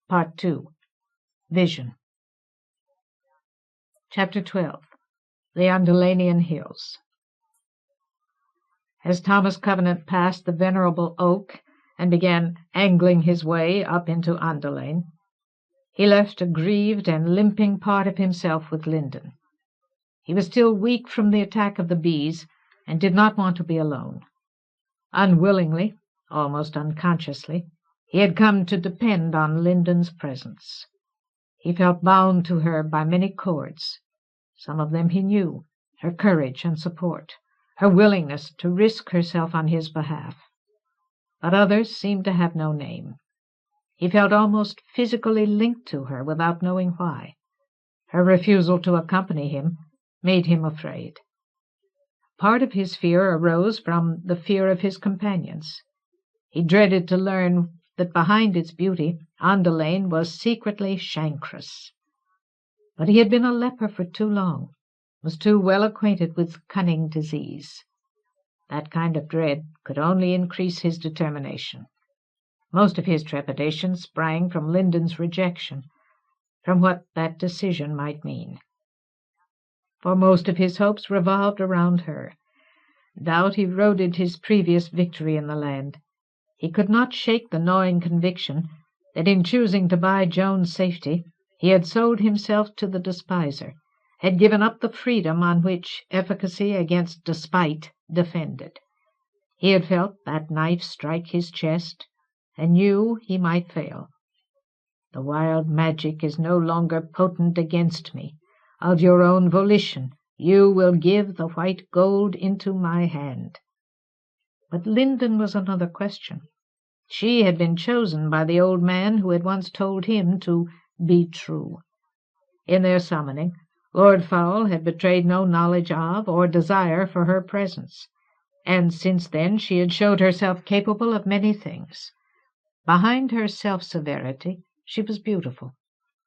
Part 2. Vision. Chapter 12. The Andelainian Hills. As Thomas Covenant passed the venerable oak and began angling his way up into Andelain, he left a grieved and limping part of himself with Linden. He was still weak from the attack of the bees, and did not want to be alone. Unwillingly, almost unconsciously, he had come to depend on Linden's presence. He felt bound to her by many cords. Some of them he knew, her courage and support, her willingness to risk herself on his behalf. But others seemed to have no name. He felt almost physically linked to her without knowing why. Her refusal to accompany him made him afraid. Part of his fear arose from the fear of his companions. He dreaded to learn that behind its beauty Andelain was secretly chancrous. But he had been a leper for too long, was too well acquainted with cunning disease. That kind of dread could only increase his determination. Most of his trepidation sprang from Linden's rejection, from what that decision might mean. For most of his hopes revolved around her. Doubt eroded his previous victory in the land. He could not shake the gnawing conviction that in choosing to buy Joan's safety he had sold himself to the despiser, had given up the freedom on which efficacy against despite depended. He had felt that knife strike his chest, and knew he might fail. The wild magic is no longer potent against me. Of your own volition you will give the white gold into my hand. But Linden was another question. She had been chosen by the old man who had once told him to be true. In their summoning, Lord Fowl had betrayed no knowledge of or desire for her presence, and since then she had showed herself capable of many things. Behind her self-severity she was beautiful.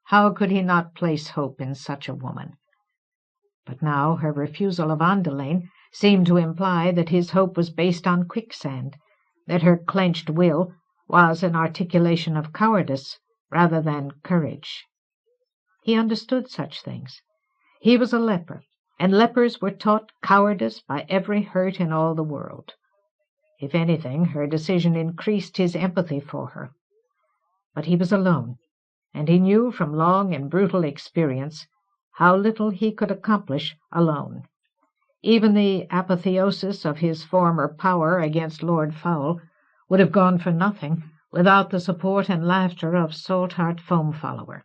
How could he not place hope in such a woman? But now her refusal of Andelain seemed to imply that his hope was based on quicksand, that her clenched will was an articulation of cowardice rather than courage. He understood such things. He was a leper, and lepers were taught cowardice by every hurt in all the world. If anything, her decision increased his empathy for her. But he was alone, and he knew from long and brutal experience how little he could accomplish alone. Even the apotheosis of his former power against Lord Fowl would have gone for nothing without the support and laughter of Saltheart Foamfollower.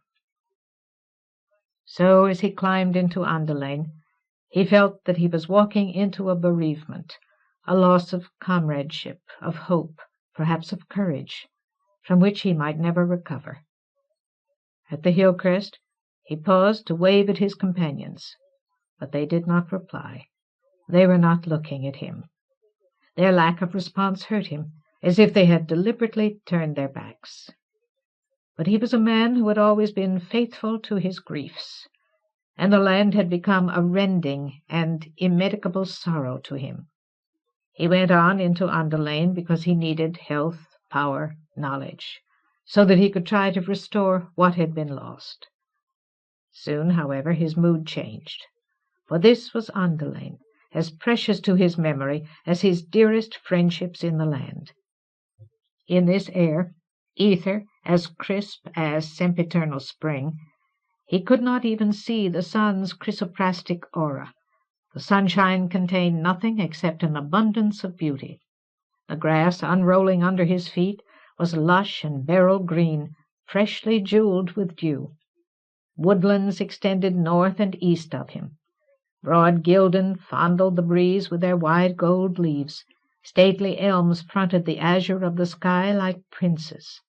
So, as he climbed into Andelain, he felt that he was walking into a bereavement, a loss of comradeship, of hope, perhaps of courage, from which he might never recover. At the hill crest he paused to wave at his companions, but they did not reply. They were not looking at him. Their lack of response hurt him, as if they had deliberately turned their backs. But he was a man who had always been faithful to his griefs, and the land had become a rending and immedicable sorrow to him. He went on into Andelain because he needed health, power, knowledge, so that he could try to restore what had been lost. Soon, however, his mood changed, for this was Andelain, as precious to his memory as his dearest friendships in the land. In this air, ether as crisp as sempiternal spring, he could not even see the sun's chrysoprastic aura. The sunshine contained nothing except an abundance of beauty. The grass unrolling under his feet was lush and beryl green, freshly jewelled with dew. Woodlands extended north and east of him. Broad Gildan fondled the breeze with their wide gold leaves. Stately elms fronted the azure of the sky like princes.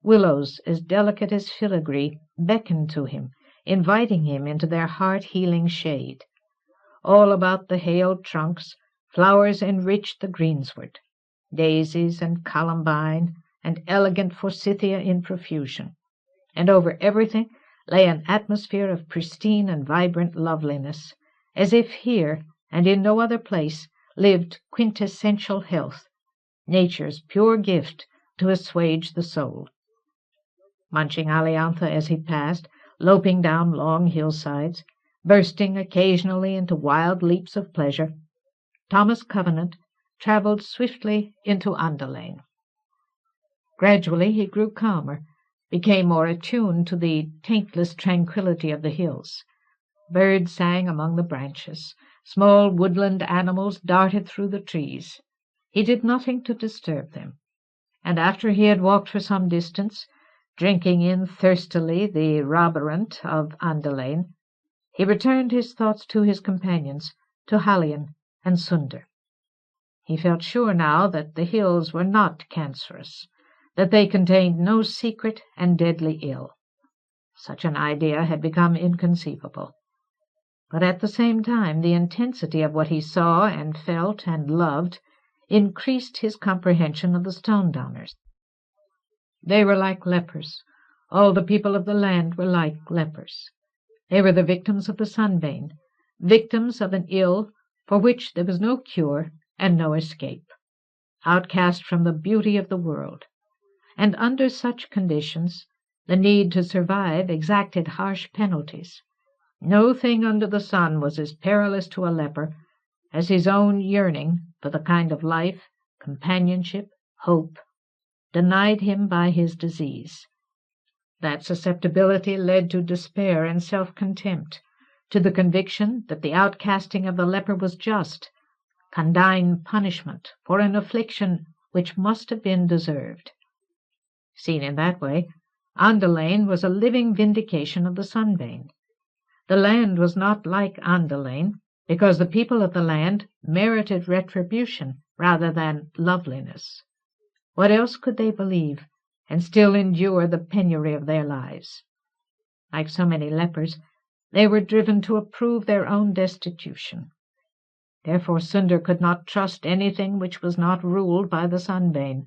Willows as delicate as filigree beckoned to him, inviting him into their heart-healing shade. All about the hale trunks flowers enriched the greensward, daisies and columbine and elegant forsythia in profusion, and over everything lay an atmosphere of pristine and vibrant loveliness, as if here and in no other place lived quintessential health, nature's pure gift to assuage the soul. munching aliantha as he passed, loping down long hillsides, bursting occasionally into wild leaps of pleasure, Thomas Covenant travelled swiftly into Andelain. Gradually he grew calmer, became more attuned to the taintless tranquillity of the hills. Birds sang among the branches. Small woodland animals darted through the trees. He did nothing to disturb them, and after he had walked for some distance, drinking in thirstily the rabarant of Andelain, he returned his thoughts to his companions, to Hallion and Sunder. He felt sure now that the hills were not cancerous, that they contained no secret and deadly ill. Such an idea had become inconceivable. But at the same time the intensity of what he saw and felt and loved increased his comprehension of the Stone-Downers. They were like lepers. All the people of the land were like lepers. They were the victims of the sunbane, victims of an ill for which there was no cure and no escape, outcast from the beauty of the world. And under such conditions the need to survive exacted harsh penalties. No thing under the sun was as perilous to a leper as his own yearning for the kind of life, companionship, hope, denied him by his disease. That susceptibility led to despair and self-contempt, to the conviction that the outcasting of the leper was just, condign punishment for an affliction which must have been deserved. Seen in that way, Andelain was a living vindication of the sunbane. The land was not like Andelain, because the people of the land merited retribution rather than loveliness. What else could they believe, and still endure the penury of their lives? Like so many lepers, they were driven to approve their own destitution. Therefore Sunder could not trust anything which was not ruled by the sunbane,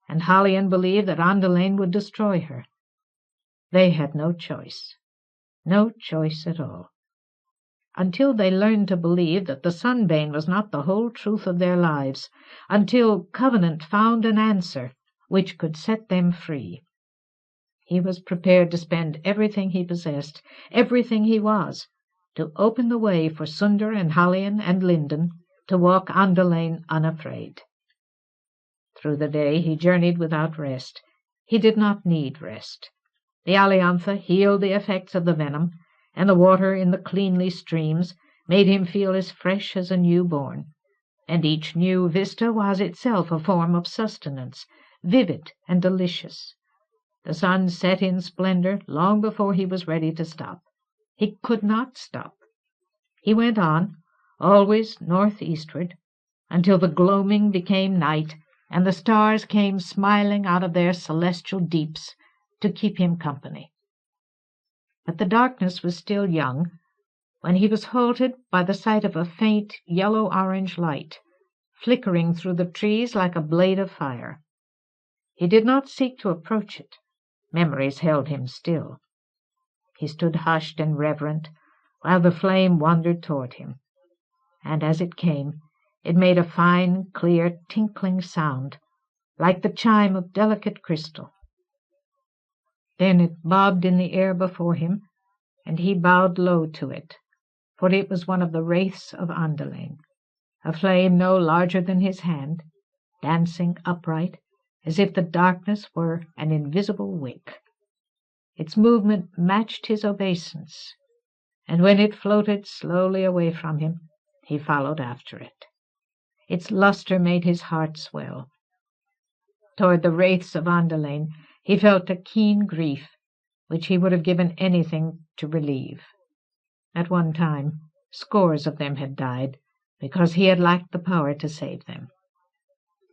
and Hallion believed that Andelain would destroy her. They had no choice at all, until they learned to believe that the sunbane was not the whole truth of their lives, until Covenant found an answer which could set them free. He was prepared to spend everything he possessed, everything he was, to open the way for Sunder and Hallion and Linden to walk Andelain unafraid. Through the day he journeyed without rest. He did not need rest. The aliantha healed the effects of the venom, and the water in the cleanly streams made him feel as fresh as a new-born, and each new vista was itself a form of sustenance, vivid and delicious. The sun set in splendor long before he was ready to stop. He could not stop. He went on, always northeastward, until the gloaming became night, and the stars came smiling out of their celestial deeps to keep him company. But the darkness was still young when he was halted by the sight of a faint yellow-orange light, flickering through the trees like a blade of fire. He did not seek to approach it. Memories held him still. He stood hushed and reverent while the flame wandered toward him, and as it came, it made a fine, clear, tinkling sound, like the chime of delicate crystal. Then it bobbed in the air before him, and he bowed low to it, for it was one of the wraiths of Andelain, a flame no larger than his hand, dancing upright, as if the darkness were an invisible wick. Its movement matched his obeisance, and when it floated slowly away from him, he followed after it. Its lustre made his heart swell. Toward the wraiths of Andelain he felt a keen grief, which he would have given anything to relieve. At one time, scores of them had died, because he had lacked the power to save them.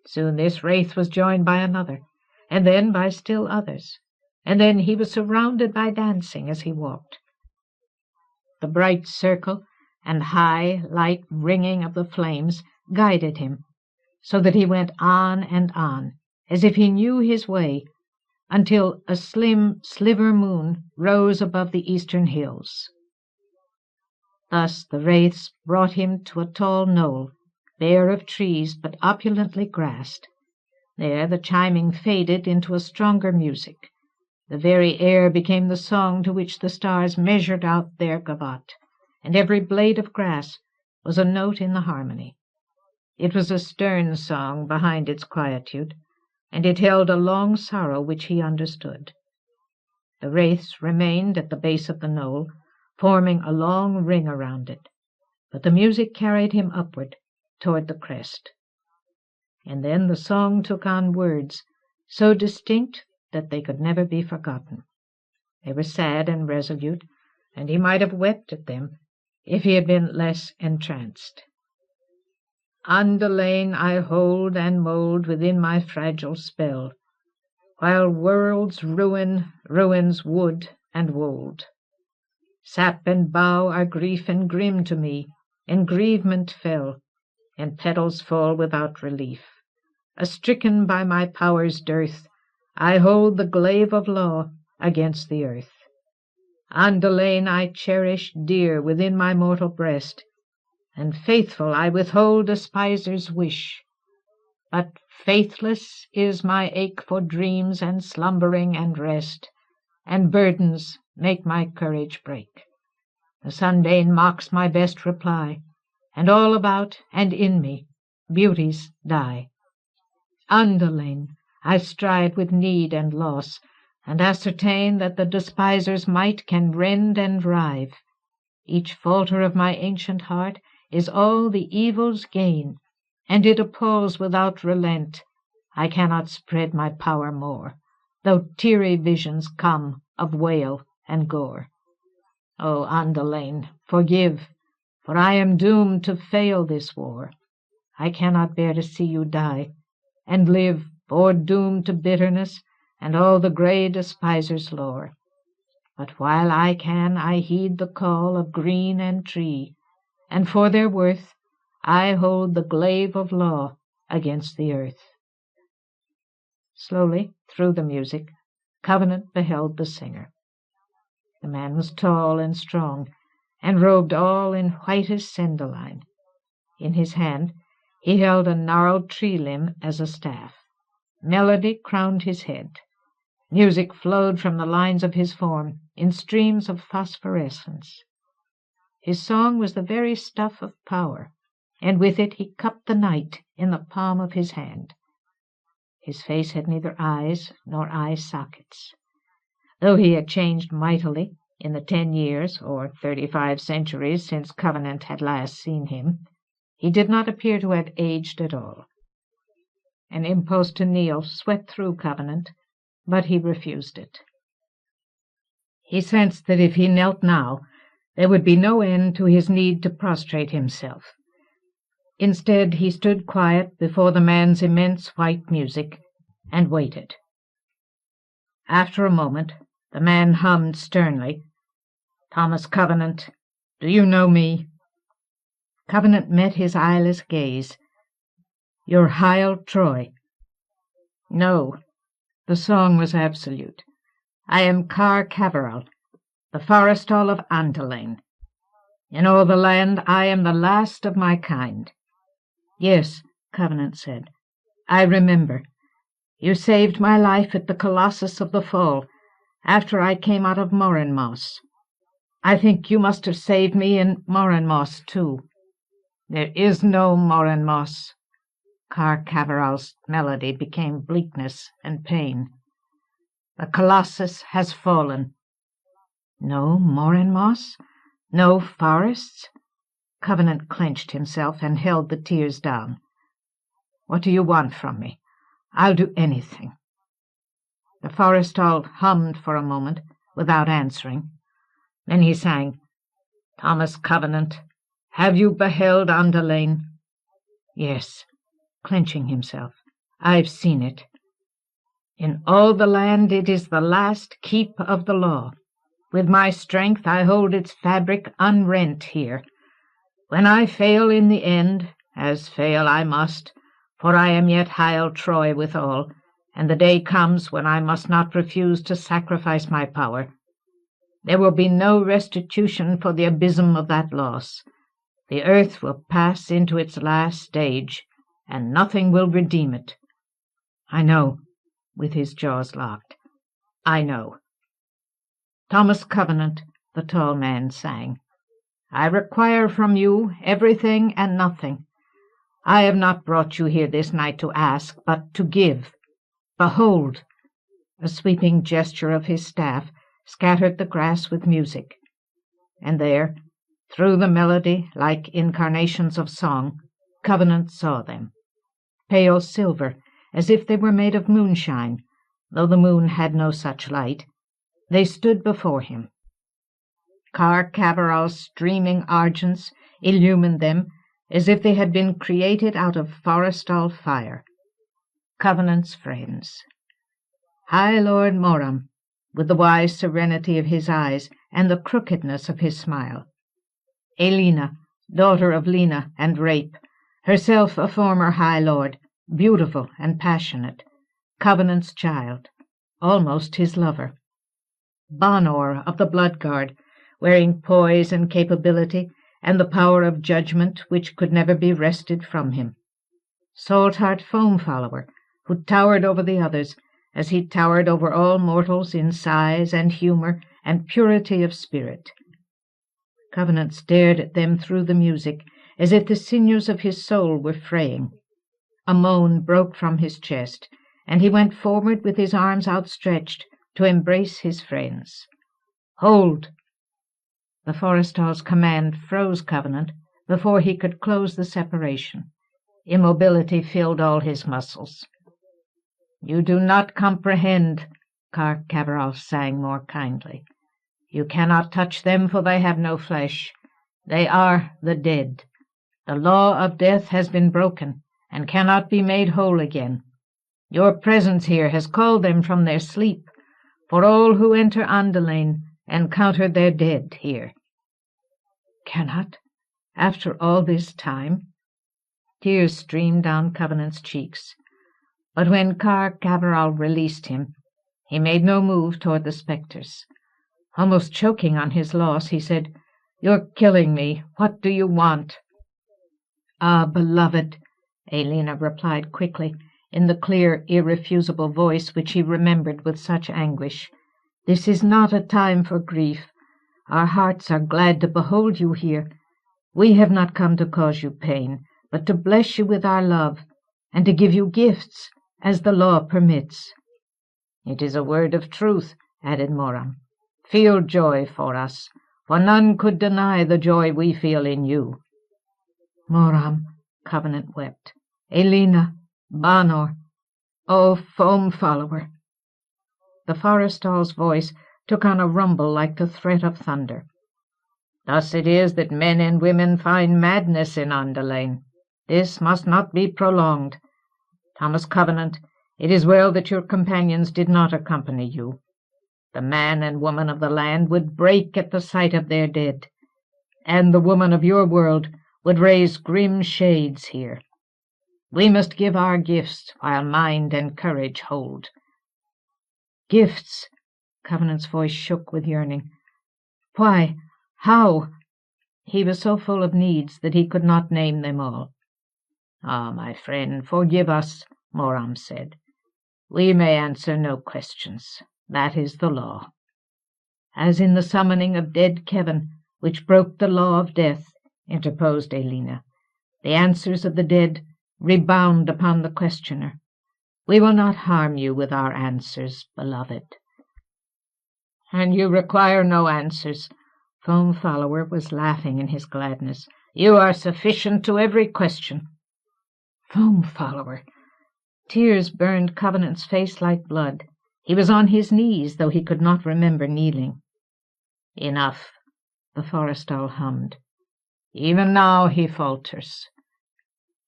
Soon this wraith was joined by another, and then by still others, and then he was surrounded by dancing as he walked. The bright circle and high, light ringing of the flames guided him, so that he went on and on, as if he knew his way, until a slim sliver moon rose above the eastern hills. Thus the wraiths brought him to a tall knoll, bare of trees but opulently grassed. There the chiming faded into a stronger music, The very air became the song to which the stars measured out their gavotte, and every blade of grass was a note in the harmony. It was a stern song behind its quietude, and it held a long sorrow which he understood. The wraiths remained at the base of the knoll, forming a long ring around it, but the music carried him upward toward the crest. And then the song took on words so distinct that they could never be forgotten. They were sad and resolute, and he might have wept at them if he had been less entranced. Andelain I hold and mould within my fragile spell, while worlds ruin, ruins wood and wold. Sap and bough are grief and grim to me, engrievement fell, and petals fall without relief. Stricken by my power's dearth, I hold the glaive of law against the earth. Andelain I cherish dear within my mortal breast, and faithful I withhold despiser's wish. But faithless is my ache for dreams and slumbering and rest, and burdens make my courage break. The Sundane mocks my best reply, and all about and in me beauties die. Andelain, I stride with need and loss, and ascertain that the despiser's might can rend and rive. Each falter of my ancient heart is all the evil's gain, and it appalls without relent. I cannot spread my power more, though teary visions come of wail and gore. O Andelain, forgive, for I am doomed to fail this war. I cannot bear to see you die, and live foredoomed to bitterness and all the grey despiser's lore. But while I can, I heed the call of green and tree, and for their worth I hold the glaive of law against the earth. Slowly, through the music, Covenant beheld the singer. The man was tall and strong, and robed all in whitest sendaline. In his hand he held a gnarled tree limb as a staff. Melody crowned his head. Music flowed from the lines of his form in streams of phosphorescence. His song was the very stuff of power, and with it he cupped the night in the palm of his hand. His face had neither eyes nor eye sockets. Though he had changed mightily in the 10 years or 35 centuries since Covenant had last seen him, he did not appear to have aged at all. An impulse to kneel swept through Covenant, but he refused it. He sensed that if he knelt now, there would be no end to his need to prostrate himself. Instead, he stood quiet before the man's immense white music and waited. After a moment, the man hummed sternly, "Thomas Covenant, do you know me?" Covenant met his eyeless gaze. "You're Hyle Troy." "No." The song was absolute. "I am Car Caverall, the Forestall of Andelain. In all the land I am the last of my kind." "Yes," Covenant said, "I remember. You saved my life at the Colossus of the Fall, after I came out of Morinmoss. I think you must have saved me in Morinmoss, too." "There is no Morinmoss." Car Caverall's melody became bleakness and pain. "The Colossus has fallen." "No Morinmoss? No forests?" Covenant clenched himself and held the tears down. "What do you want from me? I'll do anything." The Forestall hummed for a moment without answering. Then he sang, "Thomas Covenant, have you beheld Andelain?" "Yes," clenching himself, "I've seen it. In all the land it is the last keep of the law. With my strength I hold its fabric unrent here. When I fail in the end, as fail I must, for I am yet Hyle Troy withal, and the day comes when I must not refuse to sacrifice my power, there will be no restitution for the abysm of that loss. The earth will pass into its last stage, and nothing will redeem it." "I know," with his jaws locked. I know. Thomas Covenant, the tall man sang, I require from you everything and nothing. I have not brought you here this night to ask, but to give. Behold! A sweeping gesture of his staff scattered the grass with music, and there, through the melody, like incarnations of song, Covenant saw them, pale silver, as if they were made of moonshine, though the moon had no such light. They stood before him. Car Caveral's streaming argents illumined them as if they had been created out of Forrestal fire. Covenant's friends. High Lord Moram, with the wise serenity of his eyes and the crookedness of his smile. Elena, daughter of Lena and Rape, herself a former High Lord, beautiful and passionate, Covenant's child, almost his lover. Banor of the Blood Guard, wearing poise and capability and the power of judgment which could never be wrested from him. Saltheart Foam Follower, who towered over the others, as he towered over all mortals in size and humour and purity of spirit. Covenant stared at them through the music, as if the sinews of his soul were fraying. A moan broke from his chest, and he went forward with his arms outstretched to embrace his friends. Hold! The Forrestal's command froze Covenant before he could close the separation. Immobility filled all his muscles. You do not comprehend, Car Caveral sang more kindly. You cannot touch them, for they have no flesh. They are the dead. The law of death has been broken, and cannot be made whole again. Your presence here has called them from their sleep, for all who enter Andelain encounter their dead here. Cannot, after all this time? Tears streamed down Covenant's cheeks. But when Car Caveral released him, he made no move toward the spectres. Almost choking on his loss, he said, You're killing me. What do you want? Ah, beloved, Elena replied quickly, in the clear, irrefusable voice which he remembered with such anguish. This is not a time for grief. Our hearts are glad to behold you here. We have not come to cause you pain, but to bless you with our love, and to give you gifts, as the law permits. It is a word of truth, added Moram. Feel joy for us, for none could deny the joy we feel in you. Moram, Covenant wept. Elena, Banor, O Foam Follower. The Forrestal's voice took on a rumble like the threat of thunder. Thus it is that men and women find madness in Andelain. This must not be prolonged. Thomas Covenant, it is well that your companions did not accompany you. The man and woman of the land would break at the sight of their dead, and the woman of your world would raise grim shades here. We must give our gifts while mind and courage hold. Gifts! Covenant's voice shook with yearning. Why? How? He was so full of needs that he could not name them all. Ah, my friend, forgive us, Moram said. We may answer no questions. That is the law. As in the summoning of dead Kevin, which broke the law of death, interposed Elena, the answers of the dead rebound upon the questioner. We will not harm you with our answers, beloved. And you require no answers. Foam Follower was laughing in his gladness. You are sufficient to every question. Foam Follower! Tears burned Covenant's face like blood. He was on his knees, though he could not remember kneeling. Enough, the Forrestal hummed. Even now he falters.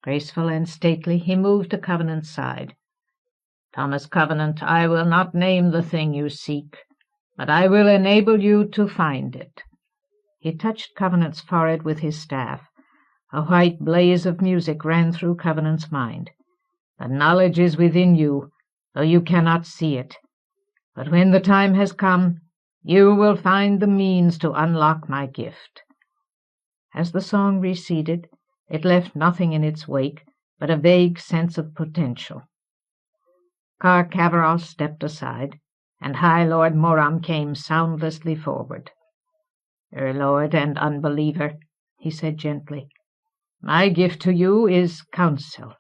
Graceful and stately, he moved to Covenant's side. Thomas Covenant, I will not name the thing you seek, but I will enable you to find it. He touched Covenant's forehead with his staff. A white blaze of music ran through Covenant's mind. The knowledge is within you, though you cannot see it. But when the time has come, you will find the means to unlock my gift. As the song receded, it left nothing in its wake but a vague sense of potential. Car Caveral stepped aside, and High Lord Moram came soundlessly forward. "Lord and unbeliever," he said gently, "my gift to you is counsel.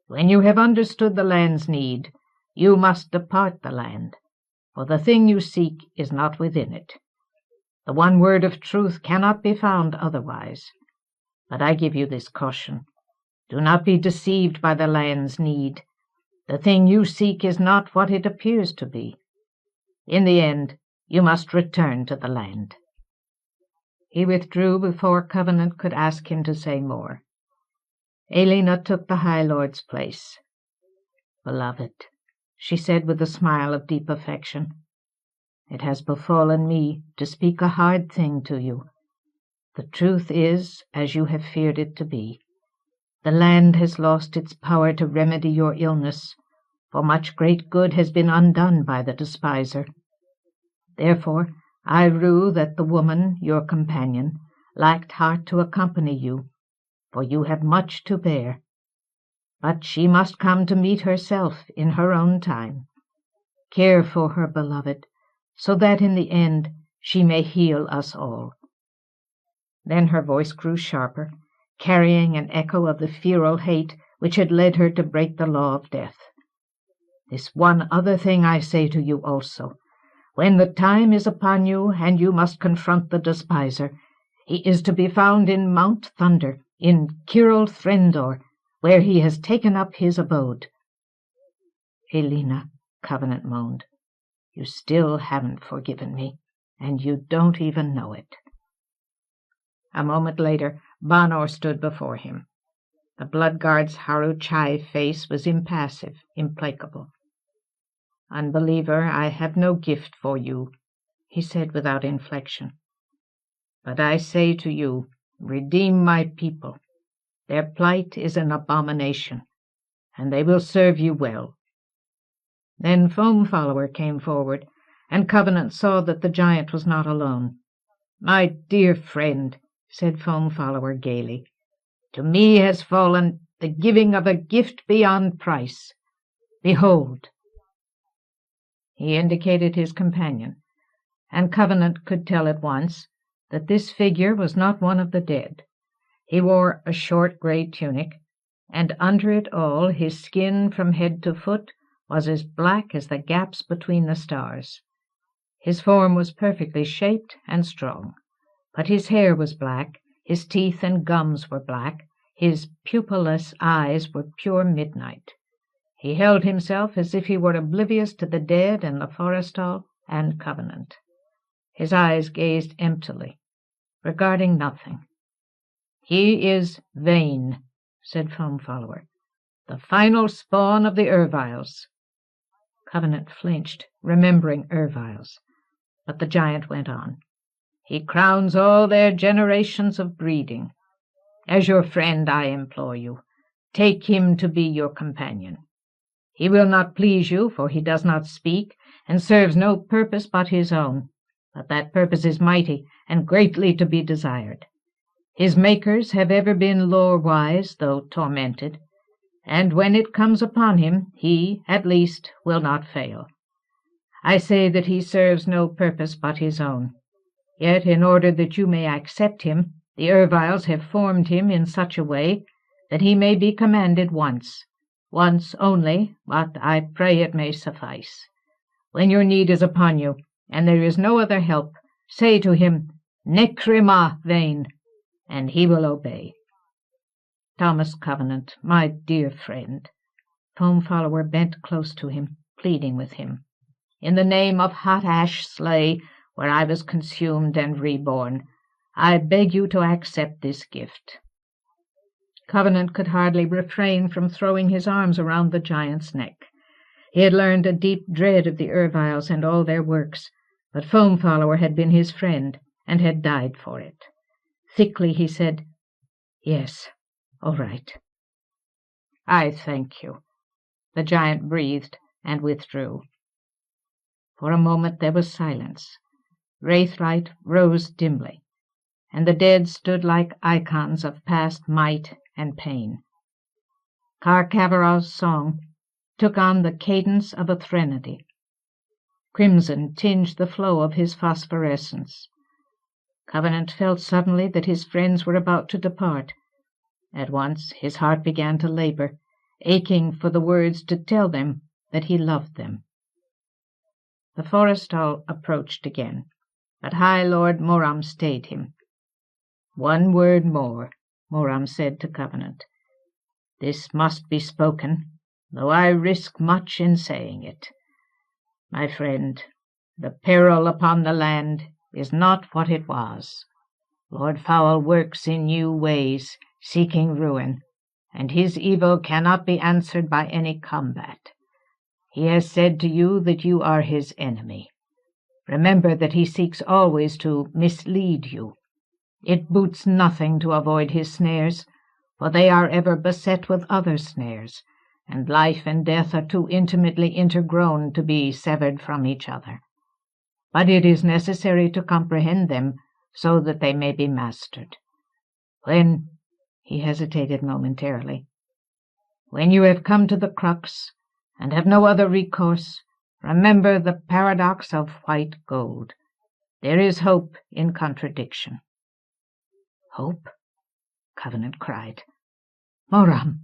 When you have understood the land's need, you must depart the land, for the thing you seek is not within it. The one word of truth cannot be found otherwise. But I give you this caution. Do not be deceived by the land's need. The thing you seek is not what it appears to be. In the end, you must return to the land." He withdrew before Covenant could ask him to say more. Elena took the High Lord's place. "Beloved," she said with a smile of deep affection, "it has befallen me to speak a hard thing to you. The truth is, as you have feared it to be. The land has lost its power to remedy your illness, for much great good has been undone by the despiser. Therefore, I rue that the woman, your companion, lacked heart to accompany you, for you have much to bear. But she must come to meet herself in her own time. Care for her, beloved, so that in the end she may heal us all." Then her voice grew sharper, carrying an echo of the feral hate which had led her to break the law of death. "This one other thing I say to you also. When the time is upon you, and you must confront the despiser, he is to be found in Mount Thunder, in Kiril Threndor, where he has taken up his abode." "Elena," Covenant moaned, "you still haven't forgiven me, and you don't even know it." A moment later, Banor stood before him. The Bloodguard's Haru-Chai face was impassive, implacable. "Unbeliever, I have no gift for you," he said without inflection. "But I say to you, redeem my people. Their plight is an abomination, and they will serve you well." Then Foam Follower came forward, and Covenant saw that the giant was not alone. "My dear friend," said Foam Follower gaily, "to me has fallen the giving of a gift beyond price. Behold!" He indicated his companion, and Covenant could tell at once that this figure was not one of the dead. He wore a short grey tunic, and under it all his skin from head to foot was as black as the gaps between the stars. His form was perfectly shaped and strong, but his hair was black, his teeth and gums were black, his pupilless eyes were pure midnight. He held himself as if he were oblivious to the dead and the Forrestal and Covenant. His eyes gazed emptily, regarding nothing. "He is Vain," said Foam Follower, "the final spawn of the Erviles." Covenant flinched, remembering Erviles, but the giant went on. "He crowns all their generations of breeding. As your friend, I implore you, take him to be your companion. He will not please you, for he does not speak, and serves no purpose but his own, but that purpose is mighty and greatly to be desired. His makers have ever been lore-wise, though tormented, and when it comes upon him, he, at least, will not fail. I say that he serves no purpose but his own. Yet, in order that you may accept him, the Erviles have formed him in such a way that he may be commanded once only, but I pray it may suffice. When your need is upon you, and there is no other help, say to him, 'Nekrima, Vain,' and he will obey." "Thomas Covenant, my dear friend," Foam Follower bent close to him, pleading with him. "In the name of Hot Ash Slay, where I was consumed and reborn, I beg you to accept this gift." Covenant could hardly refrain from throwing his arms around the giant's neck. He had learned a deep dread of the Erviles and all their works, but Foam Follower had been his friend and had died for it. Thickly he said, "Yes, all right." "I thank you." The giant breathed and withdrew. For a moment there was silence. Wraithlight rose dimly, and the dead stood like icons of past might and pain. Karkavaral's song took on the cadence of a threnody. Crimson tinged the flow of his phosphorescence. Covenant felt suddenly that his friends were about to depart. At once his heart began to labor, aching for the words to tell them that he loved them. The forestall approached again, but High Lord Moram stayed him. "One word more," Moram said to Covenant. "This must be spoken, though I risk much in saying it. My friend, the peril upon the land is not what it was. Lord Foul works in new ways, seeking ruin, and his evil cannot be answered by any combat. He has said to you that you are his enemy. Remember that he seeks always to mislead you. It boots nothing to avoid his snares, for they are ever beset with other snares, and life and death are too intimately intergrown to be severed from each other. But it is necessary to comprehend them so that they may be mastered. When," he hesitated momentarily, "when you have come to the crux, and have no other recourse, remember the paradox of white gold. There is hope in contradiction." "Hope?" Covenant cried. "Moram,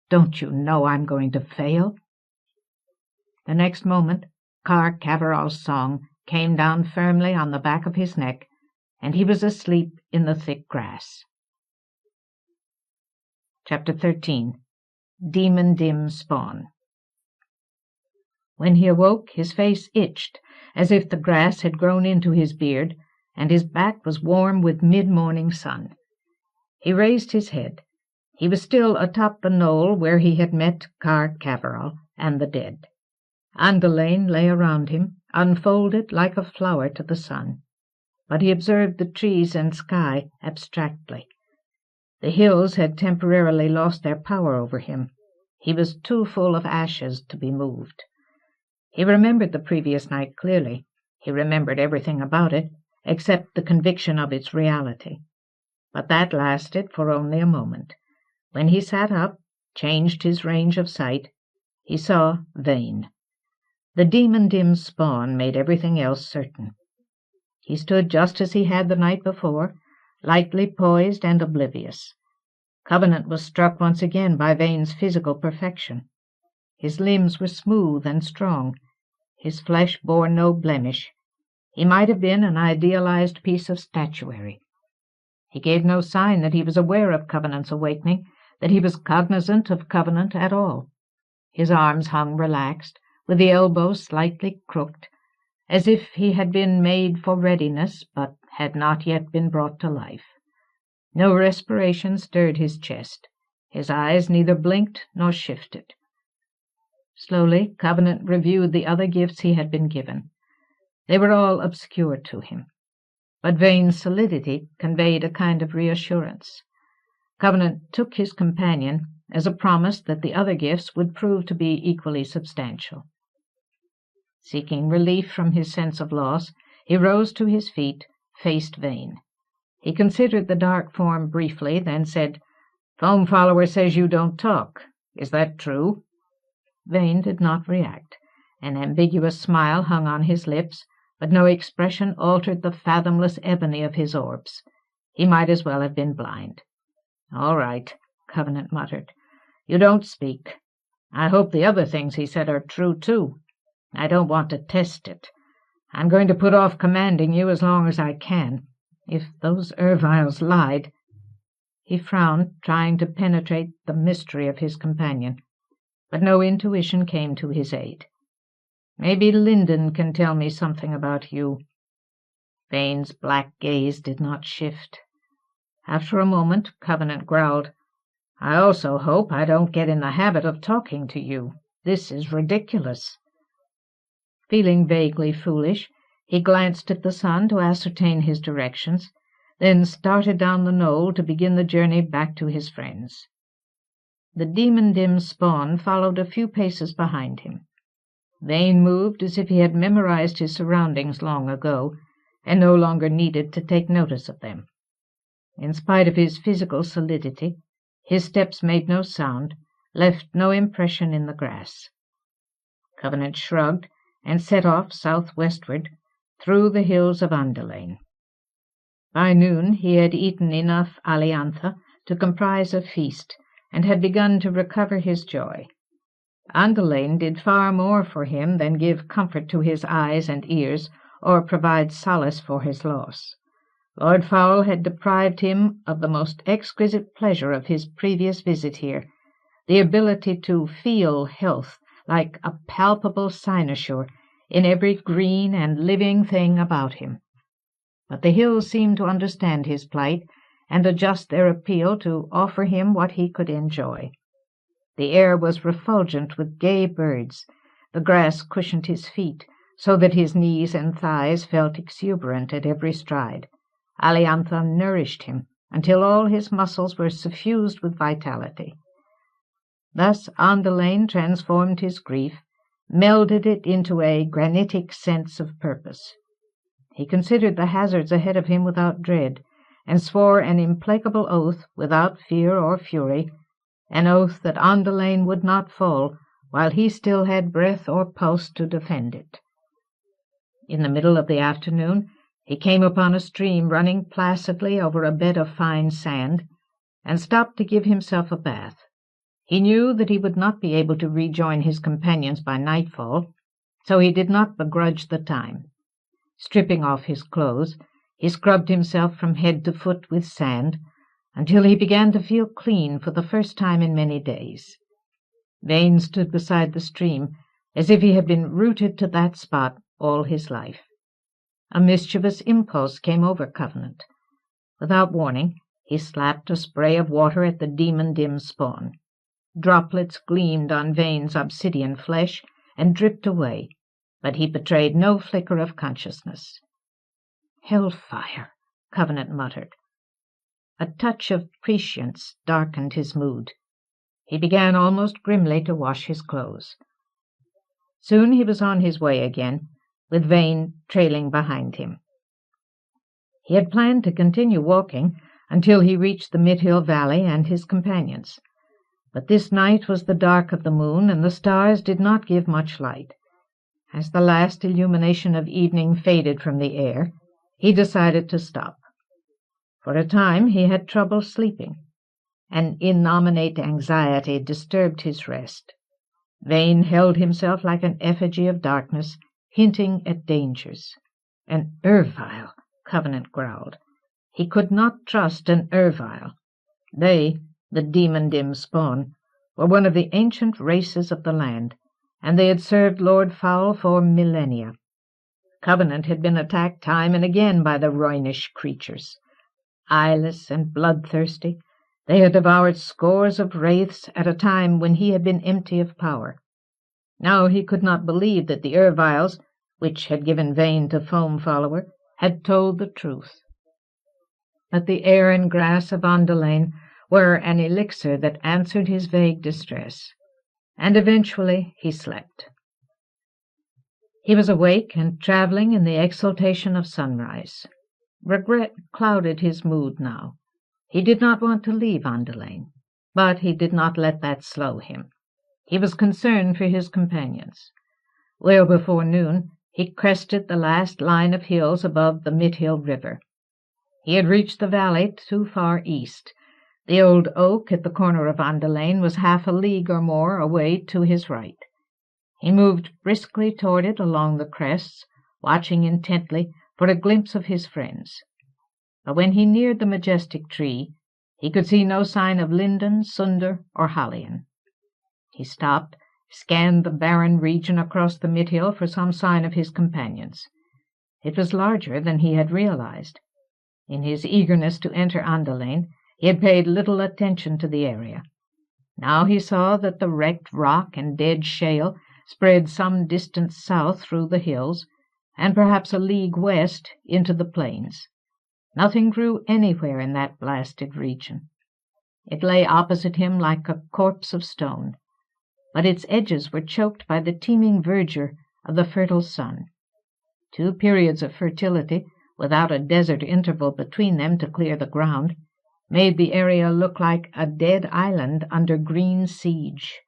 don't you know I'm going to fail?" The next moment Car Caveral's song came down firmly on the back of his neck, and he was asleep in the thick grass. Chapter 13. Demondim-Spawn. When he awoke, his face itched, as if the grass had grown into his beard, and his back was warm with mid-morning sun. He raised his head. He was still atop the knoll where he had met Car Caveral and the dead. Andelain lay around him, unfolded like a flower to the sun, but he observed the trees and sky abstractly. The hills had temporarily lost their power over him. He was too full of ashes to be moved. He remembered the previous night clearly. He remembered everything about it, except the conviction of its reality. But that lasted for only a moment. When he sat up, changed his range of sight, he saw Vane. The Demondim-Spawn made everything else certain. He stood just as he had the night before, lightly poised and oblivious. Covenant was struck once again by Vane's physical perfection. His limbs were smooth and strong. His flesh bore no blemish. He might have been an idealized piece of statuary. He gave no sign that he was aware of Covenant's awakening, that he was cognizant of Covenant at all. His arms hung relaxed, with the elbows slightly crooked, as if he had been made for readiness, but had not yet been brought to life. No respiration stirred his chest. His eyes neither blinked nor shifted. Slowly, Covenant reviewed the other gifts he had been given. They were all obscure to him, but Vane's solidity conveyed a kind of reassurance. Covenant took his companion as a promise that the other gifts would prove to be equally substantial. Seeking relief from his sense of loss, he rose to his feet, faced Vane. He considered the dark form briefly, then said, "Foam Follower says you don't talk. Is that true?" Vane did not react. An ambiguous smile hung on his lips, but no expression altered the fathomless ebony of his orbs. He might as well have been blind. "All right," Covenant muttered. "You don't speak. I hope the other things he said are true, too. I don't want to test it. I'm going to put off commanding you as long as I can. If those Erviles lied—" He frowned, trying to penetrate the mystery of his companion, but no intuition came to his aid. "Maybe Linden can tell me something about you." Vane's black gaze did not shift. After a moment, Covenant growled, "I also hope I don't get in the habit of talking to you. This is ridiculous." Feeling vaguely foolish, he glanced at the sun to ascertain his directions, then started down the knoll to begin the journey back to his friends. The Demondim-Spawn followed a few paces behind him. Vane moved as if he had memorized his surroundings long ago, and no longer needed to take notice of them. In spite of his physical solidity, his steps made no sound, left no impression in the grass. Covenant shrugged, and set off southwestward through the hills of Andelain. By noon he had eaten enough aliantha to comprise a feast, and had begun to recover his joy. Andelain did far more for him than give comfort to his eyes and ears, or provide solace for his loss. Lord Fowl had deprived him of the most exquisite pleasure of his previous visit here, the ability to feel health like a palpable cynosure in every green and living thing about him. But the hills seemed to understand his plight, and adjust their appeal to offer him what he could enjoy. The air was refulgent with gay birds. The grass cushioned his feet, so that his knees and thighs felt exuberant at every stride. Aliantha nourished him until all his muscles were suffused with vitality. Thus Andelain transformed his grief, melded it into a granitic sense of purpose. He considered the hazards ahead of him without dread, and swore an implacable oath without fear or fury, an oath that Andelain would not fall while he still had breath or pulse to defend it. In the middle of the afternoon he came upon a stream running placidly over a bed of fine sand, and stopped to give himself a bath. He knew that he would not be able to rejoin his companions by nightfall, so he did not begrudge the time. Stripping off his clothes, he scrubbed himself from head to foot with sand, until he began to feel clean for the first time in many days. Vane stood beside the stream, as if he had been rooted to that spot all his life. A mischievous impulse came over Covenant. Without warning, he slapped a spray of water at the Demondim-Spawn. Droplets gleamed on Vane's obsidian flesh and dripped away, but he betrayed no flicker of consciousness. "Hellfire," Covenant muttered. A touch of prescience darkened his mood. He began almost grimly to wash his clothes. Soon he was on his way again, with Vane trailing behind him. He had planned to continue walking until he reached the Mid-Hill Valley and his companions. But this night was the dark of the moon, and the stars did not give much light. As the last illumination of evening faded from the air, he decided to stop. For a time he had trouble sleeping. An innominate anxiety disturbed his rest. Vane held himself like an effigy of darkness, hinting at dangers. An Ervile, Covenant growled. He could not trust an Ervile. They, the Demondim-Spawn, were one of the ancient races of the land, and they had served Lord Fowl for millennia. Covenant had been attacked time and again by the Roynish creatures. Eyeless and bloodthirsty, they had devoured scores of wraiths at a time when he had been empty of power. Now he could not believe that the Erviles, which had given Vane to Foam Follower, had told the truth. But the air and grass of Andelain were an elixir that answered his vague distress, and eventually he slept. He was awake and travelling in the exultation of sunrise. Regret clouded his mood now. He did not want to leave Andelain, but he did not let that slow him. He was concerned for his companions. Well before noon he crested the last line of hills above the Mid-Hill River. He had reached the valley too far east. The old oak at the corner of Andelain was half a league or more away to his right. He moved briskly toward it along the crests, watching intently for a glimpse of his friends. But when he neared the majestic tree, he could see no sign of linden, sunder, or hallion. He stopped, scanned the barren region across the Mid-Hill for some sign of his companions. It was larger than he had realized. In his eagerness to enter Andelain, he had paid little attention to the area. Now he saw that the wrecked rock and dead shale spread some distance south through the hills, and perhaps a league west into the plains. Nothing grew anywhere in that blasted region. It lay opposite him like a corpse of stone, but its edges were choked by the teeming verdure of the fertile sun. 2 periods of fertility, without a desert interval between them to clear the ground, made the area look like a dead island under green siege.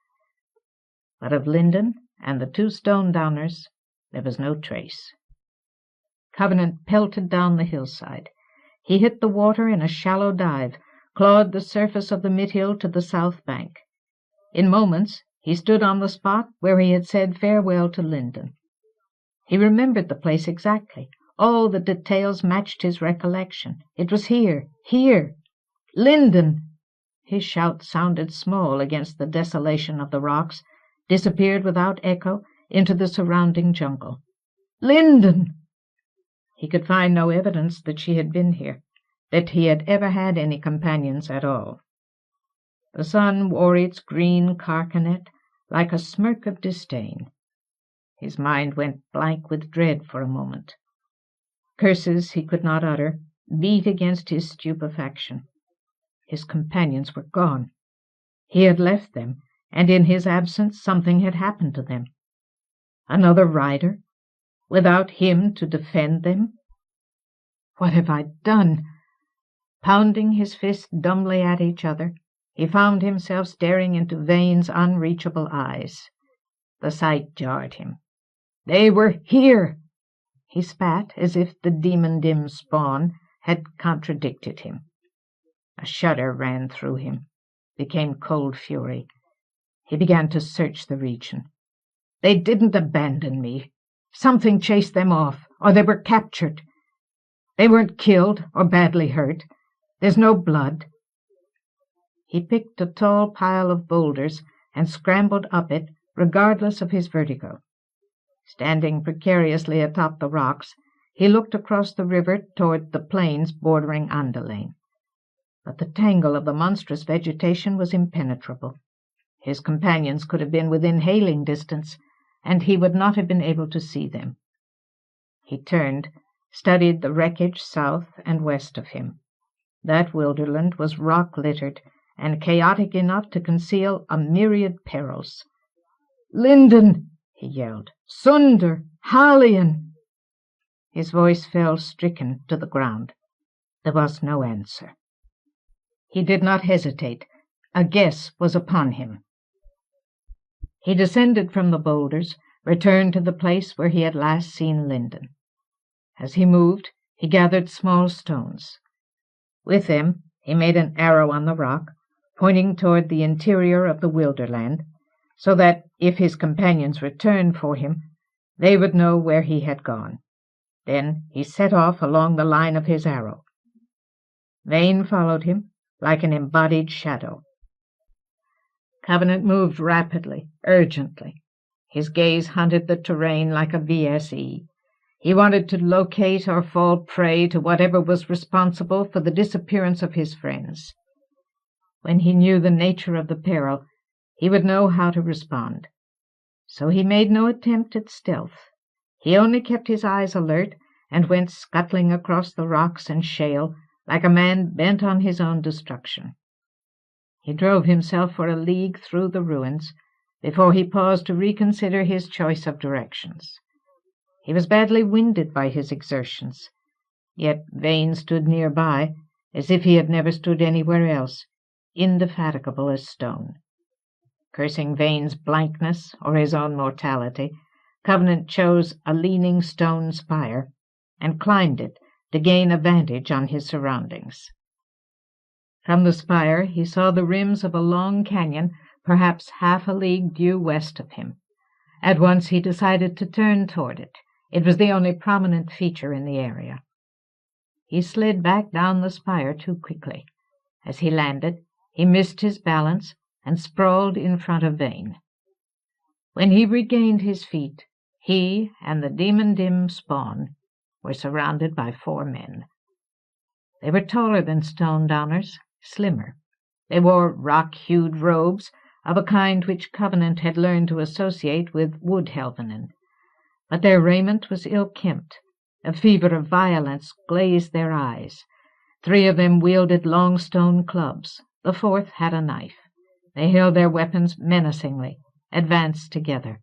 But of Linden and the 2 stone-downers There was no trace. Covenant pelted down the hillside. He hit the water in a shallow dive, clawed the surface of the mid-hill to the south bank. In moments he stood on the spot where he had said farewell to Linden. He remembered the place exactly. All the details matched his recollection. It was here. Linden! His shout sounded small against the desolation of the rocks, disappeared without echo into the surrounding jungle. Linden! He could find no evidence that she had been here, that he had ever had any companions at all. The sun wore its green carcanet like a smirk of disdain. His mind went blank with dread for a moment. Curses he could not utter beat against his stupefaction. His companions were gone. He had left them, and in his absence something had happened to them. Another rider, without him to defend them? What have I done? Pounding his fists dumbly at each other, he found himself staring into Vane's unreachable eyes. The sight jarred him. They were here! He spat as if the Demondim-Spawn had contradicted him. A shudder ran through him, became cold fury. He began to search the region. They didn't abandon me. Something chased them off, or they were captured. They weren't killed or badly hurt. There's no blood. He picked a tall pile of boulders and scrambled up it, regardless of his vertigo. Standing precariously atop the rocks, he looked across the river toward the plains bordering Andelain. But the tangle of the monstrous vegetation was impenetrable. His companions could have been within hailing distance, and he would not have been able to see them. He turned, studied the wreckage south and west of him. That wilderland was rock-littered and chaotic enough to conceal a myriad perils. "Linden!" he yelled. "Sunder! Hallian!" His voice fell stricken to the ground. There was no answer. He did not hesitate. A guess was upon him. He descended from the boulders, returned to the place where he had last seen Linden. As he moved, he gathered small stones. With them he made an arrow on the rock, pointing toward the interior of the wilderland, so that, if his companions returned for him, they would know where he had gone. Then he set off along the line of his arrow. Vane followed him, like an embodied shadow. Covenant moved rapidly, urgently. His gaze hunted the terrain like a VSE. He wanted to locate or fall prey to whatever was responsible for the disappearance of his friends. When he knew the nature of the peril, he would know how to respond. So he made no attempt at stealth. He only kept his eyes alert and went scuttling across the rocks and shale like a man bent on his own destruction. He drove himself for a league through the ruins before he paused to reconsider his choice of directions. He was badly winded by his exertions, yet Vane stood nearby, as if he had never stood anywhere else, indefatigable as stone. Cursing Vane's blankness or his own mortality, Covenant chose a leaning stone spire and climbed it to gain a vantage on his surroundings. From the spire he saw the rims of a long canyon, perhaps half a league due west of him. At once he decided to turn toward it. It was the only prominent feature in the area. He slid back down the spire too quickly. As he landed, he missed his balance and sprawled in front of Vane. When he regained his feet, he and the Demondim-Spawn were surrounded by 4 men. They were taller than Stone-Downers, slimmer. They wore rock-hued robes of a kind which Covenant had learned to associate with Woodhelvenen, but their raiment was ill-kempt. A fever of violence glazed their eyes. 3 of them wielded long stone clubs. The 4th had a knife. They held their weapons menacingly, advanced together.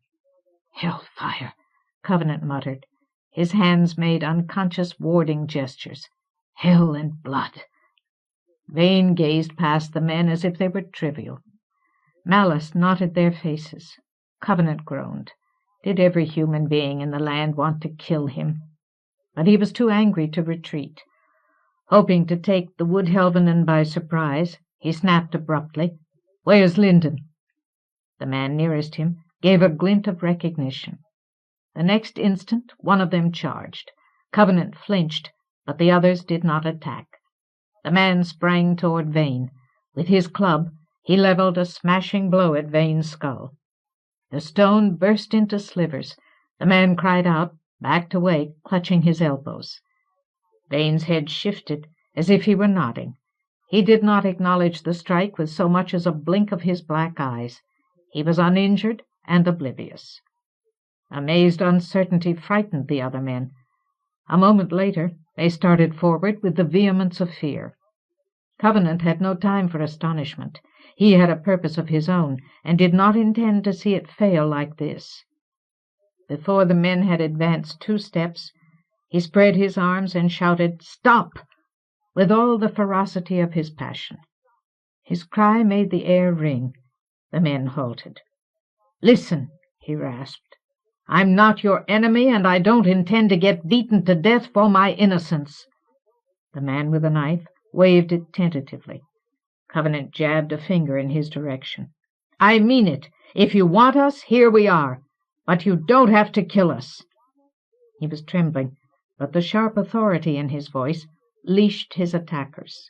"Hellfire," Covenant muttered. His hands made unconscious warding gestures. "Hell and blood." Vane gazed past the men as if they were trivial. Malice knotted their faces. Covenant groaned. Did every human being in the land want to kill him? But he was too angry to retreat. Hoping to take the woodhelvanen by surprise, he snapped abruptly, "Where's Linden?" The man nearest him gave a glint of recognition. The next instant one of them charged. Covenant flinched, but the others did not attack. The man sprang toward Vane. With his club he levelled a smashing blow at Vane's skull. The stone burst into slivers. The man cried out, backed away, clutching his elbows. Vane's head shifted as if he were nodding. He did not acknowledge the strike with so much as a blink of his black eyes. He was uninjured and oblivious. Amazed uncertainty frightened the other men. A moment later they started forward with the vehemence of fear. Covenant had no time for astonishment. He had a purpose of his own, and did not intend to see it fail like this. Before the men had advanced 2 steps, he spread his arms and shouted, "Stop!" with all the ferocity of his passion. His cry made the air ring. The men halted. "Listen," he rasped. "I'm not your enemy, and I don't intend to get beaten to death for my innocence." The man with the knife waved it tentatively. Covenant jabbed a finger in his direction. "I mean it. If you want us, here we are. But you don't have to kill us." He was trembling, but the sharp authority in his voice leashed his attackers.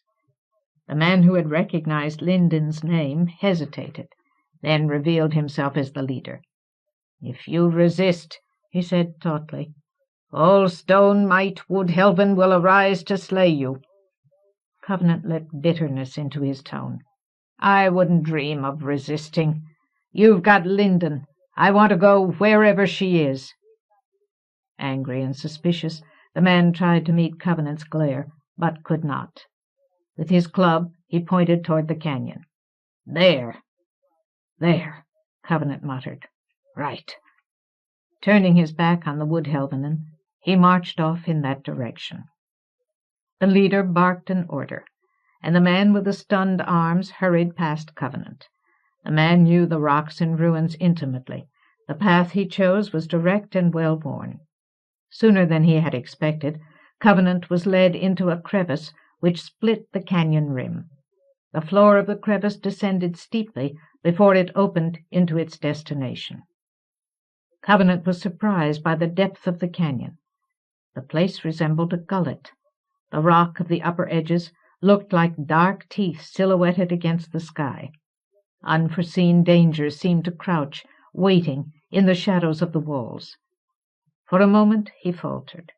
The man who had recognized Linden's name hesitated, then revealed himself as the leader. "If you resist," he said tautly, "all stone might woodhelven will arise to slay you." Covenant let bitterness into his tone. "I wouldn't dream of resisting. You've got Linden. I want to go wherever she is." Angry and suspicious, the man tried to meet Covenant's glare, but could not. With his club he pointed toward the canyon. "There." "There," Covenant muttered. "Right." Turning his back on the woodhelvanen, he marched off in that direction. The leader barked an order, and the man with the stunned arms hurried past Covenant. The man knew the rocks and ruins intimately. The path he chose was direct and well-worn. Sooner than he had expected, Covenant was led into a crevice which split the canyon rim. The floor of the crevice descended steeply before it opened into its destination. Covenant was surprised by the depth of the canyon. The place resembled a gullet. The rock of the upper edges looked like dark teeth silhouetted against the sky. Unforeseen dangers seemed to crouch, waiting, in the shadows of the walls. For a moment he faltered,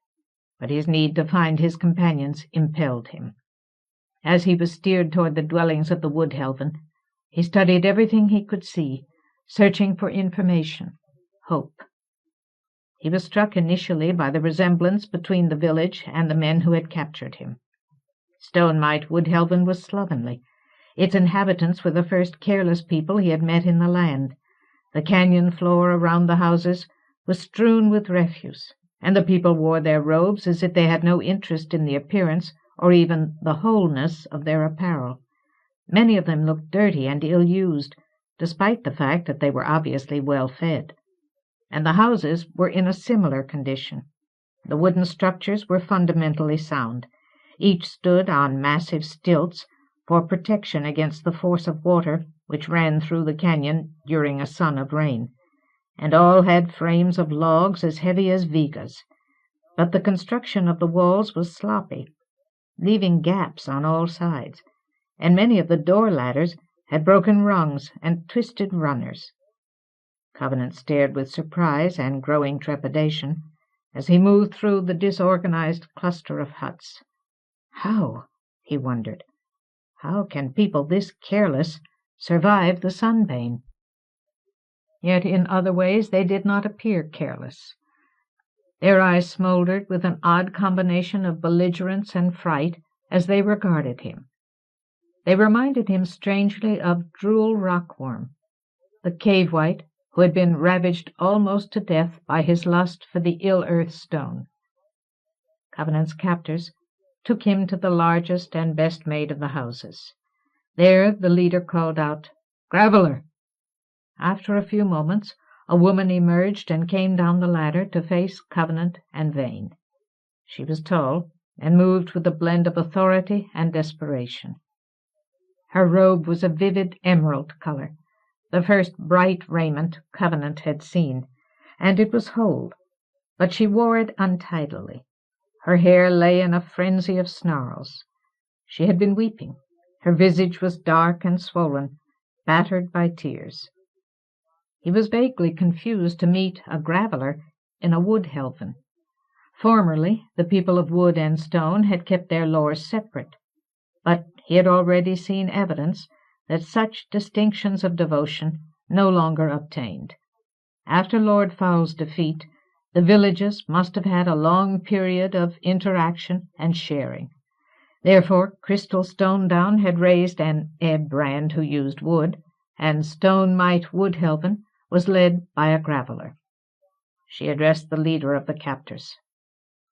but his need to find his companions impelled him. As he was steered toward the dwellings of the woodhelven, he studied everything he could see, searching for information, hope. He was struck initially by the resemblance between the village and the men who had captured him. Stone-Mite Woodhelven was slovenly. Its inhabitants were the first careless people he had met in the land. The canyon floor around the houses was strewn with refuse, and the people wore their robes as if they had no interest in the appearance or even the wholeness of their apparel. Many of them looked dirty and ill-used, despite the fact that they were obviously well-fed. And the houses were in a similar condition. The wooden structures were fundamentally sound. Each stood on massive stilts for protection against the force of water which ran through the canyon during a sun of rain, and all had frames of logs as heavy as vigas. But the construction of the walls was sloppy, leaving gaps on all sides, and many of the door ladders had broken rungs and twisted runners. Covenant stared with surprise and growing trepidation as he moved through the disorganized cluster of huts. How, he wondered, how can people this careless survive the sunbane? Yet in other ways they did not appear careless. Their eyes smoldered with an odd combination of belligerence and fright as they regarded him. They reminded him strangely of Drool Rockworm, the cave-wight who had been ravaged almost to death by his lust for the ill-earth stone. Covenant's captors took him to the largest and best-made of the houses. There the leader called out, "Graveler!" After a few moments, a woman emerged and came down the ladder to face Covenant and Vane. She was tall and moved with a blend of authority and desperation. Her robe was a vivid emerald color, the first bright raiment Covenant had seen, and it was whole, but she wore it untidily. Her hair lay in a frenzy of snarls. She had been weeping. Her visage was dark and swollen, battered by tears. He was vaguely confused to meet a graveller in a wood helven. Formerly, the people of wood and stone had kept their lores separate, but he had already seen evidence that such distinctions of devotion no longer obtained. After Lord Fowl's defeat, the villages must have had a long period of interaction and sharing. Therefore, Crystal Stonedown had raised an ebb brand who used wood, and Stone Might Woodhelven was led by a graveller. She addressed the leader of the captors.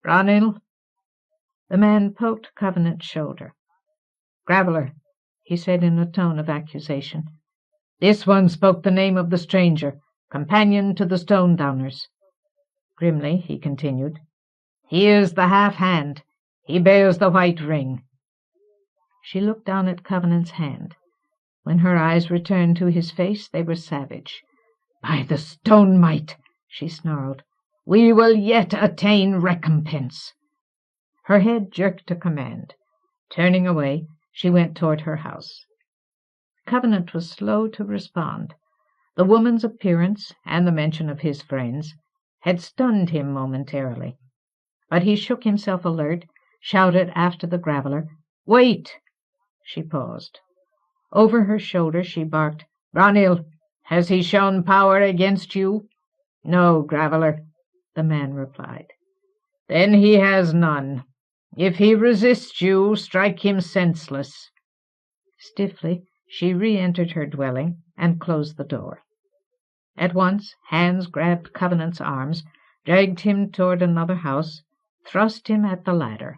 "Ranil?" The man poked Covenant's shoulder. "Graveller," he said in a tone of accusation. "This one spoke the name of the stranger, companion to the Stonedowners." Grimly he continued, "He is the half-hand. He bears the white ring." She looked down at Covenant's hand. When her eyes returned to his face, they were savage. "By the Stone Might," she snarled, "we will yet attain recompense." Her head jerked to command. Turning away, she went toward her house. Covenant was slow to respond. The woman's appearance and the mention of his friends had stunned him momentarily. But he shook himself alert, shouted after the graveller, "Wait!" She paused. Over her shoulder she barked, "Ranil, has he shown power against you?" "No, graveller," the man replied. "Then he has none. If he resists you, strike him senseless." Stiffly she re-entered her dwelling and closed the door. At once hands grabbed Covenant's arms, dragged him toward another house, thrust him at the ladder.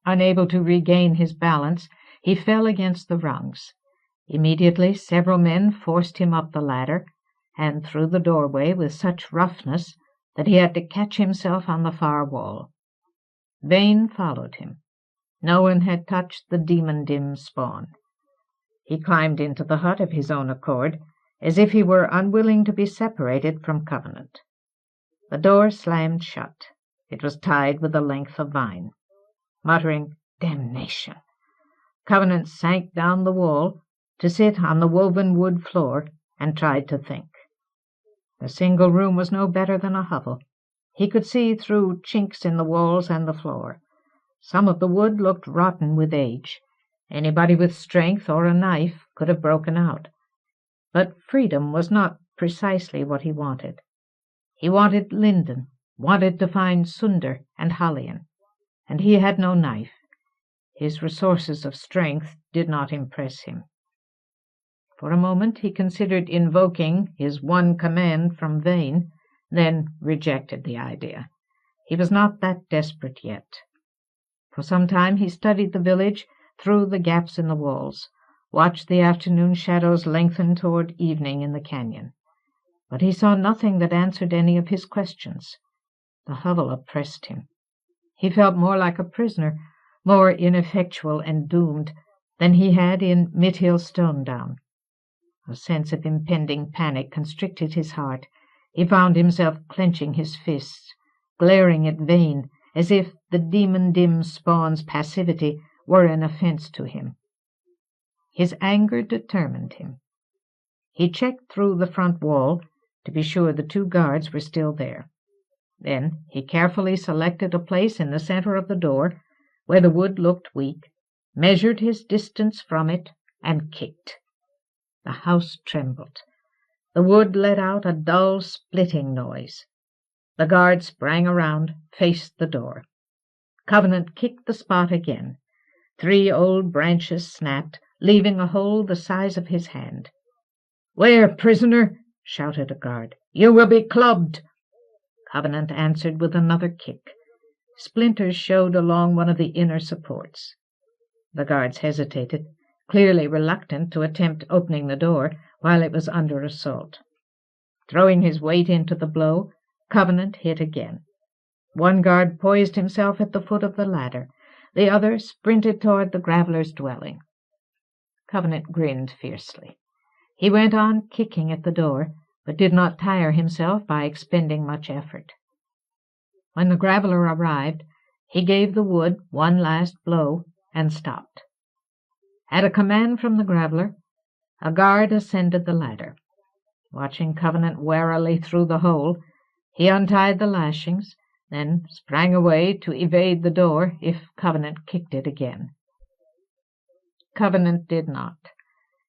Unable to regain his balance, he fell against the rungs. Immediately several men forced him up the ladder and through the doorway with such roughness that he had to catch himself on the far wall. Vane followed him. No one had touched the Demondim-Spawn. He climbed into the hut of his own accord, as if he were unwilling to be separated from Covenant. The door slammed shut. It was tied with a length of vine. Muttering, "Damnation!" Covenant sank down the wall to sit on the woven wood floor and tried to think. The single room was no better than a hovel. He could see through chinks in the walls and the floor. Some of the wood looked rotten with age. Anybody with strength or a knife could have broken out. But freedom was not precisely what he wanted. He wanted Linden, wanted to find Sunder and Hallian, and he had no knife. His resources of strength did not impress him. For a moment he considered invoking his one command from Vane, then rejected the idea. He was not that desperate yet. For some time he studied the village through the gaps in the walls, watched the afternoon shadows lengthen toward evening in the canyon. But he saw nothing that answered any of his questions. The hovel oppressed him. He felt more like a prisoner, more ineffectual and doomed than he had in Midhill Stonedown. A sense of impending panic constricted his heart. He found himself clenching his fists, glaring at Vane, as if the Demondim-Spawn's passivity were an offense to him. His anger determined him. He checked through the front wall to be sure the 2 guards were still there. Then he carefully selected a place in the center of the door, where the wood looked weak, measured his distance from it, and kicked. The house trembled. The wood let out a dull, splitting noise. The guard sprang around, faced the door. Covenant kicked the spot again. 3 old branches snapped, leaving a hole the size of his hand. "Where, prisoner?" shouted a guard. "You will be clubbed." Covenant answered with another kick. Splinters showed along one of the inner supports. The guards hesitated, clearly reluctant to attempt opening the door while it was under assault. Throwing his weight into the blow, Covenant hit again. One guard poised himself at the foot of the ladder. The other sprinted toward the graveler's dwelling. Covenant grinned fiercely. He went on kicking at the door, but did not tire himself by expending much effort. When the graveler arrived, he gave the wood one last blow and stopped. At a command from the graveler, a guard ascended the ladder. Watching Covenant warily through the hole, he untied the lashings, then sprang away to evade the door if Covenant kicked it again. Covenant did not.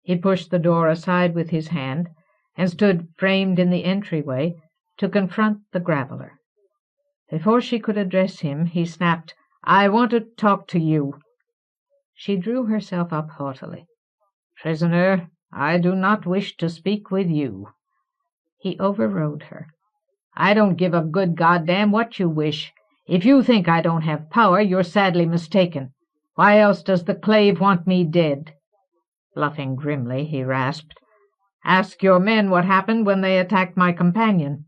He pushed the door aside with his hand and stood framed in the entryway to confront the graveler. Before she could address him, he snapped, "I want to talk to you." She drew herself up haughtily. "Prisoner, I do not wish to speak with you." He overrode her. "I don't give a good goddamn what you wish. If you think I don't have power, you're sadly mistaken. Why else does the clave want me dead?" Bluffing grimly, he rasped, "Ask your men what happened when they attacked my companion."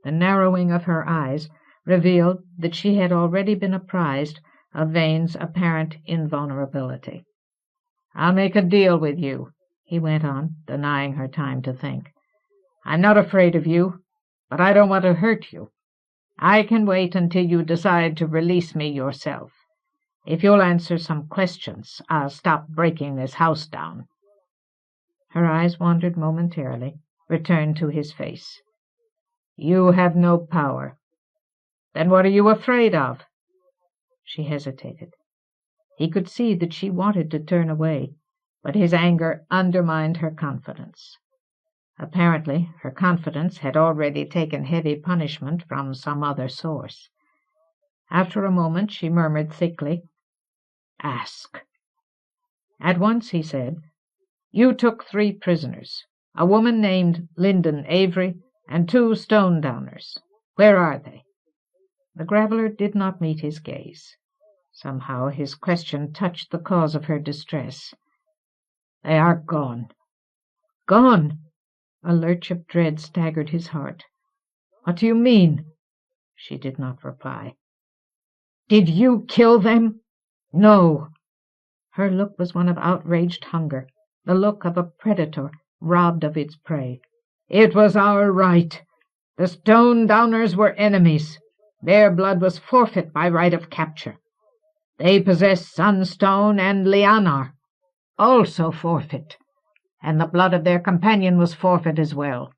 The narrowing of her eyes revealed that she had already been apprised of Vane's apparent invulnerability. "I'll make a deal with you," he went on, denying her time to think. "I'm not afraid of you, but I don't want to hurt you. I can wait until you decide to release me yourself. If you'll answer some questions, I'll stop breaking this house down." Her eyes wandered momentarily, returned to his face. "You have no power. Then what are you afraid of?" She hesitated. He could see that she wanted to turn away, but his anger undermined her confidence. Apparently, her confidence had already taken heavy punishment from some other source. After a moment, she murmured thickly, "Ask." At once he said, "You took 3 prisoners, a woman named Lyndon Avery and 2 stone-downers. Where are they?" The graveler did not meet his gaze. Somehow his question touched the cause of her distress. "They are gone." "Gone?" A lurch of dread staggered his heart. "What do you mean?" She did not reply. "Did you kill them?" "No." Her look was one of outraged hunger, the look of a predator robbed of its prey. "It was our right. The stone-downers were enemies. Their blood was forfeit by right of capture. They possessed Sunstone and Lianar, also forfeit, and the blood of their companion was forfeit as well.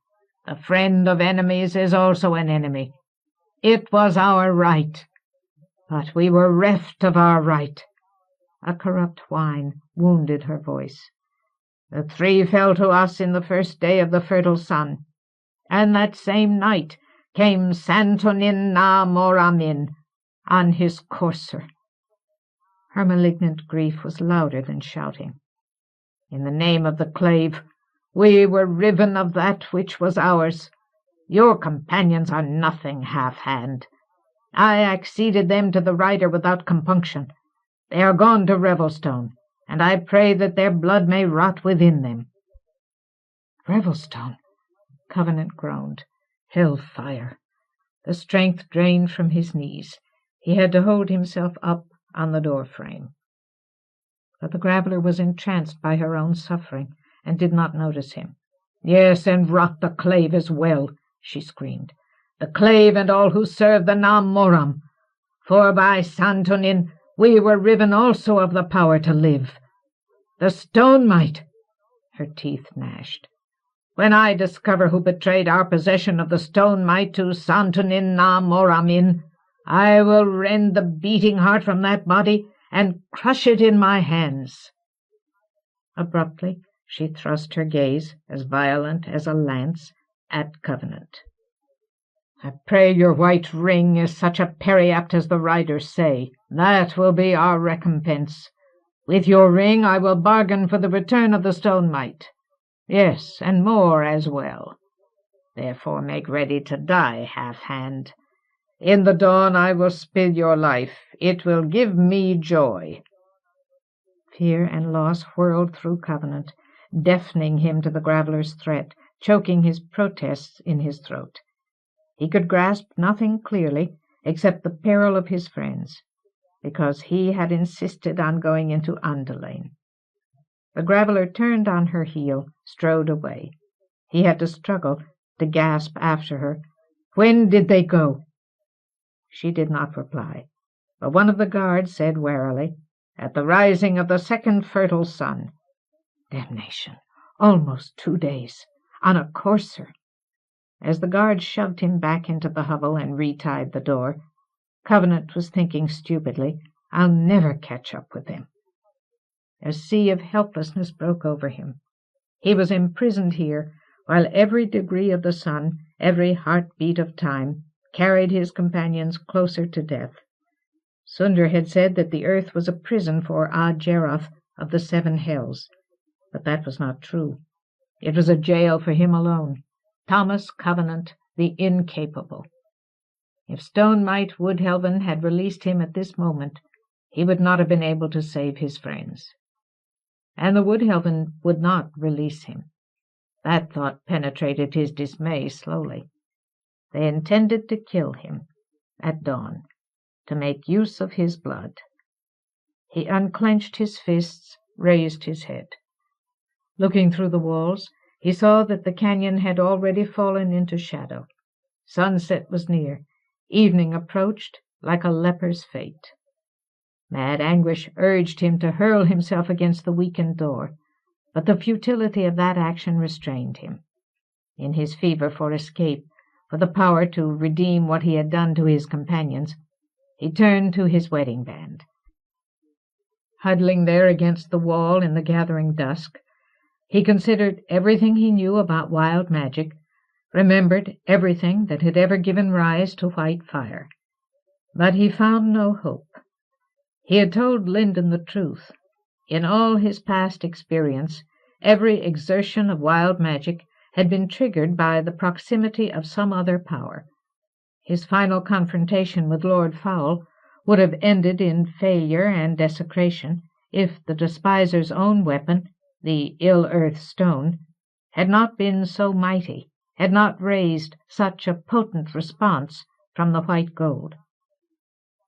The friend of enemies is also an enemy. It was our right, but we were reft of our right." A corrupt whine wounded her voice. "The 3 fell to us in the first day of the fertile sun, and that same night came Santonin na Moramin on his courser." Her malignant grief was louder than shouting. "In the name of the clave, we were riven of that which was ours. Your companions are nothing half-hand. I acceded them to the rider without compunction. They are gone to Revelstone, and I pray that their blood may rot within them." "Revelstone," Covenant groaned. Hell-fire. The strength drained from his knees. He had to hold himself up on the door-frame. But the graveler was entranced by her own suffering, and did not notice him. "Yes, and rot the clave as well," she screamed. "The clave and all who serve the Nam Moram. For by Santonin we were riven also of the power to live. The stone might—" Her teeth gnashed. "When I discover who betrayed our possession of the stone might to Santonin na Moramin, I will rend the beating heart from that body and crush it in my hands." Abruptly she thrust her gaze, as violent as a lance, at Covenant. "I pray your white ring is such a periapt as the riders say. That will be our recompense. With your ring I will bargain for the return of the stone might. Yes, and more as well. Therefore make ready to die, half-hand. In the dawn I will spill your life. It will give me joy." Fear and loss whirled through Covenant, deafening him to the graveler's threat, choking his protests in his throat. He could grasp nothing clearly except the peril of his friends, because he had insisted on going into Andelain. The graveller turned on her heel, strode away. He had to struggle, to gasp after her, "When did they go?" She did not reply, but one of the guards said warily, "At the rising of the second fertile sun." Damnation! Almost 2 days, on a courser! As the guard shoved him back into the hovel and retied the door, Covenant was thinking stupidly, "I'll never catch up with them." A sea of helplessness broke over him. He was imprisoned here, while every degree of the sun, every heartbeat of time, carried his companions closer to death. Sundar had said that the earth was a prison for Jeroth of the 7 hells, but that was not true. It was a jail for him alone, Thomas Covenant, the incapable. If Stone Might Woodhelven had released him at this moment, he would not have been able to save his friends. And the Woodhelven would not release him. That thought penetrated his dismay slowly. They intended to kill him at dawn, to make use of his blood. He unclenched his fists, raised his head. Looking through the walls, he saw that the canyon had already fallen into shadow. Sunset was near. Evening approached like a leper's fate. Mad anguish urged him to hurl himself against the weakened door, but the futility of that action restrained him. In his fever for escape, for the power to redeem what he had done to his companions, he turned to his wedding band. Huddling there against the wall in the gathering dusk, he considered everything he knew about wild magic, remembered everything that had ever given rise to white fire. But he found no hope. He had told Linden the truth. In all his past experience, every exertion of wild magic had been triggered by the proximity of some other power. His final confrontation with Lord Fowl would have ended in failure and desecration if the despiser's own weapon, the ill-earth stone, had not been so mighty, had not raised such a potent response from the white gold.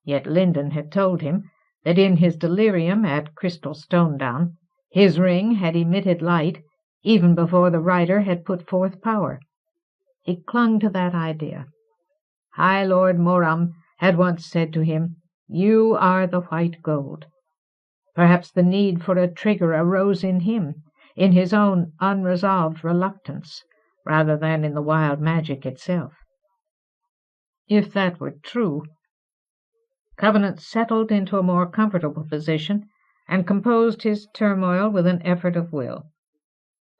Yet Linden had told him that in his delirium at Crystal Stonedown, his ring had emitted light even before the rider had put forth power. He clung to that idea. High Lord Moram had once said to him, "You are the white gold." Perhaps the need for a trigger arose in him, in his own unresolved reluctance, rather than in the wild magic itself. If that were true, Covenant settled into a more comfortable position and composed his turmoil with an effort of will.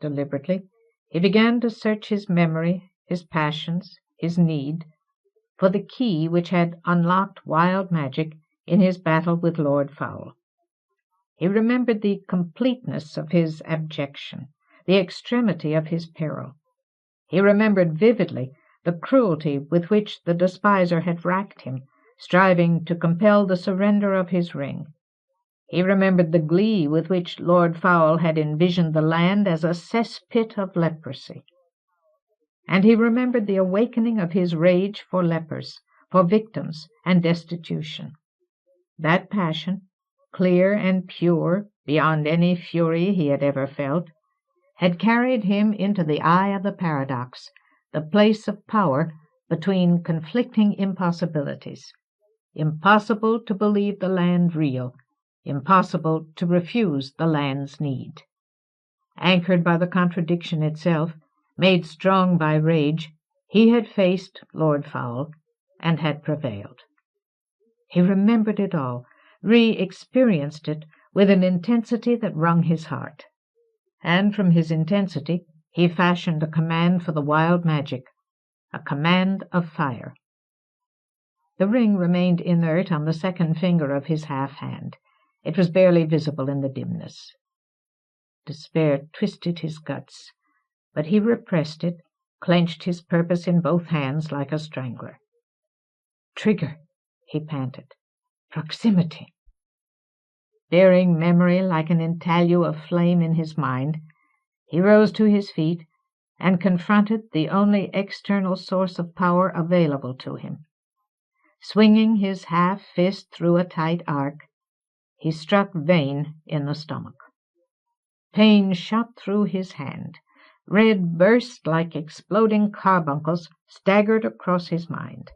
Deliberately, he began to search his memory, his passions, his need, for the key which had unlocked wild magic in his battle with Lord Fowl. He remembered the completeness of his abjection, the extremity of his peril. He remembered vividly the cruelty with which the despiser had racked him, striving to compel the surrender of his ring. He remembered the glee with which Lord Fowl had envisioned the land as a cesspit of leprosy. And he remembered the awakening of his rage for lepers, for victims and destitution. That passion, clear and pure beyond any fury he had ever felt, had carried him into the eye of the paradox, the place of power between conflicting impossibilities. Impossible to believe the land real, impossible to refuse the land's need. Anchored by the contradiction itself, made strong by rage, he had faced Lord Fowl and had prevailed. He remembered it all, re-experienced it with an intensity that wrung his heart. And from his intensity he fashioned a command for the wild magic, a command of fire. The ring remained inert on the second finger of his half hand. It was barely visible in the dimness. Despair twisted his guts, but he repressed it, clenched his purpose in both hands like a strangler. "Trigger," he panted. "Proximity." Bearing memory like an intaglio of flame in his mind, he rose to his feet and confronted the only external source of power available to him. Swinging his half-fist through a tight arc, he struck Vane in the stomach. Pain shot through his hand. Red burst like exploding carbuncles staggered across his mind.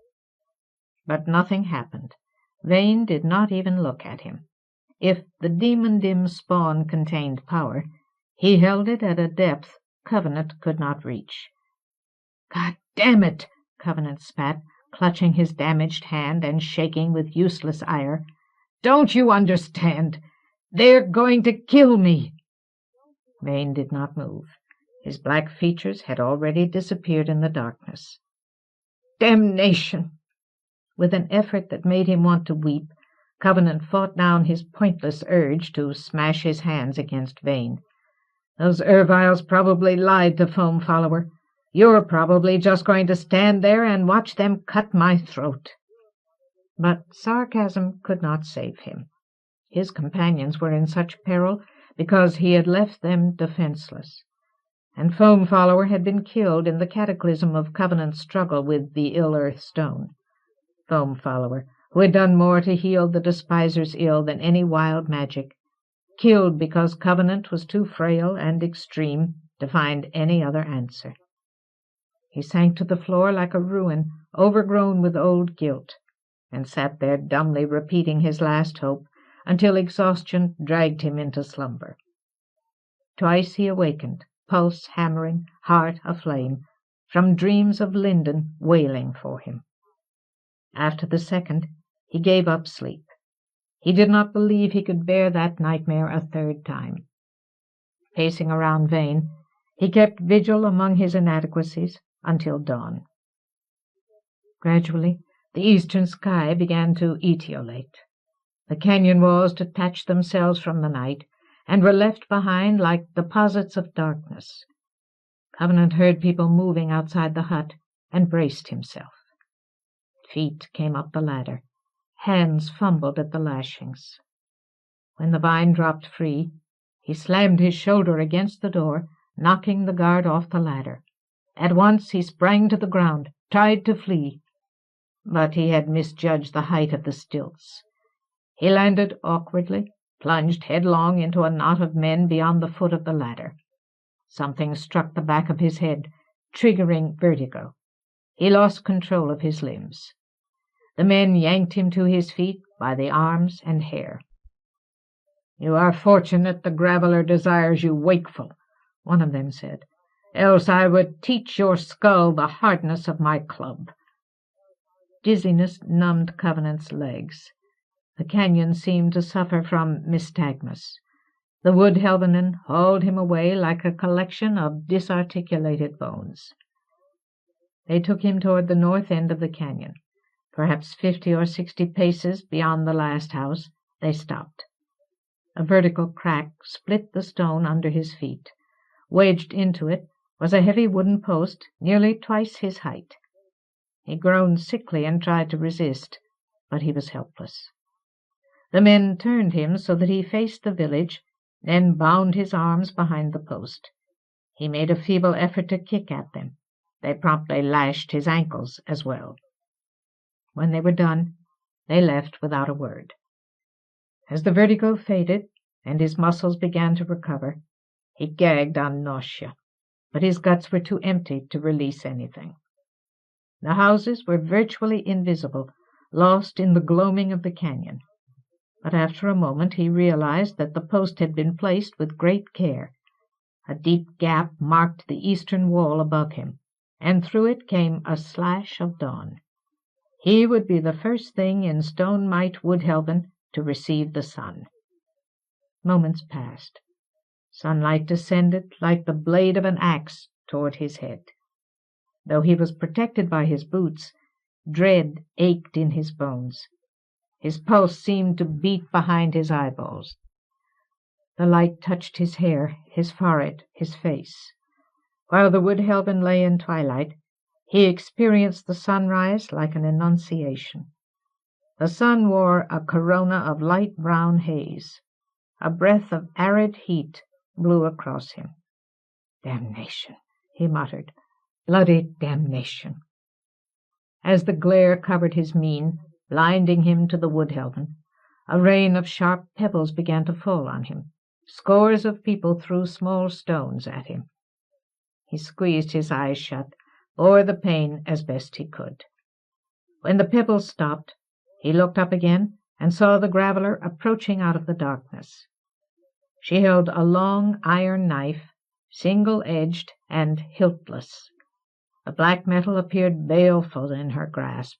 But nothing happened. Vane did not even look at him. If the Demondim-Spawn contained power, he held it at a depth Covenant could not reach. "God damn it!" Covenant spat, clutching his damaged hand and shaking with useless ire. "Don't you understand? They're going to kill me!" Vane did not move. His black features had already disappeared in the darkness. "Damnation!" With an effort that made him want to weep, Covenant fought down his pointless urge to smash his hands against Vane. "Those Erviles probably lied to Foam Follower. You're probably just going to stand there and watch them cut my throat." But sarcasm could not save him. His companions were in such peril because he had left them defenseless, and Foam Follower had been killed in the cataclysm of Covenant's struggle with the Ill-Earth Stone. Foam Follower, who had done more to heal the despisers' ill than any wild magic, killed because Covenant was too frail and extreme to find any other answer. He sank to the floor like a ruin, overgrown with old guilt, and sat there dumbly repeating his last hope until exhaustion dragged him into slumber. Twice he awakened, pulse hammering, heart aflame, from dreams of Linden wailing for him. After the second, he gave up sleep. He did not believe he could bear that nightmare a third time. Pacing around Vane, he kept vigil among his inadequacies until dawn. Gradually, the eastern sky began to etiolate. The canyon walls detached themselves from the night and were left behind like deposits of darkness. Covenant heard people moving outside the hut and braced himself. Feet came up the ladder. Hands fumbled at the lashings. When the vine dropped free, he slammed his shoulder against the door, knocking the guard off the ladder. At once he sprang to the ground, tried to flee, but he had misjudged the height of the stilts. He landed awkwardly, plunged headlong into a knot of men beyond the foot of the ladder. Something struck the back of his head, triggering vertigo. He lost control of his limbs. The men yanked him to his feet by the arms and hair. "You are fortunate the Graveler desires you wakeful," one of them said. "Else I would teach your skull the hardness of my club." Dizziness numbed Covenant's legs. The canyon seemed to suffer from nystagmus. The wood helvenin hauled him away like a collection of disarticulated bones. They took him toward the north end of the canyon. Perhaps 50 or 60 paces beyond the last house, they stopped. A vertical crack split the stone under his feet. Wedged into it was a heavy wooden post nearly twice his height. He groaned sickly and tried to resist, but he was helpless. The men turned him so that he faced the village, then bound his arms behind the post. He made a feeble effort to kick at them. They promptly lashed his ankles as well. When they were done, they left without a word. As the vertigo faded and his muscles began to recover, he gagged on nausea, but his guts were too empty to release anything. The houses were virtually invisible, lost in the gloaming of the canyon. But after a moment he realized that the post had been placed with great care. A deep gap marked the eastern wall above him, and through it came a slash of dawn. He would be the first thing in Stone Might Woodhelven to receive the sun. Moments passed. Sunlight descended like the blade of an axe toward his head. Though he was protected by his boots, dread ached in his bones. His pulse seemed to beat behind his eyeballs. The light touched his hair, his forehead, his face. While the Woodhelven lay in twilight, he experienced the sunrise like an annunciation. The sun wore a corona of light brown haze. A breath of arid heat blew across him. "Damnation!" he muttered. "Bloody damnation!" As the glare covered his mien, blinding him to the wood-helven, a rain of sharp pebbles began to fall on him. Scores of people threw small stones at him. He squeezed his eyes shut, bore the pain as best he could. When the pebbles stopped, he looked up again and saw the graveller approaching out of the darkness. She held a long iron knife, single-edged and hiltless. The black metal appeared baleful in her grasp.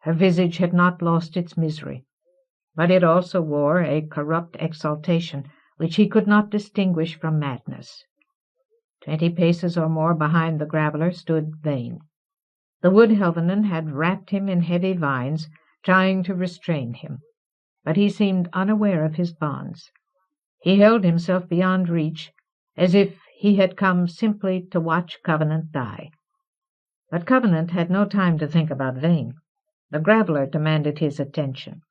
Her visage had not lost its misery, but it also wore a corrupt exaltation which he could not distinguish from madness. 20 paces or more behind the graveller stood Vain. The wood-helvenin had wrapped him in heavy vines, trying to restrain him, but he seemed unaware of his bonds. He held himself beyond reach, as if he had come simply to watch Covenant die. But Covenant had no time to think about Vain. The graveller demanded his attention.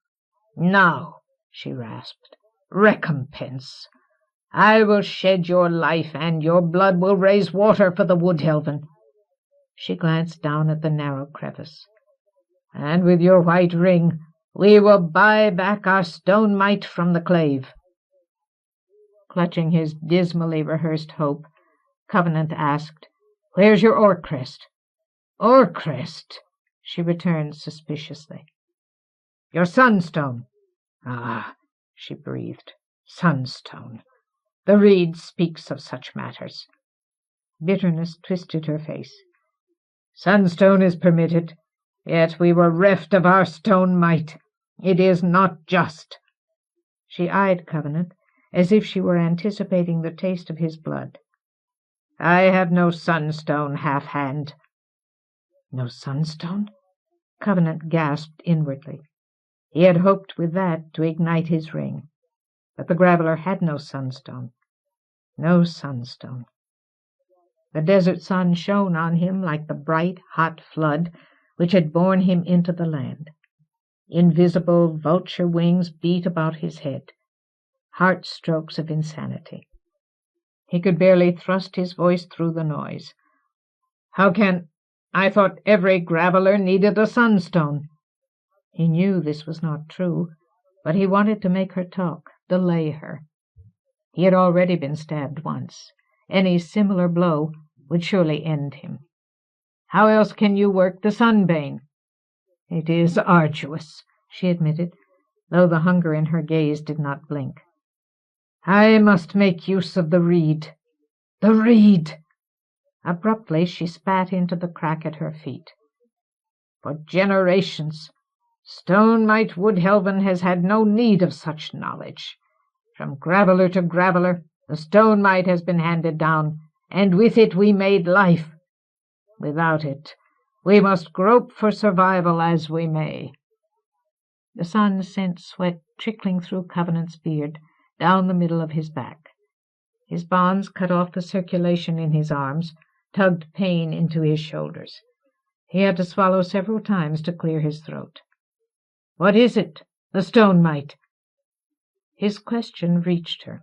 "Now," she rasped, "recompense! I will shed your life, and your blood will raise water for the wood-helven." She glanced down at the narrow crevice. "And with your white ring we will buy back our stone mite from the clave." Clutching his dismally rehearsed hope, Covenant asked, "Where's your ore-crest?" "Ore-crest?" she returned suspiciously. "Your sunstone." "Ah," she breathed, "sunstone. The reed speaks of such matters." Bitterness twisted her face. "Sunstone is permitted, yet we were reft of our stone mite. It is not just." She eyed Covenant as if she were anticipating the taste of his blood. "I have no sunstone, half-hand." "No sunstone?" Covenant gasped inwardly. He had hoped with that to ignite his ring, but the graveller had no sunstone. No sunstone. The desert sun shone on him like the bright, hot flood which had borne him into the land. Invisible vulture wings beat about his head, heart-strokes of insanity. He could barely thrust his voice through the noise. "How can— I thought every graveller needed a sunstone." He knew this was not true, but he wanted to make her talk, delay her. He had already been stabbed once. Any similar blow would surely end him. "How else can you work the sunbane?" "It is arduous," she admitted, though the hunger in her gaze did not blink. "I must make use of the reed." "The reed!" Abruptly she spat into the crack at her feet. "For generations, stone mite wood-helven has had no need of such knowledge. From graveller to graveller, the stone mite has been handed down, and with it we made life. Without it, we must grope for survival as we may." The sun sent sweat trickling through Covenant's beard, down the middle of his back. His bonds cut off the circulation in his arms, tugged pain into his shoulders. He had to swallow several times to clear his throat. "What is it? The stone mite?" His question reached her.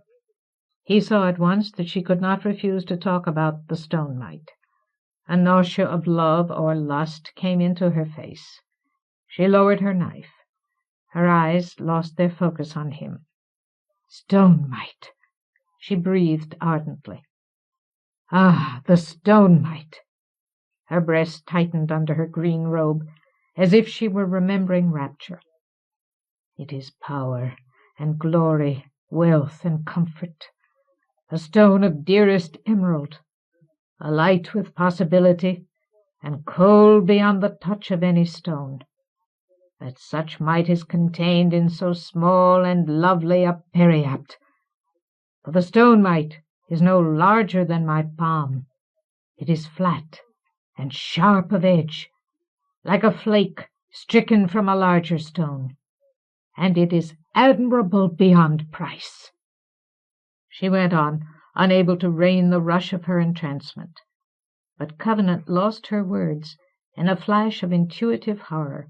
He saw at once that she could not refuse to talk about the stone mite. A nausea of love or lust came into her face. She lowered her knife. Her eyes lost their focus on him. "Stone mite!" she breathed ardently. "Ah, the stone mite!" Her breast tightened under her green robe, as if she were remembering rapture. "It is power and glory, wealth and comfort. A stone of dearest emerald, alight with possibility, and cold beyond the touch of any stone. That such might is contained in so small and lovely a periapt. For the stone mite is no larger than my palm. It is flat and sharp of edge, like a flake stricken from a larger stone, and it is admirable beyond price." She went on, unable to rein the rush of her entrancement. But Covenant lost her words in a flash of intuitive horror.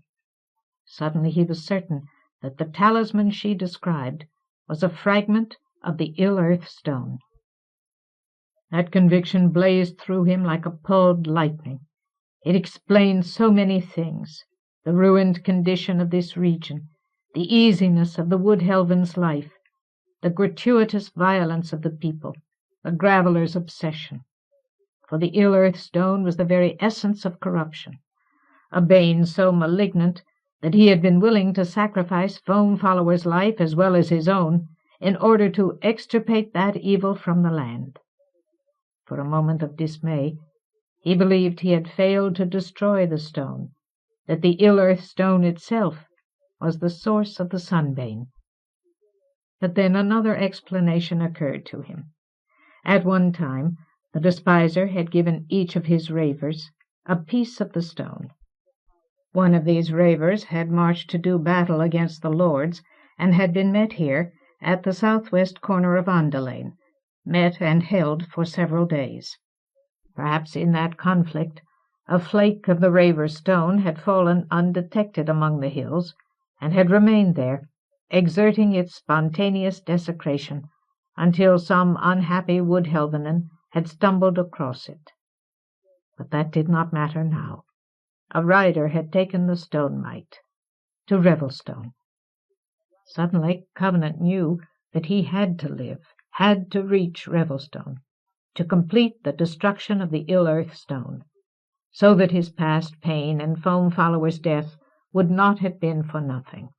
Suddenly he was certain that the talisman she described was a fragment of the ill-earth stone. That conviction blazed through him like a pulled lightning. It explained so many things: the ruined condition of this region, the easiness of the wood-helven's life, the gratuitous violence of the people, the graveller's obsession. For the ill-earth stone was the very essence of corruption, a bane so malignant that he had been willing to sacrifice Foam-Follower's life as well as his own in order to extirpate that evil from the land. For a moment of dismay, he believed he had failed to destroy the stone, that the ill-earth stone itself was the source of the sunbane. But then another explanation occurred to him. At one time, the despiser had given each of his ravers a piece of the stone. One of these ravers had marched to do battle against the lords, and had been met here at the southwest corner of Andelain, met and held for several days. Perhaps in that conflict a flake of the raver's stone had fallen undetected among the hills, and had remained there, exerting its spontaneous desecration until some unhappy wood-helvenin had stumbled across it. But that did not matter now. A rider had taken the stone-mite to Revelstone. Suddenly Covenant knew that he had to live, had to reach Revelstone, to complete the destruction of the ill-earth stone, so that his past pain and Foam-Follower's death would not have been for nothing.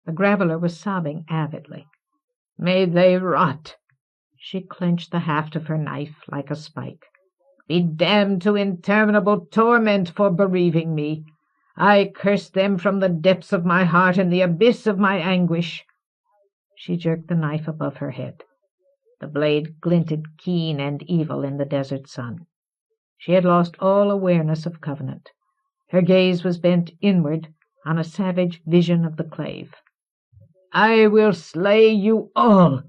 The graveller was sobbing avidly. "May they rot!" She clenched the haft of her knife like a spike. "Be damned to interminable torment for bereaving me! I curse them from the depths of my heart and the abyss of my anguish." She jerked the knife above her head. The blade glinted keen and evil in the desert sun. She had lost all awareness of Covenant. Her gaze was bent inward on a savage vision of the clave. "I will slay you all!"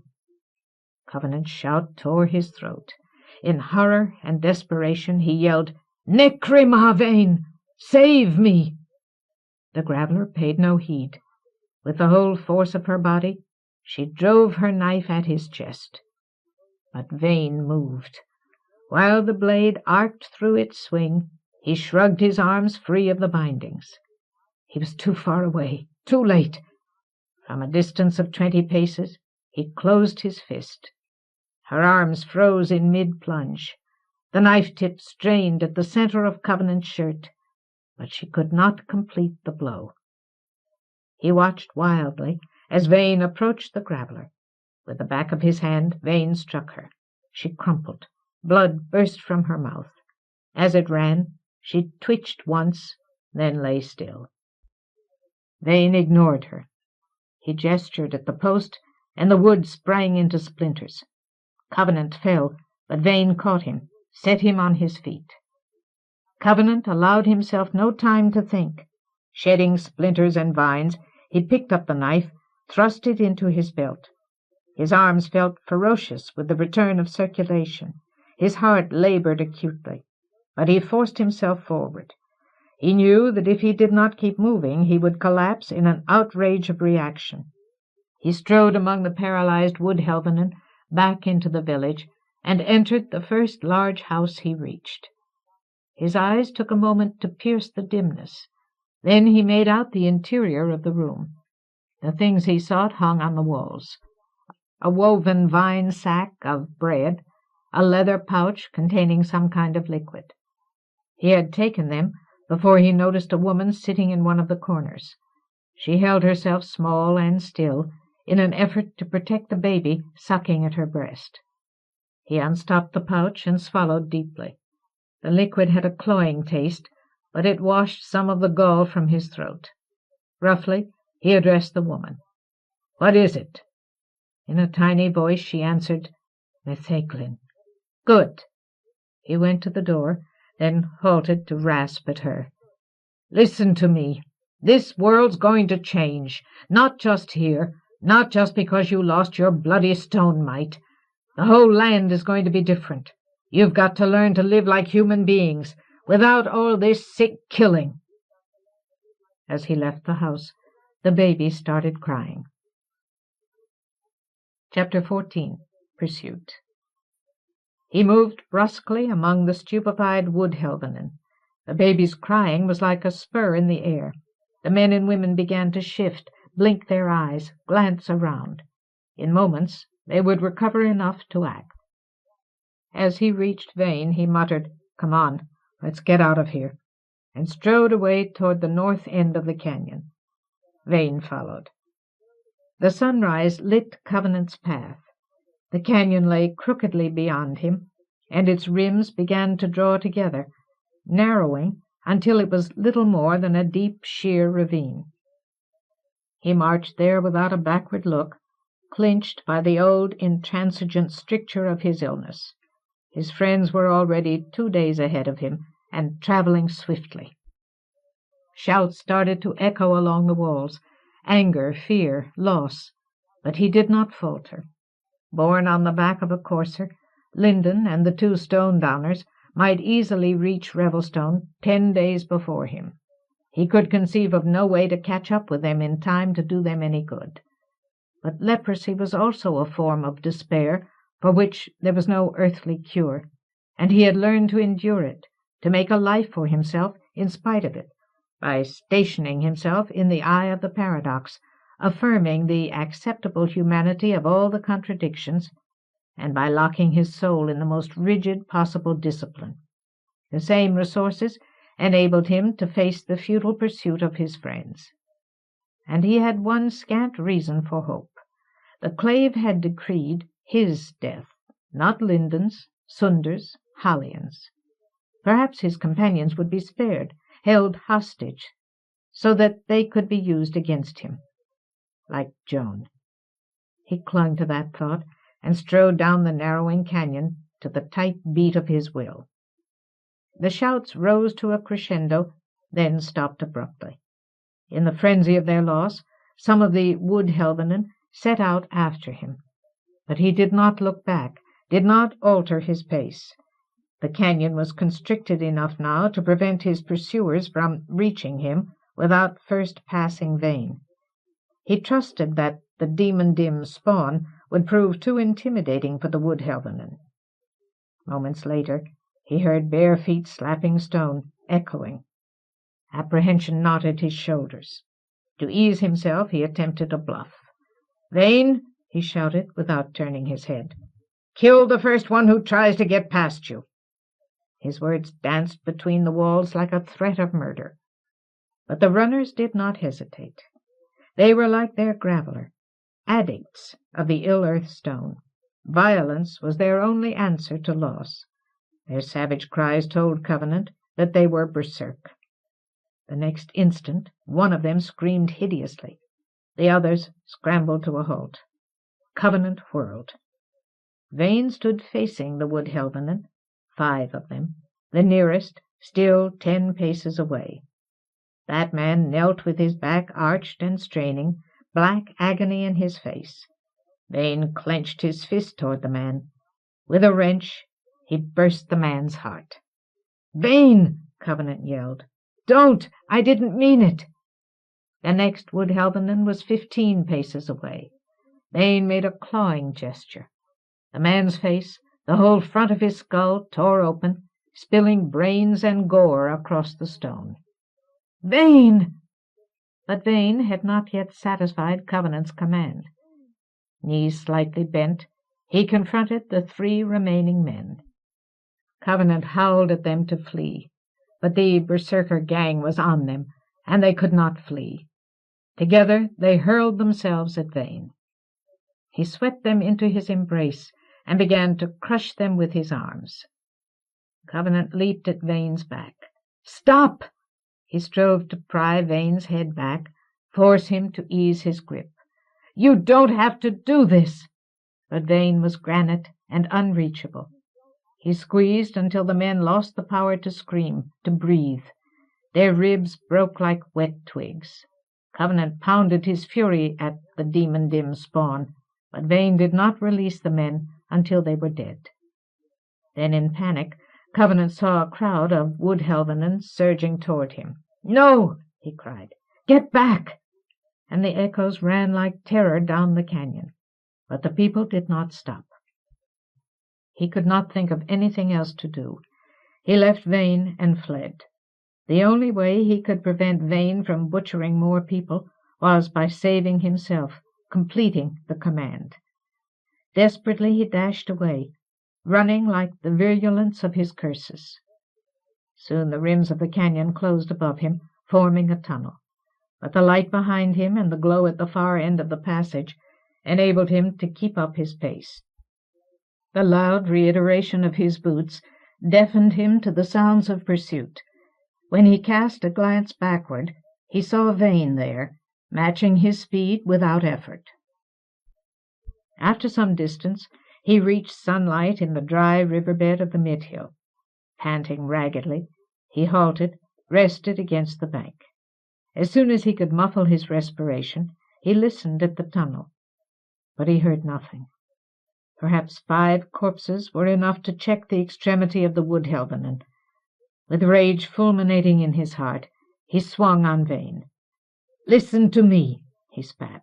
Covenant's shout tore his throat. In horror and desperation he yelled, "Necrima, Vane! Save me!" The graveller paid no heed. With the whole force of her body, she drove her knife at his chest. But Vane moved. While the blade arced through its swing, he shrugged his arms free of the bindings. He was too far away, too late. From a distance of 20 paces, he closed his fist. Her arms froze in mid-plunge. The knife-tip strained at the center of Covenant's shirt, but she could not complete the blow. He watched wildly as Vane approached the graveller. With the back of his hand, Vane struck her. She crumpled. Blood burst from her mouth. As it ran, she twitched once, then lay still. Vane ignored her. He gestured at the post, and the wood sprang into splinters. Covenant fell, but Vane caught him, set him on his feet. Covenant allowed himself no time to think. Shedding splinters and vines, he picked up the knife, thrust it into his belt. His arms felt ferocious with the return of circulation. His heart labored acutely, but he forced himself forward. He knew that if he did not keep moving, he would collapse in an outrage of reaction. He strode among the paralyzed wood-helvenin back into the village, and entered the first large house he reached. His eyes took a moment to pierce the dimness. Then he made out the interior of the room. The things he sought hung on the walls: a woven vine sack of bread, a leather pouch containing some kind of liquid. He had taken them before he noticed a woman sitting in one of the corners. She held herself small and still in an effort to protect the baby sucking at her breast. He unstopped the pouch and swallowed deeply. The liquid had a cloying taste, but it washed some of the gall from his throat. Roughly, he addressed the woman. "What is it?" In a tiny voice she answered, "Metheglin." "Good." He went to the door, then halted to rasp at her. "Listen to me. This world's going to change. Not just here, not just because you lost your bloody stone-mite. The whole land is going to be different. You've got to learn to live like human beings, without all this sick killing." As he left the house, the baby started crying. Chapter 14. Pursuit. He moved brusquely among the stupefied wood-helvenin. The baby's crying was like a spur in the air. The men and women began to shift, blink their eyes, glance around. In moments they would recover enough to act. As he reached Vane, he muttered, "Come on, let's get out of here," and strode away toward the north end of the canyon. Vane followed. The sunrise lit Covenant's path. The canyon lay crookedly beyond him, and its rims began to draw together, narrowing until it was little more than a deep, sheer ravine. He marched there without a backward look, clinched by the old intransigent stricture of his illness. His friends were already 2 days ahead of him, and traveling swiftly. Shouts started to echo along the walls, anger, fear, loss, but he did not falter. Borne on the back of a courser, Lyndon and the 2 stone-downers might easily reach Revelstone 10 days before him. He could conceive of no way to catch up with them in time to do them any good. But leprosy was also a form of despair for which there was no earthly cure, and he had learned to endure it, to make a life for himself in spite of it, by stationing himself in the eye of the paradox, affirming the acceptable humanity of all the contradictions, and by locking his soul in the most rigid possible discipline. The same resources enabled him to face the futile pursuit of his friends. And he had one scant reason for hope. The clave had decreed his death, not Lyndon's, Sunder's, Hallian's. Perhaps his companions would be spared, held hostage, so that they could be used against him, like Joan. He clung to that thought and strode down the narrowing canyon to the tight beat of his will. The shouts rose to a crescendo, then stopped abruptly. In the frenzy of their loss, some of the wood-helvenin set out after him. But he did not look back, did not alter his pace. The canyon was constricted enough now to prevent his pursuers from reaching him without first passing Vane. He trusted that the Demondim-Spawn would prove too intimidating for the wood-helvenin. Moments later, he heard bare feet slapping stone, echoing. Apprehension knotted his shoulders. To ease himself, he attempted a bluff. "Vane," he shouted without turning his head, "kill the first one who tries to get past you." His words danced between the walls like a threat of murder. But the runners did not hesitate. They were like their graveler, addicts of the ill-earth stone. Violence was their only answer to loss. Their savage cries told Covenant that they were berserk. The next instant one of them screamed hideously. The others scrambled to a halt. Covenant whirled. Vane stood facing the wood-helvenin, 5 of them, the nearest still 10 paces away. That man knelt with his back arched and straining, black agony in his face. Vane clenched his fist toward the man. With a wrench, he burst the man's heart. "Vane!" Covenant yelled. "Don't! I didn't mean it!" The next wood-helvenin was 15 paces away. Vane made a clawing gesture. The man's face, the whole front of his skull, tore open, spilling brains and gore across the stone. "Vane!" But Vane had not yet satisfied Covenant's command. Knees slightly bent, he confronted the 3 remaining men. Covenant howled at them to flee, but the berserker gang was on them, and they could not flee. Together they hurled themselves at Vane. He swept them into his embrace and began to crush them with his arms. Covenant leaped at Vane's back. "Stop!" He strove to pry Vane's head back, force him to ease his grip. "You don't have to do this!" But Vane was granite and unreachable. He squeezed until the men lost the power to scream, to breathe. Their ribs broke like wet twigs. Covenant pounded his fury at the Demondim-Spawn, but Vane did not release the men until they were dead. Then, in panic, Covenant saw a crowd of wood-helvenins surging toward him. "No!" he cried. "Get back!" And the echoes ran like terror down the canyon. But the people did not stop. He could not think of anything else to do. He left Vane and fled. The only way he could prevent Vane from butchering more people was by saving himself, completing the command. Desperately he dashed away, running like the virulence of his curses. Soon the rims of the canyon closed above him, forming a tunnel, but the light behind him and the glow at the far end of the passage enabled him to keep up his pace. The loud reiteration of his boots deafened him to the sounds of pursuit. When he cast a glance backward, he saw Vane there, matching his speed without effort. After some distance, he reached sunlight in the dry riverbed of the mid-hill. Panting raggedly, he halted, rested against the bank. As soon as he could muffle his respiration, he listened at the tunnel. But he heard nothing. Perhaps 5 corpses were enough to check the extremity of the wood-helvenin. With rage fulminating in his heart, he swung on Vane. "Listen to me," he spat.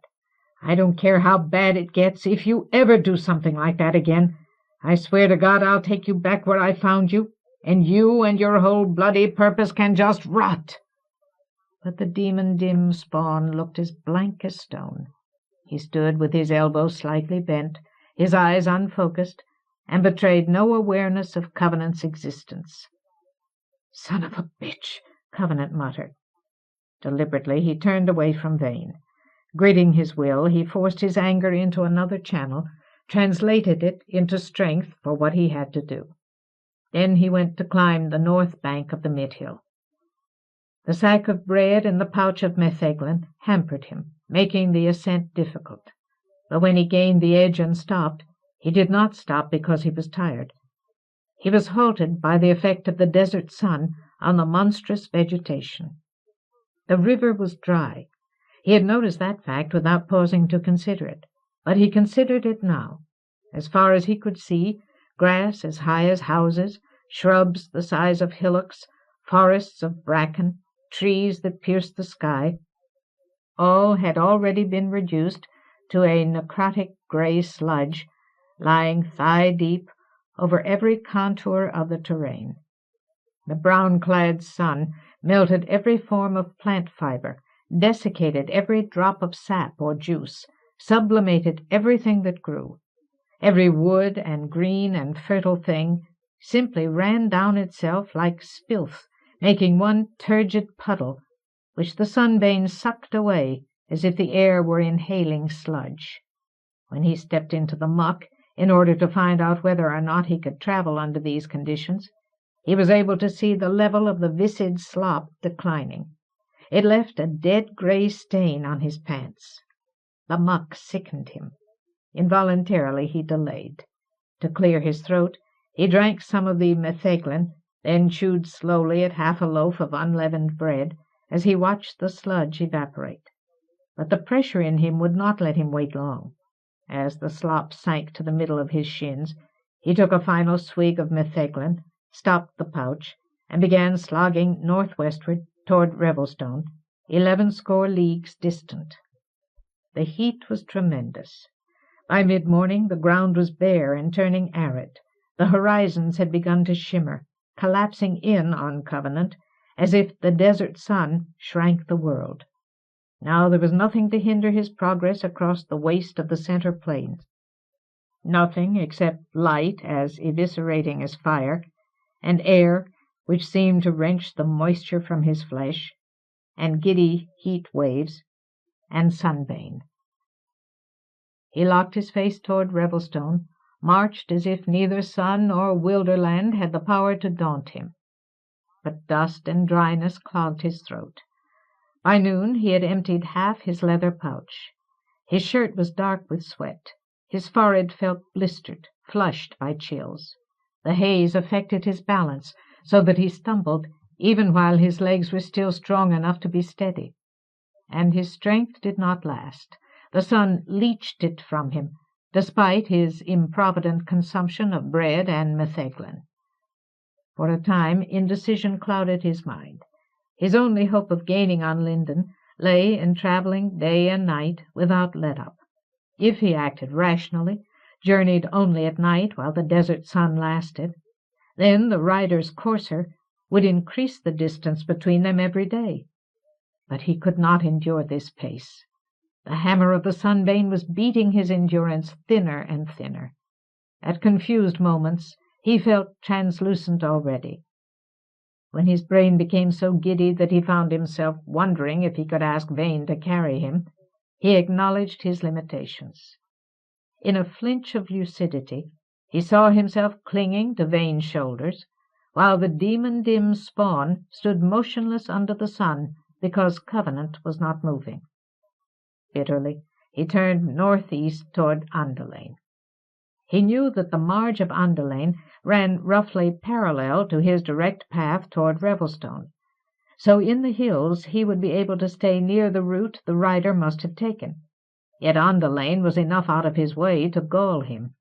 "I don't care how bad it gets. If you ever do something like that again, I swear to God I'll take you back where I found you, and you and your whole bloody purpose can just rot." But the Demondim-Spawn looked as blank as stone. He stood with his elbows slightly bent, his eyes unfocused, and betrayed no awareness of Covenant's existence. "Son of a bitch," Covenant muttered. Deliberately he turned away from Vane. Gritting his will, he forced his anger into another channel, translated it into strength for what he had to do. Then he went to climb the north bank of the mid-hill. The sack of bread and the pouch of metheglin hampered him, making the ascent difficult. But when he gained the edge and stopped, he did not stop because he was tired. He was halted by the effect of the desert sun on the monstrous vegetation. The river was dry. He had noticed that fact without pausing to consider it, but he considered it now. As far as he could see, grass as high as houses, shrubs the size of hillocks, forests of bracken, trees that pierced the sky, all had already been reduced to a necrotic grey sludge, lying thigh-deep over every contour of the terrain. The brown-clad sun melted every form of plant fibre, desiccated every drop of sap or juice, sublimated everything that grew. Every wood and green and fertile thing simply ran down itself like spilth, making one turgid puddle, which the sunbane sucked away as if the air were inhaling sludge. When he stepped into the muck, in order to find out whether or not he could travel under these conditions, he was able to see the level of the viscid slop declining. It left a dead grey stain on his pants. The muck sickened him. Involuntarily he delayed. To clear his throat, he drank some of the metheglin, then chewed slowly at half a loaf of unleavened bread as he watched the sludge evaporate. But the pressure in him would not let him wait long. As the slop sank to the middle of his shins, he took a final swig of metheglin, stopped the pouch, and began slogging northwestward toward Revelstone, 11 leagues distant. The heat was tremendous. By mid-morning the ground was bare and turning arid. The horizons had begun to shimmer, collapsing in on Covenant, as if the desert sun shrank the world. Now there was nothing to hinder his progress across the waste of the center plains. Nothing except light as eviscerating as fire, and air which seemed to wrench the moisture from his flesh, and giddy heat waves, and sunbane. He locked his face toward Revelstone, marched as if neither sun nor wilderland had the power to daunt him. But dust and dryness clogged his throat. By noon he had emptied half his leather pouch. His shirt was dark with sweat. His forehead felt blistered, flushed by chills. The haze affected his balance, so that he stumbled, even while his legs were still strong enough to be steady. And his strength did not last. The sun leached it from him, despite his improvident consumption of bread and metheglin. For a time indecision clouded his mind. His only hope of gaining on Linden lay in traveling day and night without let-up. If he acted rationally, journeyed only at night while the desert sun lasted. Then the rider's courser would increase the distance between them every day. But he could not endure this pace. The hammer of the sunbane was beating his endurance thinner and thinner. At confused moments he felt translucent already. When his brain became so giddy that he found himself wondering if he could ask Vane to carry him, he acknowledged his limitations. In a flinch of lucidity, he saw himself clinging to Vane's shoulders, while the Demondim-Spawn stood motionless under the sun because Covenant was not moving. Bitterly, he turned northeast toward Andelain. He knew that the marge of Andelain ran roughly parallel to his direct path toward Revelstone, so in the hills he would be able to stay near the route the rider must have taken. Yet Andelain was enough out of his way to gall him.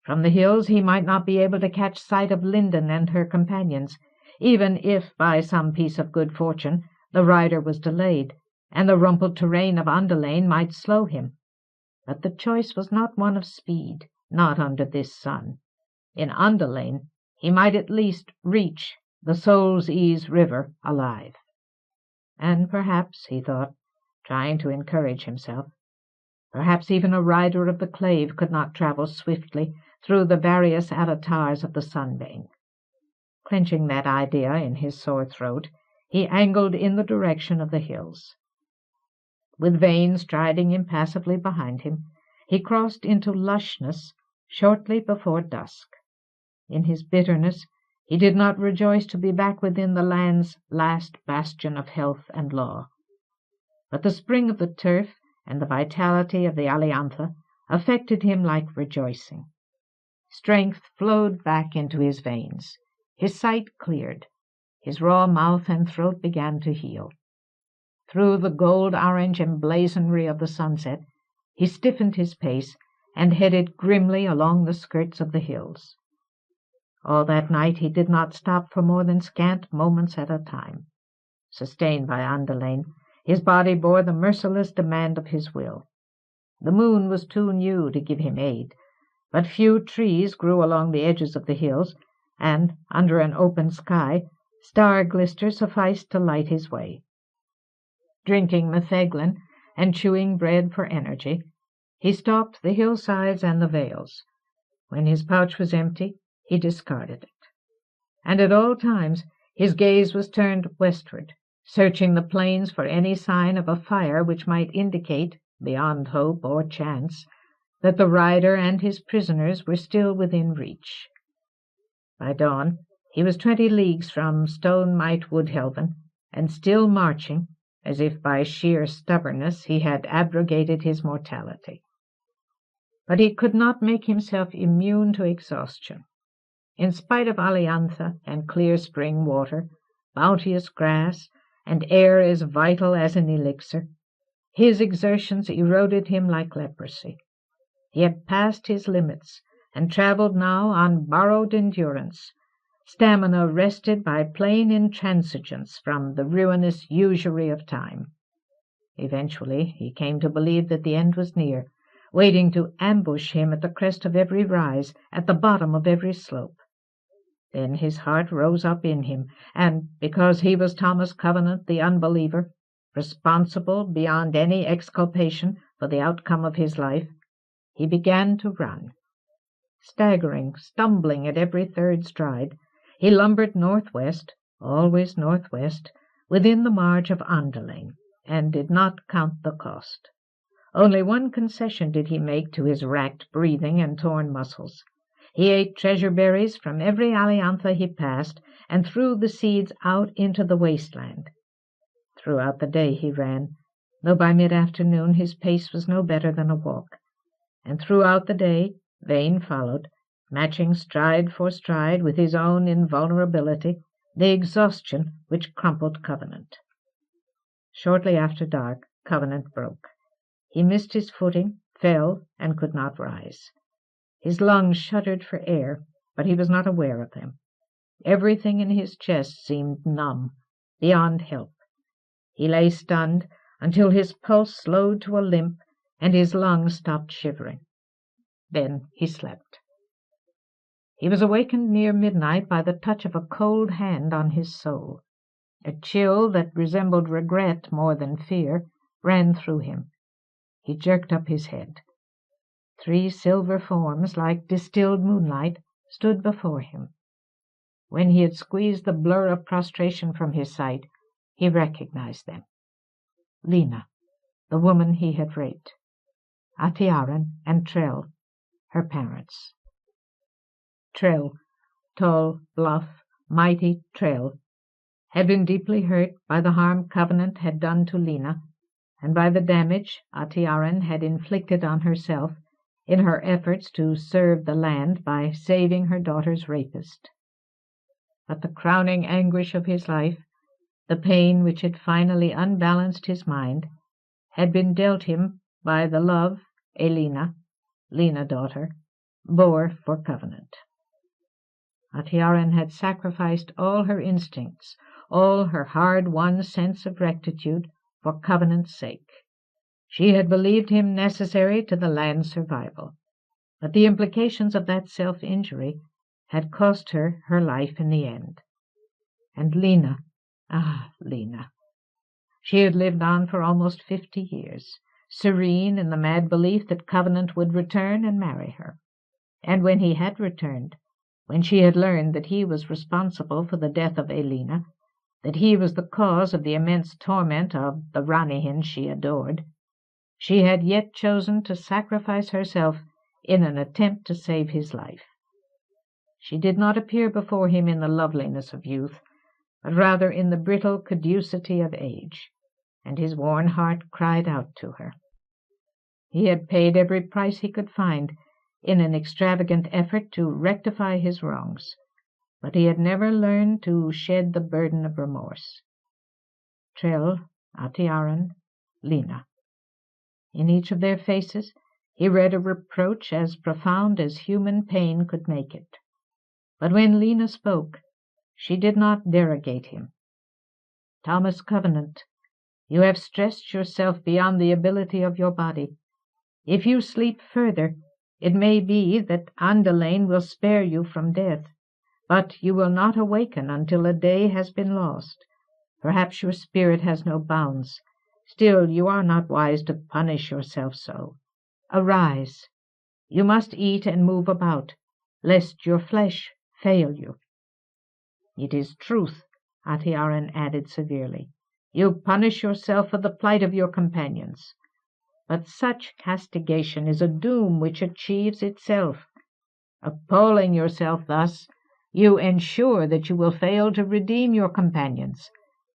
From the hills he might not be able to catch sight of Linden and her companions, even if by some piece of good fortune the rider was delayed, and the rumpled terrain of Andelain might slow him. But the choice was not one of speed, not under this sun. In Andelain he might at least reach the Soul's Ease River alive. And perhaps, he thought, trying to encourage himself, perhaps even a rider of the clave could not travel swiftly through the various avatars of the sunbane. Clenching that idea in his sore throat, he angled in the direction of the hills. With Vane striding impassively behind him, he crossed into lushness shortly before dusk. In his bitterness, he did not rejoice to be back within the land's last bastion of health and law. But the spring of the turf and the vitality of the Aliantha affected him like rejoicing. Strength flowed back into his veins. His sight cleared. His raw mouth and throat began to heal. Through the gold-orange emblazonry of the sunset, he stiffened his pace and headed grimly along the skirts of the hills. All that night he did not stop for more than scant moments at a time. Sustained by Andelain, his body bore the merciless demand of his will. The moon was too new to give him aid, but few trees grew along the edges of the hills, and, under an open sky, star-glister sufficed to light his way. Drinking metheglin and chewing bread for energy, he stalked the hillsides and the vales. When his pouch was empty, he discarded it. And at all times his gaze was turned westward, searching the plains for any sign of a fire which might indicate, beyond hope or chance, that the rider and his prisoners were still within reach. By dawn he was 20 leagues from Stone Might Woodhelven, and still marching, as if by sheer stubbornness he had abrogated his mortality. But he could not make himself immune to exhaustion. In spite of Aliantha and clear spring water, bounteous grass, and air as vital as an elixir, his exertions eroded him like leprosy. He had passed his limits, and travelled now on borrowed endurance, stamina wrested by plain intransigence from the ruinous usury of time. Eventually he came to believe that the end was near, waiting to ambush him at the crest of every rise, at the bottom of every slope. Then his heart rose up in him, and, because he was Thomas Covenant the unbeliever, responsible beyond any exculpation for the outcome of his life, he began to run. Staggering, stumbling at every third stride, he lumbered northwest, always northwest, within the marge of Andelain, and did not count the cost. Only one concession did he make to his racked breathing and torn muscles. He ate treasure berries from every Aliantha he passed, and threw the seeds out into the wasteland. Throughout the day he ran, though by mid-afternoon his pace was no better than a walk. And throughout the day Vane followed, matching stride for stride with his own invulnerability, the exhaustion which crumpled Covenant. Shortly after dark, Covenant broke. He missed his footing, fell, and could not rise. His lungs shuddered for air, but he was not aware of them. Everything in his chest seemed numb, beyond help. He lay stunned until his pulse slowed to a limp and his lungs stopped shivering. Then he slept. He was awakened near midnight by the touch of a cold hand on his soul. A chill that resembled regret more than fear ran through him. He jerked up his head. 3 silver forms, like distilled moonlight, stood before him. When he had squeezed the blur of prostration from his sight, he recognized them. Lena, the woman he had raped. Athiaran and Trell, her parents. Trell, tall, bluff, mighty Trell, had been deeply hurt by the harm Covenant had done to Lena, and by the damage Athiaran had inflicted on herself in her efforts to serve the land by saving her daughter's rapist. But the crowning anguish of his life, the pain which had finally unbalanced his mind, had been dealt him by the love Elena, Lena daughter, bore for Covenant. Athiaran had sacrificed all her instincts, all her hard-won sense of rectitude, for Covenant's sake. She had believed him necessary to the land's survival, but the implications of that self-injury had cost her her life in the end. And Lena, Lena. She had lived on for almost 50 years, serene in the mad belief that Covenant would return and marry her. And when he had returned, when she had learned that he was responsible for the death of Elena, that he was the cause of the immense torment of the Waynhim she adored, she had yet chosen to sacrifice herself in an attempt to save his life. She did not appear before him in the loveliness of youth, but rather in the brittle caducity of age, and his worn heart cried out to her. He had paid every price he could find in an extravagant effort to rectify his wrongs, but he had never learned to shed the burden of remorse. Trell, Athiaran, Lena. In each of their faces he read a reproach as profound as human pain could make it. But when Lena spoke, she did not derogate him. Thomas Covenant, you have stressed yourself beyond the ability of your body. If you sleep further, it may be that Andelain will spare you from death, but you will not awaken until a day has been lost. Perhaps your spirit has no bounds. Still, you are not wise to punish yourself so. Arise. You must eat and move about, lest your flesh fail you. It is truth, Athiaran added severely. You punish yourself for the plight of your companions. But such castigation is a doom which achieves itself. Appalling yourself thus, you ensure that you will fail to redeem your companions,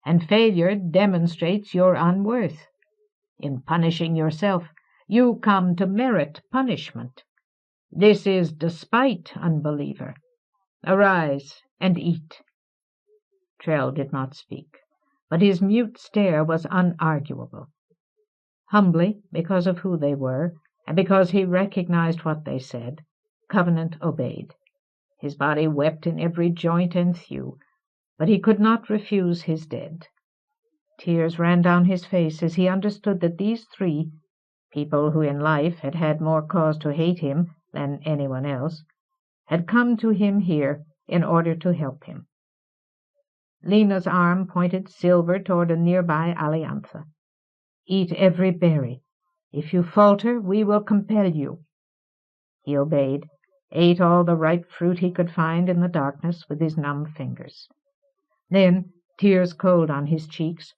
and failure demonstrates your unworth. In punishing yourself, you come to merit punishment. This is despite, unbeliever. Arise and eat. Trell did not speak, but his mute stare was unarguable. Humbly, because of who they were, and because he recognized what they said, Covenant obeyed. His body wept in every joint and thew, but he could not refuse his dead. Tears ran down his face as he understood that these 3, people who in life had had more cause to hate him than anyone else, had come to him here in order to help him. Lena's arm pointed silver toward a nearby aliantha. Eat every berry. If you falter, we will compel you. He obeyed, ate all the ripe fruit he could find in the darkness with his numb fingers. Then, tears cold on his cheeks,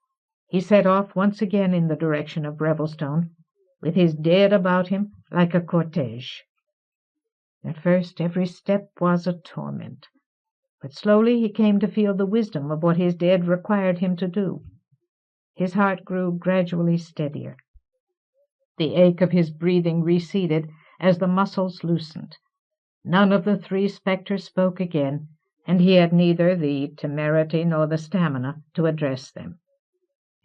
he set off once again in the direction of Revelstone, with his dead about him like a cortege. At first every step was a torment, but slowly he came to feel the wisdom of what his dead required him to do. His heart grew gradually steadier. The ache of his breathing receded as the muscles loosened. None of the 3 spectres spoke again, and he had neither the temerity nor the stamina to address them.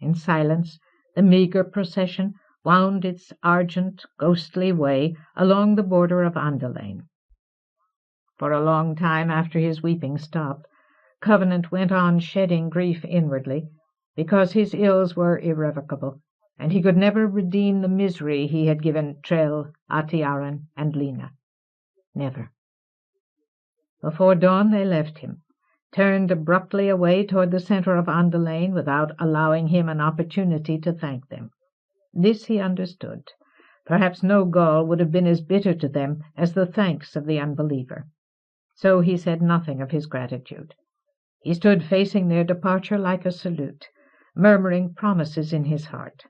In silence, the meagre procession wound its argent, ghostly way along the border of Andelain. For a long time after his weeping stopped, Covenant went on shedding grief inwardly, because his ills were irrevocable, and he could never redeem the misery he had given Trell, Atiaran, and Lena. Never. Before dawn they left him, turned abruptly away toward the centre of Andelain without allowing him an opportunity to thank them. This he understood. Perhaps no gall would have been as bitter to them as the thanks of the unbeliever. So he said nothing of his gratitude. He stood facing their departure like a salute, murmuring promises in his heart.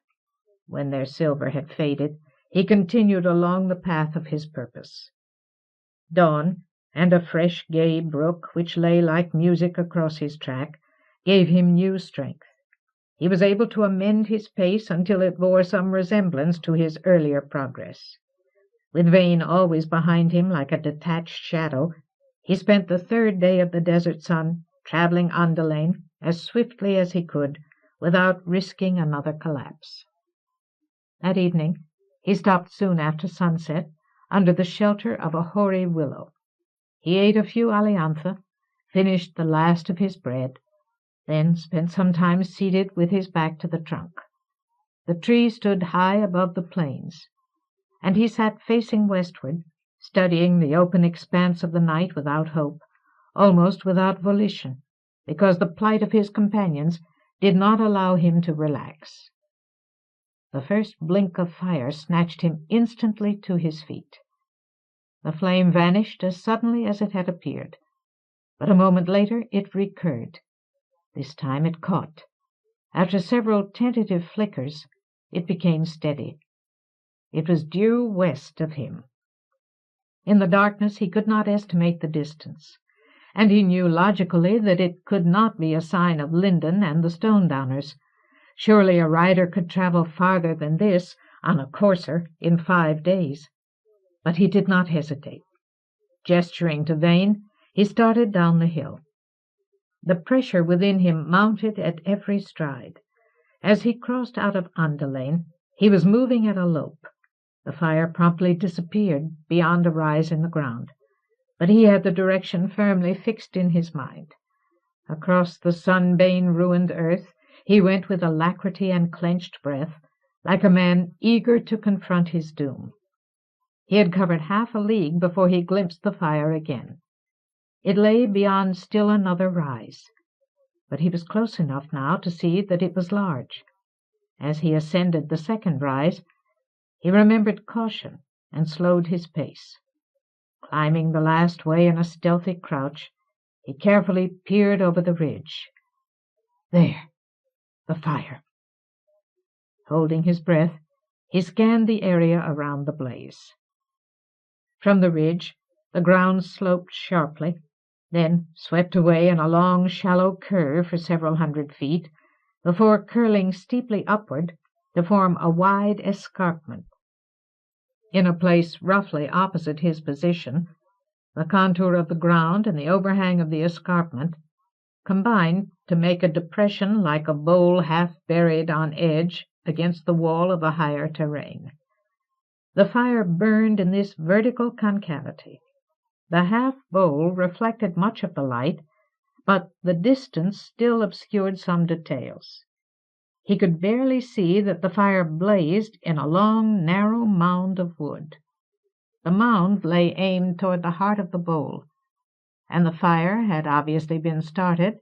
When their silver had faded, he continued along the path of his purpose. Dawn, and a fresh gay brook which lay like music across his track, gave him new strength. He was able to amend his pace until it bore some resemblance to his earlier progress. With Vane always behind him like a detached shadow, he spent the third day of the desert sun travelling Andelain as swiftly as he could, without risking another collapse. That evening he stopped soon after sunset under the shelter of a hoary willow. He ate a few aliantha, finished the last of his bread, then spent some time seated with his back to the trunk. The tree stood high above the plains, and he sat facing westward, studying the open expanse of the night without hope, almost without volition, because the plight of his companions did not allow him to relax. The first blink of fire snatched him instantly to his feet. The flame vanished as suddenly as it had appeared, but a moment later it recurred. This time it caught. After several tentative flickers, it became steady. It was due west of him. In the darkness he could not estimate the distance, and he knew logically that it could not be a sign of Linden and the Stone-Downers. Surely a rider could travel farther than this on a courser in 5 days. But he did not hesitate. Gesturing to Vane, he started down the hill. The pressure within him mounted at every stride. As he crossed out of Andelain, he was moving at a lope. The fire promptly disappeared beyond a rise in the ground, but he had the direction firmly fixed in his mind. Across the sunbane-ruined earth he went with alacrity and clenched breath, like a man eager to confront his doom. He had covered half a league before he glimpsed the fire again. It lay beyond still another rise, but he was close enough now to see that it was large. As he ascended the second rise, he remembered caution and slowed his pace. Climbing the last way in a stealthy crouch, he carefully peered over the ridge. There, the fire. Holding his breath, he scanned the area around the blaze. From the ridge, the ground sloped sharply, then swept away in a long, shallow curve for several hundred feet, before curling steeply upward to form a wide escarpment. In a place roughly opposite his position, the contour of the ground and the overhang of the escarpment combined to make a depression like a bowl half buried on edge against the wall of the higher terrain. The fire burned in this vertical concavity. The half-bowl reflected much of the light, but the distance still obscured some details. He could barely see that the fire blazed in a long, narrow mound of wood. The mound lay aimed toward the heart of the bowl, and the fire had obviously been started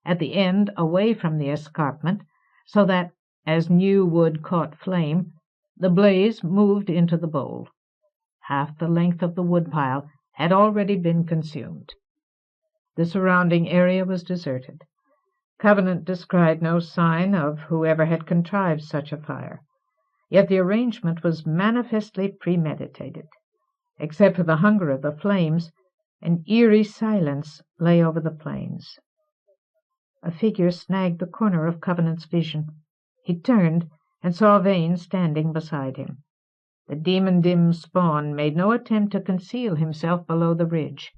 at the end away from the escarpment, so that, as new wood caught flame, the blaze moved into the bowl. Half the length of the woodpile had already been consumed. The surrounding area was deserted. Covenant descried no sign of whoever had contrived such a fire, yet the arrangement was manifestly premeditated. Except for the hunger of the flames, an eerie silence lay over the plains. A figure snagged the corner of Covenant's vision. He turned and saw Vane standing beside him. The Demondim-Spawn made no attempt to conceal himself below the ridge.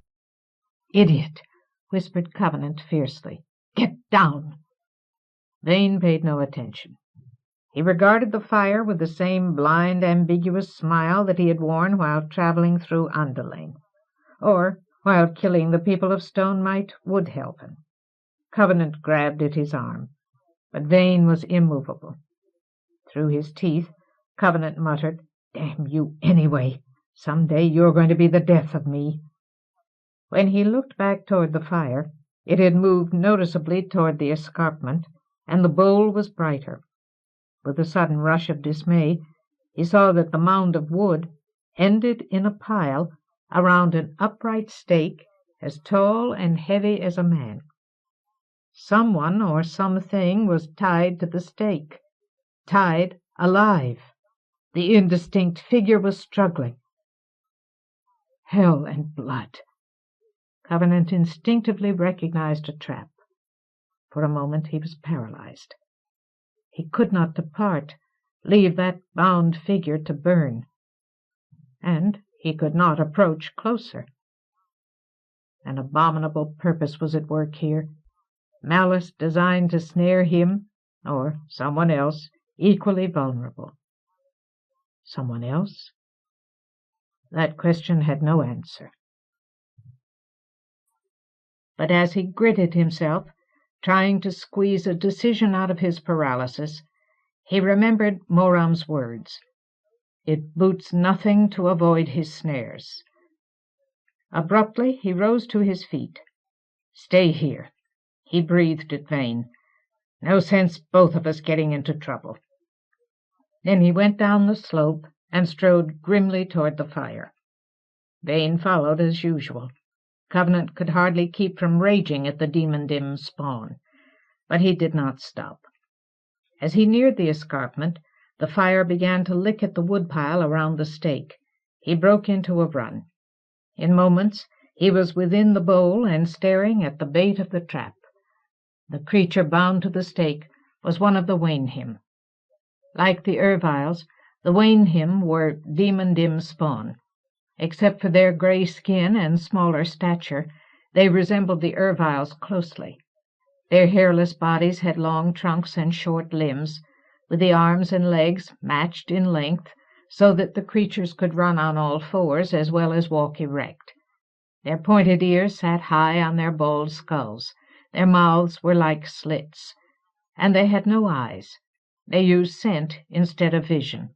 "Idiot!" whispered Covenant fiercely. "Get down!" Vane paid no attention. He regarded the fire with the same blind, ambiguous smile that he had worn while travelling through Andelain, or while killing the people of Stone Might Woodhelven. Covenant grabbed at his arm, but Vane was immovable. Through his teeth, Covenant muttered, "Damn you anyway! Some day you're going to be the death of me." When he looked back toward the fire, it had moved noticeably toward the escarpment, and the bowl was brighter. With a sudden rush of dismay, he saw that the mound of wood ended in a pile around an upright stake as tall and heavy as a man. Someone or something was tied to the stake, tied alive. The indistinct figure was struggling. Hell and blood! Covenant instinctively recognized a trap. For a moment he was paralyzed. He could not depart, leave that bound figure to burn. And he could not approach closer. An abominable purpose was at work here, malice designed to snare him, or someone else, equally vulnerable. Someone else? That question had no answer. But as he gritted himself, trying to squeeze a decision out of his paralysis, he remembered Moram's words. It boots nothing to avoid his snares. Abruptly he rose to his feet. "Stay here," he breathed at Vane. "No sense both of us getting into trouble." Then he went down the slope and strode grimly toward the fire. Vane followed as usual. Covenant could hardly keep from raging at the Demondim-Spawn, but he did not stop. As he neared the escarpment, the fire began to lick at the woodpile around the stake. He broke into a run. In moments he was within the bowl and staring at the bait of the trap. The creature bound to the stake was one of the Waynhim. Like the Erviles, the Waynhim were Demondim-Spawn. Except for their gray skin and smaller stature, they resembled the Erviles closely. Their hairless bodies had long trunks and short limbs, with the arms and legs matched in length, so that the creatures could run on all fours as well as walk erect. Their pointed ears sat high on their bald skulls. Their mouths were like slits, and they had no eyes. They used scent instead of vision.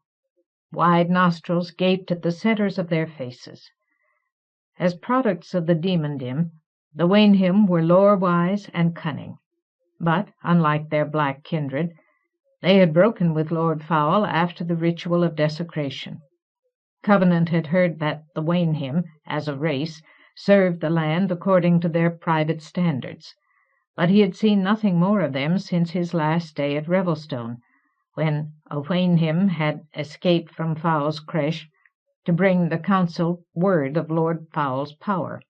Wide nostrils gaped at the centers of their faces. As products of the Demondim, the Waynhim were lore-wise and cunning. But, unlike their black kindred, they had broken with Lord Fowl after the ritual of desecration. Covenant had heard that the Waynhim, as a race, served the land according to their private standards, but he had seen nothing more of them since his last stay at Revelstone, when a Waynhim had escaped from Fowl's creche to bring the council word of Lord Fowl's power.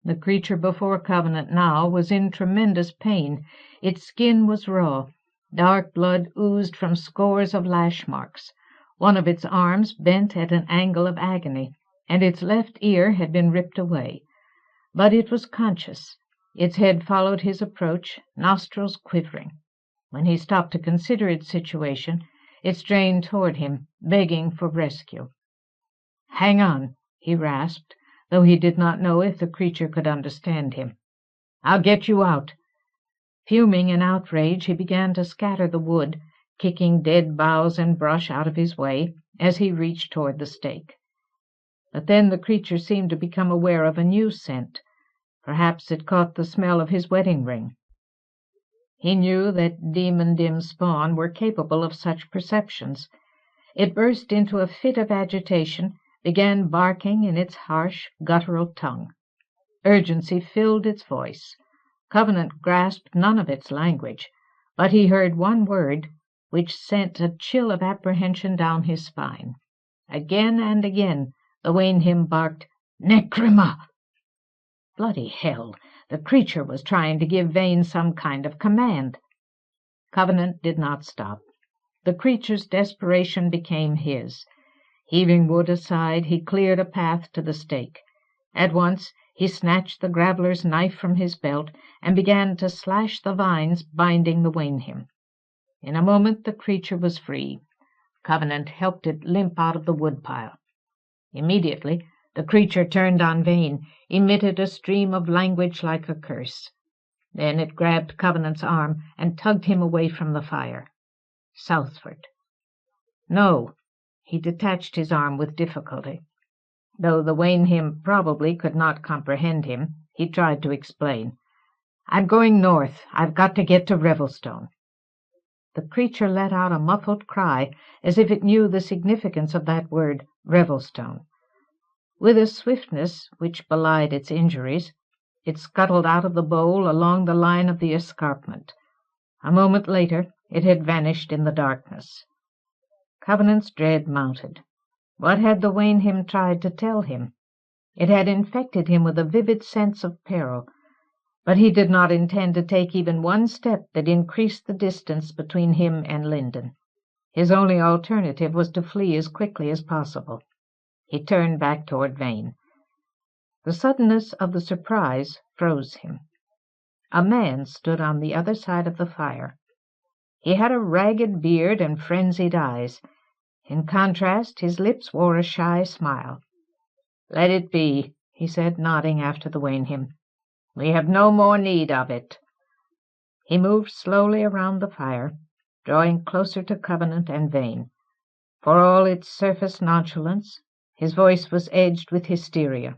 The creature before Covenant now was in tremendous pain. Its skin was raw. Dark blood oozed from scores of lash marks. One of its arms bent at an angle of agony, and its left ear had been ripped away. But it was conscious. Its head followed his approach, nostrils quivering. When he stopped to consider its situation, it strained toward him, begging for rescue. "Hang on," he rasped, though he did not know if the creature could understand him. "I'll get you out." Fuming in outrage, he began to scatter the wood, kicking dead boughs and brush out of his way as he reached toward the stake. But then the creature seemed to become aware of a new scent. Perhaps it caught the smell of his wedding ring. He knew that Demondim-Spawn were capable of such perceptions. It burst into a fit of agitation, began barking in its harsh, guttural tongue. Urgency filled its voice. Covenant grasped none of its language, but he heard one word which sent a chill of apprehension down his spine. Again and again the Waynhim barked, "Nekrima!" Bloody hell! The creature was trying to give Vane some kind of command. Covenant did not stop. The creature's desperation became his. Heaving wood aside, he cleared a path to the stake. At once he snatched the graveler's knife from his belt and began to slash the vines binding the Waynhim. In a moment the creature was free. Covenant helped it limp out of the woodpile. Immediately the creature turned on Vane, emitted a stream of language like a curse. Then it grabbed Covenant's arm and tugged him away from the fire. southward. No, he detached his arm with difficulty. Though the Waynhim probably could not comprehend him, he tried to explain. I'm going north. I've got to get to Revelstone. The creature let out a muffled cry, as if it knew the significance of that word, Revelstone. With a swiftness which belied its injuries, it scuttled out of the bowl along the line of the escarpment. A moment later it had vanished in the darkness. Covenant's dread mounted. What had the Waynhim tried to tell him? It had infected him with a vivid sense of peril, but he did not intend to take even one step that increased the distance between him and Linden. His only alternative was to flee as quickly as possible. He turned back toward Vane. The suddenness of the surprise froze him. A man stood on the other side of the fire. He had a ragged beard and frenzied eyes. In contrast, his lips wore a shy smile. "Let it be," he said, nodding after the Waynhim. "We have no more need of it." He moved slowly around the fire, drawing closer to Covenant and Vane. For all its surface nonchalance, his voice was edged with hysteria.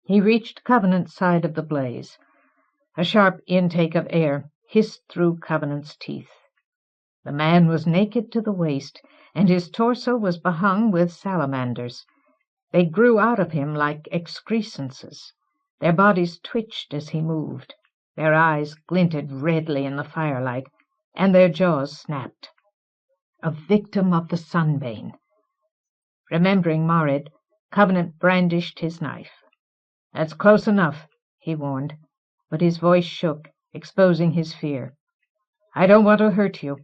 He reached Covenant's side of the blaze. A sharp intake of air hissed through Covenant's teeth. The man was naked to the waist, and his torso was behung with salamanders. They grew out of him like excrescences. Their bodies twitched as he moved. Their eyes glinted redly in the firelight, and their jaws snapped. A victim of the sunbane. Remembering Marid, Covenant brandished his knife. "That's close enough," he warned, but his voice shook, exposing his fear. "I don't want to hurt you."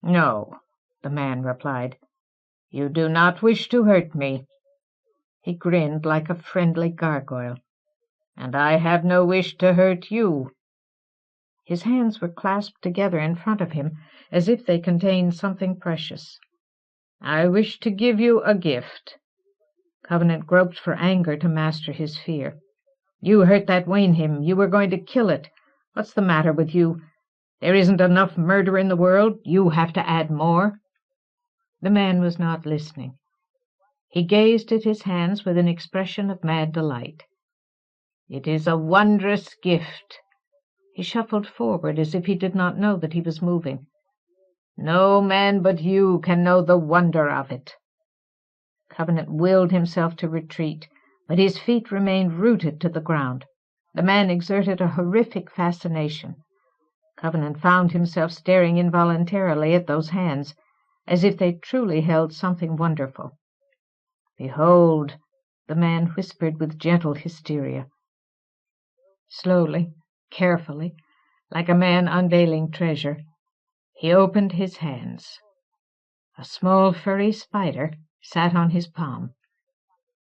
"No," the man replied. "You do not wish to hurt me." He grinned like a friendly gargoyle. "And I have no wish to hurt you." His hands were clasped together in front of him, as if they contained something precious. "I wish to give you a gift." Covenant groped for anger to master his fear. "You hurt that Waynhim. You were going to kill it. What's the matter with you? There isn't enough murder in the world. You have to add more." The man was not listening. He gazed at his hands with an expression of mad delight. "It is a wondrous gift." He shuffled forward as if he did not know that he was moving. "No man but you can know the wonder of it." Covenant willed himself to retreat, but his feet remained rooted to the ground. The man exerted a horrific fascination. Covenant found himself staring involuntarily at those hands, as if they truly held something wonderful. "Behold," the man whispered with gentle hysteria. Slowly, carefully, like a man unveiling treasure, he opened his hands. A small furry spider sat on his palm.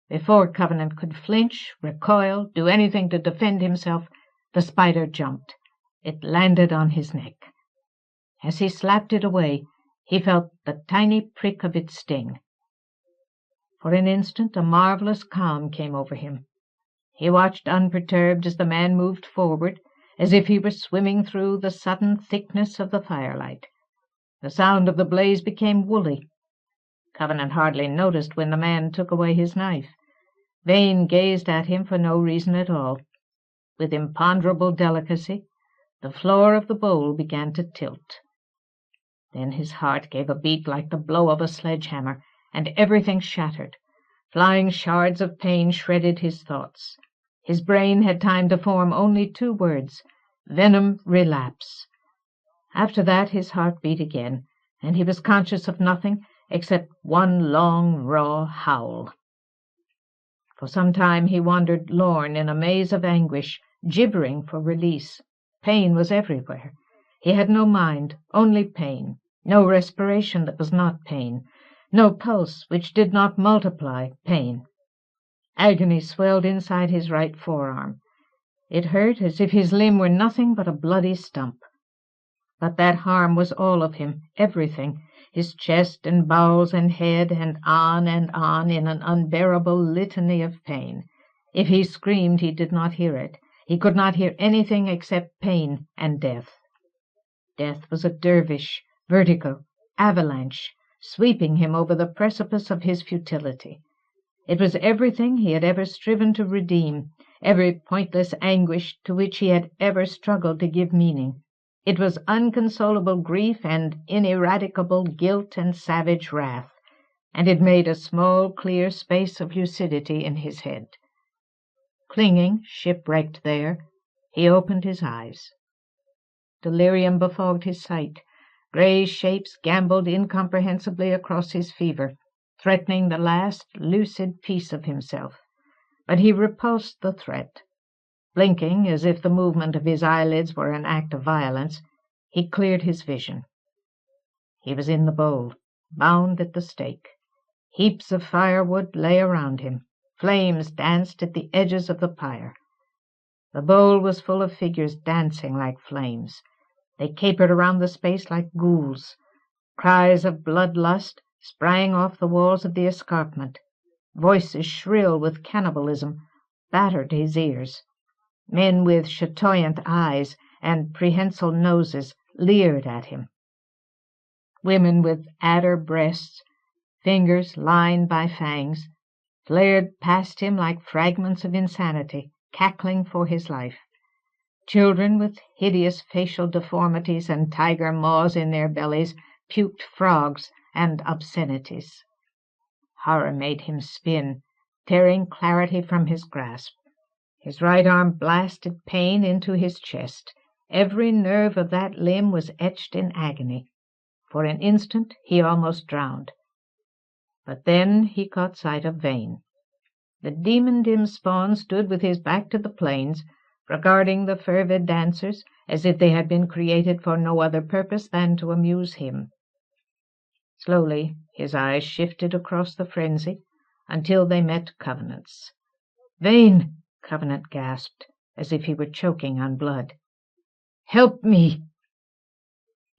Before Covenant could flinch, recoil, do anything to defend himself, the spider jumped. It landed on his neck. As he slapped it away, he felt the tiny prick of its sting. For an instant a marvelous calm came over him. He watched unperturbed as the man moved forward, as if he were swimming through the sudden thickness of the firelight. The sound of the blaze became woolly. Covenant hardly noticed when the man took away his knife. Vane gazed at him for no reason at all. With imponderable delicacy, the floor of the bowl began to tilt. Then his heart gave a beat like the blow of a sledgehammer, and everything shattered. Flying shards of pain shredded his thoughts. His brain had time to form only 2 words: venom relapse. After that his heart beat again, and he was conscious of nothing except one long, raw howl. For some time he wandered lorn in a maze of anguish, gibbering for release. Pain was everywhere. He had no mind, only pain, no respiration that was not pain, no pulse which did not multiply pain. Agony swelled inside his right forearm. It hurt as if his limb were nothing but a bloody stump. But that harm was all of him, everything, his chest and bowels and head, and on in an unbearable litany of pain. If he screamed, he did not hear it. He could not hear anything except pain and death. Death was a dervish, vertical, avalanche, sweeping him over the precipice of his futility. It was everything he had ever striven to redeem, every pointless anguish to which he had ever struggled to give meaning. It was unconsolable grief and ineradicable guilt and savage wrath, and it made a small, clear space of lucidity in his head. Clinging, shipwrecked there, he opened his eyes. Delirium befogged his sight. Grey shapes gamboled incomprehensibly across his fever, threatening the last lucid peace of himself. But he repulsed the threat. Blinking, as if the movement of his eyelids were an act of violence, he cleared his vision. He was in the bowl, bound at the stake. Heaps of firewood lay around him. Flames danced at the edges of the pyre. The bowl was full of figures dancing like flames. They capered around the space like ghouls. Cries of bloodlust sprang off the walls of the escarpment. Voices shrill with cannibalism battered his ears. Men with chatoyant eyes and prehensile noses leered at him. Women with adder breasts, fingers lined by fangs, flared past him like fragments of insanity, cackling for his life. Children with hideous facial deformities and tiger maws in their bellies puked frogs and obscenities. Horror made him spin, tearing clarity from his grasp. His right arm blasted pain into his chest. Every nerve of that limb was etched in agony. For an instant he almost drowned. But then he caught sight of Vane. The Demondim-Spawn stood with his back to the plains, regarding the fervid dancers as if they had been created for no other purpose than to amuse him. Slowly his eyes shifted across the frenzy until they met Covenant's. "Vane!" Covenant gasped, as if he were choking on blood. "Help me!"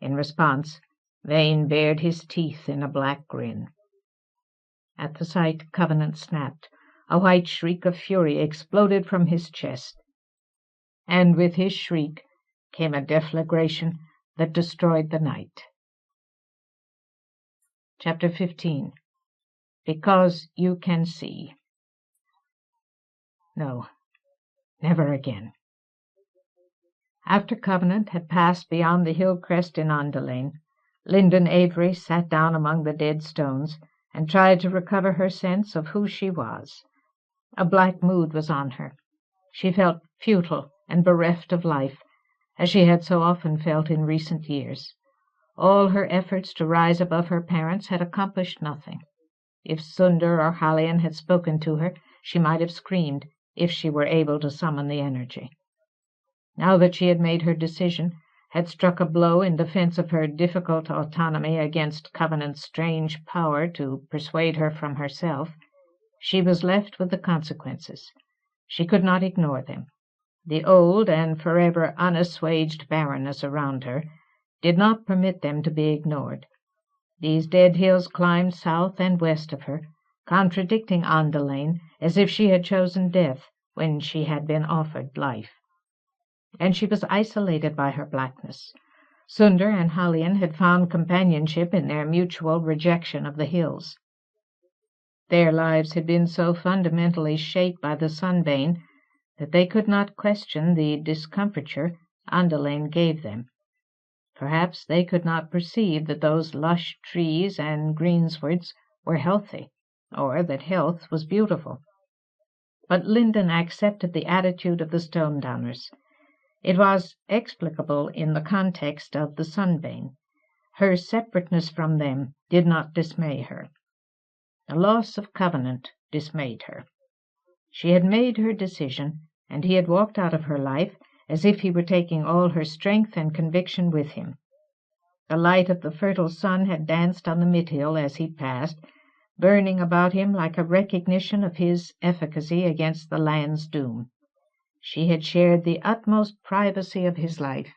In response, Vane bared his teeth in a black grin. At the sight, Covenant snapped. A white shriek of fury exploded from his chest. And with his shriek came a deflagration that destroyed the night. Chapter 15. Because You Can See. No, never again. After Covenant had passed beyond the hill crest in Andelain, Linden Avery sat down among the dead stones and tried to recover her sense of who she was. A black mood was on her. She felt futile and bereft of life, as she had so often felt in recent years. All her efforts to rise above her parents had accomplished nothing. If Sunder or Hallian had spoken to her, she might have screamed, if she were able to summon the energy. Now that she had made her decision, had struck a blow in defense of her difficult autonomy against Covenant's strange power to persuade her from herself, she was left with the consequences. She could not ignore them. The old and forever unassuaged barrenness around her did not permit them to be ignored. These dead hills climbed south and west of her, contradicting Andelain as if she had chosen death when she had been offered life. And she was isolated by her blackness. Sunder and Hallian had found companionship in their mutual rejection of the hills. Their lives had been so fundamentally shaped by the sunbane that they could not question the discomfiture Andelain gave them. Perhaps they could not perceive that those lush trees and greenswards were healthy, or that health was beautiful. But Linden accepted the attitude of the stone-downers. It was explicable in the context of the sunbane. Her separateness from them did not dismay her. The loss of Covenant dismayed her. She had made her decision, and he had walked out of her life as if he were taking all her strength and conviction with him. The light of the fertile sun had danced on the mid-hill as he passed, burning about him like a recognition of his efficacy against the land's doom. She had shared the utmost privacy of his life,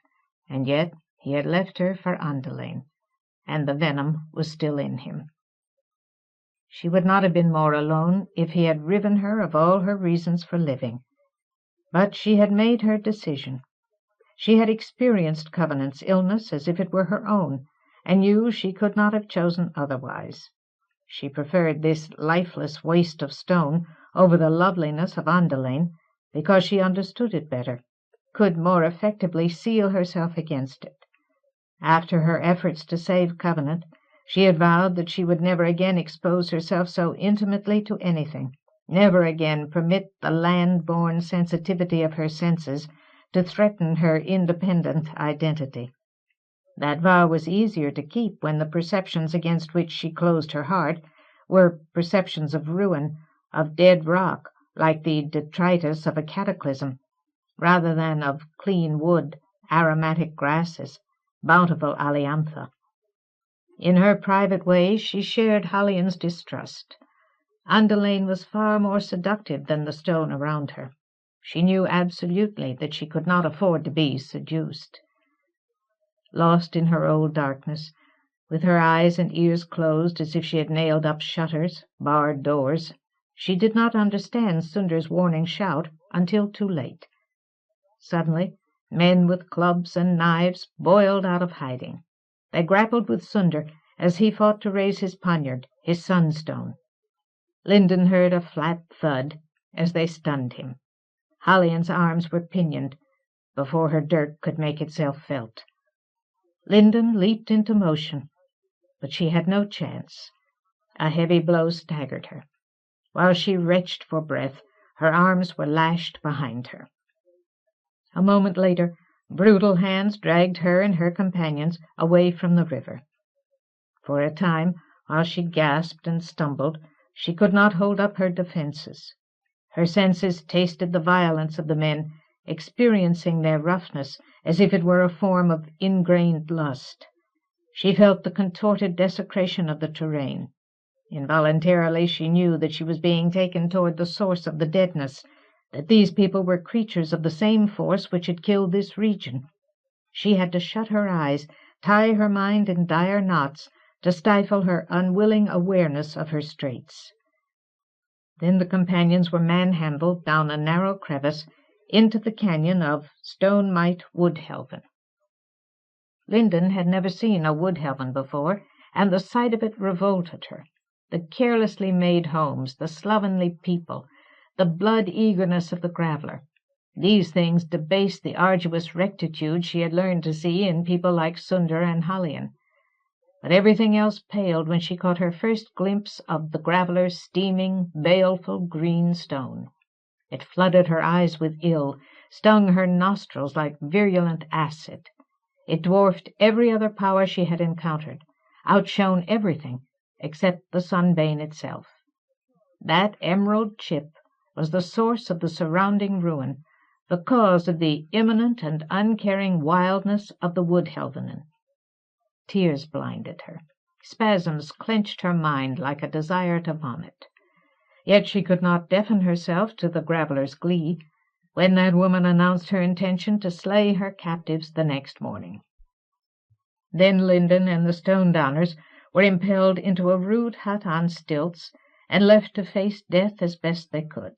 and yet he had left her for Andelain, and the venom was still in him. She would not have been more alone if he had riven her of all her reasons for living. But she had made her decision. She had experienced Covenant's illness as if it were her own, and knew she could not have chosen otherwise. She preferred this lifeless waste of stone over the loveliness of Andelain, because she understood it better, could more effectively seal herself against it. After her efforts to save Covenant, she had vowed that she would never again expose herself so intimately to anything, never again permit the land-born sensitivity of her senses to threaten her independent identity. That vow was easier to keep when the perceptions against which she closed her heart were perceptions of ruin, of dead rock, like the detritus of a cataclysm, rather than of clean wood, aromatic grasses, bountiful aliantha. In her private way she shared Hallian's distrust. Andelain was far more seductive than the stone around her. She knew absolutely that she could not afford to be seduced. Lost in her old darkness, with her eyes and ears closed as if she had nailed up shutters, barred doors, she did not understand Sunder's warning shout until too late. Suddenly, men with clubs and knives boiled out of hiding. They grappled with Sunder as he fought to raise his poniard, his sunstone. Linden heard a flat thud as they stunned him. Hallian's arms were pinioned before her dirk could make itself felt. Linden leaped into motion, but she had no chance. A heavy blow staggered her. While she retched for breath, her arms were lashed behind her. A moment later, brutal hands dragged her and her companions away from the river. For a time, while she gasped and stumbled, she could not hold up her defenses. Her senses tasted the violence of the men, experiencing their roughness as if it were a form of ingrained lust. She felt the contorted desecration of the terrain. Involuntarily she knew that she was being taken toward the source of the deadness, that these people were creatures of the same force which had killed this region. She had to shut her eyes, tie her mind in dire knots, to stifle her unwilling awareness of her straits. Then the companions were manhandled down a narrow crevice into the canyon of Stone-Mite Woodhelven. Linden had never seen a woodhelven before, and the sight of it revolted her. The carelessly made homes, the slovenly people, the blood-eagerness of the graveler. These things debased the arduous rectitude she had learned to see in people like Sunder and Hallian. But everything else paled when she caught her first glimpse of the graveler's steaming, baleful green stone. It flooded her eyes with ill, stung her nostrils like virulent acid. It dwarfed every other power she had encountered, outshone everything except the sunbane itself. That emerald chip was the source of the surrounding ruin, the cause of the imminent and uncaring wildness of the woodhelvenen. Tears blinded her. Spasms clenched her mind like a desire to vomit. Yet she could not deafen herself to the graveler's glee when that woman announced her intention to slay her captives the next morning. Then Linden and the stone-downers were impelled into a rude hut on stilts and left to face death as best they could.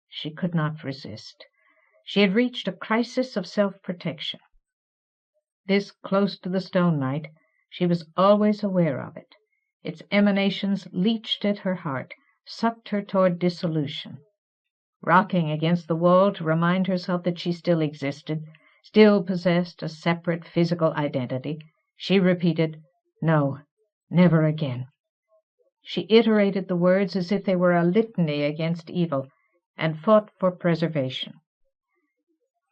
She could not resist. She had reached a crisis of self-protection. This close to the Stone-Mite, she was always aware of it. Its emanations leached at her heart, sucked her toward dissolution. Rocking against the wall to remind herself that she still existed, still possessed a separate physical identity, she repeated, "No, never again." She iterated the words as if they were a litany against evil, and fought for preservation.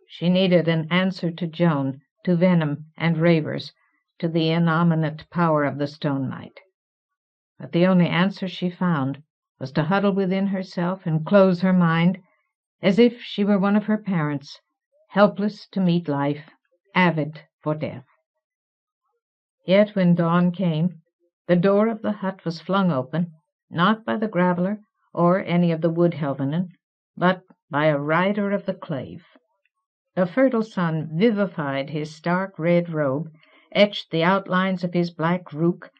She needed an answer to Joan, to venom and ravers, to the innominate power of the Stone-Mite. But the only answer she found was to huddle within herself and close her mind, as if she were one of her parents, helpless to meet life, avid for death. Yet when dawn came, the door of the hut was flung open, not by the graveler or any of the woodhelvenen, but by a rider of the clave. The fertile sun vivified his stark red robe, etched the outlines of his black rook,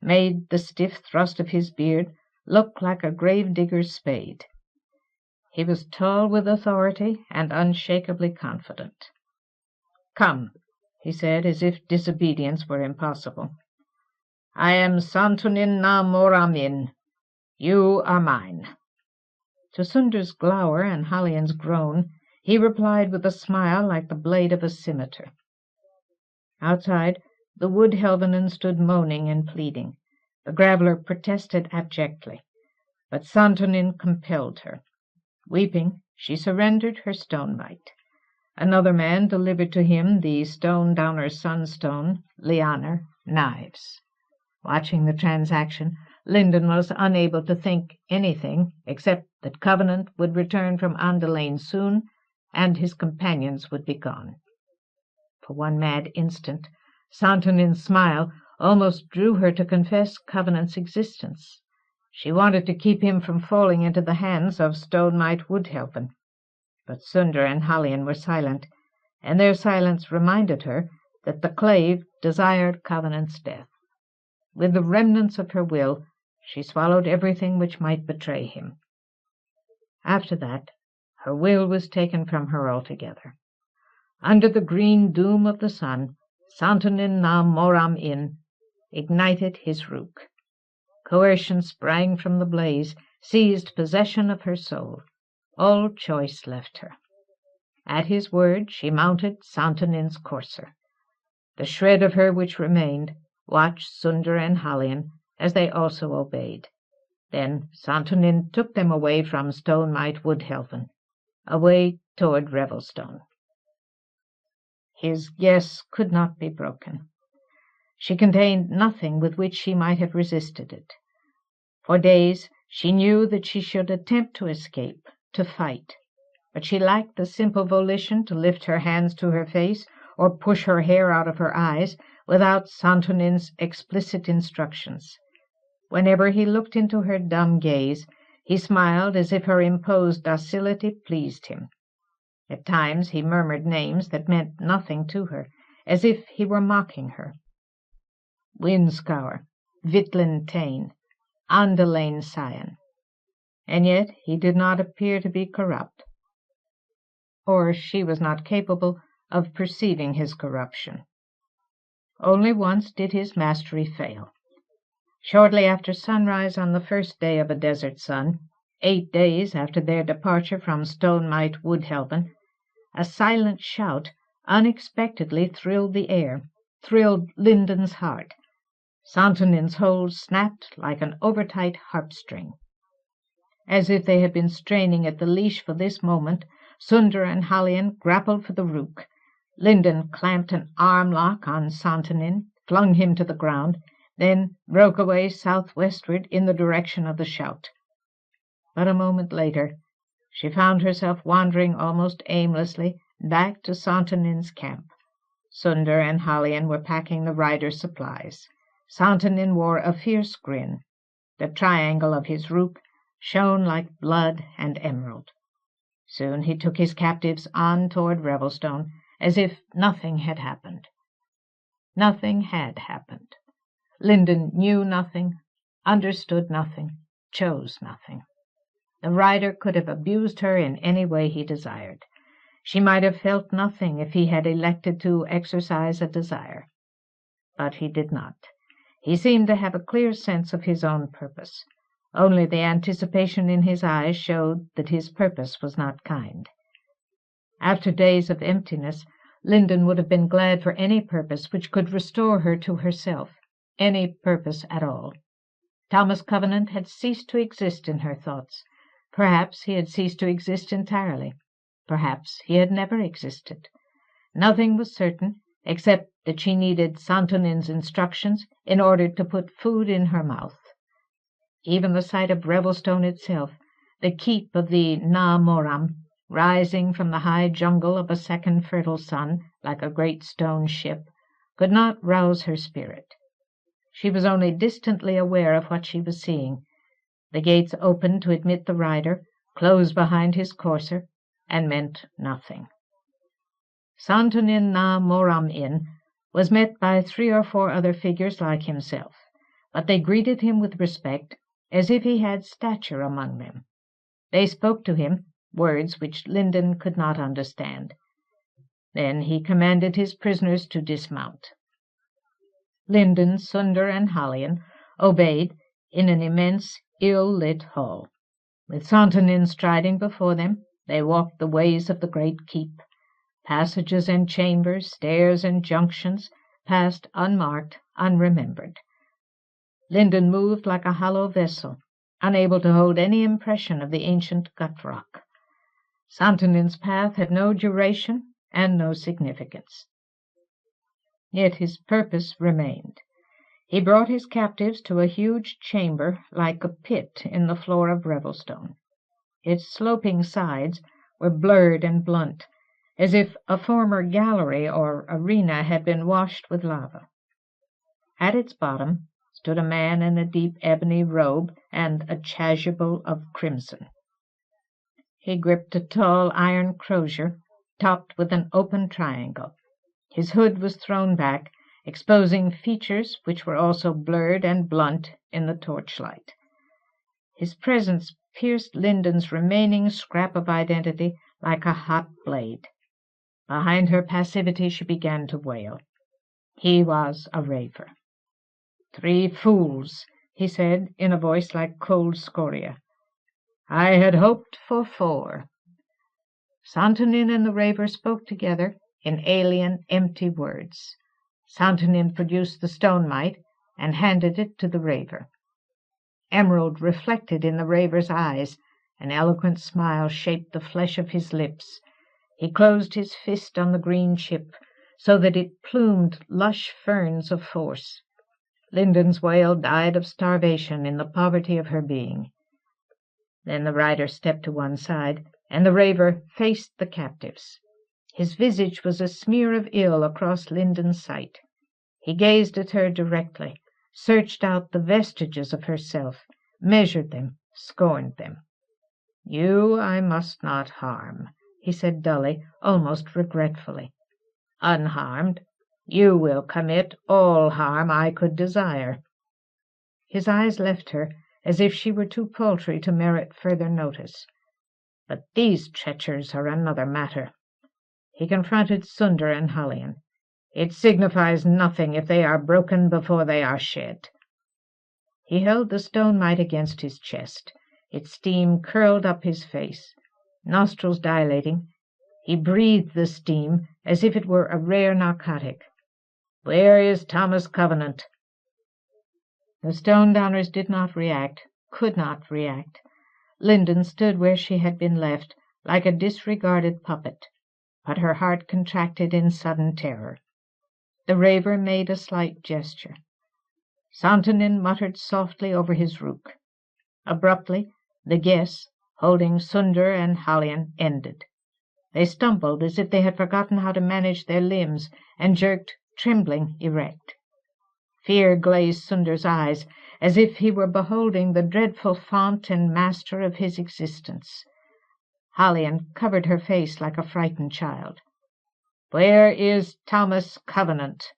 made the stiff thrust of his beard look like a grave-digger's spade. He was tall with authority and unshakably confident. "Come," he said, as if disobedience were impossible. "I am Santunin na Moramin. You are mine." To Sunder's glower and Hallian's groan, he replied with a smile like the blade of a scimitar. Outside, the wood helvenin stood moaning and pleading. The graveller protested abjectly, but Santonin compelled her. Weeping, she surrendered her stone-mite. Another man delivered to him the stone-downer's sunstone, lianer, knives. Watching the transaction, Linden was unable to think anything except that Covenant would return from Andelain soon, and his companions would be gone. For one mad instant, Santonin's smile almost drew her to confess Covenant's existence. She wanted to keep him from falling into the hands of Stone-Mite Woodhelven. But Sunder and Hallian were silent, and their silence reminded her that the clave desired Covenant's death. With the remnants of her will, she swallowed everything which might betray him. After that, her will was taken from her altogether. Under the green doom of the sun, Santonin na Moram In ignited his rook. Coercion sprang from the blaze, seized possession of her soul. All choice left her. At his word she mounted Santonin's courser. The shred of her which remained watched Sunder and Hallian, as they also obeyed. Then Santonin took them away from Stone-Mite Woodhelven, away toward Revelstone. His guess could not be broken. She contained nothing with which she might have resisted it. For days she knew that she should attempt to escape, to fight, but she lacked the simple volition to lift her hands to her face or push her hair out of her eyes without Santonin's explicit instructions. Whenever he looked into her dumb gaze, he smiled as if her imposed docility pleased him. At times he murmured names that meant nothing to her, as if he were mocking her. Windscour, Vitlin Tain, Andelain Scion. And yet he did not appear to be corrupt, or she was not capable of perceiving his corruption. Only once did his mastery fail. Shortly after sunrise on the first day of a desert sun, 8 days after their departure from Stone-Mite Woodhelven, a silent shout unexpectedly thrilled the air, thrilled Linden's heart. Santonin's hold snapped like an overtight harp-string. As if they had been straining at the leash for this moment, Sunder and Hallian grappled for the rook. Linden clamped an arm-lock on Santonin, flung him to the ground, then broke away southwestward in the direction of the shout. But a moment later, she found herself wandering almost aimlessly back to Santonin's camp. Sunder and Hallian were packing the rider's supplies. Santonin wore a fierce grin. The triangle of his rook shone like blood and emerald. Soon he took his captives on toward Revelstone, as if nothing had happened. Nothing had happened. Linden knew nothing, understood nothing, chose nothing. The rider could have abused her in any way he desired. She might have felt nothing if he had elected to exercise a desire. But he did not. He seemed to have a clear sense of his own purpose. Only the anticipation in his eyes showed that his purpose was not kind. After days of emptiness, Linden would have been glad for any purpose which could restore her to herself, any purpose at all. Thomas Covenant had ceased to exist in her thoughts. Perhaps he had ceased to exist entirely. Perhaps he had never existed. Nothing was certain, except that she needed Santonin's instructions in order to put food in her mouth. Even the sight of Revelstone itself, the keep of the Na Moram, rising from the high jungle of a second fertile sun like a great stone ship, could not rouse her spirit. She was only distantly aware of what she was seeing. The gates opened to admit the rider, closed behind his courser, and meant nothing. Santonin na Moram In was met by 3 or 4 other figures like himself, but they greeted him with respect, as if he had stature among them. They spoke to him words which Linden could not understand. Then he commanded his prisoners to dismount. Linden, Sunder, and Hallian obeyed in an immense, ill-lit hall. With Sontanin striding before them, they walked the ways of the great keep. Passages and chambers, stairs and junctions passed unmarked, unremembered. Linden moved like a hollow vessel, unable to hold any impression of the ancient gut-rock. Sontanin's path had no duration and no significance. Yet his purpose remained. He brought his captives to a huge chamber like a pit in the floor of Revelstone. Its sloping sides were blurred and blunt, as if a former gallery or arena had been washed with lava. At its bottom stood a man in a deep ebony robe and a chasuble of crimson. He gripped a tall iron crosier topped with an open triangle. His hood was thrown back, exposing features which were also blurred and blunt in the torchlight. His presence pierced Linden's remaining scrap of identity like a hot blade. Behind her passivity she began to wail. He was a raver. "3 fools," he said in a voice like cold scoria. "I had hoped for 4. Sontanin and the raver spoke together in alien, empty words. Sontanin produced the stone mite and handed it to the raver. Emerald reflected in the raver's eyes. An eloquent smile shaped the flesh of his lips. He closed his fist on the green chip so that it plumed lush ferns of force. Linden's wail died of starvation in the poverty of her being. Then the rider stepped to one side, and the raver faced the captives. His visage was a smear of ill across Linden's sight. He gazed at her directly, searched out the vestiges of herself, measured them, scorned them. "You I must not harm," he said dully, almost regretfully. "Unharmed, you will commit all harm I could desire." His eyes left her as if she were too paltry to merit further notice. "But these treacherous are another matter." He confronted Sunder and Hallian. "It signifies nothing if they are broken before they are shed." He held the stone mite against his chest. Its steam curled up his face. Nostrils dilating, he breathed the steam as if it were a rare narcotic. "Where is Thomas Covenant?" The Stone-Downers did not react, could not react. Linden stood where she had been left, like a disregarded puppet, but her heart contracted in sudden terror. The raver made a slight gesture. Sontanin muttered softly over his rook. Abruptly, the guess, holding Sunder and Hallian, ended. They stumbled as if they had forgotten how to manage their limbs, and jerked, trembling, erect. Fear glazed Sunder's eyes, as if he were beholding the dreadful fount and master of his existence. Hallian covered her face like a frightened child. "Where is Thomas Covenant?"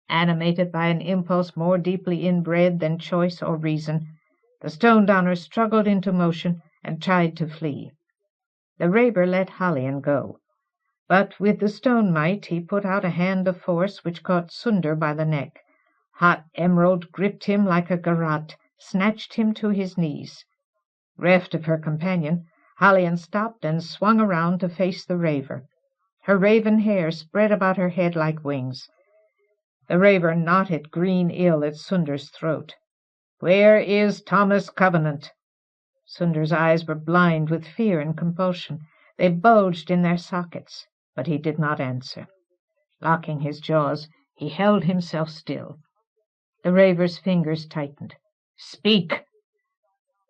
Animated by an impulse more deeply inbred than choice or reason, the Stone-Downer struggled into motion and tried to flee. The raver let Hallian go, but with the stone mite he put out a hand of force which caught Sunder by the neck. Hot Emerald gripped him like a garrote, snatched him to his knees. Reft of her companion, Hallian stopped and swung around to face the raver. Her raven hair spread about her head like wings. The raver knotted green ill at Sunder's throat. "Where is Thomas Covenant?" Sunder's eyes were blind with fear and compulsion. They bulged in their sockets, but he did not answer. Locking his jaws, he held himself still. The raver's fingers tightened. "Speak!"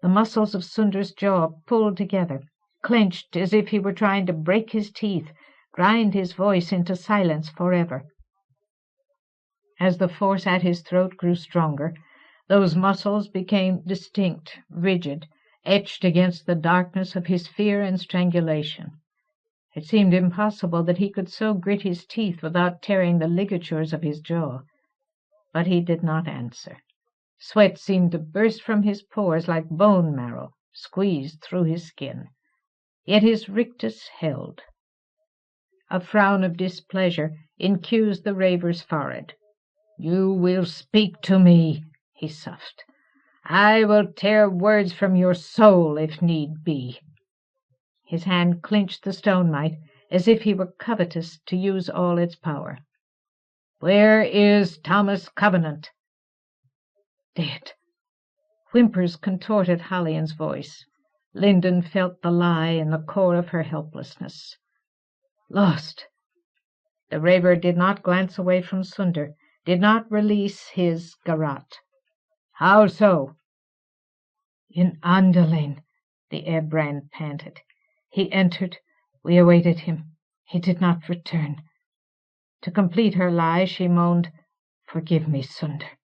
The muscles of Sunder's jaw pulled together, clenched as if he were trying to break his teeth, grind his voice into silence forever. As the force at his throat grew stronger, those muscles became distinct, rigid, etched against the darkness of his fear and strangulation. It seemed impossible that he could so grit his teeth without tearing the ligatures of his jaw. But he did not answer. Sweat seemed to burst from his pores like bone marrow squeezed through his skin. Yet his rictus held. A frown of displeasure incused the raver's forehead. "You will speak to me," he soughed. "I will tear words from your soul if need be." His hand clinched the stone-mite as if he were covetous to use all its power. "Where is Thomas Covenant?" Dead. Whimpers contorted Hallian's voice. Linden felt the lie in the core of her helplessness. Lost. The raver did not glance away from Sunder, did not release his garrote. "How so?" "In Andelain," the Ebrand panted. "He entered. We awaited him. He did not return." To complete her lie, she moaned, "Forgive me, Sunder."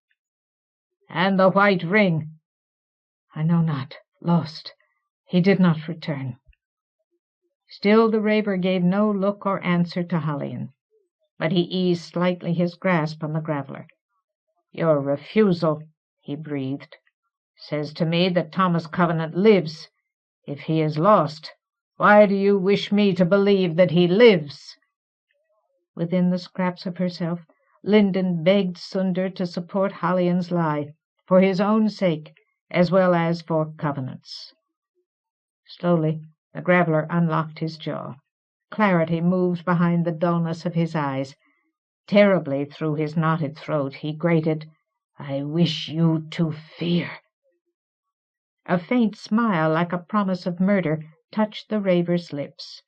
"And the white ring?" "I know not. Lost. He did not return." Still the raver gave no look or answer to Hallian, but he eased slightly his grasp on the graveler. "Your refusal," he breathed, "says to me that Thomas Covenant lives. If he is lost, why do you wish me to believe that he lives?" Within the scraps of herself, Linden begged Sunder to support Hallian's lie, for his own sake as well as for Covenant's. Slowly the graveler unlocked his jaw. Clarity moved behind the dullness of his eyes. Terribly through his knotted throat he grated, "I wish you to fear." A faint smile, like a promise of murder, touched the raver's lips,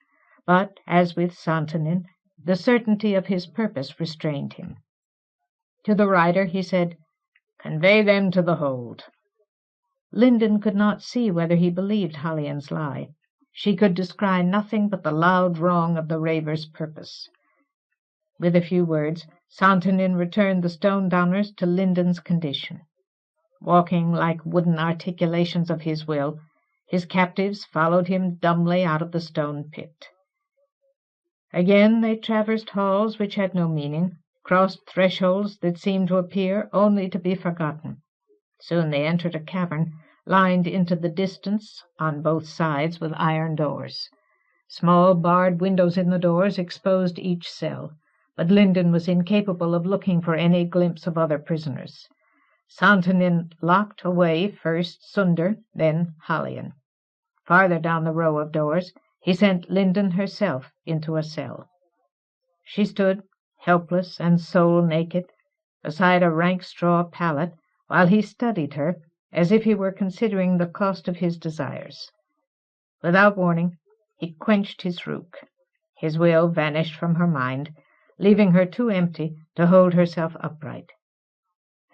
but, as with Santonin, the certainty of his purpose restrained him. To the rider he said, "Convey them to the hold." Linden could not see whether he believed Hallian's lie. She could descry nothing but the loud wrong of the raver's purpose. With a few words, Santonin returned the stone-downers to Linden's condition. Walking like wooden articulations of his will, his captives followed him dumbly out of the stone pit. Again they traversed halls which had no meaning, crossed thresholds that seemed to appear only to be forgotten. Soon they entered a cavern, lined into the distance on both sides with iron doors. Small barred windows in the doors exposed each cell, but Linden was incapable of looking for any glimpse of other prisoners. Santonin locked away first Sunder, then Hallian. Farther down the row of doors he sent Linden herself into a cell. She stood, helpless and soul-naked, beside a rank straw pallet, while he studied her as if he were considering the cost of his desires. Without warning, he quenched his rook. His will vanished from her mind, leaving her too empty to hold herself upright.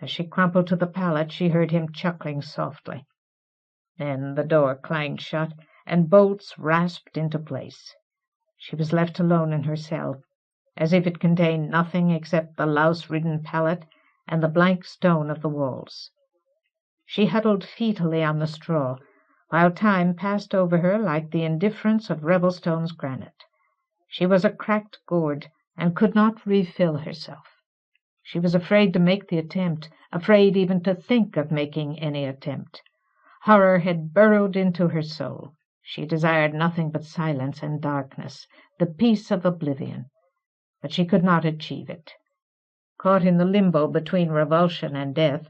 As she crumpled to the pallet, she heard him chuckling softly. Then the door clanged shut, and bolts rasped into place. She was left alone in her cell, as if it contained nothing except the louse-ridden pallet and the blank stone of the walls. She huddled fetally on the straw, while time passed over her like the indifference of Revelstone's granite. She was a cracked gourd, and could not refill herself. She was afraid to make the attempt, afraid even to think of making any attempt. Horror had burrowed into her soul. She desired nothing but silence and darkness, the peace of oblivion. But she could not achieve it. Caught in the limbo between revulsion and death,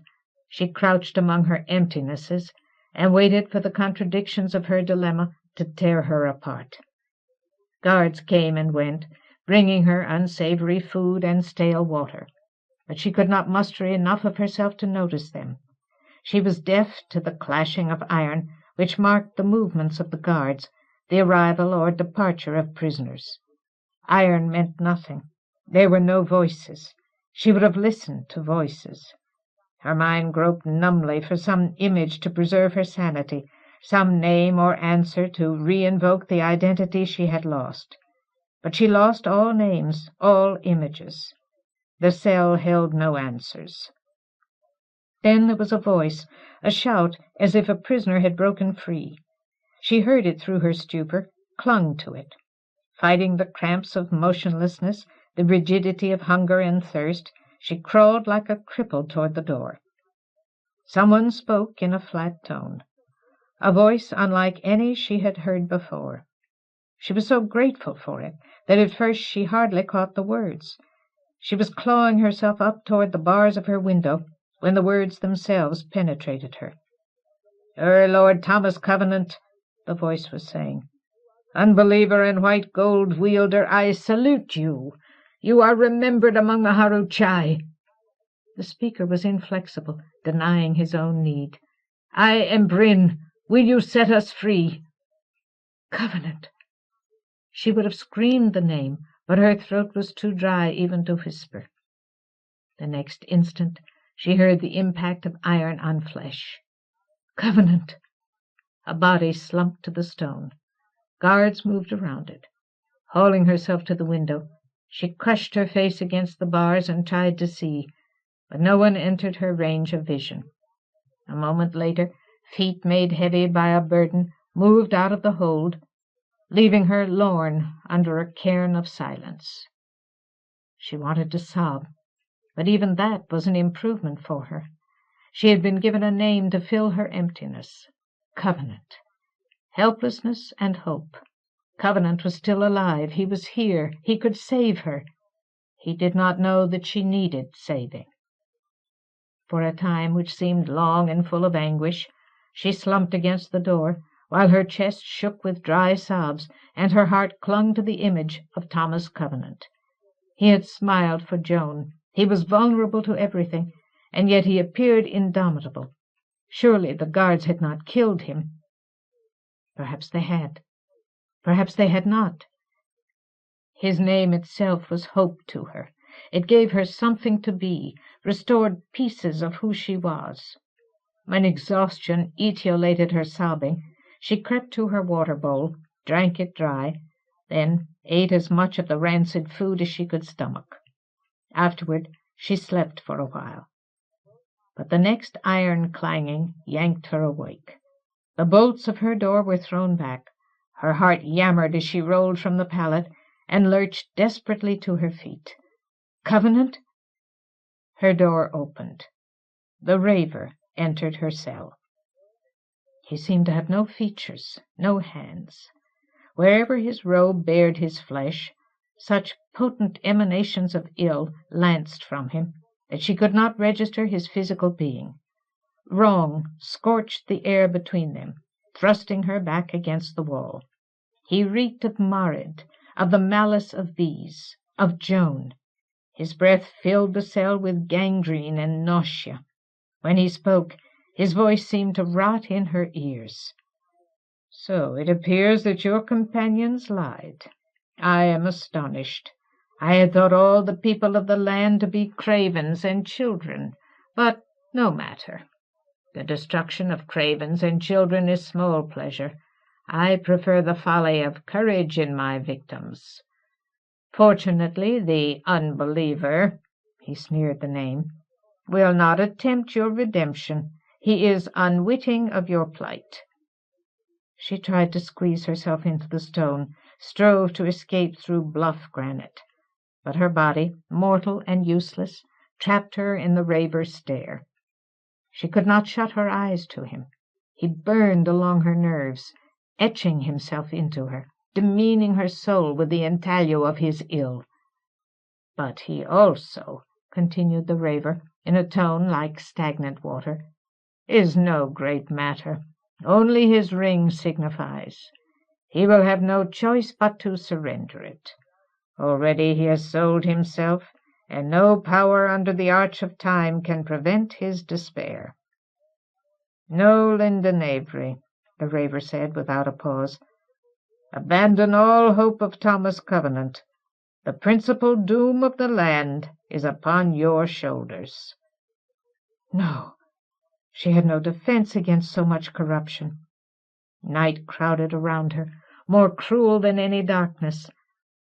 she crouched among her emptinesses and waited for the contradictions of her dilemma to tear her apart. Guards came and went, bringing her unsavory food and stale water, but she could not muster enough of herself to notice them. She was deaf to the clashing of iron which marked the movements of the guards, the arrival or departure of prisoners. Iron meant nothing. There were no voices. She would have listened to voices. Her mind groped numbly for some image to preserve her sanity, some name or answer to re-invoke the identity she had lost. But she lost all names, all images. The cell held no answers. Then there was a voice, a shout, as if a prisoner had broken free. She heard it through her stupor, clung to it. Fighting the cramps of motionlessness, the rigidity of hunger and thirst, she crawled like a cripple toward the door. Someone spoke in a flat tone, a voice unlike any she had heard before. She was so grateful for it that at first she hardly caught the words. She was clawing herself up toward the bars of her window when the words themselves penetrated her. Lord Thomas Covenant, the voice was saying, unbeliever and white gold wielder, I salute you. You are remembered among the Haruchai. The speaker was inflexible, denying his own need. I am Bryn. Will you set us free? Covenant! She would have screamed the name, but her throat was too dry even to whisper. The next instant she heard the impact of iron on flesh. Covenant! A body slumped to the stone. Guards moved around it. Hauling herself to the window, she crushed her face against the bars and tried to see, but no one entered her range of vision. A moment later, feet made heavy by a burden moved out of the hold, leaving her lorn under a cairn of silence. She wanted to sob, but even that was an improvement for her. She had been given a name to fill her emptiness. Covenant. Helplessness and hope. Covenant was still alive. He was here. He could save her. He did not know that she needed saving. For a time which seemed long and full of anguish, she slumped against the door, while her chest shook with dry sobs, and her heart clung to the image of Thomas Covenant. He had smiled for Joan. He was vulnerable to everything, and yet he appeared indomitable. Surely the guards had not killed him. Perhaps they had. Perhaps they had not. His name itself was hope to her. It gave her something to be, restored pieces of who she was. When exhaustion etiolated her sobbing, she crept to her water bowl, drank it dry, then ate as much of the rancid food as she could stomach. Afterward she slept for a while. But the next iron clanging yanked her awake. The bolts of her door were thrown back. Her heart yammered as she rolled from the pallet and lurched desperately to her feet. Covenant? Her door opened. The raver entered her cell. He seemed to have no features, no hands. Wherever his robe bared his flesh, such potent emanations of ill lanced from him that she could not register his physical being. Wrong scorched the air between them, thrusting her back against the wall. He reeked of Marid, of the malice of these, of Joan. His breath filled the cell with gangrene and nausea. When he spoke, his voice seemed to rot in her ears. So it appears that your companions lied. I am astonished. I had thought all the people of the land to be cravens and children, but no matter. The destruction of cravens and children is small pleasure. I prefer the folly of courage in my victims. Fortunately, the unbeliever, he sneered the name, will not attempt your redemption. He is unwitting of your plight. She tried to squeeze herself into the stone, strove to escape through bluff granite, but her body, mortal and useless, trapped her in the raver's stare. She could not shut her eyes to him. He burned along her nerves, etching himself into her, demeaning her soul with the intaglio of his ill. But he also, continued the raver, in a tone like stagnant water, is no great matter. Only his ring signifies. He will have no choice but to surrender it. Already he has sold himself, and no power under the arch of time can prevent his despair. No, Linden Avery, the raver said without a pause. Abandon all hope of Thomas Covenant. The principal doom of the land is upon your shoulders. No, she had no defense against so much corruption. Night crowded around her, more cruel than any darkness.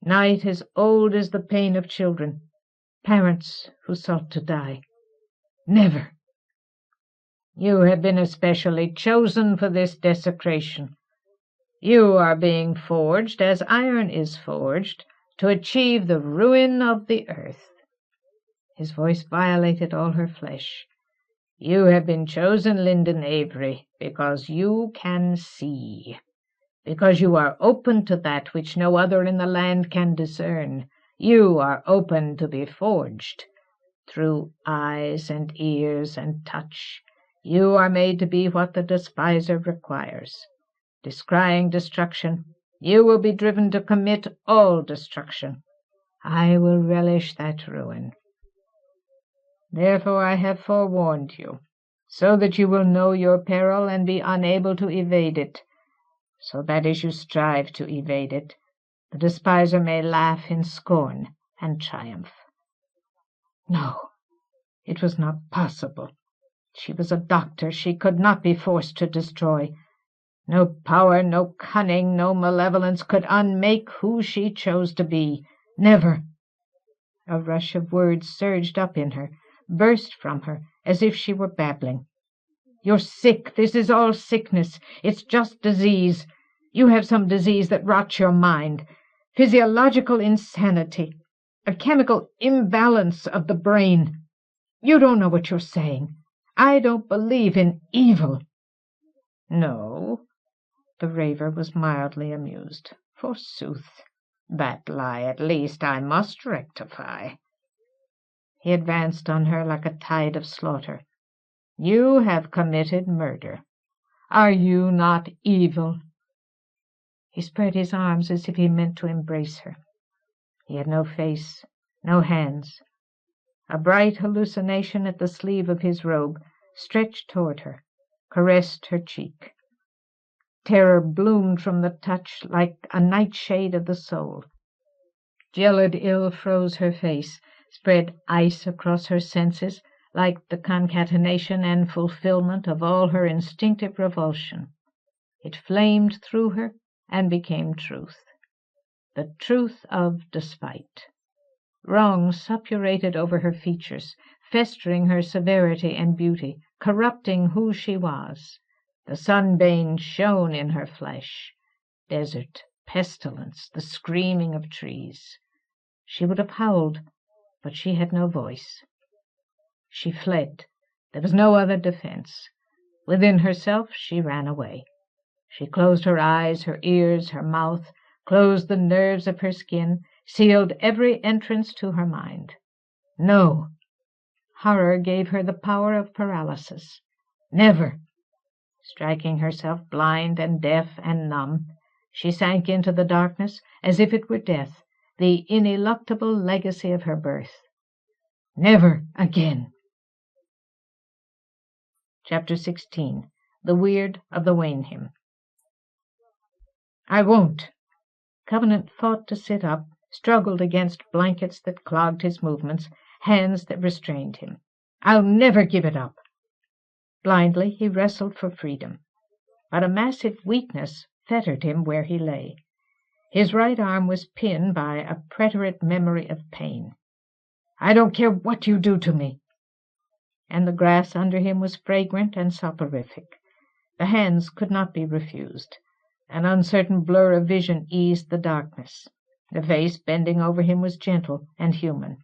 Night as old as the pain of children, parents who sought to die. Never! You have been especially chosen for this desecration. You are being forged, as iron is forged, to achieve the ruin of the earth. His voice violated all her flesh. You have been chosen, Linden Avery, because you can see. because you are open to that which no other in the land can discern. You are open to be forged. Through eyes and ears and touch, you are made to be what the despiser requires. Descrying destruction, you will be driven to commit all destruction. I will relish that ruin. Therefore I have forewarned you, so that you will know your peril and be unable to evade it, so that as you strive to evade it, the despiser may laugh in scorn and triumph. No, it was not possible. She was a doctor. She could not be forced to destroy. No power, no cunning, no malevolence could unmake who she chose to be. Never. A rush of words surged up in her, burst from her, as if she were babbling. You're sick. This is all sickness. It's just disease. You have some disease that rots your mind. Physiological insanity. A chemical imbalance of the brain. You don't know what you're saying. I don't believe in evil. No. The raver was mildly amused. Forsooth, that lie at least I must rectify. He advanced on her like a tide of slaughter. You have committed murder. Are you not evil? He spread his arms as if he meant to embrace her. He had no face, no hands. A bright hallucination at the sleeve of his robe stretched toward her, caressed her cheek. Terror bloomed from the touch like a nightshade of the soul. Gelid ill froze her face, spread ice across her senses, like the concatenation and fulfillment of all her instinctive revulsion. It flamed through her and became truth. The truth of despite. Wrong suppurated over her features, festering her severity and beauty, corrupting who she was. The sunbane shone in her flesh. Desert, pestilence, the screaming of trees. She would have howled, but she had no voice. She fled. There was no other defense. Within herself she ran away. She closed her eyes, her ears, her mouth, closed the nerves of her skin, sealed every entrance to her mind. No. Horror gave her the power of paralysis. Never. Striking herself blind and deaf and numb, she sank into the darkness as if it were death, the ineluctable legacy of her birth. Never again. Chapter 16. The Weird of the Waynhim. I won't. Covenant fought to sit up, struggled against blankets that clogged his movements, hands that restrained him. I'll never give it up. Blindly he wrestled for freedom, but a massive weakness fettered him where he lay. His right arm was pinned by a preterite memory of pain. I don't care what you do to me. And the grass under him was fragrant and soporific. The hands could not be refused. An uncertain blur of vision eased the darkness. The face bending over him was gentle and human.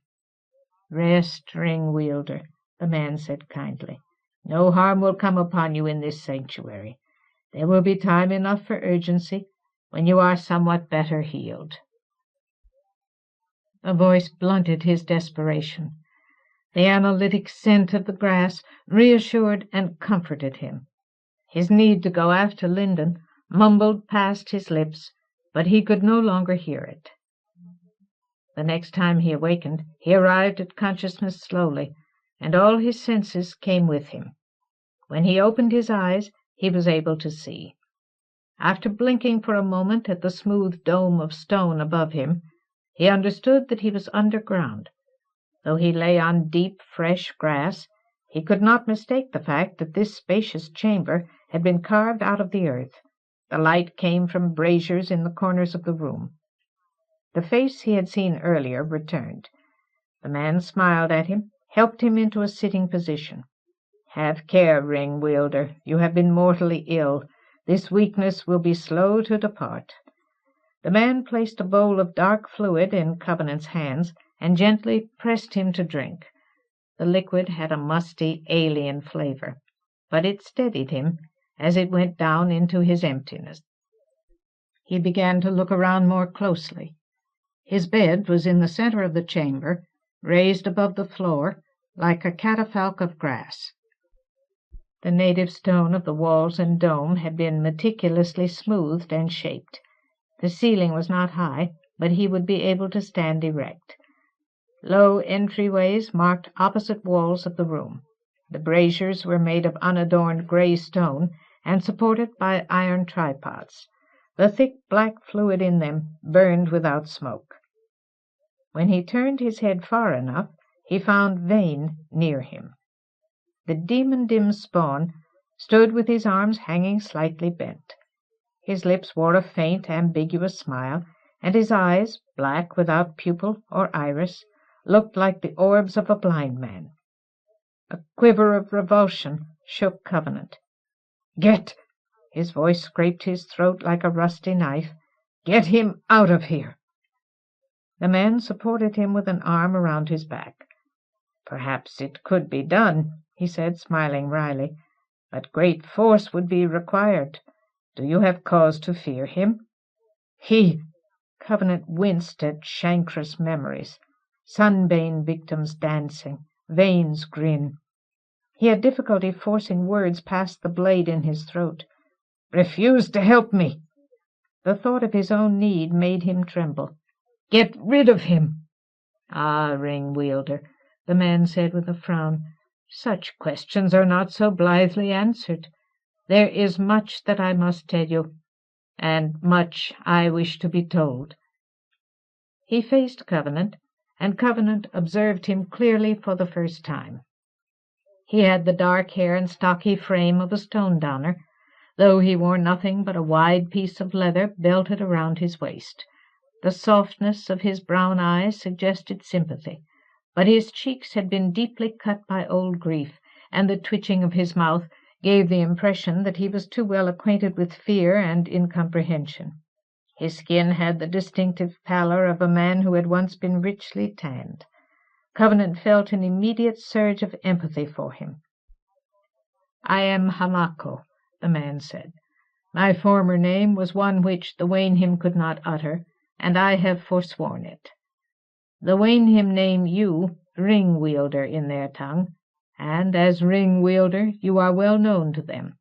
Rest, ring-wielder, the man said kindly. No harm will come upon you in this sanctuary. There will be time enough for urgency when you are somewhat better healed. A voice blunted his desperation. The analytic scent of the grass reassured and comforted him. His need to go after Linden mumbled past his lips, but he could no longer hear it. The next time he awakened, he arrived at consciousness slowly, and all his senses came with him. When he opened his eyes, he was able to see. After blinking for a moment at the smooth dome of stone above him, he understood that he was underground. Though he lay on deep, fresh grass, he could not mistake the fact that this spacious chamber had been carved out of the earth. The light came from braziers in the corners of the room. The face he had seen earlier returned. The man smiled at him, helped him into a sitting position. Have care, ring-wielder. You have been mortally ill. This weakness will be slow to depart. The man placed a bowl of dark fluid in Covenant's hands and gently pressed him to drink. The liquid had a musty, alien flavor, but it steadied him as it went down into his emptiness. He began to look around more closely. His bed was in the center of the chamber, raised above the floor, like a catafalque of grass. The native stone of the walls and dome had been meticulously smoothed and shaped. The ceiling was not high, but he would be able to stand erect. Low entryways marked opposite walls of the room. The braziers were made of unadorned gray stone and supported by iron tripods. The thick black fluid in them burned without smoke. When he turned his head far enough, he found Wayn near him. The Demondim-Spawn stood with his arms hanging slightly bent. His lips wore a faint, ambiguous smile, and his eyes, black without pupil or iris, looked like the orbs of a blind man. A quiver of revulsion shook Covenant. "Get!" His voice scraped his throat like a rusty knife. "Get him out of here!" The man supported him with an arm around his back. "Perhaps it could be done," he said, smiling wryly, "but great force would be required. Do you have cause to fear him?" Covenant winced at Shankras' memories, Sunbane victims dancing, Vane's grin. He had difficulty forcing words past the blade in his throat. "Refuse to help me!" The thought of his own need made him tremble. "Get rid of him!" "Ah, Ring-wielder," the man said with a frown, "such questions are not so blithely answered. There is much that I must tell you, and much I wish to be told." He faced Covenant, and Covenant observed him clearly for the first time. He had the dark hair and stocky frame of a stone-downer, though he wore nothing but a wide piece of leather belted around his waist. The softness of his brown eyes suggested sympathy, but his cheeks had been deeply cut by old grief, and the twitching of his mouth gave the impression that he was too well acquainted with fear and incomprehension. His skin had the distinctive pallor of a man who had once been richly tanned. Covenant felt an immediate surge of empathy for him. "I am Hamako," the man said. "My former name was one which the Waynhim could not utter, and I have forsworn it. The Waynhim name you Ring-wielder in their tongue, and as Ring-wielder you are well known to them.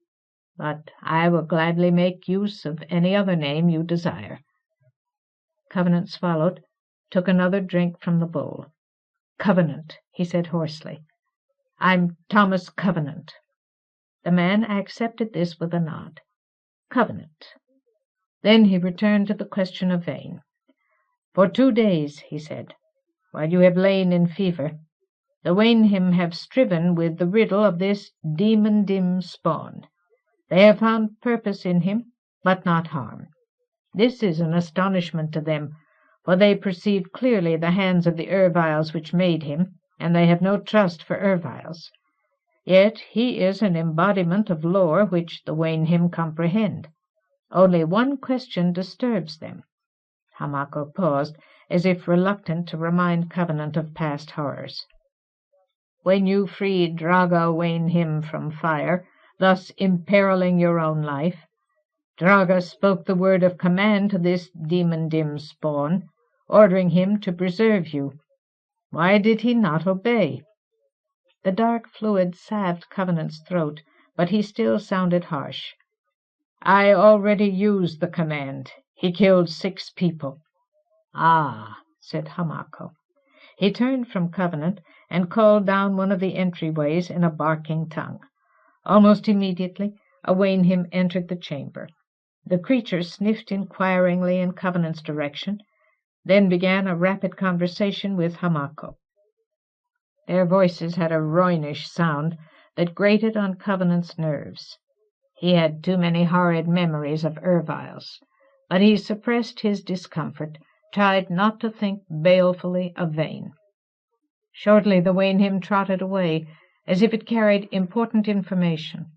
But I will gladly make use of any other name you desire." Covenant swallowed, took another drink from the bowl. "Covenant," he said hoarsely. "I'm Thomas Covenant." The man accepted this with a nod. "Covenant." Then he returned to the question of Wayn. "For 2 days," he said, "while you have lain in fever, the Waynhim have striven with the riddle of this Demondim-Spawn. They have found purpose in him, but not harm. This is an astonishment to them, for they perceive clearly the hands of the Erviles which made him, and they have no trust for Erviles. Yet he is an embodiment of lore which the Waynhim comprehend. Only one question disturbs them." Hamako paused, as if reluctant to remind Covenant of past horrors. "When you freed Draga Waynhim from fire, thus imperiling your own life, Draga spoke the word of command to this Demondim-Spawn, ordering him to preserve you. Why did he not obey?" The dark fluid salved Covenant's throat, but he still sounded harsh. "I already used the command. He killed 6 people." "Ah," said Hamako. He turned from Covenant and called down one of the entryways in a barking tongue. Almost immediately a Waynhim entered the chamber. The creature sniffed inquiringly in Covenant's direction, then began a rapid conversation with Hamako. Their voices had a roinish sound that grated on Covenant's nerves. He had too many horrid memories of Erviles, but he suppressed his discomfort, tried not to think balefully of Wayn. Shortly the Waynhim trotted away, as if it carried important information.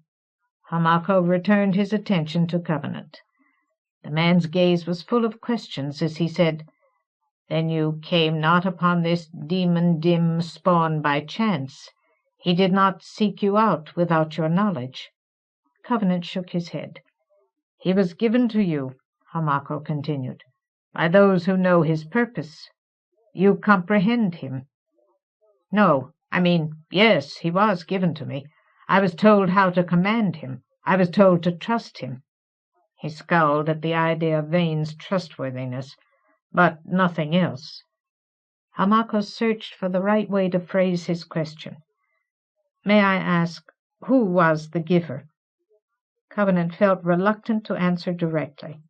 Hamako returned his attention to Covenant. The man's gaze was full of questions as he said, "Then you came not upon this Demondim-Spawn by chance? He did not seek you out without your knowledge?" Covenant shook his head. "He was given to you," Hamako continued, by those who know his purpose. You comprehend him. No, yes, he was given to me. I was told how to command him. I was told to trust him. He scowled at the idea of Vane's trustworthiness, but nothing else. Hamako searched for the right way to phrase his question. May I ask, who was the giver? Covenant felt reluctant to answer directly.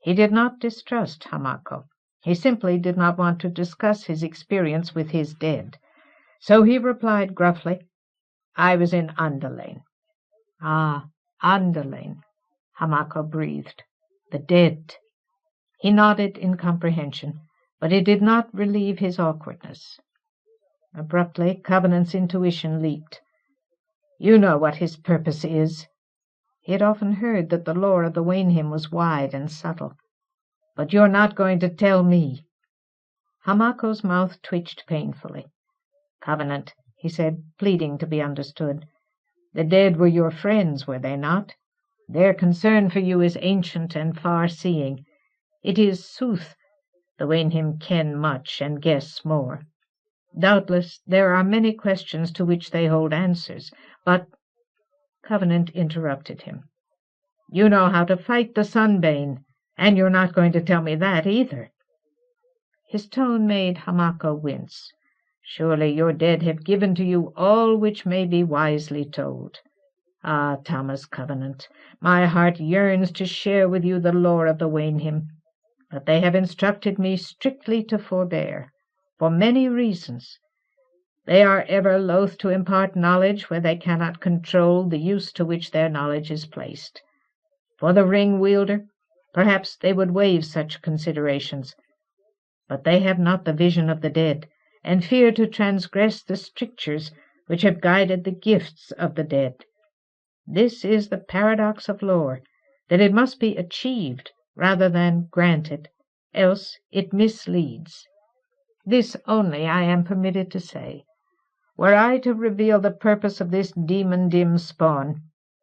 He did not distrust Hamako. He simply did not want to discuss his experience with his dead. So he replied gruffly, I was in Andelain. Ah, Andelain, Hamako breathed. The dead. He nodded in comprehension, but it did not relieve his awkwardness. Abruptly, Covenant's intuition leaped. You know what his purpose is. He had often heard that the lore of the Waynhim was wide and subtle. But you're not going to tell me. Hamako's mouth twitched painfully. Covenant, he said, pleading to be understood. The dead were your friends, were they not? Their concern for you is ancient and far-seeing. It is sooth. The Waynhim ken much and guess more. Doubtless there are many questions to which they hold answers, but— Covenant interrupted him. You know how to fight the Sunbane, and you're not going to tell me that either. His tone made Hamako wince. Surely your dead have given to you all which may be wisely told. Ah, Thomas Covenant, my heart yearns to share with you the lore of the Waynhim, but they have instructed me strictly to forbear, for many reasons. They are ever loath to impart knowledge where they cannot control the use to which their knowledge is placed. For the ring-wielder, perhaps they would waive such considerations, but they have not the vision of the dead, and fear to transgress the strictures which have guided the gifts of the dead. This is the paradox of lore, that it must be achieved rather than granted, else it misleads. This only I am permitted to say. Were I to reveal the purpose of this Demondim-Spawn,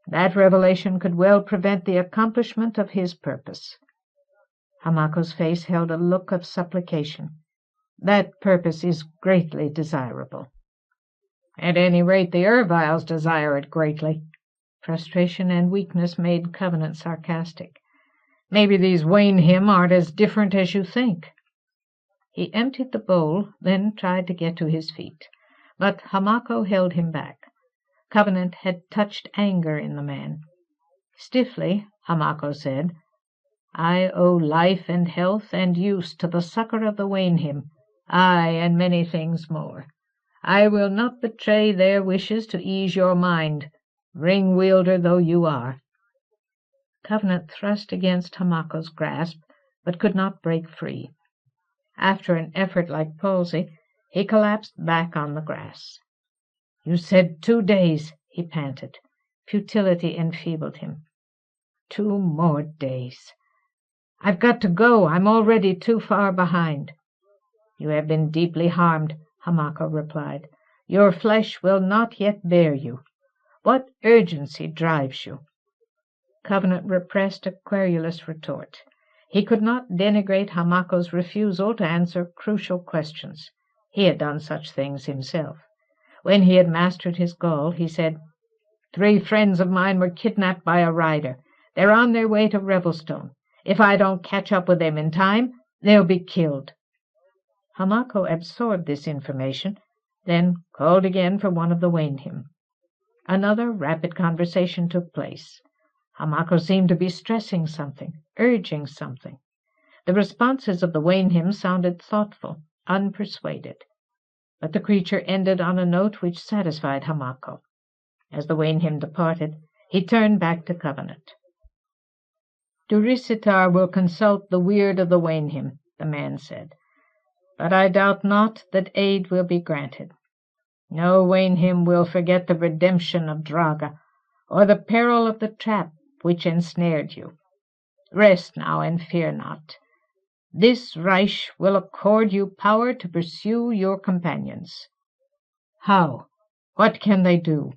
that revelation could well prevent the accomplishment of his purpose. Hamako's face held a look of supplication. That purpose is greatly desirable. At any rate, the Erviles desire it greatly. Frustration and weakness made Covenant sarcastic. Maybe these Waynhim aren't as different as you think. He emptied the bowl, then tried to get to his feet, but Hamako held him back. Covenant had touched anger in the man. Stiffly, Hamako said, I owe life and health and use to the succor of the Waynhim, aye, and many things more. I will not betray their wishes to ease your mind, ring-wielder though you are. Covenant thrust against Hamako's grasp, but could not break free. After an effort like palsy, he collapsed back on the grass. You said 2 days, he panted. Futility enfeebled him. 2 more days. I've got to go. I'm already too far behind. You have been deeply harmed, Hamako replied. Your flesh will not yet bear you. What urgency drives you? Covenant repressed a querulous retort. He could not denigrate Hamako's refusal to answer crucial questions. He had done such things himself. When he had mastered his Gaul, he said, 3 friends of mine were kidnapped by a rider. They're on their way to Revelstone. If I don't catch up with them in time, they'll be killed. Hamako absorbed this information, then called again for one of the Waynhim. Another rapid conversation took place. Hamako seemed to be stressing something, urging something. The responses of the Waynhim sounded thoughtful, unpersuaded. But the creature ended on a note which satisfied Hamako. As the Waynhim departed, he turned back to Covenant. Durisitar will consult the weird of the Waynhim, the man said, but I doubt not that aid will be granted. No Waynhim will forget the redemption of Draga, or the peril of the trap which ensnared you. Rest now and fear not. This Reich will accord you power to pursue your companions. How? What can they do?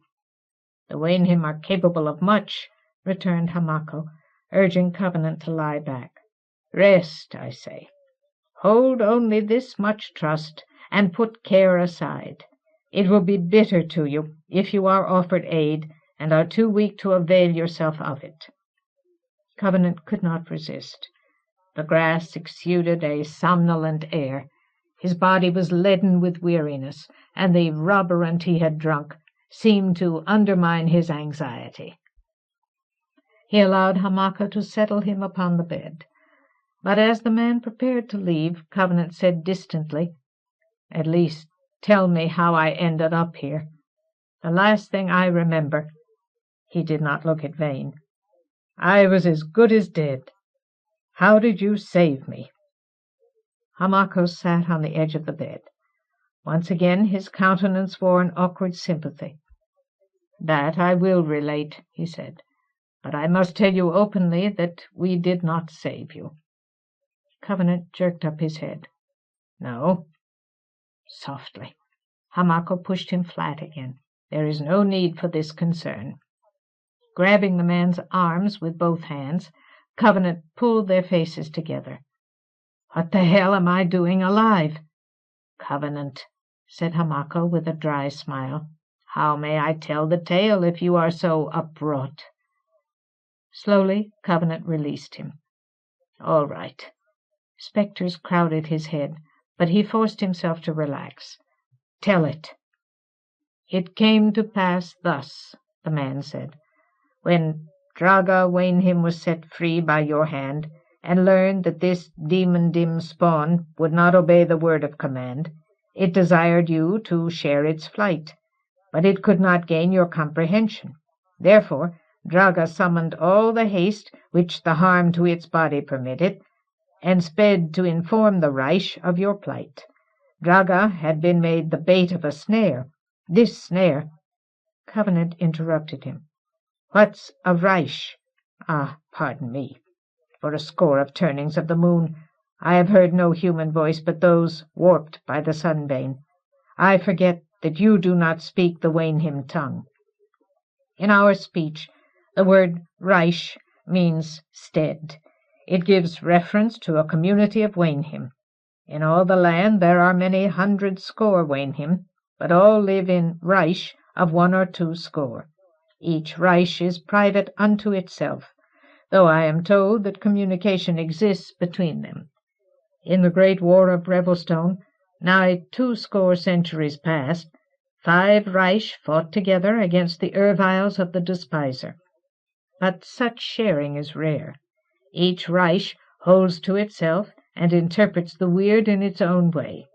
The Waynhim are capable of much, returned Hamako, urging Covenant to lie back. Rest, I say. Hold only this much trust, and put care aside. It will be bitter to you if you are offered aid, and are too weak to avail yourself of it." Covenant could not resist. The grass exuded a somnolent air. His body was leaden with weariness, and the rubberant he had drunk seemed to undermine his anxiety. He allowed Hamaka to settle him upon the bed. But as the man prepared to leave, Covenant said distantly, "At least tell me how I ended up here. The last thing I remember—" He did not look at Vane. "I was as good as dead. How did you save me?" Hamako sat on the edge of the bed. Once again his countenance wore an awkward sympathy. "That I will relate," he said, "but I must tell you openly that we did not save you." Covenant jerked up his head. "No?" Softly. Hamako pushed him flat again. "There is no need for this concern." Grabbing the man's arms with both hands, Covenant pulled their faces together. "What the hell am I doing alive?" "Covenant," said Hamako with a dry smile, "how may I tell the tale if you are so upwrought?" Slowly Covenant released him. "All right." Spectres crowded his head, but he forced himself to relax. "Tell it." "It came to pass thus," the man said. "When Draga Waynhim was set free by your hand, and learned that this Demondim-Spawn would not obey the word of command, it desired you to share its flight, but it could not gain your comprehension. Therefore Draga summoned all the haste which the harm to its body permitted, and sped to inform the Reich of your plight. Draga had been made the bait of a snare. This snare—" Covenant interrupted him. "What's a Reich? Ah, pardon me. For a score of turnings of the moon I have heard no human voice but those warped by the sunbane. I forget that you do not speak the Waynhim tongue. In our speech the word Reich means stead. It gives reference to a community of Waynhim. In all the land there are many 100 Waynhim, but all live in Reich of 1 or 2 score. Each Reich is private unto itself, though I am told that communication exists between them. In the great war of Revelstone, nigh 20 centuries past, 5 Reich fought together against the Erviles of the Despiser. But such sharing is rare. Each Reich holds to itself and interprets the weird in its own way.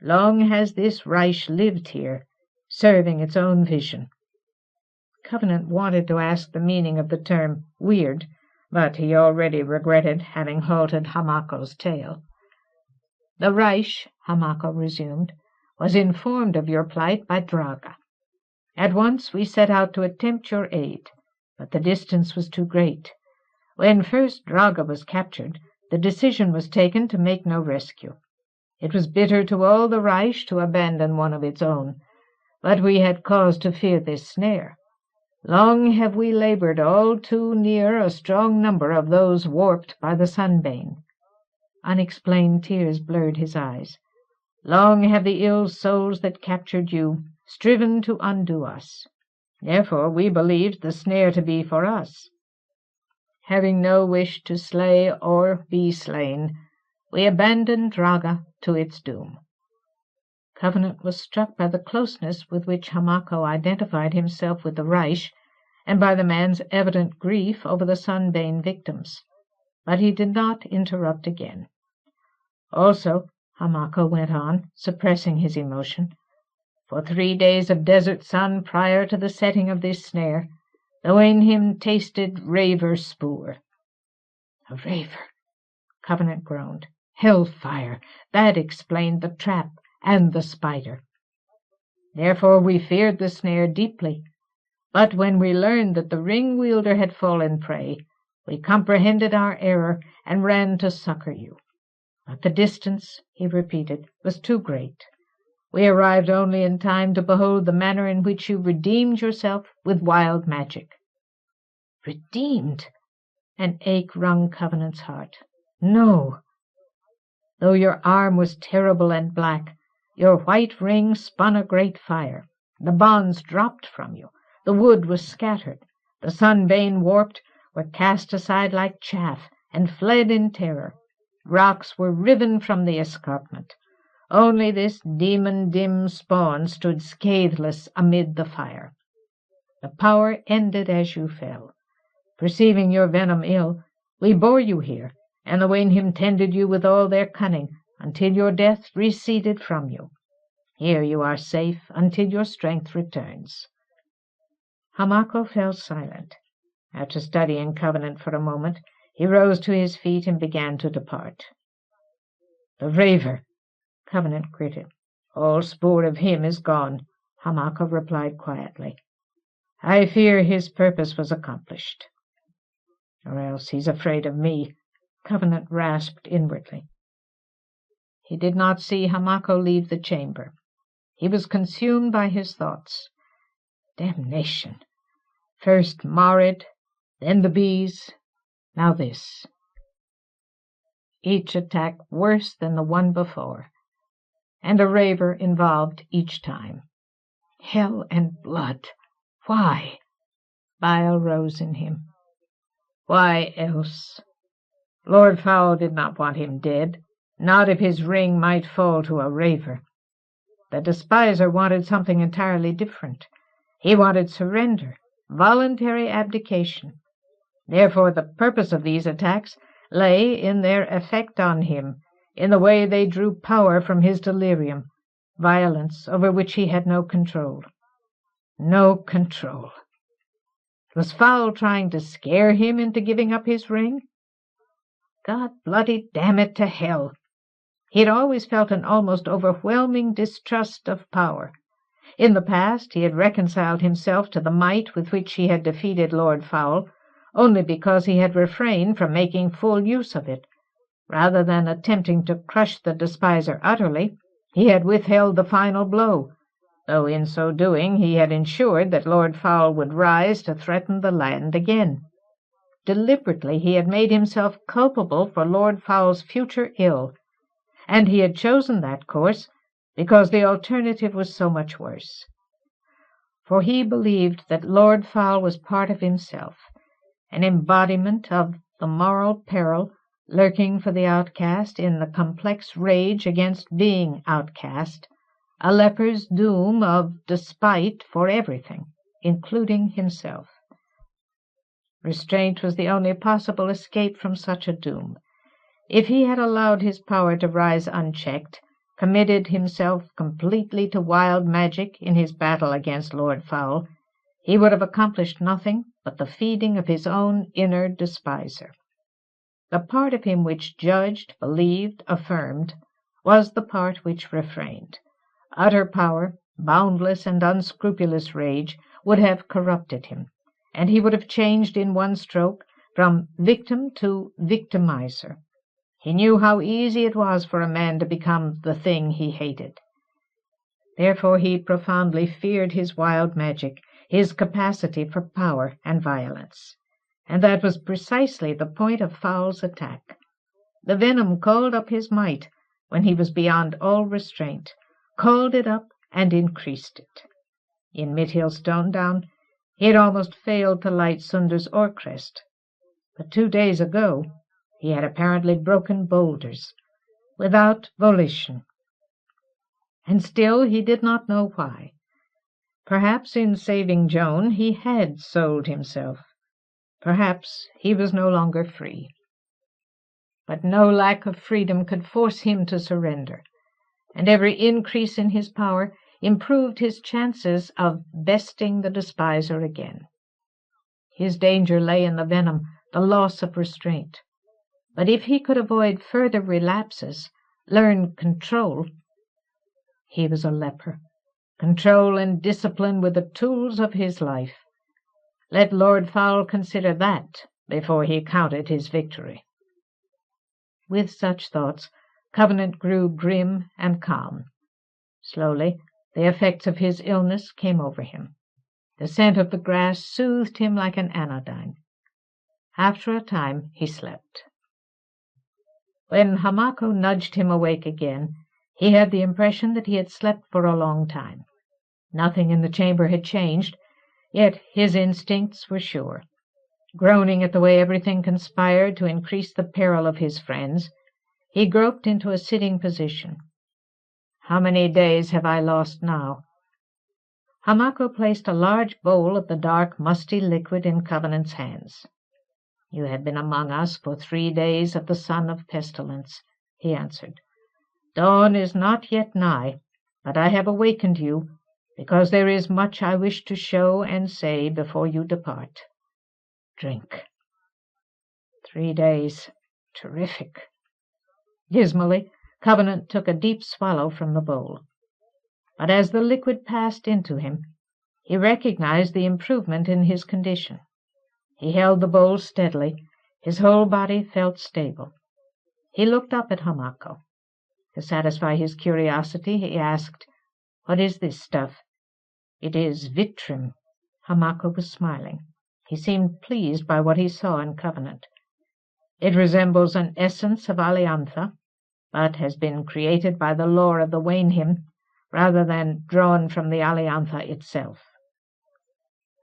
Long has this Reich lived here, serving its own vision." Covenant wanted to ask the meaning of the term weird, but he already regretted having halted Hamako's tale. "The Reich," Hamako resumed, "was informed of your plight by Draga. At once we set out to attempt your aid, but the distance was too great. When first Draga was captured, the decision was taken to make no rescue. It was bitter to all the Reich to abandon one of its own, but we had cause to fear this snare. Long have we labored all too near a strong number of those warped by the sunbane." Unexplained tears blurred his eyes. "Long have the ill souls that captured you striven to undo us. Therefore we believed the snare to be for us. Having no wish to slay or be slain, we abandoned Draga to its doom." Covenant was struck by the closeness with which Hamako identified himself with the Reich, and by the man's evident grief over the sunbane victims. But he did not interrupt again. "Also," Hamako went on, suppressing his emotion, "for 3 days of desert sun prior to the setting of this snare, the Waynhim tasted raver spoor." "A raver," Covenant groaned. "Hellfire! That explained the trap and the spider. Therefore we feared the snare deeply. But when we learned that the ring-wielder had fallen prey, we comprehended our error and ran to succor you. But the distance," he repeated, "was too great. We arrived only in time to behold the manner in which you redeemed yourself with wild magic." "Redeemed?" An ache wrung Covenant's heart. No. Though your arm was terrible and black, your white ring spun a great fire. The bonds dropped from you. The wood was scattered. The sunbane warped, were cast aside like chaff, and fled in terror. Rocks were riven from the escarpment. Only this Demondim-Spawn stood scatheless amid the fire. The power ended as you fell. Perceiving your venom ill, we bore you here, and the Waynhim tended you with all their cunning, until your death receded from you. Here you are safe until your strength returns." Hamako fell silent. After studying Covenant for a moment, he rose to his feet and began to depart. "The raver," Covenant gritted. "All spoor of him is gone," Hamako replied quietly. "I fear his purpose was accomplished." "Or else he's afraid of me," Covenant rasped inwardly. He did not see Hamako leave the chamber. He was consumed by his thoughts. Damnation! First Marid, then the bees, now this. Each attack worse than the one before, and a raver involved each time. Hell and blood! Why? Bile rose in him. Why else? Lord Fowl did not want him dead, not if his ring might fall to a raver. The despiser wanted something entirely different. He wanted surrender, voluntary abdication. Therefore the purpose of these attacks lay in their effect on him, in the way they drew power from his delirium, violence over which he had no control. No control. Was Fowl trying to scare him into giving up his ring? God bloody damn it to hell! He had always felt an almost overwhelming distrust of power. In the past he had reconciled himself to the might with which he had defeated Lord Fowl, only because he had refrained from making full use of it. Rather than attempting to crush the despiser utterly, he had withheld the final blow, though in so doing he had ensured that Lord Fowl would rise to threaten the land again. Deliberately he had made himself culpable for Lord Fowl's future ill, and he had chosen that course because the alternative was so much worse. For he believed that Lord Fowl was part of himself, an embodiment of the moral peril lurking for the outcast in the complex rage against being outcast, a leper's doom of despite for everything, including himself. Restraint was the only possible escape from such a doom. If he had allowed his power to rise unchecked, committed himself completely to wild magic in his battle against Lord Fowl, he would have accomplished nothing but the feeding of his own inner despiser. The part of him which judged, believed, affirmed, was the part which refrained. Utter power, boundless and unscrupulous rage, would have corrupted him, and he would have changed in one stroke from victim to victimizer. He knew how easy it was for a man to become the thing he hated. Therefore he profoundly feared his wild magic, his capacity for power and violence. And that was precisely the point of Fowl's attack. The venom called up his might when he was beyond all restraint, called it up and increased it. In Midhill Stone Down he had almost failed to light Sunder's ore crest, but 2 days ago he had apparently broken boulders, without volition. And still he did not know why. Perhaps in saving Joan he had sold himself. Perhaps he was no longer free. But no lack of freedom could force him to surrender, and every increase in his power improved his chances of besting the despiser again. His danger lay in the venom, the loss of restraint. But if he could avoid further relapses, learn control, he was a leper. Control and discipline were the tools of his life. Let Lord Fowl consider that before he counted his victory. With such thoughts, Covenant grew grim and calm. Slowly, the effects of his illness came over him. The scent of the grass soothed him like an anodyne. After a time, he slept. When Hamako nudged him awake again, he had the impression that he had slept for a long time. Nothing in the chamber had changed, yet his instincts were sure. Groaning at the way everything conspired to increase the peril of his friends, he groped into a sitting position. "How many days have I lost now?" Hamako placed a large bowl of the dark, musty liquid in Covenant's hands. "You have been among us for 3 days of the sun of pestilence," he answered. "Dawn is not yet nigh, but I have awakened you, because there is much I wish to show and say before you depart. Drink." 3 days. Terrific. Dismally, Covenant took a deep swallow from the bowl. But as the liquid passed into him, he recognized the improvement in his condition. He held the bowl steadily. His whole body felt stable. He looked up at Hamako. To satisfy his curiosity, he asked, "What is this stuff?" "It is vitrim." Hamako was smiling. He seemed pleased by what he saw in Covenant. "It resembles an essence of aliantha, but has been created by the lore of the Waynhim rather than drawn from the aliantha itself."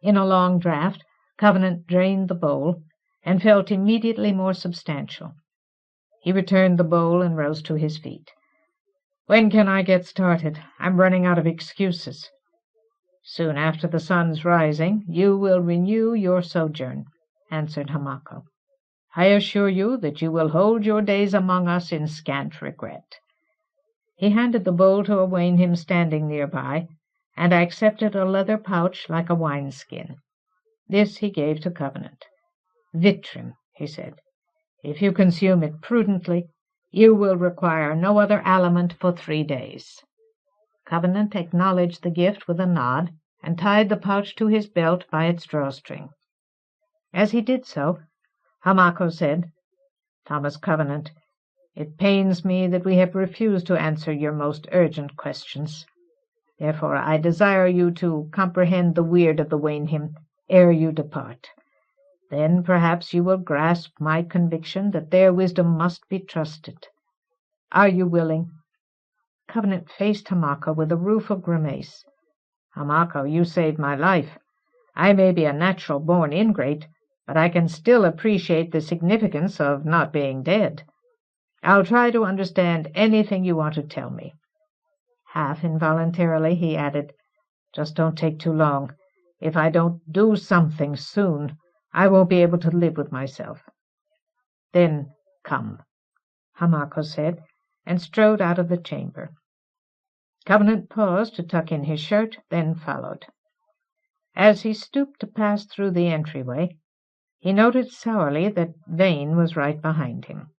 In a long draught, Covenant drained the bowl and felt immediately more substantial. He returned the bowl and rose to his feet. "When can I get started? I'm running out of excuses." "Soon after the sun's rising, you will renew your sojourn," answered Hamako. "I assure you that you will hold your days among us in scant regret." He handed the bowl to a Waynhim standing nearby, and accepted a leather pouch like a wineskin. This he gave to Covenant. "Vitrim," he said. "If you consume it prudently, you will require no other aliment for 3 days." Covenant acknowledged the gift with a nod, and tied the pouch to his belt by its drawstring. As he did so, Hamako said, "Thomas Covenant, it pains me that we have refused to answer your most urgent questions. Therefore I desire you to comprehend the weird of the Waynhim ere you depart. Then perhaps you will grasp my conviction that their wisdom must be trusted. Are you willing?" Covenant faced Hamako with a rueful grimace. "Hamako, you saved my life. I may be a natural-born ingrate, but I can still appreciate the significance of not being dead. I'll try to understand anything you want to tell me." Half involuntarily he added, "Just don't take too long. If I don't do something soon, I won't be able to live with myself." "Then come," Hamako said, and strode out of the chamber. Covenant paused to tuck in his shirt, then followed. As he stooped to pass through the entryway, he noted sourly that Vane was right behind him.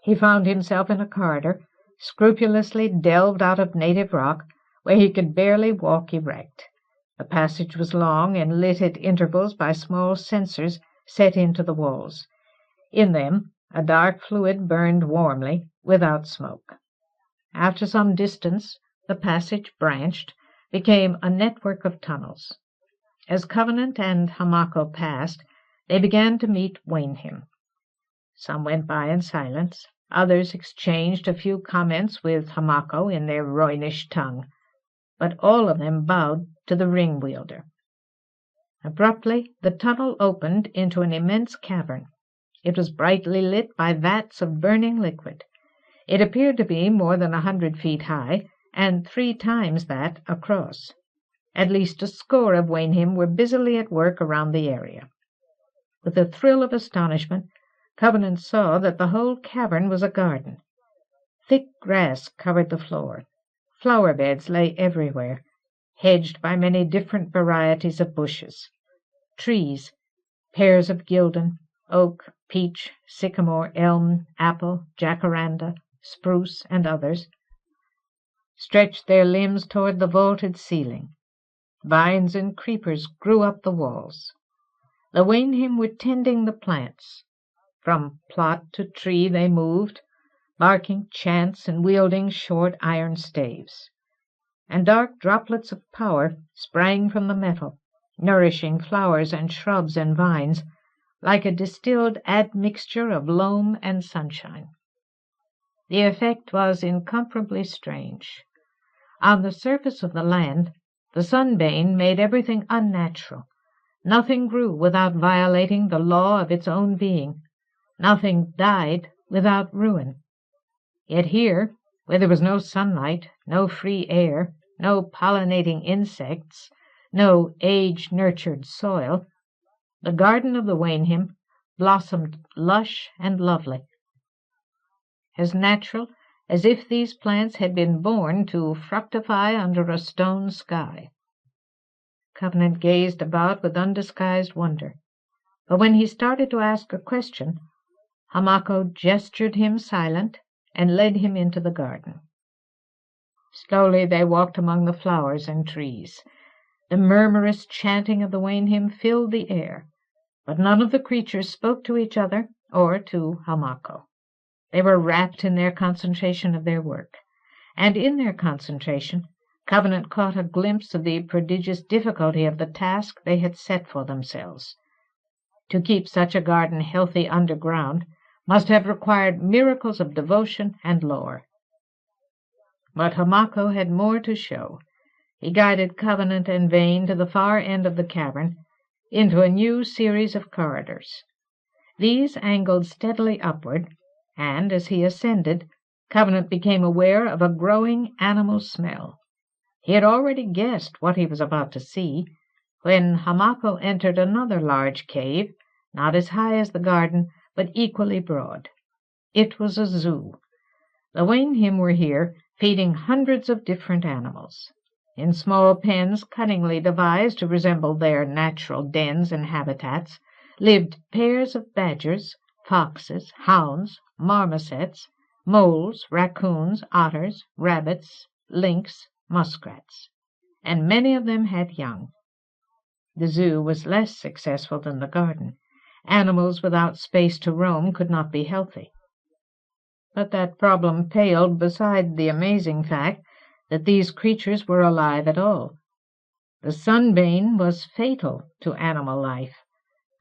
He found himself in a corridor, scrupulously delved out of native rock, where he could barely walk erect. The passage was long and lit at intervals by small censers set into the walls. In them a dark fluid burned warmly, without smoke. After some distance, the passage branched, became a network of tunnels. As Covenant and Hamako passed, they began to meet Waynhim. Some went by in silence. Others exchanged a few comments with Hamako in their Roynish tongue, but all of them bowed to the ring-wielder. Abruptly, the tunnel opened into an immense cavern. It was brightly lit by vats of burning liquid. It appeared to be more than 100 feet high, and 3 times that across. At least a score of Waynhim were busily at work around the area. With a thrill of astonishment, Covenant saw that the whole cavern was a garden. Thick grass covered the floor. Flower beds lay everywhere, hedged by many different varieties of bushes. Trees, pairs of gildan, oak, peach, sycamore, elm, apple, jacaranda, spruce, and others, stretched their limbs toward the vaulted ceiling. Vines and creepers grew up the walls. The Waynhim were tending the plants. From plot to tree they moved, barking chants and wielding short iron staves. And dark droplets of power sprang from the metal, nourishing flowers and shrubs and vines, like a distilled admixture of loam and sunshine. The effect was incomparably strange. On the surface of the land, the sunbane made everything unnatural. Nothing grew without violating the law of its own being. Nothing died without ruin. Yet here, where there was no sunlight, no free air, no pollinating insects, no age-nurtured soil, the garden of the Waynhim blossomed lush and lovely, as natural as if these plants had been born to fructify under a stone sky. Covenant gazed about with undisguised wonder, but when he started to ask a question, Hamako gestured him silent and led him into the garden. Slowly they walked among the flowers and trees. The murmurous chanting of the Waynhim filled the air, but none of the creatures spoke to each other or to Hamako. They were wrapped in their concentration of their work, and in their concentration Covenant caught a glimpse of the prodigious difficulty of the task they had set for themselves. To keep such a garden healthy underground must have required miracles of devotion and lore. But Hamako had more to show. He guided Covenant and Vane to the far end of the cavern, into a new series of corridors. These angled steadily upward, and as he ascended, Covenant became aware of a growing animal smell. He had already guessed what he was about to see, when Hamako entered another large cave, not as high as the garden, but equally broad. It was a zoo. The Waynhim were here, feeding hundreds of different animals. In small pens cunningly devised to resemble their natural dens and habitats, lived pairs of badgers, foxes, hounds, marmosets, moles, raccoons, otters, rabbits, lynx, muskrats, and many of them had young. The zoo was less successful than the garden. Animals without space to roam could not be healthy. But that problem paled beside the amazing fact that these creatures were alive at all. The sunbane was fatal to animal life.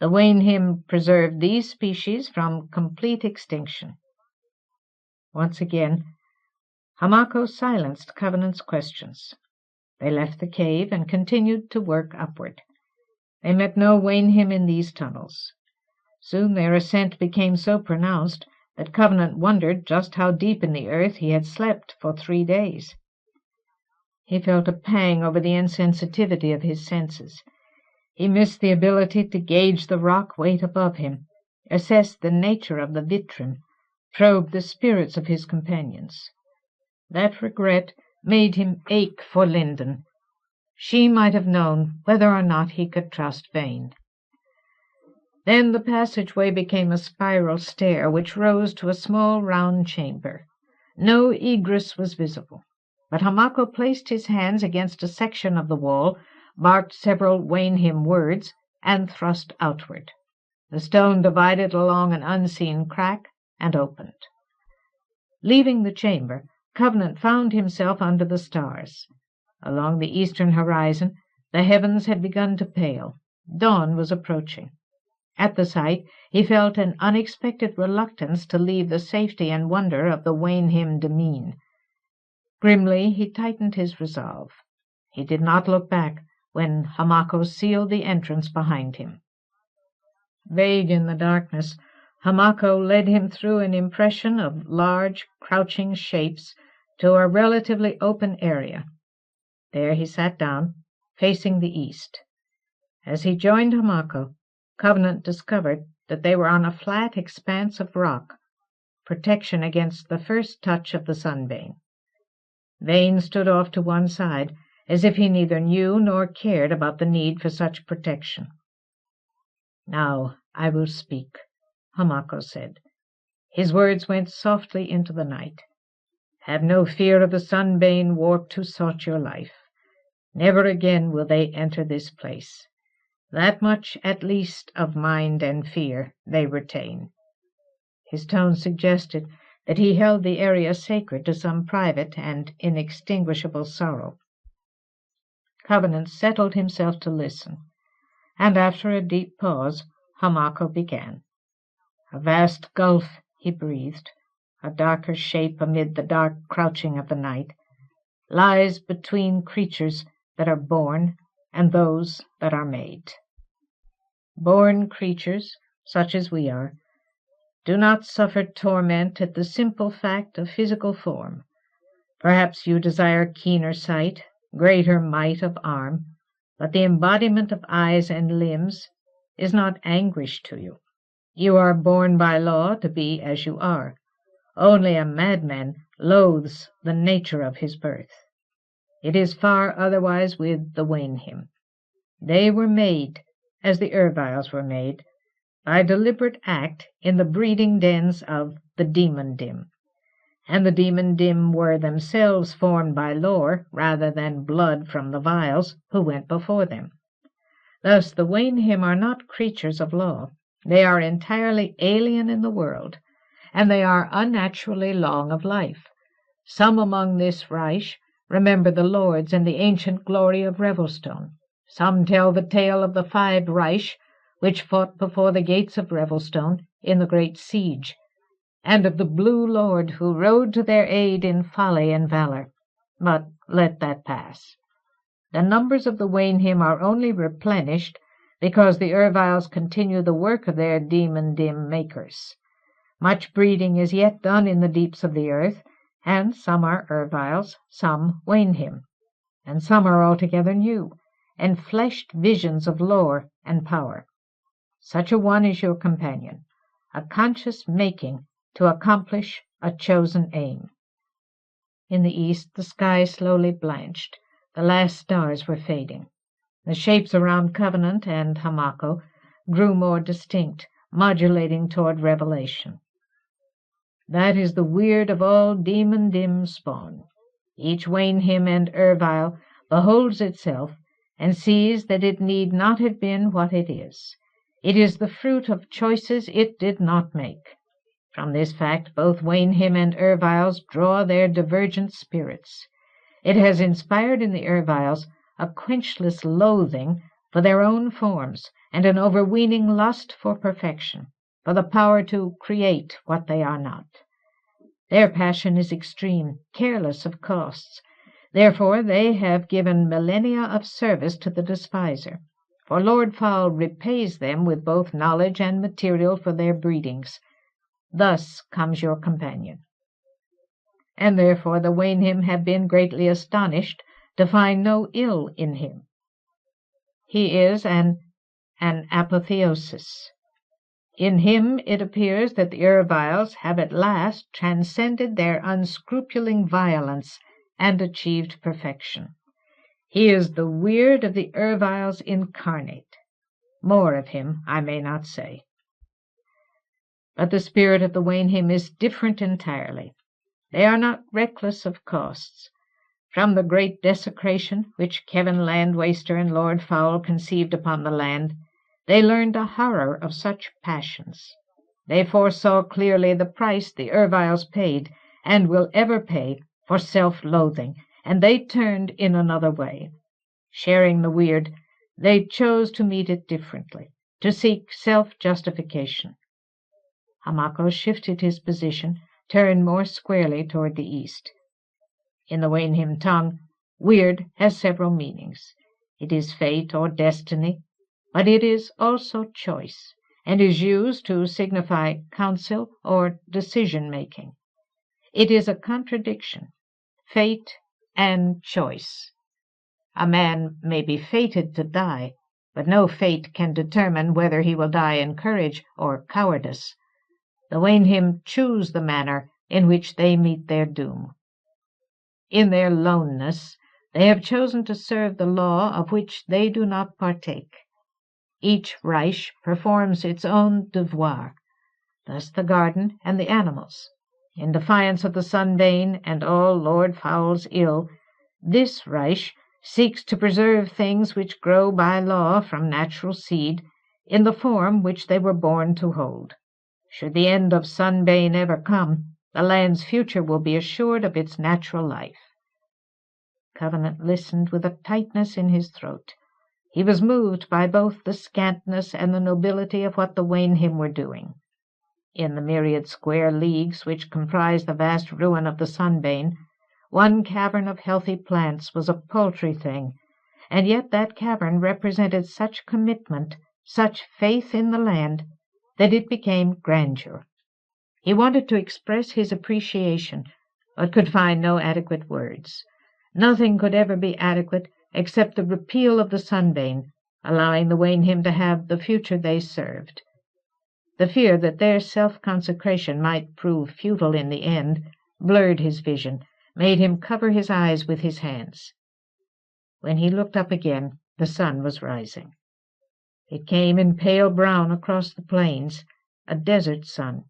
The Waynhim preserved these species from complete extinction. Once again, Hamako silenced Covenant's questions. They left the cave and continued to work upward. They met no Waynhim in these tunnels. Soon their ascent became so pronounced that Covenant wondered just how deep in the earth he had slept for 3 days. He felt a pang over the insensitivity of his senses. He missed the ability to gauge the rock weight above him, assess the nature of the vitrim, probe the spirits of his companions. That regret made him ache for Linden. She might have known whether or not he could trust Vane. Then the passageway became a spiral stair which rose to a small round chamber. No egress was visible, but Hamako placed his hands against a section of the wall, barked several Waynhim words, and thrust outward. The stone divided along an unseen crack and opened. Leaving the chamber, Covenant found himself under the stars. Along the eastern horizon, the heavens had begun to pale. Dawn was approaching. At the sight, he felt an unexpected reluctance to leave the safety and wonder of the Waynhim demesne. Grimly he tightened his resolve. He did not look back when Hamako sealed the entrance behind him. Vague in the darkness, Hamako led him through an impression of large, crouching shapes to a relatively open area. There he sat down, facing the east. As he joined Hamako, Covenant discovered that they were on a flat expanse of rock, protection against the first touch of the sunbane. Vane stood off to one side, as if he neither knew nor cared about the need for such protection. "Now I will speak," Hamako said. His words went softly into the night. "Have no fear of the sunbane warp who sought your life. Never again will they enter this place. That much, at least, of mind and fear they retain." His tone suggested that he held the area sacred to some private and inextinguishable sorrow. Covenant settled himself to listen, and after a deep pause, Hamako began. "A vast gulf," he breathed, a darker shape amid the dark crouching of the night, lies between creatures that are born and those that are made. Born creatures, such as we are, do not suffer torment at the simple fact of physical form. Perhaps you desire keener sight, greater might of arm, but the embodiment of eyes and limbs is not anguish to you. You are born by law to be as you are. Only a madman loathes the nature of his birth. It is far otherwise with the Waynhim. They were made, as the Erviles were made, by deliberate act in the breeding dens of the Demondim, and the Demondim were themselves formed by lore rather than blood from the Viles who went before them. Thus the Waynhim are not creatures of law. They are entirely alien in the world, and they are unnaturally long of life. Some among this Reich remember the lords and the ancient glory of Revelstone. Some tell the tale of the 5 Reich which fought before the gates of Revelstone in the great siege, and of the Blue Lord who rode to their aid in folly and valor. But let that pass. The numbers of the Waynhim are only replenished because the Erviles continue the work of their Demondim makers. Much breeding is yet done in the deeps of the earth, and some are Erviles, some Waynhim, and some are altogether new, enfleshed visions of lore and power. Such a one is your companion, a conscious making to accomplish a chosen aim. In the east the sky slowly blanched. The last stars were fading. The shapes around Covenant and Hamako grew more distinct, modulating toward revelation. That is the weird of all Demondim-Spawn. Each Waynhim and Ervile beholds itself and sees that it need not have been what it is. It is the fruit of choices it did not make. From this fact both Waynhim and Erviles draw their divergent spirits. It has inspired in the Erviles a quenchless loathing for their own forms and an overweening lust for perfection, for the power to create what they are not. Their passion is extreme, careless of costs. Therefore they have given millennia of service to the despiser, for Lord Fowl repays them with both knowledge and material for their breedings. Thus comes your companion. And therefore the Waynhim have been greatly astonished to find no ill in him. He is an apotheosis. In him it appears that the Erviles have at last transcended their unscrupling violence and achieved perfection. He is the weird of the Erviles incarnate. More of him I may not say. But the spirit of the Waynhim is different entirely. They are not reckless of costs. From the great desecration which Kevin Landwaster and Lord Fowl conceived upon the land, they learned a horror of such passions. They foresaw clearly the price the Erviles paid, and will ever pay, for self-loathing, and they turned in another way. Sharing the weird, they chose to meet it differently, to seek self-justification. Hamako shifted his position, turned more squarely toward the east. In the Waynhim tongue, weird has several meanings. It is fate or destiny, but it is also choice, and is used to signify counsel or decision-making. It is a contradiction, fate and choice. A man may be fated to die, but no fate can determine whether he will die in courage or cowardice. The Waynhim choose the manner in which they meet their doom. In their loneness, they have chosen to serve the law of which they do not partake. Each Reich performs its own devoir, thus the garden and the animals. In defiance of the Sunbane and all Lord Fowl's ill, this Reich seeks to preserve things which grow by law from natural seed in the form which they were born to hold. Should the end of Sunbane ever come, the land's future will be assured of its natural life. Covenant listened with a tightness in his throat. He was moved by both the scantness and the nobility of what the Waynhim were doing. In the myriad square leagues which comprised the vast ruin of the Sunbane, one cavern of healthy plants was a paltry thing, and yet that cavern represented such commitment, such faith in the land, that it became grandeur. He wanted to express his appreciation, but could find no adequate words. Nothing could ever be adequate except the repeal of the Sunbane, allowing the Waynhim to have the future they served. The fear that their self-consecration might prove futile in the end blurred his vision, made him cover his eyes with his hands. When he looked up again, the sun was rising. It came in pale brown across the plains, a desert sun.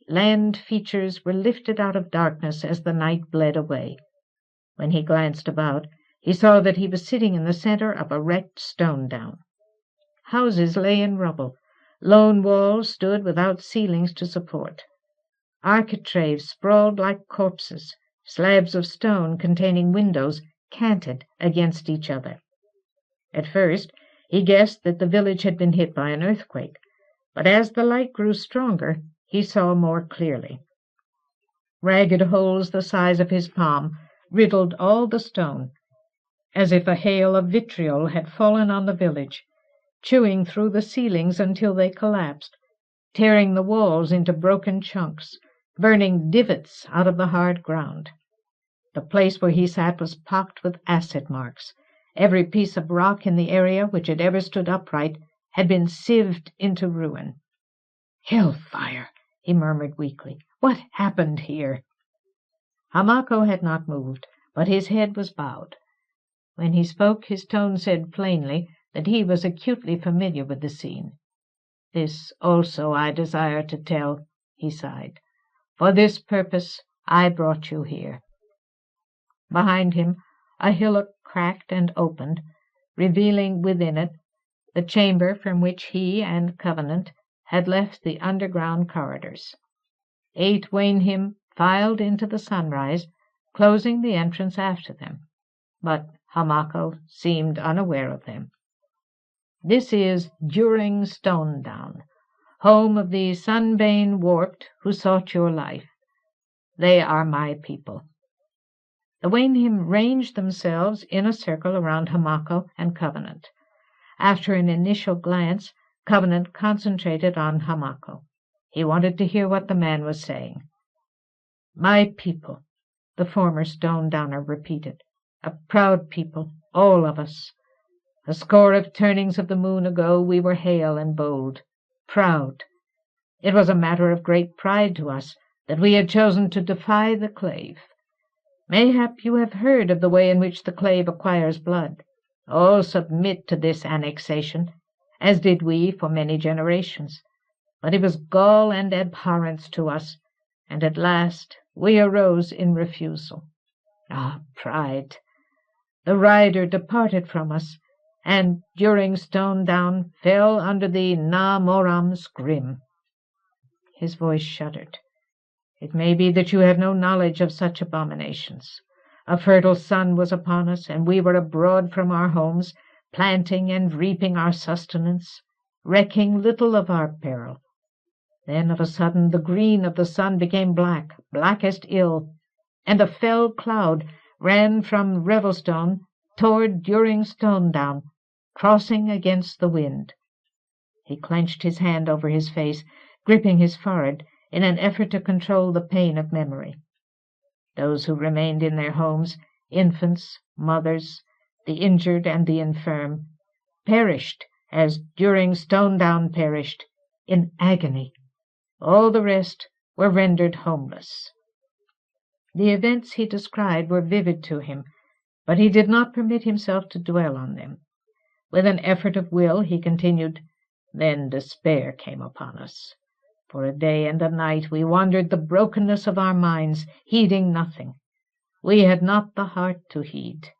Land features were lifted out of darkness as the night bled away. When he glanced about, he saw that he was sitting in the center of a wrecked stone down. Houses lay in rubble. Lone walls stood without ceilings to support. Architraves sprawled like corpses. Slabs of stone containing windows canted against each other. At first he guessed that the village had been hit by an earthquake, but as the light grew stronger, he saw more clearly. Ragged holes the size of his palm riddled all the stone, as if a hail of vitriol had fallen on the village, chewing through the ceilings until they collapsed, tearing the walls into broken chunks, burning divots out of the hard ground. The place where he sat was pocked with acid marks. Every piece of rock in the area which had ever stood upright had been sieved into ruin. "Hellfire!" he murmured weakly. "What happened here?" Hamako had not moved, but his head was bowed. When he spoke, his tone said plainly that he was acutely familiar with the scene. "This also I desire to tell," he sighed. "For this purpose I brought you here." Behind him a hillock cracked and opened, revealing within it the chamber from which he and Covenant had left the underground corridors. 8 Waynhim filed into the sunrise, closing the entrance after them, but Hamako seemed unaware of them. "This is During Stonedown, home of the Sunbane warped who sought your life. They are my people." The Waynhim ranged themselves in a circle around Hamako and Covenant. After an initial glance, Covenant concentrated on Hamako. He wanted to hear what the man was saying. "My people," the former stone-downer repeated. "A proud people, all of us. A score of turnings of the moon ago we were hale and bold, proud. It was a matter of great pride to us that we had chosen to defy the clave. Mayhap you have heard of the way in which the clave acquires blood. Oh, submit to this annexation, as did we for many generations. But it was gall and abhorrence to us, and at last we arose in refusal. Ah, pride! The rider departed from us, and during Stonedown fell under the Na Moram's grim." His voice shuddered. "It may be that you have no knowledge of such abominations. A fertile sun was upon us, and we were abroad from our homes, planting and reaping our sustenance, recking little of our peril. Then of a sudden the green of the sun became black, blackest ill, and a fell cloud ran from Revelstone toward During Stonedown, crossing against the wind." He clenched his hand over his face, gripping his forehead in an effort to control the pain of memory. Those who remained in their homes, infants, mothers, the injured and the infirm, perished as During Stonedown perished, in agony. All the rest were rendered homeless. The events he described were vivid to him, but he did not permit himself to dwell on them. With an effort of will he continued, "Then despair came upon us. For a day and a night we wandered the brokenness of our minds, heeding nothing. We had not the heart to heed.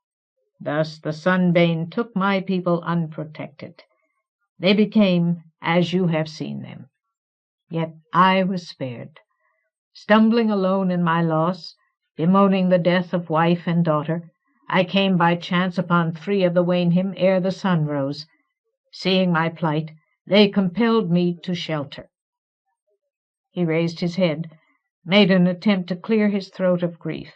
Thus the Sunbane took my people unprotected. They became as you have seen them. Yet I was spared. Stumbling alone in my loss, bemoaning the death of wife and daughter, I came by chance upon 3 of the Waynhim ere the sun rose. Seeing my plight, they compelled me to shelter." He raised his head, made an attempt to clear his throat of grief.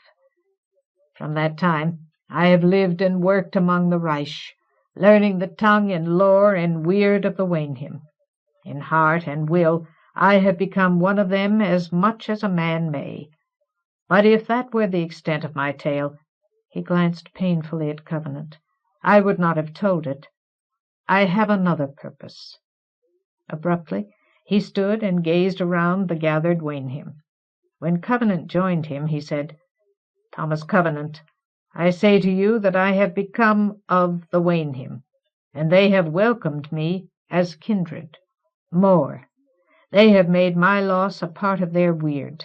"From that time I have lived and worked among the Reich, learning the tongue and lore and weird of the Waynhim. In heart and will I have become one of them as much as a man may. But if that were the extent of my tale," he glanced painfully at Covenant, "I would not have told it. I have another purpose." Abruptly he stood and gazed around the gathered Waynhim. When Covenant joined him, he said, "Thomas Covenant, I say to you that I have become of the Waynhim, and they have welcomed me as kindred. More, they have made my loss a part of their weird.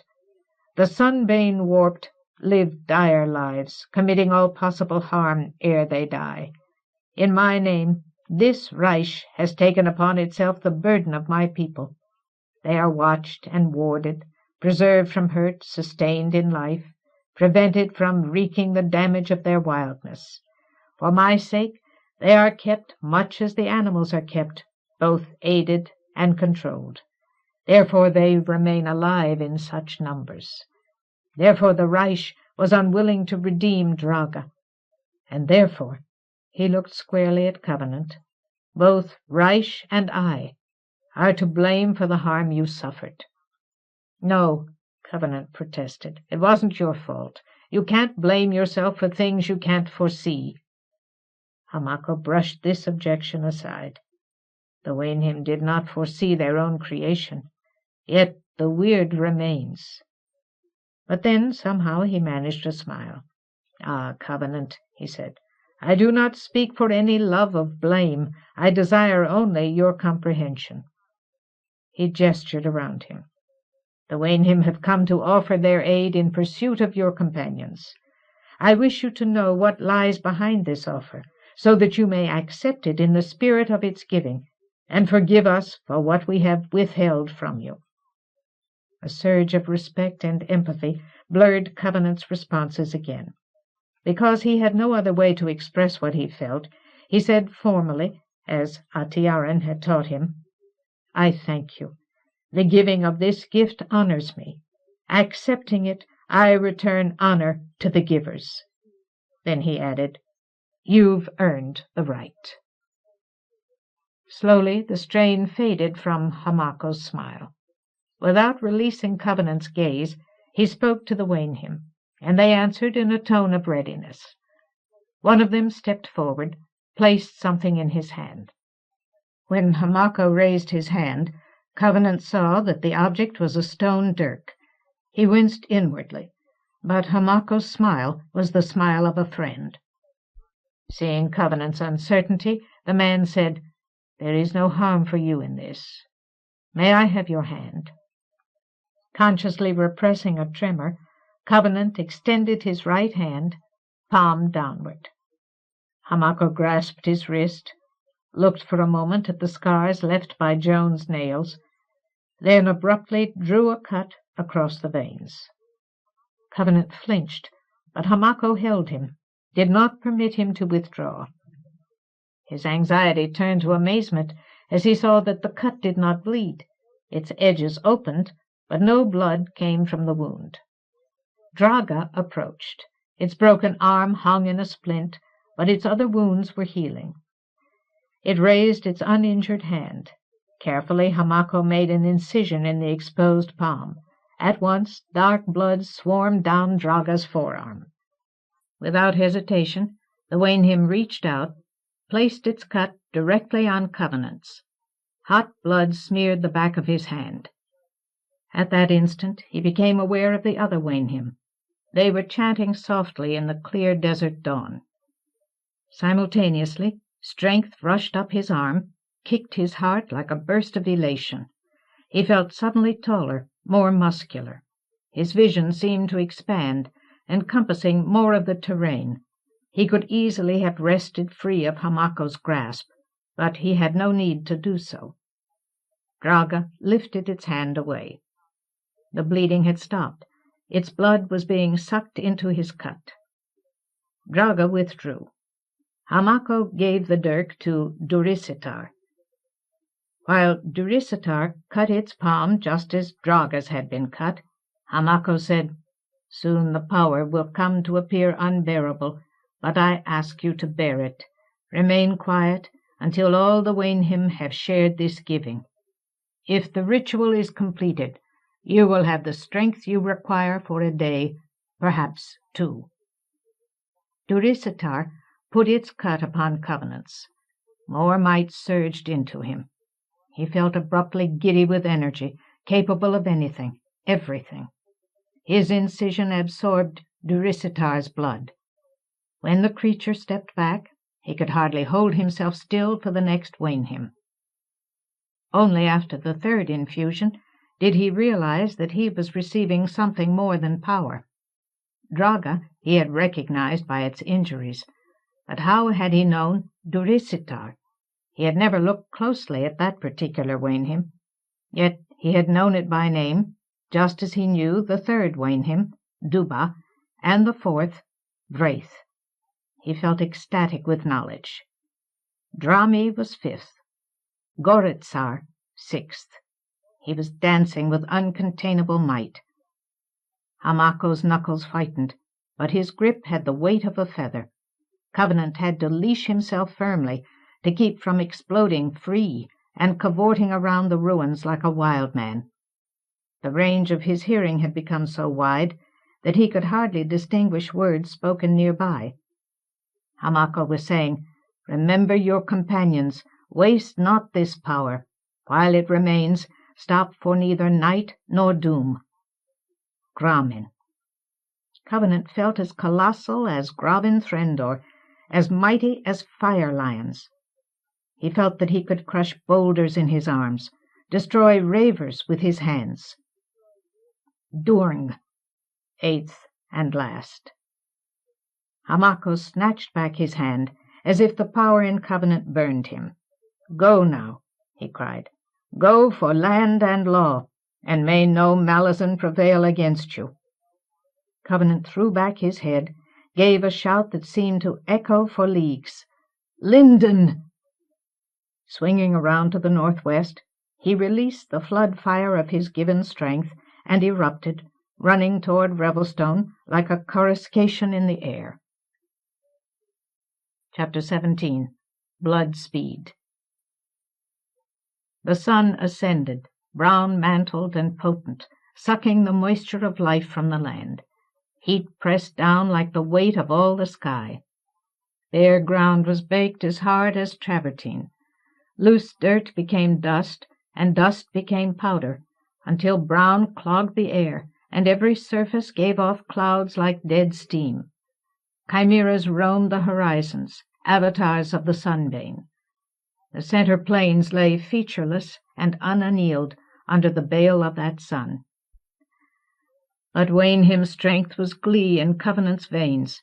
The sunbane warped live dire lives, committing all possible harm ere they die. In my name, this Reich has taken upon itself the burden of my people. They are watched and warded, preserved from hurt, sustained in life, prevented from wreaking the damage of their wildness. For my sake, they are kept much as the animals are kept, both aided and controlled. Therefore they remain alive in such numbers. Therefore the Reich was unwilling to redeem Draga. And therefore," he looked squarely at Covenant, "both Reich and I are to blame for the harm you suffered." "No," Covenant protested. "It wasn't your fault. You can't blame yourself for things you can't foresee." Hamako brushed this objection aside. The Waynhim did not foresee their own creation, yet the weird remains. But then somehow he managed a smile. "Ah, Covenant," he said, "I do not speak for any love of blame. I desire only your comprehension." He gestured around him. "The Waynhim have come to offer their aid in pursuit of your companions. I wish you to know what lies behind this offer, so that you may accept it in the spirit of its giving, and forgive us for what we have withheld from you." A surge of respect and empathy blurred Covenant's responses again. Because he had no other way to express what he felt, he said formally, as Atiaran had taught him, "I thank you. The giving of this gift honors me. Accepting it, I return honor to the givers." Then he added, "You've earned the right." Slowly the strain faded from Hamako's smile. Without releasing Covenant's gaze, he spoke to the Waynhim, and they answered in a tone of readiness. One of them stepped forward, placed something in his hand. When Hamako raised his hand, Covenant saw that the object was a stone dirk. He winced inwardly, but Hamako's smile was the smile of a friend. Seeing Covenant's uncertainty, the man said, "There is no harm for you in this. May I have your hand?" Consciously repressing a tremor, Covenant extended his right hand, palm downward. Hamako grasped his wrist, looked for a moment at the scars left by Joan's nails, then abruptly drew a cut across the veins. Covenant flinched, but Hamako held him, did not permit him to withdraw. His anxiety turned to amazement as he saw that the cut did not bleed. Its edges opened, but no blood came from the wound. Draga approached. Its broken arm hung in a splint, but its other wounds were healing. It raised its uninjured hand. Carefully Hamako made an incision in the exposed palm. At once dark blood swarmed down Draga's forearm. Without hesitation, the Waynhim reached out, placed its cut directly on Covenant's. Hot blood smeared the back of his hand. At that instant he became aware of the other Waynhim. They were chanting softly in the clear desert dawn. Simultaneously, strength rushed up his arm, kicked his heart like a burst of elation. He felt suddenly taller, more muscular. His vision seemed to expand, encompassing more of the terrain. He could easily have wrested free of Hamako's grasp, but he had no need to do so. Draga lifted its hand away. The bleeding had stopped. Its blood was being sucked into his cut. Draga withdrew. Hamako gave the dirk to Durisitar. While Duricitar cut its palm just as Draga's had been cut, Hamako said, "Soon the power will come to appear unbearable, but I ask you to bear it. Remain quiet until all the Waynhim have shared this giving. If the ritual is completed, you will have the strength you require for a day, perhaps 2. Duricitar put its cut upon Covenant's. More might surged into him. He felt abruptly giddy with energy, capable of anything, everything. His incision absorbed Duricitar's blood. When the creature stepped back, he could hardly hold himself still for the next Waynhim. Only after the 3rd infusion did he realize that he was receiving something more than power. Draga he had recognized by its injuries, but how had he known Duricitar? He had never looked closely at that particular Waynhim, yet he had known it by name, just as he knew the 3rd Waynhim, Duba, and the 4th, Wraith. He felt ecstatic with knowledge. Drami was 5th, Goritsar 6th. He was dancing with uncontainable might. Hamako's knuckles whitened, but his grip had the weight of a feather. Covenant had to leash himself firmly to keep from exploding free and cavorting around the ruins like a wild man. The range of his hearing had become so wide that he could hardly distinguish words spoken nearby. Hamako was saying, "Remember your companions, waste not this power. While it remains, stop for neither night nor doom." Gramin. Covenant felt as colossal as Grabin Threndor, as mighty as fire lions. He felt that he could crush boulders in his arms, destroy ravers with his hands. Durng, 8th and last. Hamako snatched back his hand, as if the power in Covenant burned him. "Go now," he cried. "Go for land and law, and may no malison prevail against you." Covenant threw back his head, gave a shout that seemed to echo for leagues. "Linden!" Swinging around to the northwest, he released the flood fire of his given strength and erupted, running toward Revelstone like a coruscation in the air. Chapter 17. Blood Speed. The sun ascended, brown-mantled and potent, sucking the moisture of life from the land. Heat pressed down like the weight of all the sky. Bare ground was baked as hard as travertine. Loose dirt became dust, and dust became powder, until brown clogged the air, and every surface gave off clouds like dead steam. Chimeras roamed the horizons, avatars of the sunbane. The center plains lay featureless and unannealed under the bale of that sun. But Waynhim's strength was glee in Covenant's veins.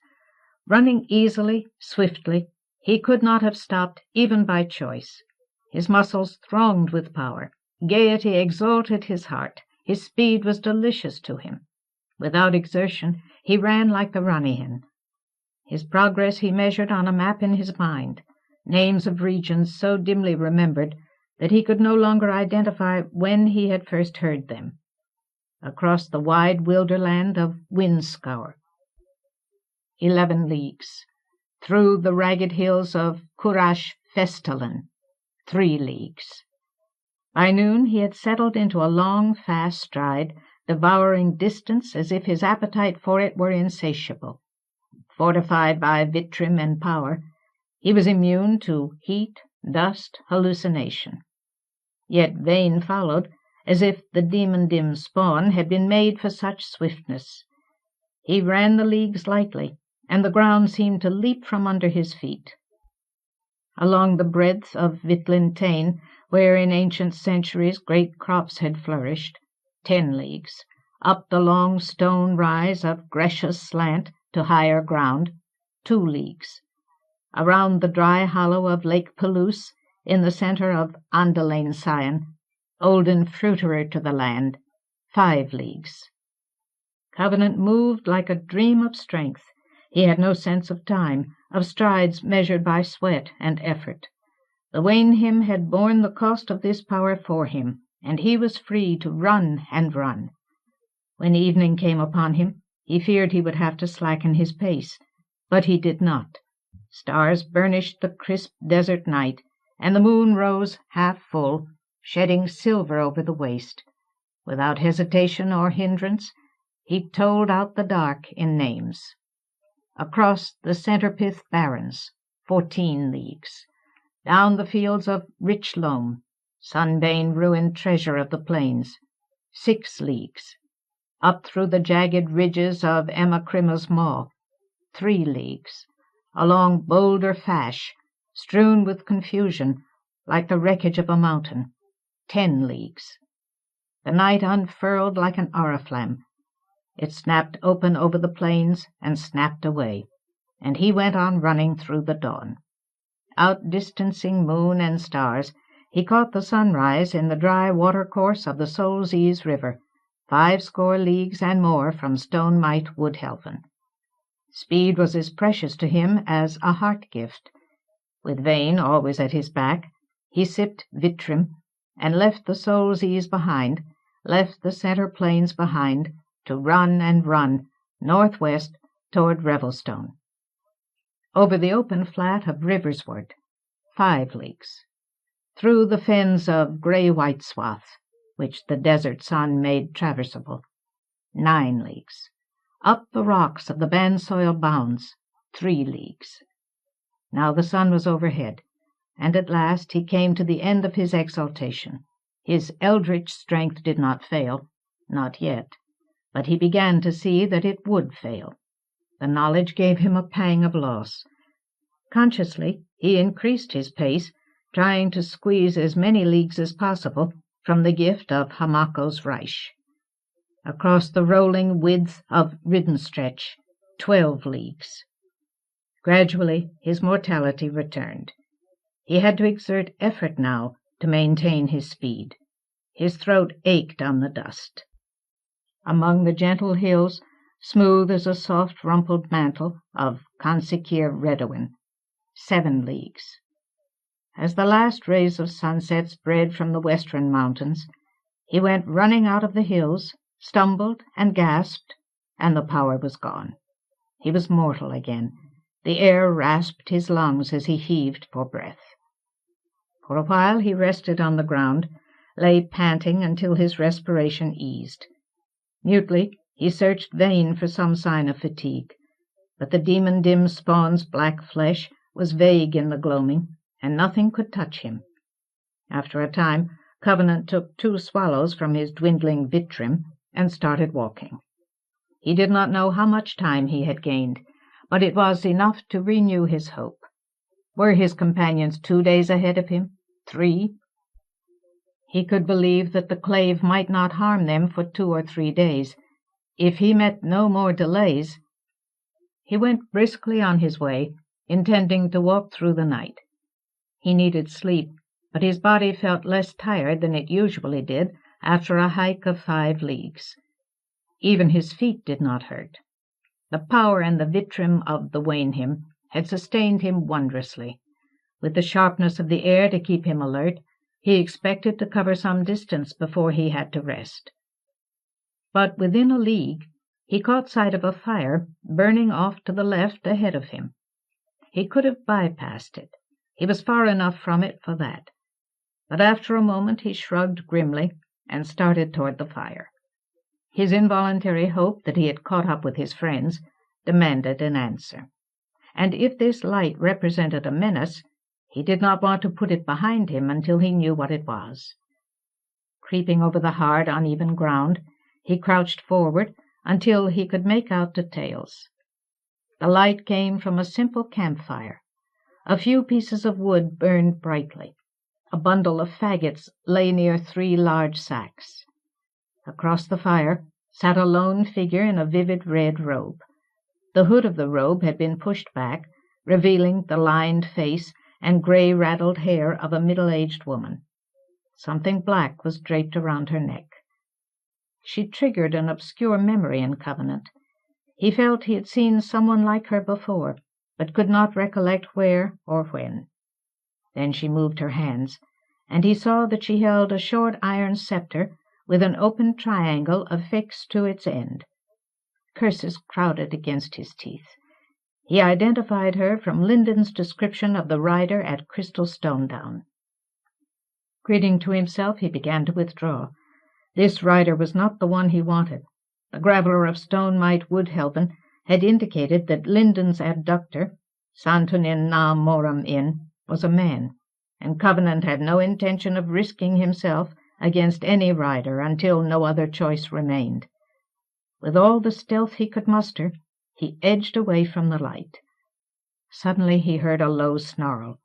Running easily, swiftly, he could not have stopped even by choice. His muscles thronged with power. Gaiety exalted his heart. His speed was delicious to him. Without exertion, he ran like the Ranihin. His progress he measured on a map in his mind, names of regions so dimly remembered that he could no longer identify when he had first heard them. Across the wide wilderland of Windscour, 11 leagues. Through the ragged hills of Kurash-Festalen, 3 leagues. By noon he had settled into a long, fast stride, devouring distance as if his appetite for it were insatiable. Fortified by vitrim and power, he was immune to heat, dust, hallucination. Yet Vane followed, as if the Demondim-Spawn had been made for such swiftness. He ran the leagues lightly, and the ground seemed to leap from under his feet. Along the breadth of Vitlintain, where in ancient centuries great crops had flourished, 10 leagues. Up the long stone rise of Grecia's slant to higher ground, 2 leagues. Around the dry hollow of Lake Palouse, in the center of Andelainian, olden fruiterer to the land, 5 leagues. Covenant moved like a dream of strength. He had no sense of time, of strides measured by sweat and effort. The Waynhim had borne the cost of this power for him, and he was free to run and run. When evening came upon him, he feared he would have to slacken his pace, but he did not. Stars burnished the crisp desert night, and the moon rose half full, shedding silver over the waste. Without hesitation or hindrance, he told out the dark in names. Across the Centerpith Barrens, 14 leagues. Down the fields of rich loam, sunbane ruined treasure of the plains, 6 leagues. Up through the jagged ridges of Emma-Crima's Maw, 3 leagues. Along Boulder Fash, strewn with confusion, like the wreckage of a mountain, 10 leagues. The night unfurled like an oriflamme. It snapped open over the plains and snapped away, and he went on running through the dawn. Outdistancing moon and stars, he caught the sunrise in the dry watercourse of the Solzees River, 50 leagues and more from Stone Mite Woodhelven. Speed was as precious to him as a heart gift. With Vane always at his back, he sipped Vitrim, and left the Solzees behind, left the center plains behind, to run and run northwest toward Revelstone. Over the open flat of Riversward, 5 leagues. Through the fens of grey-white swath, which the desert sun made traversable, 9 leagues. Up the rocks of the Bansoil Bounds, 3 leagues. Now the sun was overhead, and at last he came to the end of his exaltation. His eldritch strength did not fail, not yet, but he began to see that it would fail. The knowledge gave him a pang of loss. Consciously, he increased his pace, trying to squeeze as many leagues as possible from the gift of Hamako's Reich. Across the rolling width of Riddenstretch, 12 leagues. Gradually his mortality returned. He had to exert effort now to maintain his speed. His throat ached on the dust. Among the gentle hills, smooth as a soft rumpled mantle of Consikir Redowin, 7 leagues. As the last rays of sunset spread from the western mountains, he went running out of the hills, stumbled and gasped, and the power was gone. He was mortal again. The air rasped his lungs as he heaved for breath. For a while he rested on the ground, lay panting until his respiration eased. Mutely he searched vain for some sign of fatigue, but the Demondim-Spawn's black flesh was vague in the gloaming, and nothing could touch him. After a time, Covenant took 2 swallows from his dwindling Vitrim and started walking. He did not know how much time he had gained, but it was enough to renew his hope. Were his companions 2 days ahead of him? 3? He could believe that the clave might not harm them for 2 or 3 days. If he met no more delays, he went briskly on his way, intending to walk through the night. He needed sleep, but his body felt less tired than it usually did after a hike of 5 leagues. Even his feet did not hurt. The power and the Vitrim of the Waynhim had sustained him wondrously. With the sharpness of the air to keep him alert, he expected to cover some distance before he had to rest. But within a league, he caught sight of a fire burning off to the left ahead of him. He could have bypassed it. He was far enough from it for that. But after a moment he shrugged grimly and started toward the fire. His involuntary hope that he had caught up with his friends demanded an answer. And if this light represented a menace, he did not want to put it behind him until he knew what it was. Creeping over the hard, uneven ground, he crouched forward until he could make out details. The light came from a simple campfire. A few pieces of wood burned brightly. A bundle of faggots lay near 3 large sacks. Across the fire sat a lone figure in a vivid red robe. The hood of the robe had been pushed back, revealing the lined face and gray-raddled hair of a middle-aged woman. Something black was draped around her neck. She triggered an obscure memory in Covenant. He felt he had seen someone like her before, but could not recollect where or when. Then she moved her hands, and he saw that she held a short iron sceptre with an open triangle affixed to its end. Curses crowded against his teeth. He identified her from Lyndon's description of the rider at Crystal Stone Down. Grinning to himself, he began to withdraw. This rider was not the one he wanted. The graveller of Stonemight Woodhelven had indicated that Lyndon's abductor, Santonin na Moram Inn, was a man, and Covenant had no intention of risking himself against any rider until no other choice remained. With all the stealth he could muster, he edged away from the light. Suddenly he heard a low snarl.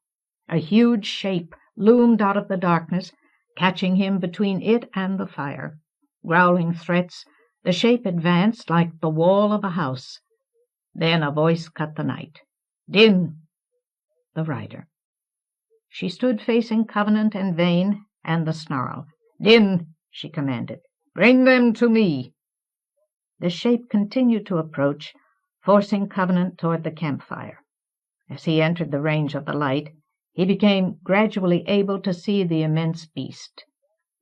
A huge shape loomed out of the darkness, catching him between it and the fire. Growling threats, the shape advanced like the wall of a house. Then a voice cut the night. "Din!" The rider. She stood facing Covenant and Vane and the snarl. "Din!" she commanded. "Bring them to me!" The shape continued to approach, forcing Covenant toward the campfire. As he entered the range of the light, he became gradually able to see the immense beast.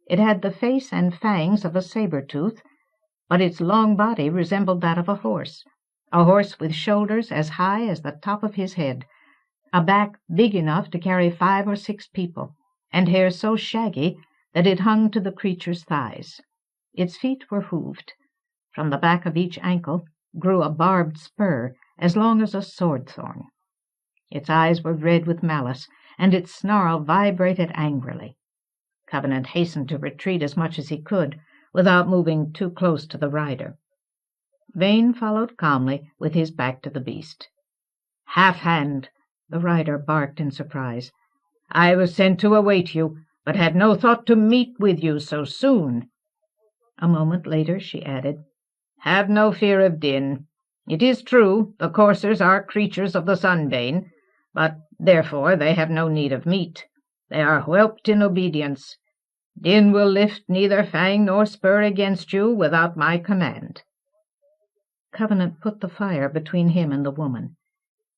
It had the face and fangs of a saber-tooth, but its long body resembled that of a horse with shoulders as high as the top of his head, a back big enough to carry 5 or 6 people, and hair so shaggy that it hung to the creature's thighs. Its feet were hooved. From the back of each ankle grew a barbed spur as long as a sword-thorn. Its eyes were red with malice, and its snarl vibrated angrily. Covenant hastened to retreat as much as he could, without moving too close to the rider. Vane followed calmly, with his back to the beast. "Half-hand!" the rider barked in surprise. "I was sent to await you, but had no thought to meet with you so soon." A moment later she added, "Have no fear of Din. It is true, the coursers are creatures of the Sunbane, but therefore they have no need of meat. They are whelped in obedience. Din will lift neither fang nor spur against you without my command." Covenant put the fire between him and the woman.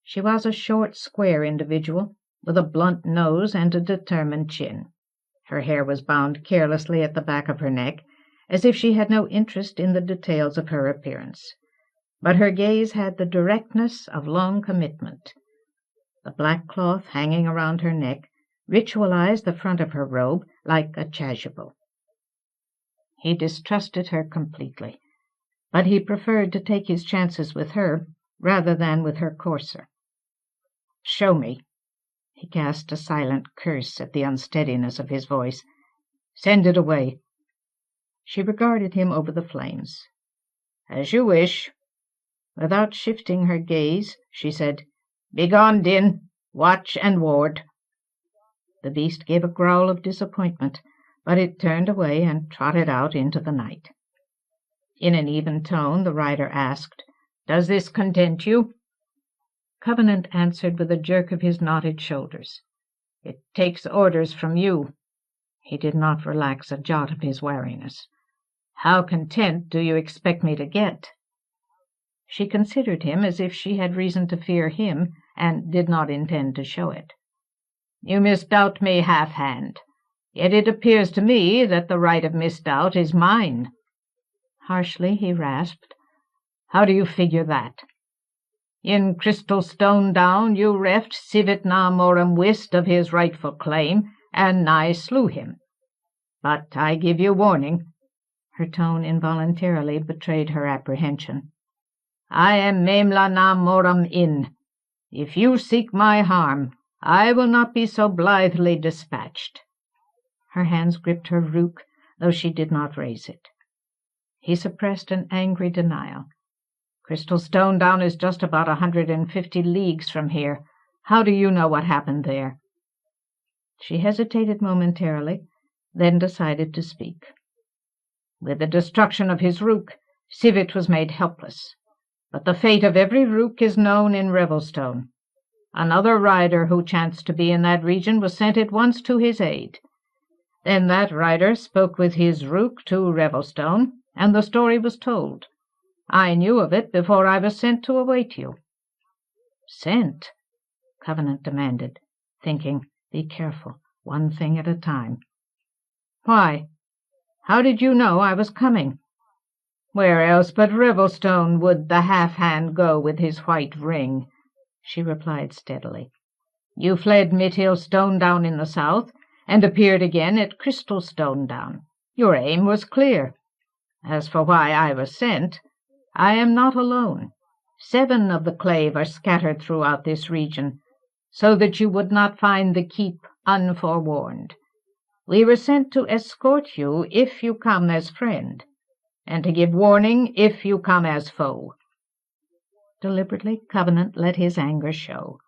She was a short, square individual, with a blunt nose and a determined chin. Her hair was bound carelessly at the back of her neck, as if she had no interest in the details of her appearance. But her gaze had the directness of long commitment. The black cloth hanging around her neck ritualized the front of her robe like a chasuble. He distrusted her completely, but he preferred to take his chances with her rather than with her courser. "Show me." He cast a silent curse at the unsteadiness of his voice. "Send it away." She regarded him over the flames. "As you wish." Without shifting her gaze, she said, "Begone, Din. Watch and ward." The beast gave a growl of disappointment, but it turned away and trotted out into the night. In an even tone the rider asked, "Does this content you?" Covenant answered with a jerk of his knotted shoulders. "It takes orders from you." He did not relax a jot of his wariness. "How content do you expect me to get?" She considered him as if she had reason to fear him, and did not intend to show it. "You misdoubt me, Half-hand. Yet it appears to me that the right of misdoubt is mine." Harshly he rasped, "How do you figure that?" "In Crystal Stone Down you reft Civit na Moram Wist of his rightful claim, and nigh slew him. But I give you warning." Her tone involuntarily betrayed her apprehension. "I am Memla na Moram Inn. If you seek my harm, I will not be so blithely dispatched." Her hands gripped her rook, though she did not raise it. He suppressed an angry denial. "Crystal Stone Down is just about 150 leagues from here. How do you know what happened there?" She hesitated momentarily, then decided to speak. "With the destruction of his rook, Civit was made helpless. But the fate of every rook is known in Revelstone. Another rider who chanced to be in that region was sent at once to his aid. Then that rider spoke with his rook to Revelstone, and the story was told. I knew of it before I was sent to await you." "Sent?" Covenant demanded, thinking, Be careful, one thing at a time." "Why? How did you know I was coming?" "Where else but Revelstone would the half-hand go with his white ring?" she replied steadily. "You fled Mithill Stone Down in the south, and appeared again at Crystal Stone Down. Your aim was clear. As for why I was sent, I am not alone. 7 of the clave are scattered throughout this region, so that you would not find the keep unforewarned. We were sent to escort you if you come as friend, and to give warning if you come as foe." Deliberately, Covenant let his anger show.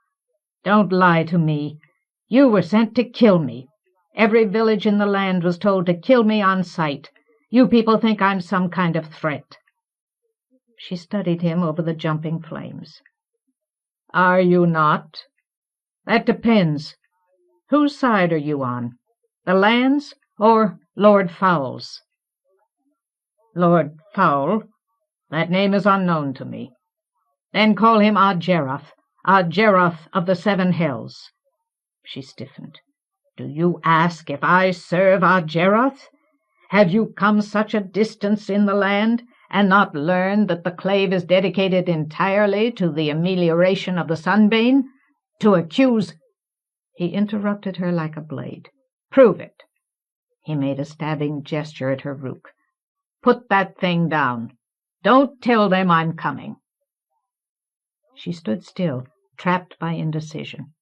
"Don't lie to me. You were sent to kill me. Every village in the land was told to kill me on sight. You people think I'm some kind of threat." She studied him over the jumping flames. "Are you not? That depends. Whose side are you on? The land's or Lord Fowl's?" "Lord Fowl? That name is unknown to me." "Then call him Ardjeroth of the 7 Hells." She stiffened. "Do you ask if I serve Ardjeroth? Have you come such a distance in the land, and not learned that the clave is dedicated entirely to the amelioration of the Sunbane? To accuse—" He interrupted her like a blade. "Prove it." He made a stabbing gesture at her rook. "Put that thing down. Don't tell them I'm coming." She stood still, trapped by indecision.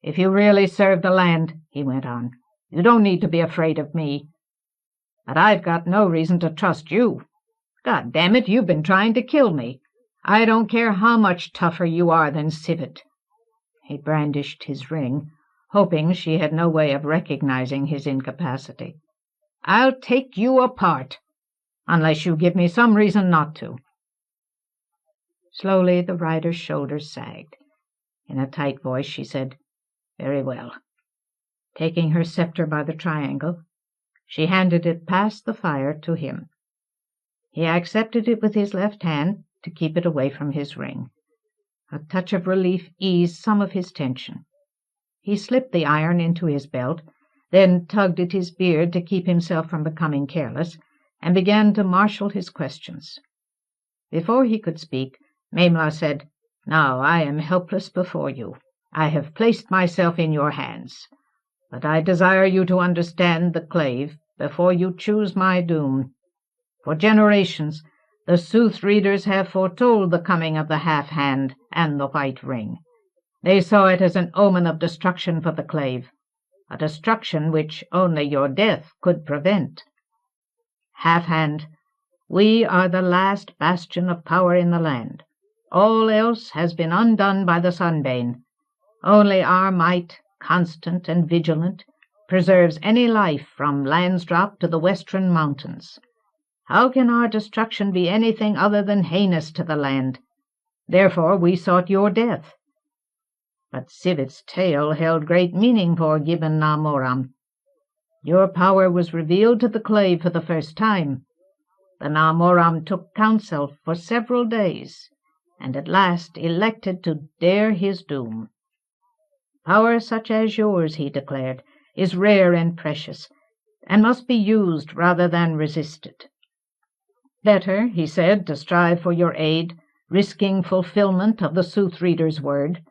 "If you really serve the land," he went on, "you don't need to be afraid of me. But I've got no reason to trust you. God damn it, you've been trying to kill me. I don't care how much tougher you are than Civet." He brandished his ring, hoping she had no way of recognizing his incapacity. "I'll take you apart, unless you give me some reason not to." Slowly the rider's shoulders sagged. In a tight voice she said, "Very well." Taking her scepter by the triangle, she handed it past the fire to him. He accepted it with his left hand to keep it away from his ring. A touch of relief eased some of his tension. He slipped the iron into his belt, then tugged at his beard to keep himself from becoming careless, and began to marshal his questions. Before he could speak, Maimla said, "Now I am helpless before you. I have placed myself in your hands. But I desire you to understand the clave before you choose my doom. For generations the sooth-readers have foretold the coming of the half-hand and the white ring. They saw it as an omen of destruction for the clave, a destruction which only your death could prevent. Half-hand, we are the last bastion of power in the land. All else has been undone by the Sunbane. Only our might, constant and vigilant, preserves any life from Landsdrop to the western mountains. How can our destruction be anything other than heinous to the land? Therefore we sought your death. But Civet's tale held great meaning for Gibbon na Moram. Your power was revealed to the clave for the first time. The na Moram took counsel for several days, and at last elected to dare his doom. Power such as yours, he declared, is rare and precious, and must be used rather than resisted. Better, he said, to strive for your aid, risking fulfillment of the sooth-reader's word,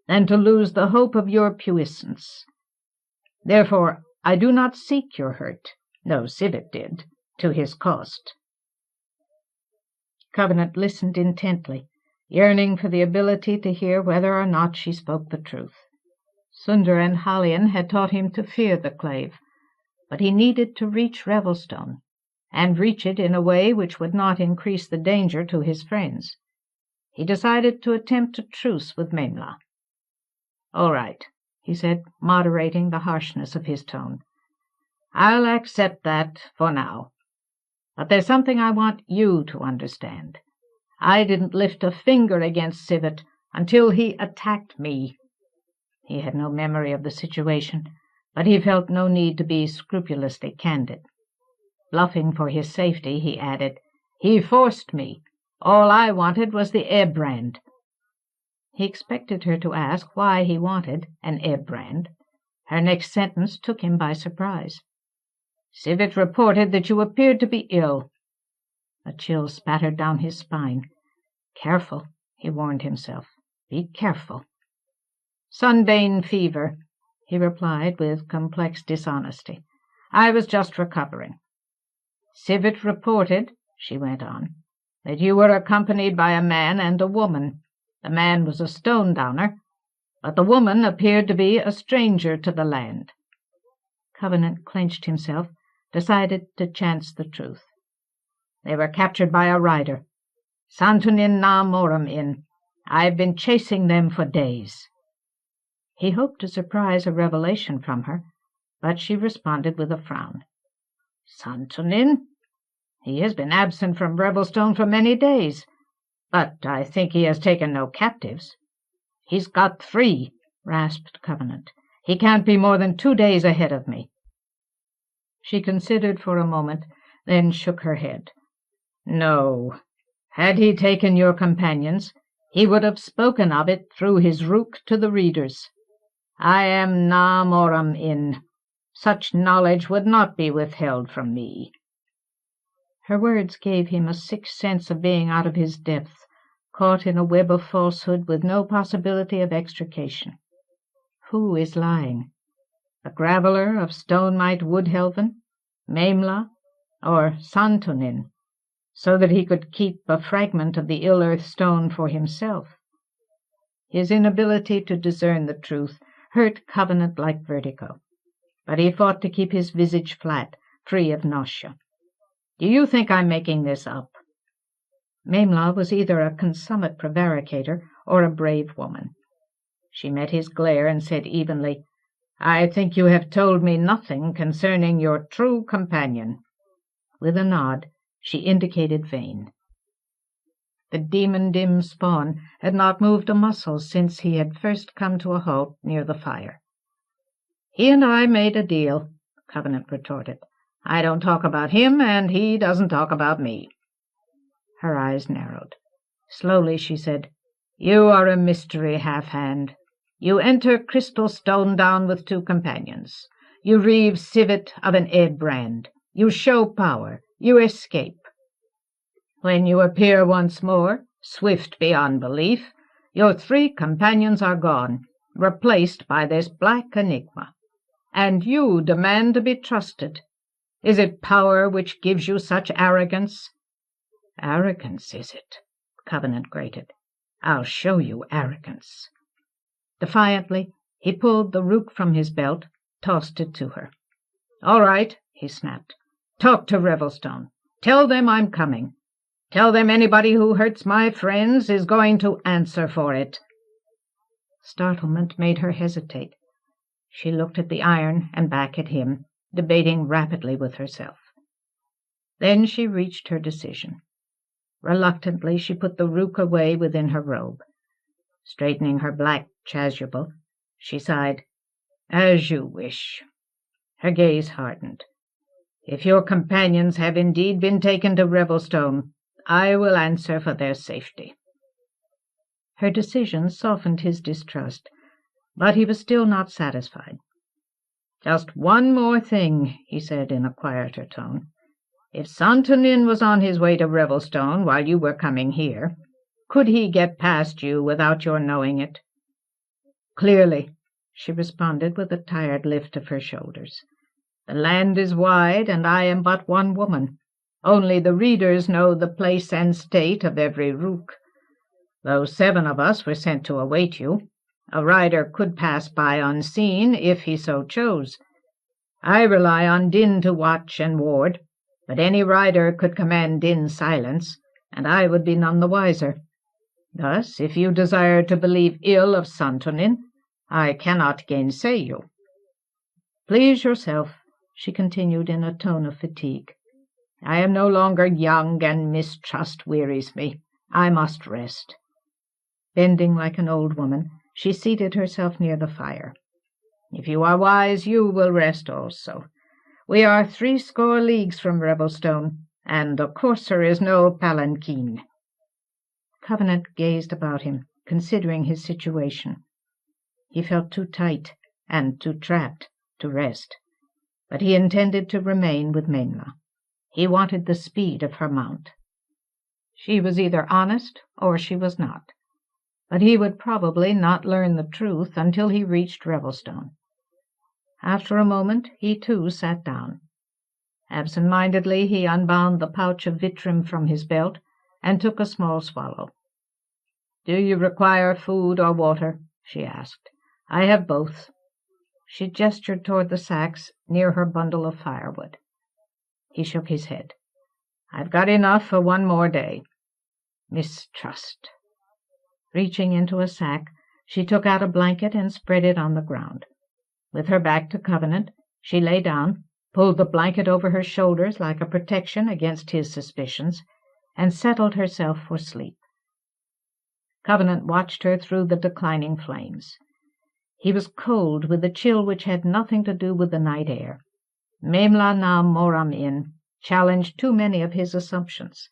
than to lose the hope of your puissance. Therefore I do not seek your hurt, though Civet did, to his cost." Covenant listened intently, yearning for the ability to hear whether or not she spoke the truth. Sunder and Hallian had taught him to fear the clave, but he needed to reach Revelstone, and reach it in a way which would not increase the danger to his friends. He decided to attempt a truce with Maimla. "All right," he said, moderating the harshness of his tone. "I'll accept that for now. But there's something I want you to understand. I didn't lift a finger against Civet until he attacked me." He had no memory of the situation, but he felt no need to be scrupulously candid. Bluffing for his safety, he added, "He forced me. All I wanted was the Ebrand." He expected her to ask why he wanted an Ebrand, Her next sentence took him by surprise. "Civet reported that you appeared to be ill." A chill spattered down his spine. "Careful," he warned himself. "Be careful." "Sunbane fever," he replied with complex dishonesty. "I was just recovering." "Civet reported," she went on, "that you were accompanied by a man and a woman. The man was a stone downer, but the woman appeared to be a stranger to the land." Covenant clenched himself, decided to chance the truth. "They were captured by a rider. Santunin na morum in. I've been chasing them for days." He hoped to surprise a revelation from her, but she responded with a frown. "Santunin? He has been absent from Revelstone for many days, but I think he has taken no captives." "He's got 3, rasped Covenant. "He can't be more than 2 days ahead of me." She considered for a moment, then shook her head. "No. Had he taken your companions, he would have spoken of it through his rook to the readers. I am na morum in. Such knowledge would not be withheld from me." Her words gave him a sick sense of being out of his depth, caught in a web of falsehood with no possibility of extrication. Who is lying? The graveller of Stone-Might Woodhelven, Maimla, or Santunin, so that he could keep a fragment of the ill-earth stone for himself? His inability to discern the truth hurt Covenant like vertigo, but he fought to keep his visage flat, free of nausea. "Do you think I'm making this up?" Maimla was either a consummate prevaricator or a brave woman. She met his glare and said evenly, "I think you have told me nothing concerning your true companion." With a nod, she indicated Vane. The Demondim-Spawn had not moved a muscle since he had first come to a halt near the fire. "He and I made a deal," Covenant retorted. "I don't talk about him, and he doesn't talk about me." Her eyes narrowed. Slowly she said, "You are a mystery half-hand. You enter Crystal Stone down with 2 companions. You reave civet of an Ed brand. You show power. You escape. When you appear once more, swift beyond belief, your 3 companions are gone, replaced by this black enigma. And you demand to be trusted. Is it power which gives you such arrogance?" "Arrogance, is it?" Covenant grated. "I'll show you arrogance." Defiantly, he pulled the rook from his belt, tossed it to her. "All right," he snapped. "Talk to Revelstone. Tell them I'm coming. Tell them anybody who hurts my friends is going to answer for it." Startlement made her hesitate. She looked at the iron and back at him, debating rapidly with herself. Then she reached her decision. Reluctantly she put the rook away within her robe. Straightening her black chasuble, she sighed, "As you wish." Her gaze hardened. "If your companions have indeed been taken to Revelstone, I will answer for their safety." Her decision softened his distrust, but he was still not satisfied. "Just one more thing," he said in a quieter tone. "If Santunin was on his way to Revelstone while you were coming here, could he get past you without your knowing it?" "Clearly," she responded with a tired lift of her shoulders. "The land is wide, and I am but one woman. Only the readers know the place and state of every rook. Though 7 of us were sent to await you, a rider could pass by unseen if he so chose. I rely on Din to watch and ward, but any rider could command Din's silence, and I would be none the wiser. Thus, if you desire to believe ill of Santunin, I cannot gainsay you." "Please yourself," she continued in a tone of fatigue. "I am no longer young, and mistrust wearies me. I must rest." Bending like an old woman, she seated herself near the fire. "If you are wise, you will rest also. We are 80 leagues from Revelstone, and a courser is no palanquin." Covenant gazed about him, considering his situation. He felt too tight, and too trapped to rest. But he intended to remain with Maimla. He wanted the speed of her mount. She was either honest or she was not, but he would probably not learn the truth until he reached Revelstone. After a moment he too sat down. Absent-mindedly he unbound the pouch of vitrim from his belt and took a small swallow. "Do you require food or water?" she asked. "I have both." She gestured toward the sacks near her bundle of firewood. He shook his head. "I've got enough for one more day." Mistrust. Reaching into a sack, she took out a blanket and spread it on the ground. With her back to Covenant, she lay down, pulled the blanket over her shoulders like a protection against his suspicions, and settled herself for sleep. Covenant watched her through the declining flames. He was cold with a chill which had nothing to do with the night air. Maimla na moram in challenged too many of his assumptions.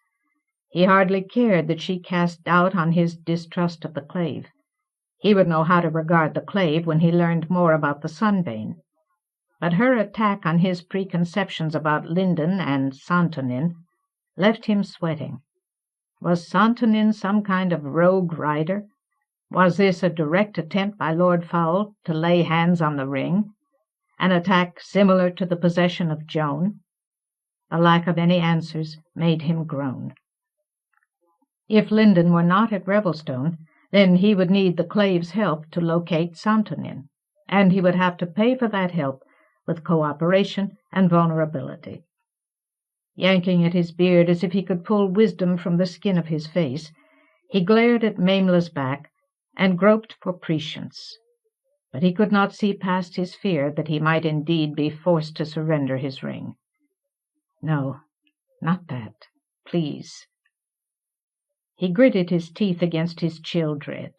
He hardly cared that she cast doubt on his distrust of the clave. He would know how to regard the clave when he learned more about the sunbane. But her attack on his preconceptions about Linden and Santonin left him sweating. Was Santonin some kind of rogue rider? Was this a direct attempt by Lord Fowl to lay hands on the ring? An attack similar to the possession of Joan? The lack of any answers made him groan. If Linden were not at Revelstone, then he would need the clave's help to locate Santonin, and he would have to pay for that help with cooperation and vulnerability. Yanking at his beard as if he could pull wisdom from the skin of his face, he glared at Maimla's back and groped for prescience. But he could not see past his fear that he might indeed be forced to surrender his ring. No, not that, please. He gritted his teeth against his chill dread.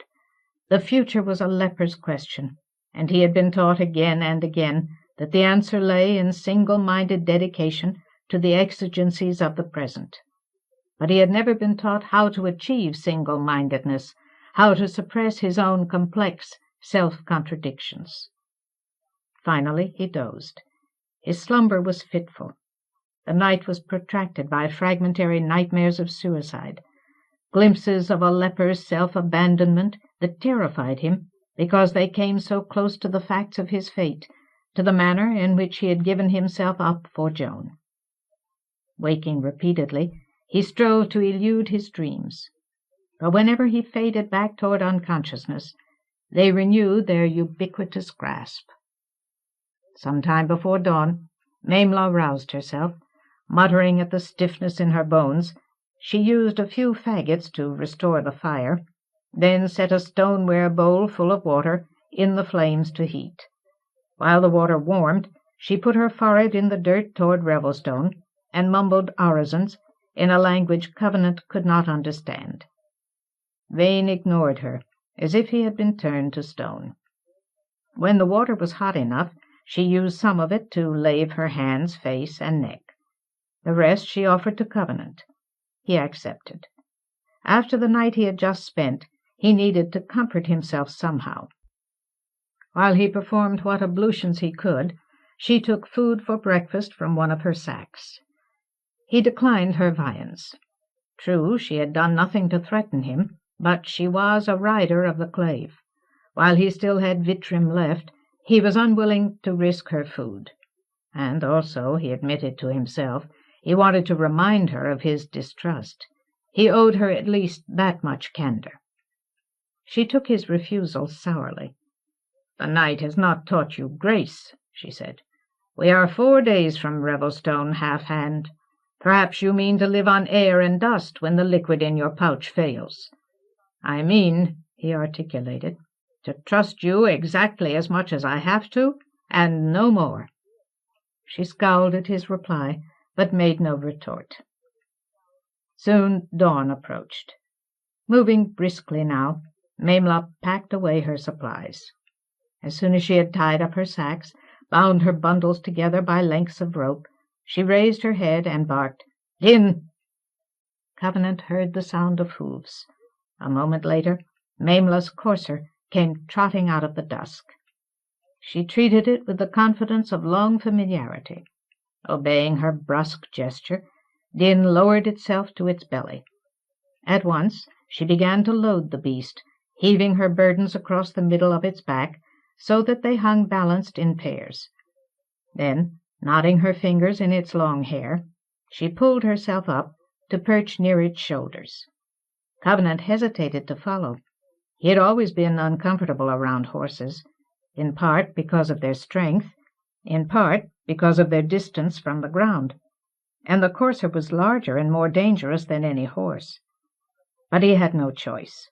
The future was a leper's question, and he had been taught again and again that the answer lay in single-minded dedication to the exigencies of the present. But he had never been taught how to achieve single-mindedness, how to suppress his own complex self-contradictions. Finally he dozed. His slumber was fitful. The night was protracted by fragmentary nightmares of suicide, glimpses of a leper's self-abandonment that terrified him because they came so close to the facts of his fate, to the manner in which he had given himself up for Joan. Waking repeatedly, he strove to elude his dreams, but whenever he faded back toward unconsciousness, they renewed their ubiquitous grasp. Some time before dawn, Maimla roused herself. Muttering at the stiffness in her bones, she used a few faggots to restore the fire, then set a stoneware bowl full of water in the flames to heat. While the water warmed, she put her forehead in the dirt toward Revelstone and mumbled orisons in a language Covenant could not understand. Vane ignored her, as if he had been turned to stone. When the water was hot enough, she used some of it to lave her hands, face, and neck. The rest she offered to Covenant. He accepted. After the night he had just spent, he needed to comfort himself somehow. While he performed what ablutions he could, she took food for breakfast from one of her sacks. He declined her viands. True, she had done nothing to threaten him, but she was a rider of the clave. While he still had vitrim left, he was unwilling to risk her food. And also, he admitted to himself, he wanted to remind her of his distrust. He owed her at least that much candor. She took his refusal sourly. "The night has not taught you grace," she said. "We are 4 days from Revelstone, half-hand. Perhaps you mean to live on air and dust when the liquid in your pouch fails." "I mean," he articulated, "to trust you exactly as much as I have to, and no more." She scowled at his reply, but made no retort. Soon dawn approached. Moving briskly now, Maimla packed away her supplies. As soon as she had tied up her sacks, bound her bundles together by lengths of rope, she raised her head and barked, "In!" Covenant heard the sound of hoofs. A moment later, Maimla's courser came trotting out of the dusk. She treated it with the confidence of long familiarity. Obeying her brusque gesture, Din lowered itself to its belly. At once she began to load the beast, heaving her burdens across the middle of its back so that they hung balanced in pairs. Then, knotting her fingers in its long hair, she pulled herself up to perch near its shoulders. Covenant hesitated to follow. He had always been uncomfortable around horses, in part because of their strength, in part because of their distance from the ground, and the courser was larger and more dangerous than any horse. But he had no choice.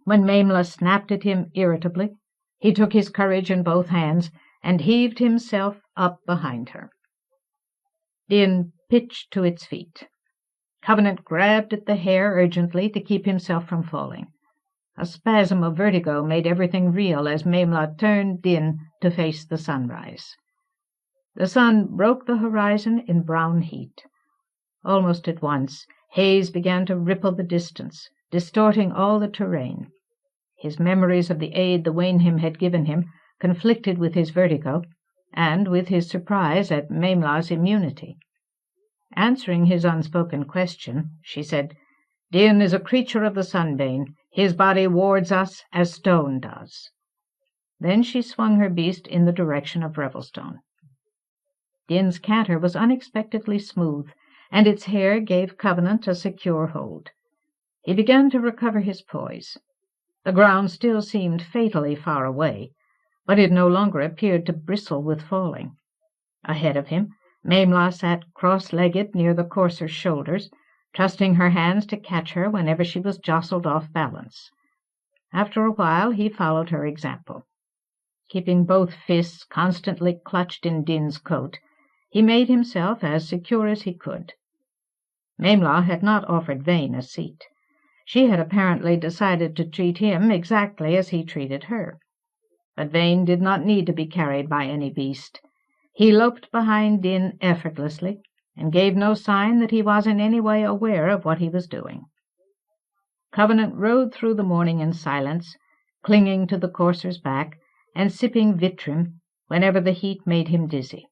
When Maimla snapped at him irritably, he took his courage in both hands and heaved himself up behind her. Din pitched to its feet. Covenant grabbed at the hair urgently to keep himself from falling. A spasm of vertigo made everything real as Maimla turned Din to face the sunrise. The sun broke the horizon in brown heat. Almost at once, haze began to ripple the distance, distorting all the terrain. His memories of the aid the Waynhim had given him conflicted with his vertigo, and with his surprise at Maimla's immunity. Answering his unspoken question, she said, "Din is a creature of the sunbane. His body wards us as stone does." Then she swung her beast in the direction of Revelstone. Din's canter was unexpectedly smooth, and its hair gave Covenant a secure hold. He began to recover his poise. The ground still seemed fatally far away, but it no longer appeared to bristle with falling. Ahead of him, Maimla sat cross-legged near the courser's shoulders, trusting her hands to catch her whenever she was jostled off balance. After a while he followed her example. Keeping both fists constantly clutched in Din's coat, he made himself as secure as he could. Maimla had not offered Vane a seat. She had apparently decided to treat him exactly as he treated her. But Vane did not need to be carried by any beast. He loped behind Din effortlessly, and gave no sign that he was in any way aware of what he was doing. Covenant rode through the morning in silence, clinging to the courser's back, and sipping Vitrim whenever the heat made him dizzy.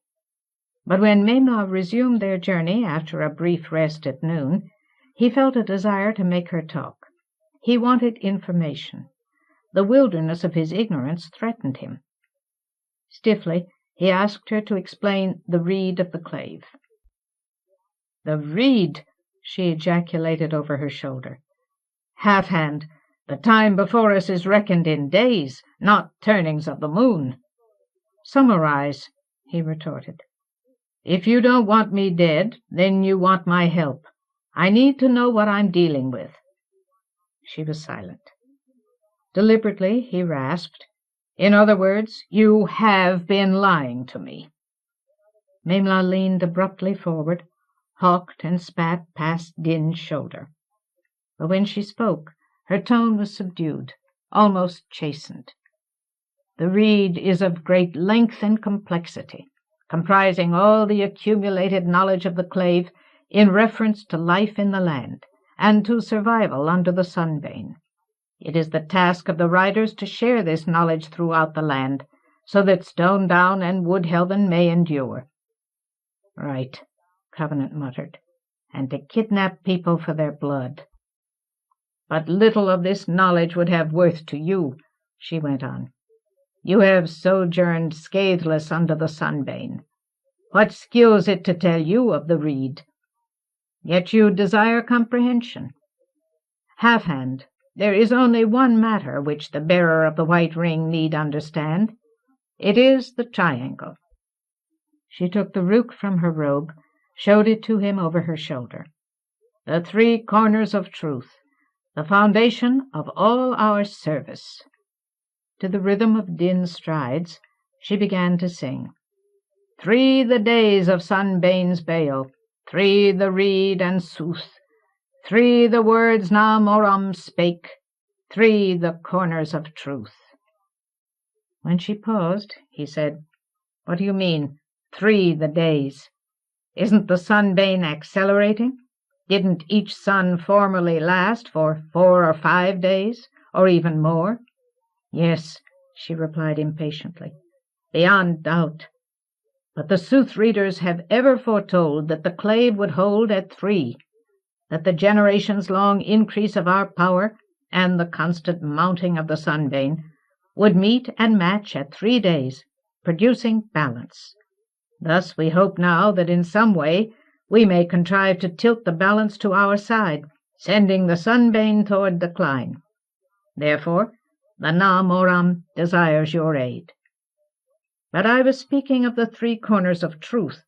But when Maimla resumed their journey after a brief rest at noon, he felt a desire to make her talk. He wanted information. The wilderness of his ignorance threatened him. Stiffly, he asked her to explain the reed of the clave. "The reed!" she ejaculated over her shoulder. "Half-hand, the time before us is reckoned in days, not turnings of the moon." "Summarize," he retorted. "If you don't want me dead, then you want my help. I need to know what I'm dealing with." She was silent. Deliberately he rasped, "In other words, you have been lying to me." Maimla leaned abruptly forward, hawked and spat past Din's shoulder. But when she spoke, her tone was subdued, almost chastened. "The reed is of great length and complexity, comprising all the accumulated knowledge of the clave in reference to life in the land, and to survival under the sunbane. It is the task of the riders to share this knowledge throughout the land, so that Stone Down and Woodhelven may endure." "Right," Covenant muttered, "and to kidnap people for their blood." "But little of this knowledge would have worth to you," she went on. "You have sojourned scatheless under the sunbane. What skills it to tell you of the reed? Yet you desire comprehension. Half-hand, there is only one matter which the bearer of the white ring need understand. It is the triangle." She took the rook from her robe, showed it to him over her shoulder. "The 3 corners of truth, the foundation of all our service." To the rhythm of Din's strides, she began to sing. "3 the days of Sunbane's bale, 3 the reed and sooth, 3 the words Na Moram spake, 3 the corners of truth." When she paused, he said, "What do you mean, 3 the days? Isn't the sunbane accelerating? Didn't each sun formerly last for 4 or 5 days, or even more?" "Yes," she replied impatiently. beyond doubt. But the sooth-readers have ever foretold that the clave would hold at 3, that the generations-long increase of our power and the constant mounting of the sunbane would meet and match at 3 days, producing balance. Thus we hope now that in some way we may contrive to tilt the balance to our side, sending the sunbane toward decline. Therefore, the Na Moram desires your aid. But I was speaking of the 3 corners of truth,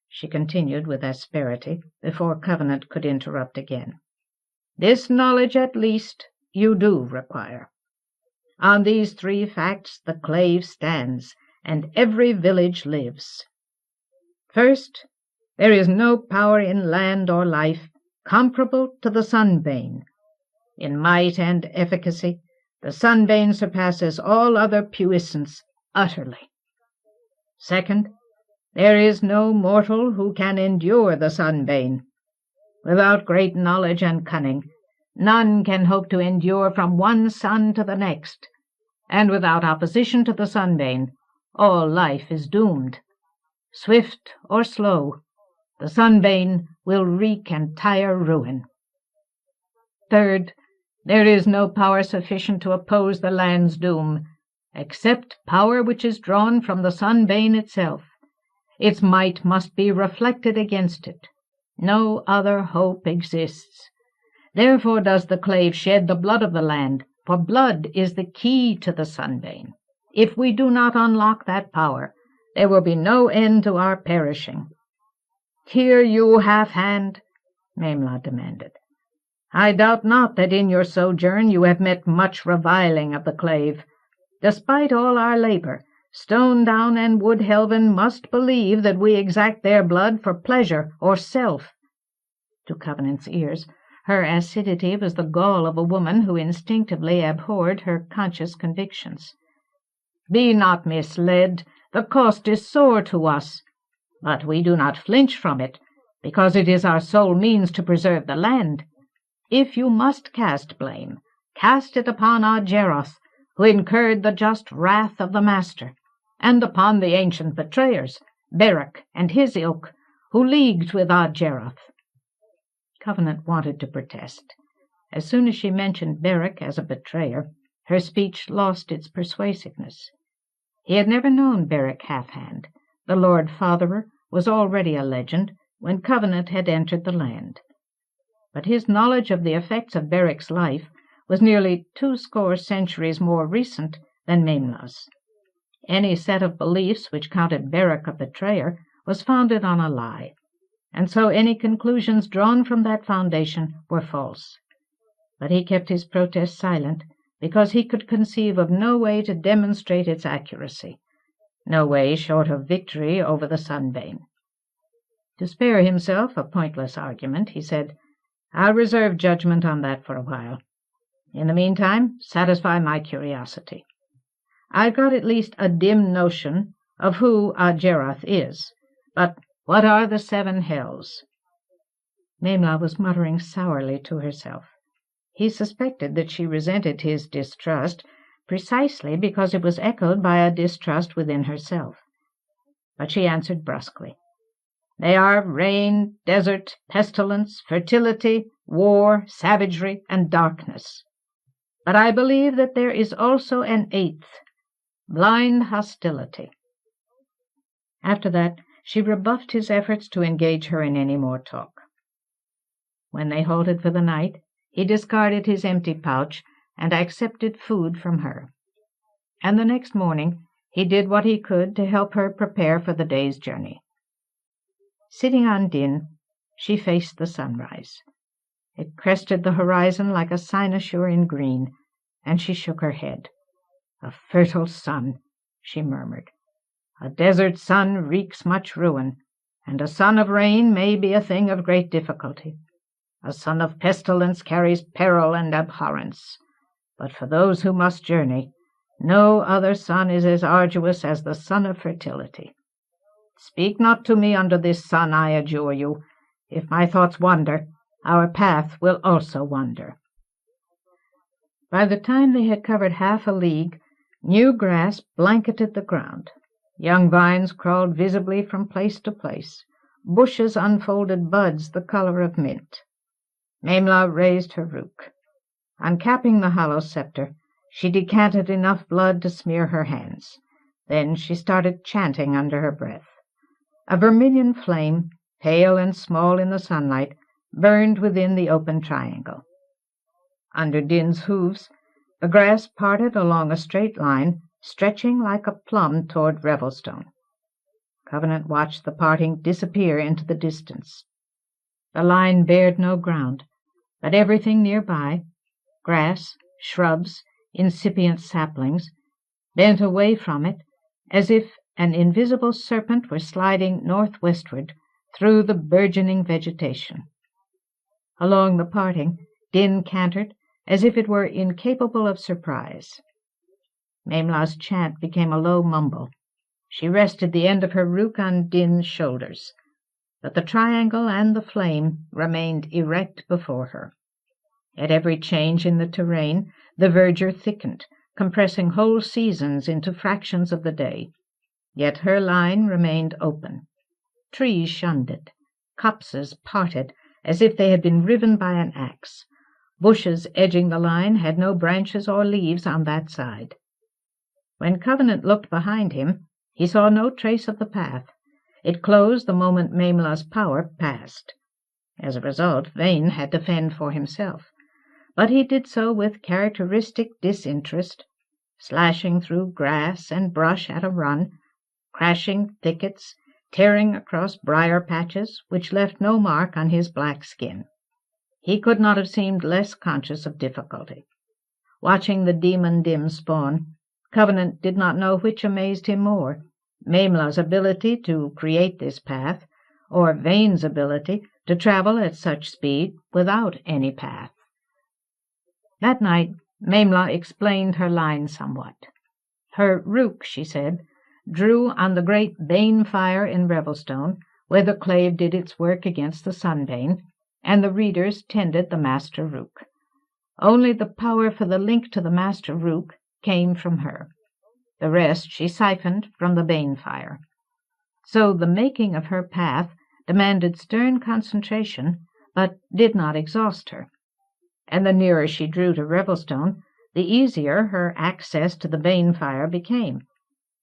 she continued with asperity, before Covenant could interrupt again. This knowledge, at least, you do require. On these 3 facts the clave stands, and every village lives. First, there is no power in land or life comparable to the sunbane. In might and efficacy, the sunbane surpasses all other puissance utterly. Second, there is no mortal who can endure the sunbane. Without great knowledge and cunning, none can hope to endure from one sun to the next, and without opposition to the sunbane, all life is doomed. Swift or slow, the sunbane will wreak entire ruin. Third, there is no power sufficient to oppose the land's doom, except power which is drawn from the sunbane itself. Its might must be reflected against it. No other hope exists. Therefore does the clave shed the blood of the land, for blood is the key to the sunbane. If we do not unlock that power, there will be no end to our perishing. Hear you, Half-Hand? Memla demanded. I doubt not that in your sojourn you have met much reviling of the clave. Despite all our labor, Stone-down and Woodhelven must believe that we exact their blood for pleasure or self. To Covenant's ears, her acidity was the gall of a woman who instinctively abhorred her conscious convictions. Be not misled. The cost is sore to us, but we do not flinch from it, because it is our sole means to preserve the land. If you must cast blame, cast it upon Ardjeroth, who incurred the just wrath of the Master, and upon the ancient betrayers, Beric and his ilk, who leagued with Ardjeroth. Covenant wanted to protest. As soon as she mentioned Beric as a betrayer, her speech lost its persuasiveness. He had never known Beric Half-Hand. The Lord Fatherer was already a legend when Covenant had entered the land. But his knowledge of the effects of Beric's life was nearly 20 centuries more recent than Memla's. Any set of beliefs which counted Beric a betrayer was founded on a lie, and so any conclusions drawn from that foundation were false. But he kept his protest silent, because he could conceive of no way to demonstrate its accuracy, no way short of victory over the sunbane. To spare himself a pointless argument, he said, I'll reserve judgment on that for a while. In the meantime, satisfy my curiosity. I've got at least a dim notion of who Ardjeroth is, but what are the 7 hells? Memla was muttering sourly to herself. He suspected that she resented his distrust precisely because it was echoed by a distrust within herself. But she answered brusquely. They are rain, desert, pestilence, fertility, war, savagery, and darkness. But I believe that there is also an 8th, blind hostility. After that, she rebuffed his efforts to engage her in any more talk. When they halted for the night, he discarded his empty pouch and accepted food from her. And the next morning he did what he could to help her prepare for the day's journey. Sitting on Din, she faced the sunrise. It crested the horizon like a cynosure in green, and she shook her head. A fertile sun, she murmured. A desert sun wreaks much ruin, and a sun of rain may be a thing of great difficulty. A sun of pestilence carries peril and abhorrence, but for those who must journey, no other sun is as arduous as the sun of fertility. Speak not to me under this sun, I adjure you. If my thoughts wander, our path will also wander. By the time they had covered half a league, new grass blanketed the ground. Young vines crawled visibly from place to place. Bushes unfolded buds the color of mint. Maimla raised her rook. Uncapping the hollow scepter, she decanted enough blood to smear her hands. Then she started chanting under her breath. A vermilion flame, pale and small in the sunlight, burned within the open triangle. Under Din's hoofs, the grass parted along a straight line, stretching like a plum toward Revelstone. Covenant watched the parting disappear into the distance. The line bared no ground, but everything nearby, grass, shrubs, incipient saplings, bent away from it as if an invisible serpent were sliding northwestward through the burgeoning vegetation. Along the parting, Din cantered as if it were incapable of surprise. Maimla's chant became a low mumble. She rested the end of her rook on Din's shoulders, but the triangle and the flame remained erect before her. At every change in the terrain, the verdure thickened, compressing whole seasons into fractions of the day. Yet her line remained open. Trees shunned it. Copses parted as if they had been riven by an axe. Bushes edging the line had no branches or leaves on that side. When Covenant looked behind him, he saw no trace of the path. It closed the moment Maimla's power passed. As a result, Vane had to fend for himself, but he did so with characteristic disinterest, slashing through grass and brush at a run, crashing thickets, tearing across briar patches which left no mark on his black skin. He could not have seemed less conscious of difficulty. Watching the Demondim-Spawn, Covenant did not know which amazed him more, Maimla's ability to create this path, or Vane's ability to travel at such speed without any path. That night Maimla explained her line somewhat. Her rook, she said, drew on the great bane fire in Revelstone, where the clave did its work against the sunbane, and the readers tended the master rook. Only the power for the link to the master rook came from her. The rest she siphoned from the bane fire. So the making of her path demanded stern concentration, but did not exhaust her. And the nearer she drew to Revelstone, the easier her access to the bane fire became.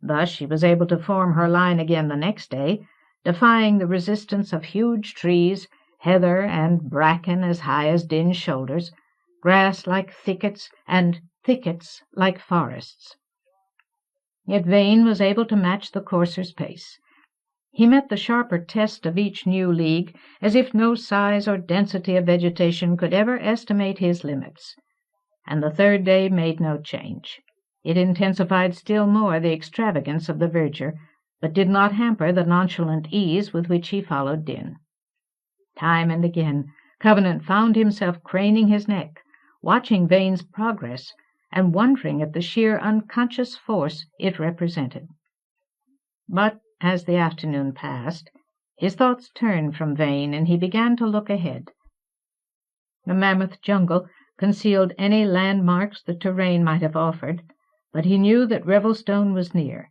Thus she was able to form her line again the next day, defying the resistance of huge trees, heather and bracken as high as Din's shoulders, grass like thickets, and thickets like forests. Yet Vane was able to match the courser's pace. He met the sharper test of each new league as if no size or density of vegetation could ever estimate his limits. And the third day made no change. It intensified still more the extravagance of the verdure, but did not hamper the nonchalant ease with which he followed Din. Time and again Covenant found himself craning his neck, watching Vane's progress, and wondering at the sheer unconscious force it represented. But as the afternoon passed, his thoughts turned from Vane, and he began to look ahead. The mammoth jungle concealed any landmarks the terrain might have offered, but he knew that Revelstone was near.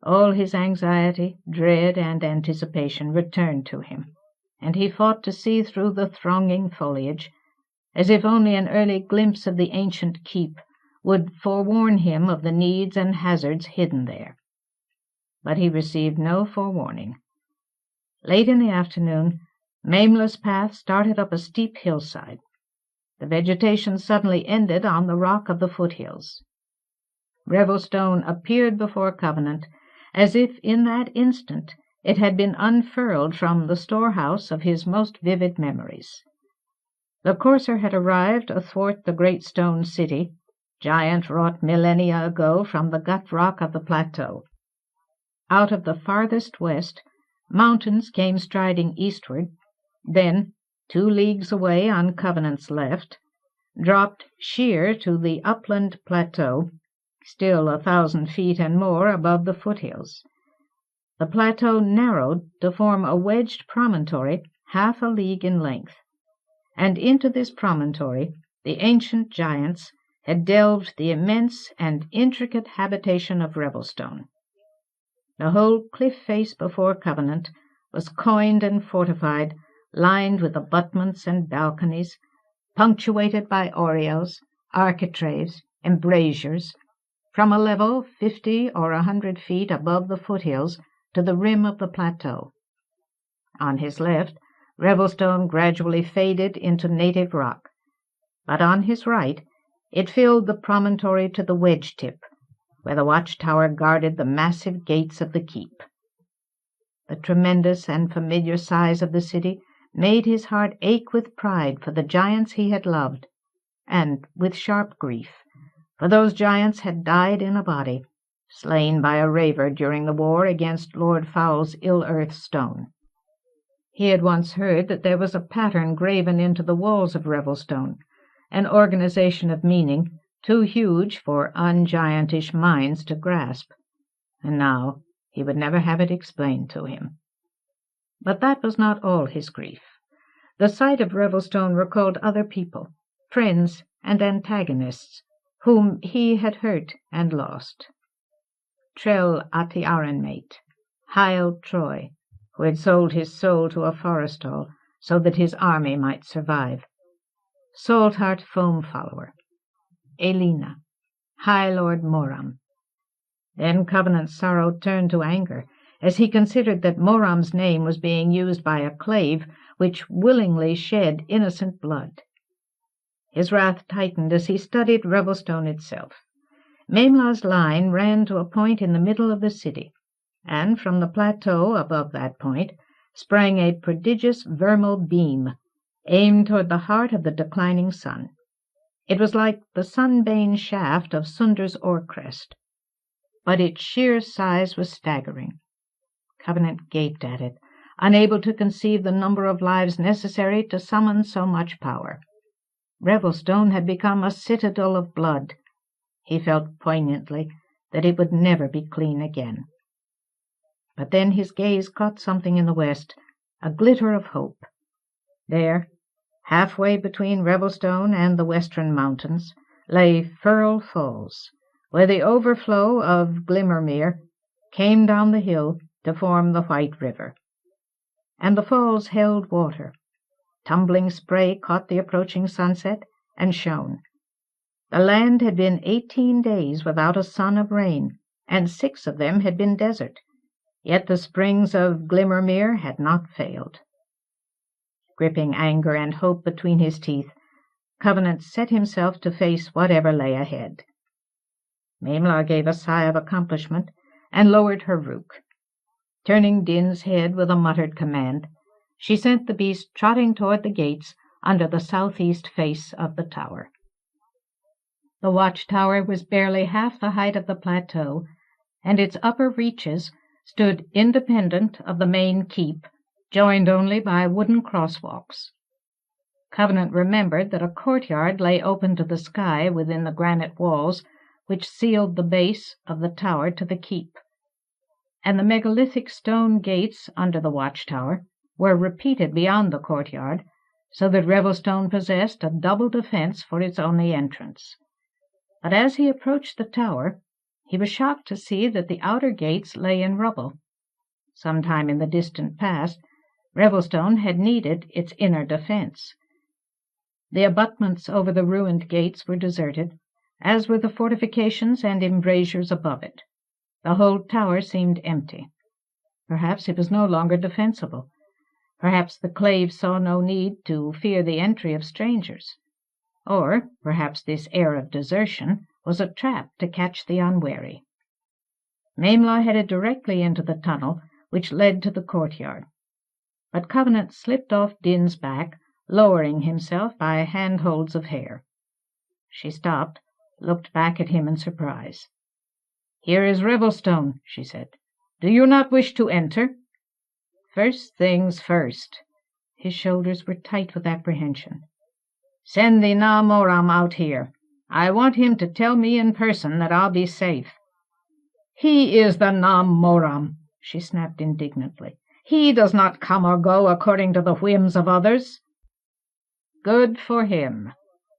All his anxiety, dread, and anticipation returned to him, and he fought to see through the thronging foliage, as if only an early glimpse of the ancient keep would forewarn him of the needs and hazards hidden there. But he received no forewarning. Late in the afternoon, Maimla's path started up a steep hillside. The vegetation suddenly ended on the rock of the foothills. Revelstone appeared before Covenant as if in that instant it had been unfurled from the storehouse of his most vivid memories. The courser had arrived athwart the great stone city, giant wrought millennia ago from the gut rock of the plateau. Out of the farthest west, mountains came striding eastward, then, 2 leagues away on Covenant's left, dropped sheer to the upland plateau, still 1,000 feet and more above the foothills. The plateau narrowed to form a wedged promontory 1/2 a league in length, and into this promontory the ancient giants had delved the immense and intricate habitation of Revelstone. The whole cliff face before Covenant was coined and fortified, lined with abutments and balconies, punctuated by oriels, architraves, embrasures, from a level 50 or 100 feet above the foothills to the rim of the plateau. On his left, Revelstone gradually faded into native rock, but on his right it filled the promontory to the wedge tip, where the watchtower guarded the massive gates of the keep. The tremendous and familiar size of the city made his heart ache with pride for the giants he had loved, and with sharp grief, for those giants had died in a body, slain by a raver during the war against Lord Fowle's ill-earth stone. He had once heard that there was a pattern graven into the walls of Revelstone, an organization of meaning too huge for ungiantish minds to grasp, and now he would never have it explained to him. But that was not all his grief. The sight of Revelstone recalled other people, friends and antagonists, whom he had hurt and lost. Trell Atiarenmate, Hyle Troy, who had sold his soul to a forestall so that his army might survive. Saltheart Foam-Follower, Elena, High Lord Moram. Then Covenant's sorrow turned to anger, as he considered that Moram's name was being used by a clave which willingly shed innocent blood. His wrath tightened as he studied Revelstone itself. Maimla's line ran to a point in the middle of the city, and from the plateau above that point sprang a prodigious vermal beam, aimed toward the heart of the declining sun. It was like the sunbane shaft of Sunder's ore-crest, but its sheer size was staggering. Covenant gaped at it, unable to conceive the number of lives necessary to summon so much power. Revelstone had become a citadel of blood. He felt poignantly that it would never be clean again. But then his gaze caught something in the west, a glitter of hope. There, halfway between Revelstone and the western mountains, lay Firle Falls, where the overflow of Glimmermere came down the hill to form the White River. And the falls held water. Tumbling spray caught the approaching sunset and shone. The land had been 18 days without a sun of rain, and 6 of them had been desert, yet the springs of Glimmermere had not failed. Gripping anger and hope between his teeth, Covenant set himself to face whatever lay ahead. Maimla gave a sigh of accomplishment and lowered her rook. Turning Din's head with a muttered command, she sent the beast trotting toward the gates under the southeast face of the tower. The watchtower was barely half the height of the plateau, and its upper reaches stood independent of the main keep, joined only by wooden crosswalks. Covenant remembered that a courtyard lay open to the sky within the granite walls which sealed the base of the tower to the keep, and the megalithic stone gates under the watchtower were repeated beyond the courtyard, so that Revelstone possessed a double defense for its only entrance. But as he approached the tower, he was shocked to see that the outer gates lay in rubble. Sometime in the distant past, Revelstone had needed its inner defense. The abutments over the ruined gates were deserted, as were the fortifications and embrasures above it. The whole tower seemed empty. Perhaps it was no longer defensible. Perhaps the clave saw no need to fear the entry of strangers. Or perhaps this air of desertion was a trap to catch the unwary. Maimla headed directly into the tunnel which led to the courtyard. But Covenant slipped off Din's back, lowering himself by handholds of hair. She stopped, looked back at him in surprise. "Here is Revelstone," she said. "Do you not wish to enter?" "First things first." His shoulders were tight with apprehension. "Send the Na Moram out here. I want him to tell me in person that I'll be safe." "He is the Na Moram," she snapped indignantly. "He does not come or go according to the whims of others." "Good for him."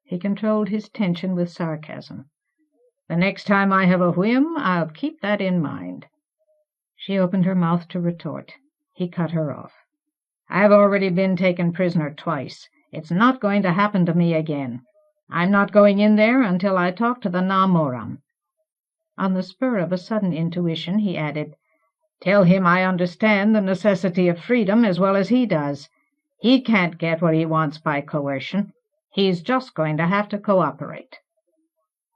He controlled his tension with sarcasm. "The next time I have a whim, I'll keep that in mind." She opened her mouth to retort. He cut her off. "I've already been taken prisoner twice. It's not going to happen to me again. I'm not going in there until I talk to the Na Moram." On the spur of a sudden intuition, he added, "Tell him I understand the necessity of freedom as well as he does. He can't get what he wants by coercion. He's just going to have to cooperate."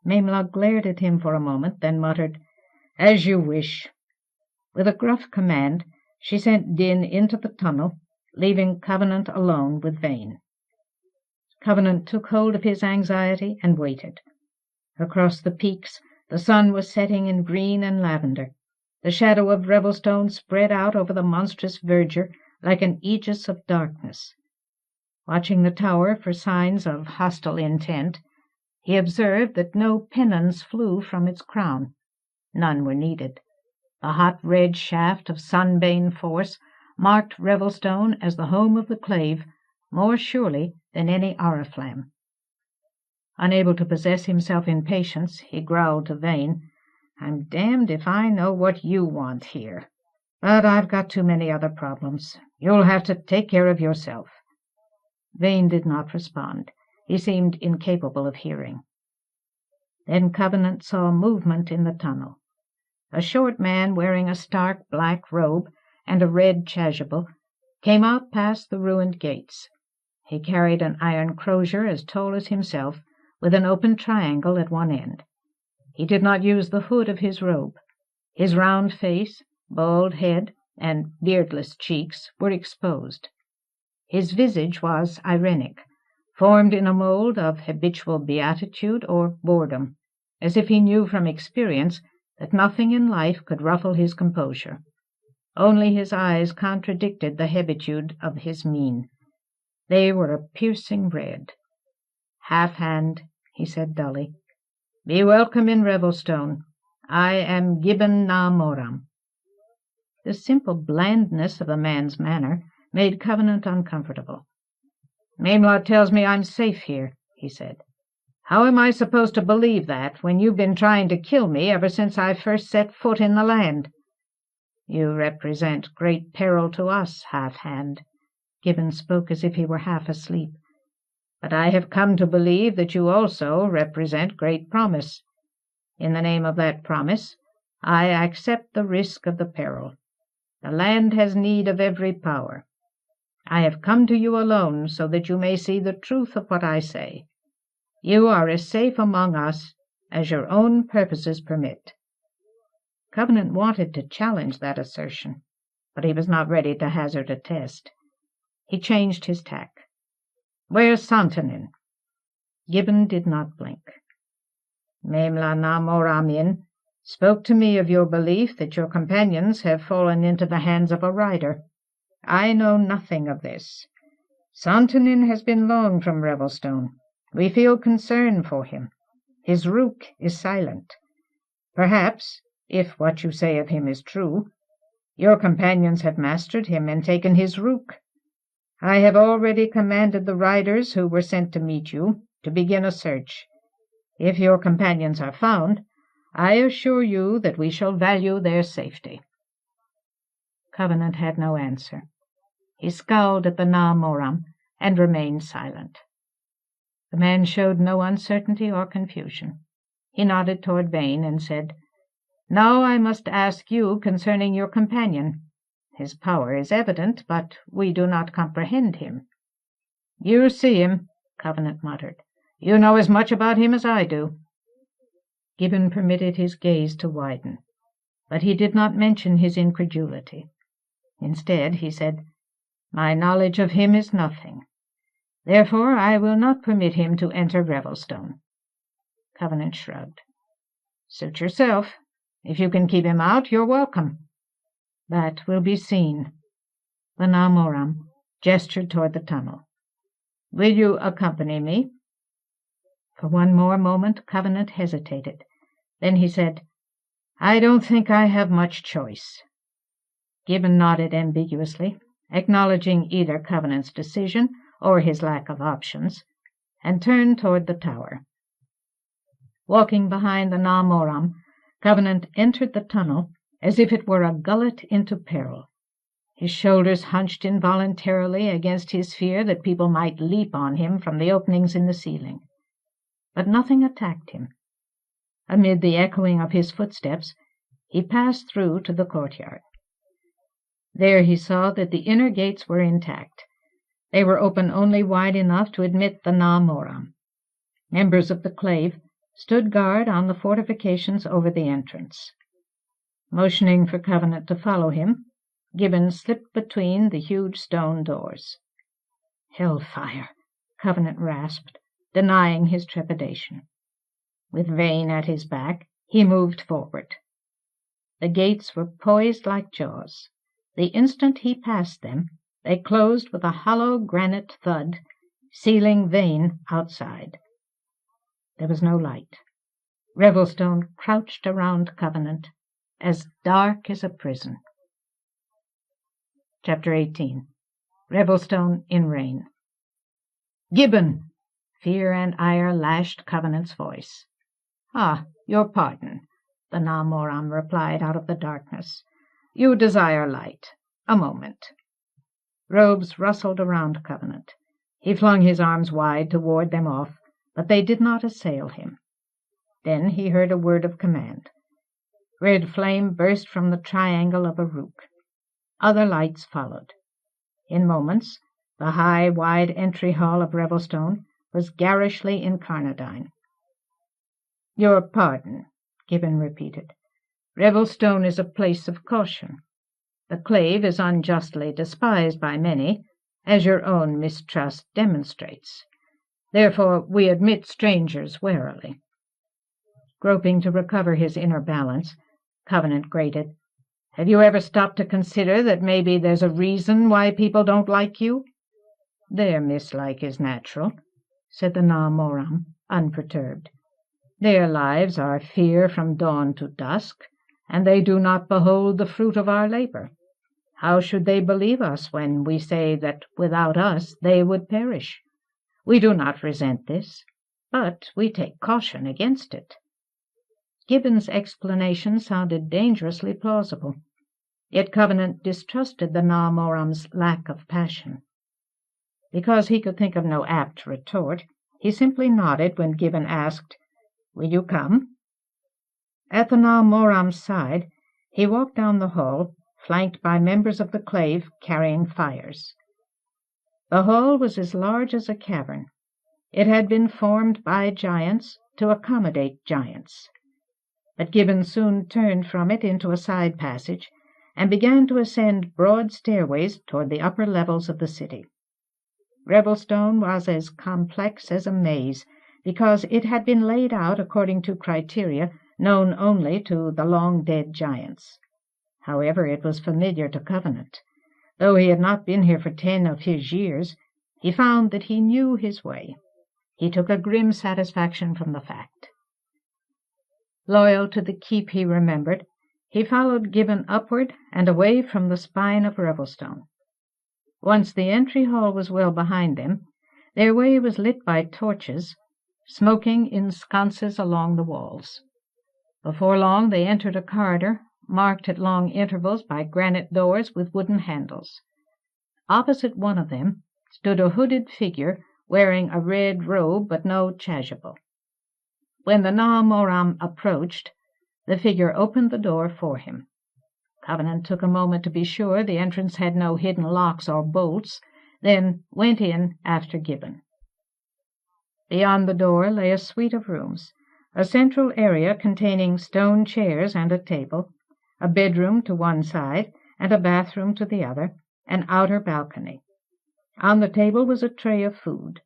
Maimla glared at him for a moment, then muttered, "As you wish." With a gruff command, she sent Din into the tunnel, leaving Covenant alone with Vane. Covenant took hold of his anxiety and waited. Across the peaks the sun was setting in green and lavender. The shadow of Revelstone spread out over the monstrous verdure like an aegis of darkness. Watching the tower for signs of hostile intent, he observed that no pennons flew from its crown. None were needed. The hot red shaft of sunbane force marked Revelstone as the home of the clave more surely than any oriflamme. Unable to possess himself in patience, he growled to Vane, "I'm damned if I know what you want here. But I've got too many other problems. You'll have to take care of yourself." Vane did not respond. He seemed incapable of hearing. Then Covenant saw movement in the tunnel. A short man wearing a stark black robe and a red chasuble came out past the ruined gates. He carried an iron crozier as tall as himself, with an open triangle at one end. He did not use the hood of his robe. His round face, bald head, and beardless cheeks were exposed. His visage was irenic, formed in a mold of habitual beatitude or boredom, as if he knew from experience that nothing in life could ruffle his composure. Only his eyes contradicted the habitude of his mien. They were a piercing red. "Half-hand," he said dully. "Be welcome in Revelstone. I am Gibbon na Moram." The simple blandness of the man's manner made Covenant uncomfortable. "Maimla tells me I'm safe here," he said. "How am I supposed to believe that when you've been trying to kill me ever since I first set foot in the land?" "You represent great peril to us, Half-hand." Gibbon spoke as if he were half asleep. "But I have come to believe that you also represent great promise. In the name of that promise, I accept the risk of the peril. The land has need of every power. I have come to you alone so that you may see the truth of what I say. You are as safe among us as your own purposes permit." Covenant wanted to challenge that assertion, but he was not ready to hazard a test. He changed his tack. "Where's Santonin?" Gibbon did not blink. "Maimla na Moramin spoke to me of your belief that your companions have fallen into the hands of a rider. I know nothing of this. Santonin has been long from Revelstone. We feel concern for him. His rook is silent. Perhaps, if what you say of him is true, your companions have mastered him and taken his rook. I have already commanded the riders who were sent to meet you to begin a search. If your companions are found, I assure you that we shall value their safety." Covenant had no answer. He scowled at the Na Moram and remained silent. The man showed no uncertainty or confusion. He nodded toward Vane and said, "Now I must ask you concerning your companion. His power is evident, but we do not comprehend him." "You see him," Covenant muttered. "You know as much about him as I do." Gibbon permitted his gaze to widen, but he did not mention his incredulity. Instead, he said, "My knowledge of him is nothing. Therefore I will not permit him to enter Revelstone." Covenant shrugged. "Suit yourself. If you can keep him out, you're welcome." "That will be seen." The Na Moram gestured toward the tunnel. "Will you accompany me?" For one more moment Covenant hesitated. Then he said, "I don't think I have much choice." Gibbon nodded ambiguously, acknowledging either Covenant's decision or his lack of options, and turned toward the tower. Walking behind the Na Moram, Covenant entered the tunnel as if it were a gullet into peril. His shoulders hunched involuntarily against his fear that people might leap on him from the openings in the ceiling. But nothing attacked him. Amid the echoing of his footsteps, he passed through to the courtyard. There he saw that the inner gates were intact. They were open only wide enough to admit the Na Moram. Members of the clave stood guard on the fortifications over the entrance. Motioning for Covenant to follow him, Gibbon slipped between the huge stone doors. "Hellfire," Covenant rasped, denying his trepidation. With Vane at his back, he moved forward. The gates were poised like jaws. The instant he passed them, they closed with a hollow granite thud, sealing Vane outside. There was no light. Revelstone crouched around Covenant, as dark as a prison. Chapter 18. Revelstone in Rain. "Gibbon!" Fear and ire lashed Covenant's voice. "Ah, your pardon," the Na Moram replied out of the darkness. "You desire light. A moment." Robes rustled around Covenant. He flung his arms wide to ward them off, but they did not assail him. Then he heard a word of command. Red flame burst from the triangle of a rook. Other lights followed. In moments, the high, wide entry hall of Revelstone was garishly incarnadine. "Your pardon," Gibbon repeated. "Revelstone is a place of caution. The clave is unjustly despised by many, as your own mistrust demonstrates. Therefore we admit strangers warily." Groping to recover his inner balance, Covenant grated, "Have you ever stopped to consider that maybe there's a reason why people don't like you?" "Their mislike is natural," said the Na Moram, unperturbed. "Their lives are fear from dawn to dusk, and they do not behold the fruit of our labor. How should they believe us when we say that without us they would perish? We do not resent this, but we take caution against it." Gibbon's explanation sounded dangerously plausible, yet Covenant distrusted the Na Moram's lack of passion. Because he could think of no apt retort, he simply nodded when Gibbon asked, "Will you come?" At the Na Moram's side, he walked down the hall, flanked by members of the clave carrying fires. The hall was as large as a cavern. It had been formed by giants to accommodate giants. But Gibbon soon turned from it into a side passage and began to ascend broad stairways toward the upper levels of the city. Revelstone was as complex as a maze, because it had been laid out according to criteria known only to the long-dead giants. However, it was familiar to Covenant. Though he had not been here for 10 of his years, he found that he knew his way. He took a grim satisfaction from the fact. Loyal to the keep he remembered, he followed Gibbon upward and away from the spine of Revelstone. Once the entry hall was well behind them, their way was lit by torches, smoking in sconces along the walls. Before long they entered a corridor, marked at long intervals by granite doors with wooden handles. Opposite one of them stood a hooded figure wearing a red robe but no chasuble. When the Na Moram approached, the figure opened the door for him. Covenant took a moment to be sure the entrance had no hidden locks or bolts, then went in after Gibbon. Beyond the door lay a suite of rooms, a central area containing stone chairs and a table, a bedroom to one side and a bathroom to the other, an outer balcony. On the table was a tray of food.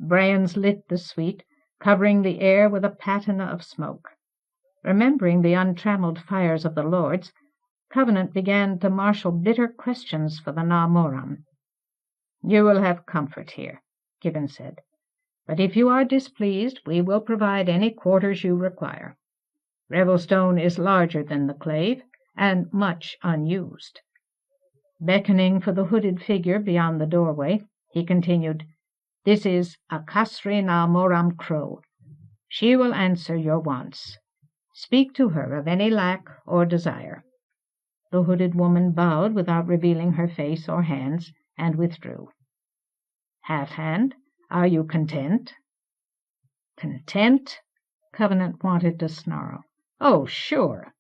Brands lit the suite, covering the air with a patina of smoke. Remembering the untrammeled fires of the lords, Covenant began to marshal bitter questions for the Na Moram. "You will have comfort here," Gibbon said. "But if you are displeased, we will provide any quarters you require. Revelstone is larger than the clave, and much unused." Beckoning for the hooded figure beyond the doorway, he continued, "This is a Kasri Na Moram Crow. She will answer your wants. Speak to her of any lack or desire. The hooded woman bowed without revealing her face or hands, and withdrew. "Half-hand, are you content?" "Content?" Covenant wanted to snarl. "Oh, sure.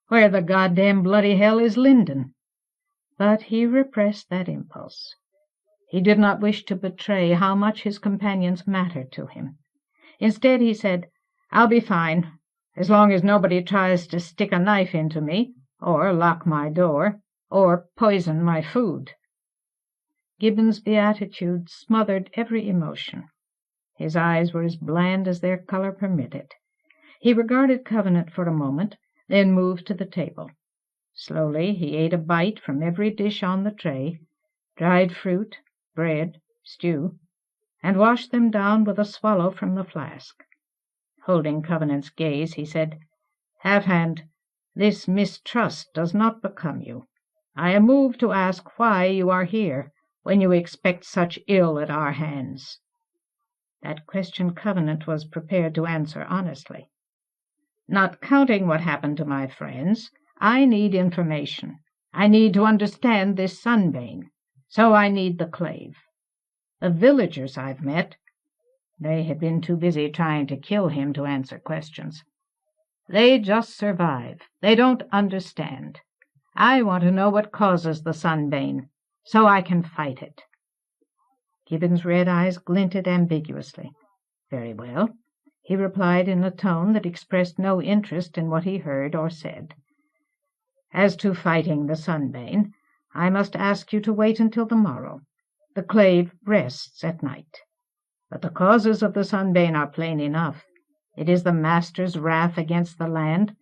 Where the goddamn bloody hell is Linden?" But he repressed that impulse. He did not wish to betray how much his companions mattered to him. Instead he said, "I'll be fine, as long as nobody tries to stick a knife into me, or lock my door, or poison my food." Gibbon's beatitude smothered every emotion. His eyes were as bland as their color permitted. He regarded Covenant for a moment, then moved to the table. Slowly he ate a bite from every dish on the tray, dried fruit, bread, stew, and washed them down with a swallow from the flask. Holding Covenant's gaze, he said, "Half-hand, this mistrust does not become you. I am moved to ask why you are here, when you expect such ill at our hands." That question Covenant was prepared to answer honestly. "Not counting what happened to my friends, I need information. I need to understand this sunbane. So I need the clave. The villagers I've met," they had been too busy trying to kill him to answer questions, "they just survive. They don't understand. I want to know what causes the sunbane, so I can fight it." Gibbon's red eyes glinted ambiguously. "Very well," he replied in a tone that expressed no interest in what he heard or said. "As to fighting the sunbane, I must ask you to wait until the morrow. The clave rests at night. But the causes of the sunbane are plain enough. It is the Master's wrath against the land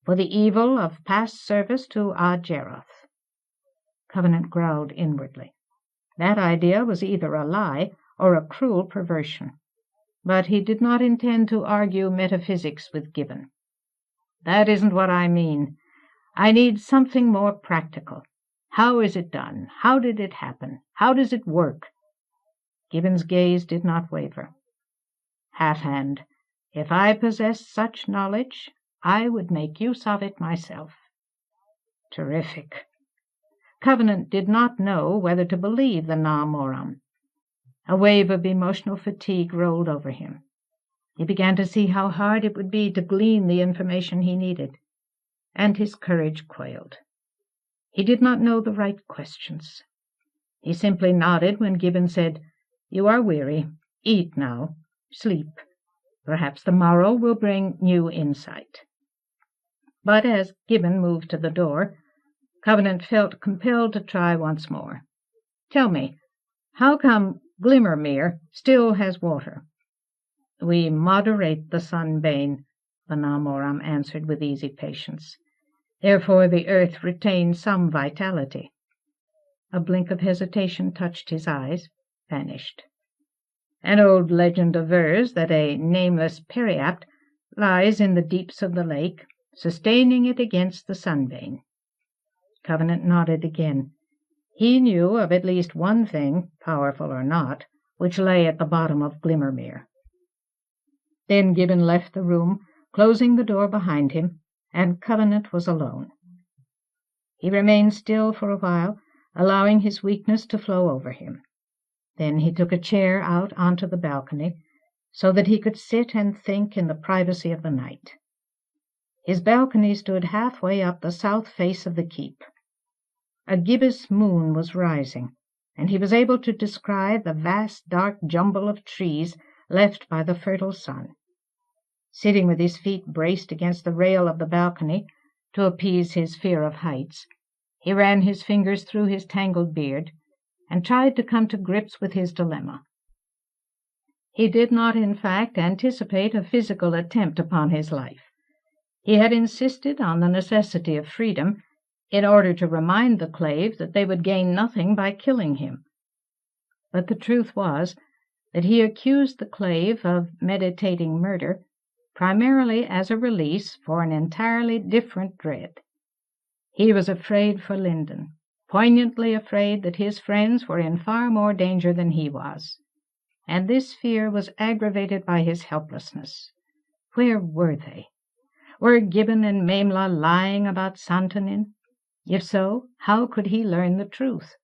for the evil of past service to Jeroth." Covenant growled inwardly. That idea was either a lie or a cruel perversion. But he did not intend to argue metaphysics with Gibbon. "That isn't what I mean. I need something more practical. How is it done? How did it happen? How does it work?" Gibbon's gaze did not waver. "Half-hand, if I possessed such knowledge, I would make use of it myself." "Terrific." Covenant did not know whether to believe the Na Moram. A wave of emotional fatigue rolled over him. He began to see how hard it would be to glean the information he needed, and his courage quailed. He did not know the right questions. He simply nodded when Gibbon said, "You are weary. Eat now. Sleep. Perhaps the morrow will bring new insight." But as Gibbon moved to the door, Covenant felt compelled to try once more. "Tell me, how come Glimmermere still has water?" "We moderate the sunbane," the Na Moram answered with easy patience. "Therefore the earth retains some vitality." A blink of hesitation touched his eyes, vanished. "An old legend avers that a nameless periapt lies in the deeps of the lake, sustaining it against the sunbane." Covenant nodded again. He knew of at least one thing, powerful or not, which lay at the bottom of Glimmermere. Then Gibbon left the room, closing the door behind him, and Covenant was alone. He remained still for a while, allowing his weakness to flow over him. Then he took a chair out onto the balcony, so that he could sit and think in the privacy of the night. His balcony stood halfway up the south face of the keep. A gibbous moon was rising, and he was able to descry the vast dark jumble of trees left by the fertile sun. Sitting with his feet braced against the rail of the balcony to appease his fear of heights, he ran his fingers through his tangled beard and tried to come to grips with his dilemma. He did not, in fact, anticipate a physical attempt upon his life. He had insisted on the necessity of freedom in order to remind the clave that they would gain nothing by killing him. But the truth was that he accused the clave of meditating murder primarily as a release for an entirely different dread. He was afraid for Linden, poignantly afraid that his friends were in far more danger than he was, and this fear was aggravated by his helplessness. Where were they? Were Gibbon and Maimla lying about Santonin? If so, how could he learn the truth?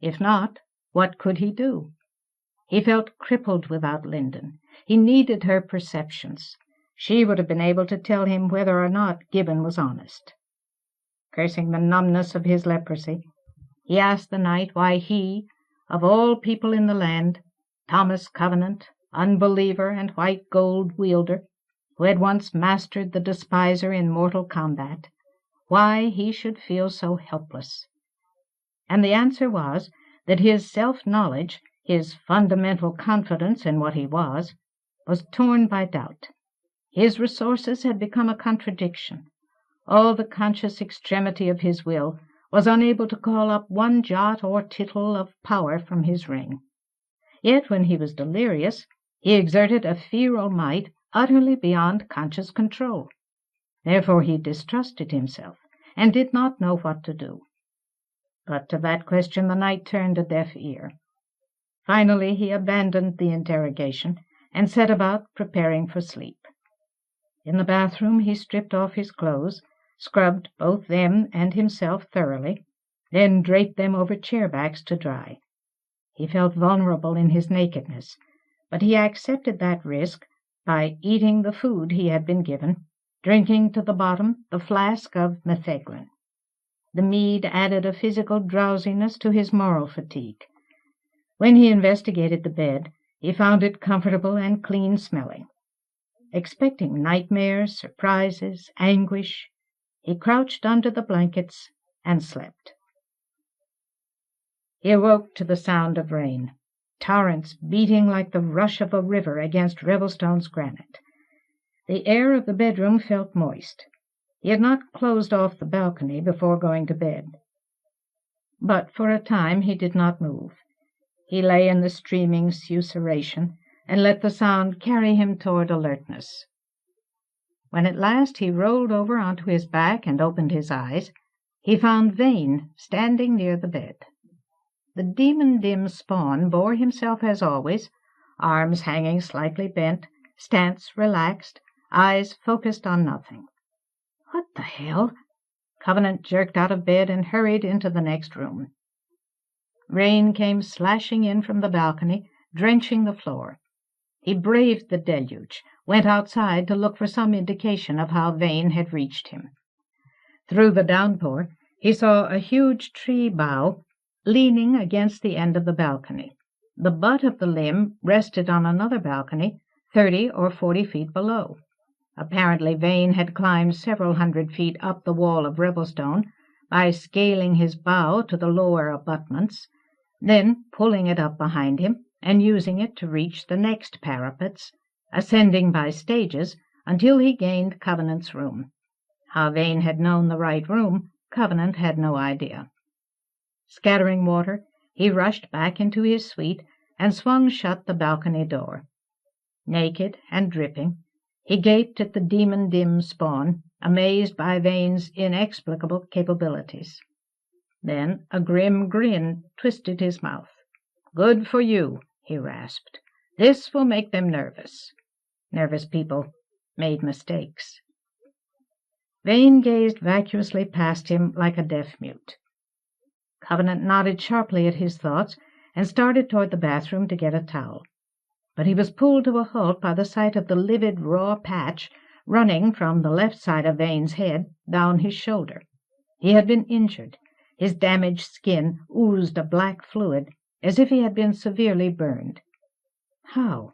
If not, what could he do? He felt crippled without Linden. He needed her perceptions. She would have been able to tell him whether or not Gibbon was honest. Cursing the numbness of his leprosy, he asked the night why he, of all people in the land, Thomas Covenant, unbeliever and white gold wielder, who had once mastered the despiser in mortal combat, why he should feel so helpless. And the answer was that his self-knowledge, his fundamental confidence in what he was torn by doubt. His resources had become a contradiction. All the conscious extremity of his will was unable to call up one jot or tittle of power from his ring. Yet when he was delirious, he exerted a feral might utterly beyond conscious control. Therefore he distrusted himself, and did not know what to do. But to that question the night turned a deaf ear. Finally he abandoned the interrogation, and set about preparing for sleep. In the bathroom he stripped off his clothes, scrubbed both them and himself thoroughly, then draped them over chair-backs to dry. He felt vulnerable in his nakedness, but he accepted that risk by eating the food he had been given, drinking to the bottom the flask of metheglin. The mead added a physical drowsiness to his moral fatigue. When he investigated the bed, he found it comfortable and clean-smelling. Expecting nightmares, surprises, anguish, he crouched under the blankets and slept. He awoke to the sound of rain, torrents beating like the rush of a river against Revelstone's granite. The air of the bedroom felt moist. He had not closed off the balcony before going to bed. But for a time he did not move. He lay in the streaming susurration and let the sound carry him toward alertness. When at last he rolled over onto his back and opened his eyes, he found Vane standing near the bed. The Demondim-Spawn bore himself as always, arms hanging slightly bent, stance relaxed, eyes focused on nothing. "What the hell?" Covenant jerked out of bed and hurried into the next room. Rain came slashing in from the balcony, drenching the floor. He braved the deluge, went outside to look for some indication of how Vane had reached him. Through the downpour he saw a huge tree bough leaning against the end of the balcony. The butt of the limb rested on another balcony 30 or 40 feet below. Apparently Vane had climbed several hundred feet up the wall of Revelstone by scaling his bough to the lower abutments, then pulling it up behind him and using it to reach the next parapets, ascending by stages until he gained Covenant's room. How Vane had known the right room, Covenant had no idea. Scattering water, he rushed back into his suite and swung shut the balcony door. Naked and dripping, he gaped at the Demondim-Spawn, amazed by Vane's inexplicable capabilities. Then a grim grin twisted his mouth. "Good for you," he rasped. "This will make them nervous." Nervous people made mistakes. Vane gazed vacuously past him like a deaf-mute. Covenant nodded sharply at his thoughts and started toward the bathroom to get a towel. But he was pulled to a halt by the sight of the livid raw patch running from the left side of Vane's head down his shoulder. He had been injured. His damaged skin oozed a black fluid, as if he had been severely burned. How?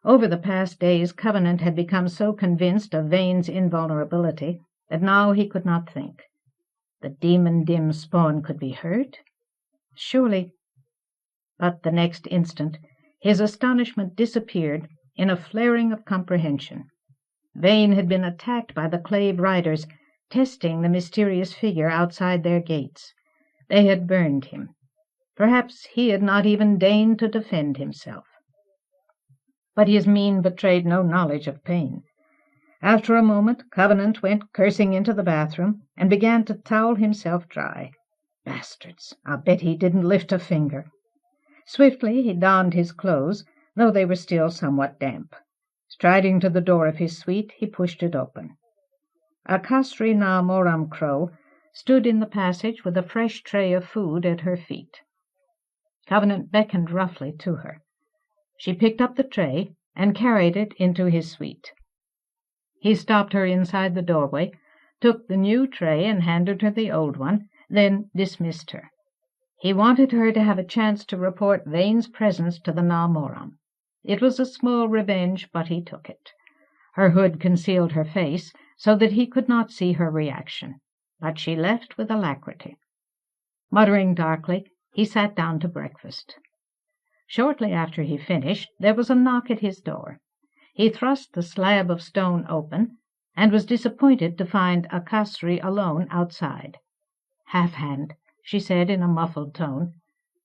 Over the past days Covenant had become so convinced of Vane's invulnerability that now he could not think. The Demondim-Spawn could be hurt? Surely. But the next instant his astonishment disappeared in a flaring of comprehension. Vane had been attacked by the Clave riders, testing the mysterious figure outside their gates. They had burned him. Perhaps he had not even deigned to defend himself. But his mien betrayed no knowledge of pain. After a moment, Covenant went cursing into the bathroom and began to towel himself dry. Bastards! I'll bet he didn't lift a finger. Swiftly he donned his clothes, though they were still somewhat damp. Striding to the door of his suite, he pushed it open. A Casri na Moram crow stood in the passage with a fresh tray of food at her feet. Covenant beckoned roughly to her. She picked up the tray and carried it into his suite. He stopped her inside the doorway, took the new tray and handed her the old one, then dismissed her. He wanted her to have a chance to report Vane's presence to the Na Moram. It was a small revenge, but he took it. Her hood concealed her face, so that he could not see her reaction, but she left with alacrity. Muttering darkly, he sat down to breakfast. Shortly after he finished, there was a knock at his door. He thrust the slab of stone open, and was disappointed to find Akasri alone outside. "Half-hand," she said in a muffled tone,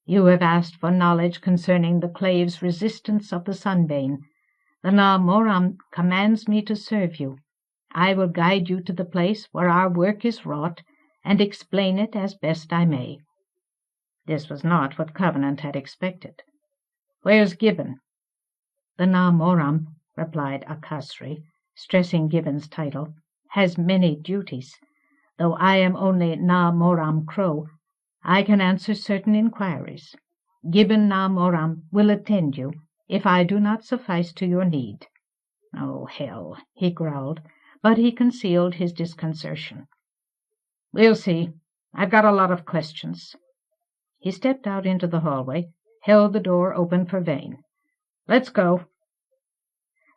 "you have asked for knowledge concerning the clave's resistance of the sunbane. The Na Moram commands me to serve you. I will guide you to the place where our work is wrought, and explain it as best I may." This was not what Covenant had expected. "Where's Gibbon?" "The Na Moram," replied Akasri, stressing Gibbon's title, "has many duties. Though I am only Na Moram Crow, I can answer certain inquiries. Gibbon Na Moram will attend you, if I do not suffice to your need." "Oh, hell," he growled, but he concealed his disconcertion. "We'll see. I've got a lot of questions." He stepped out into the hallway, held the door open for Vane. "Let's go."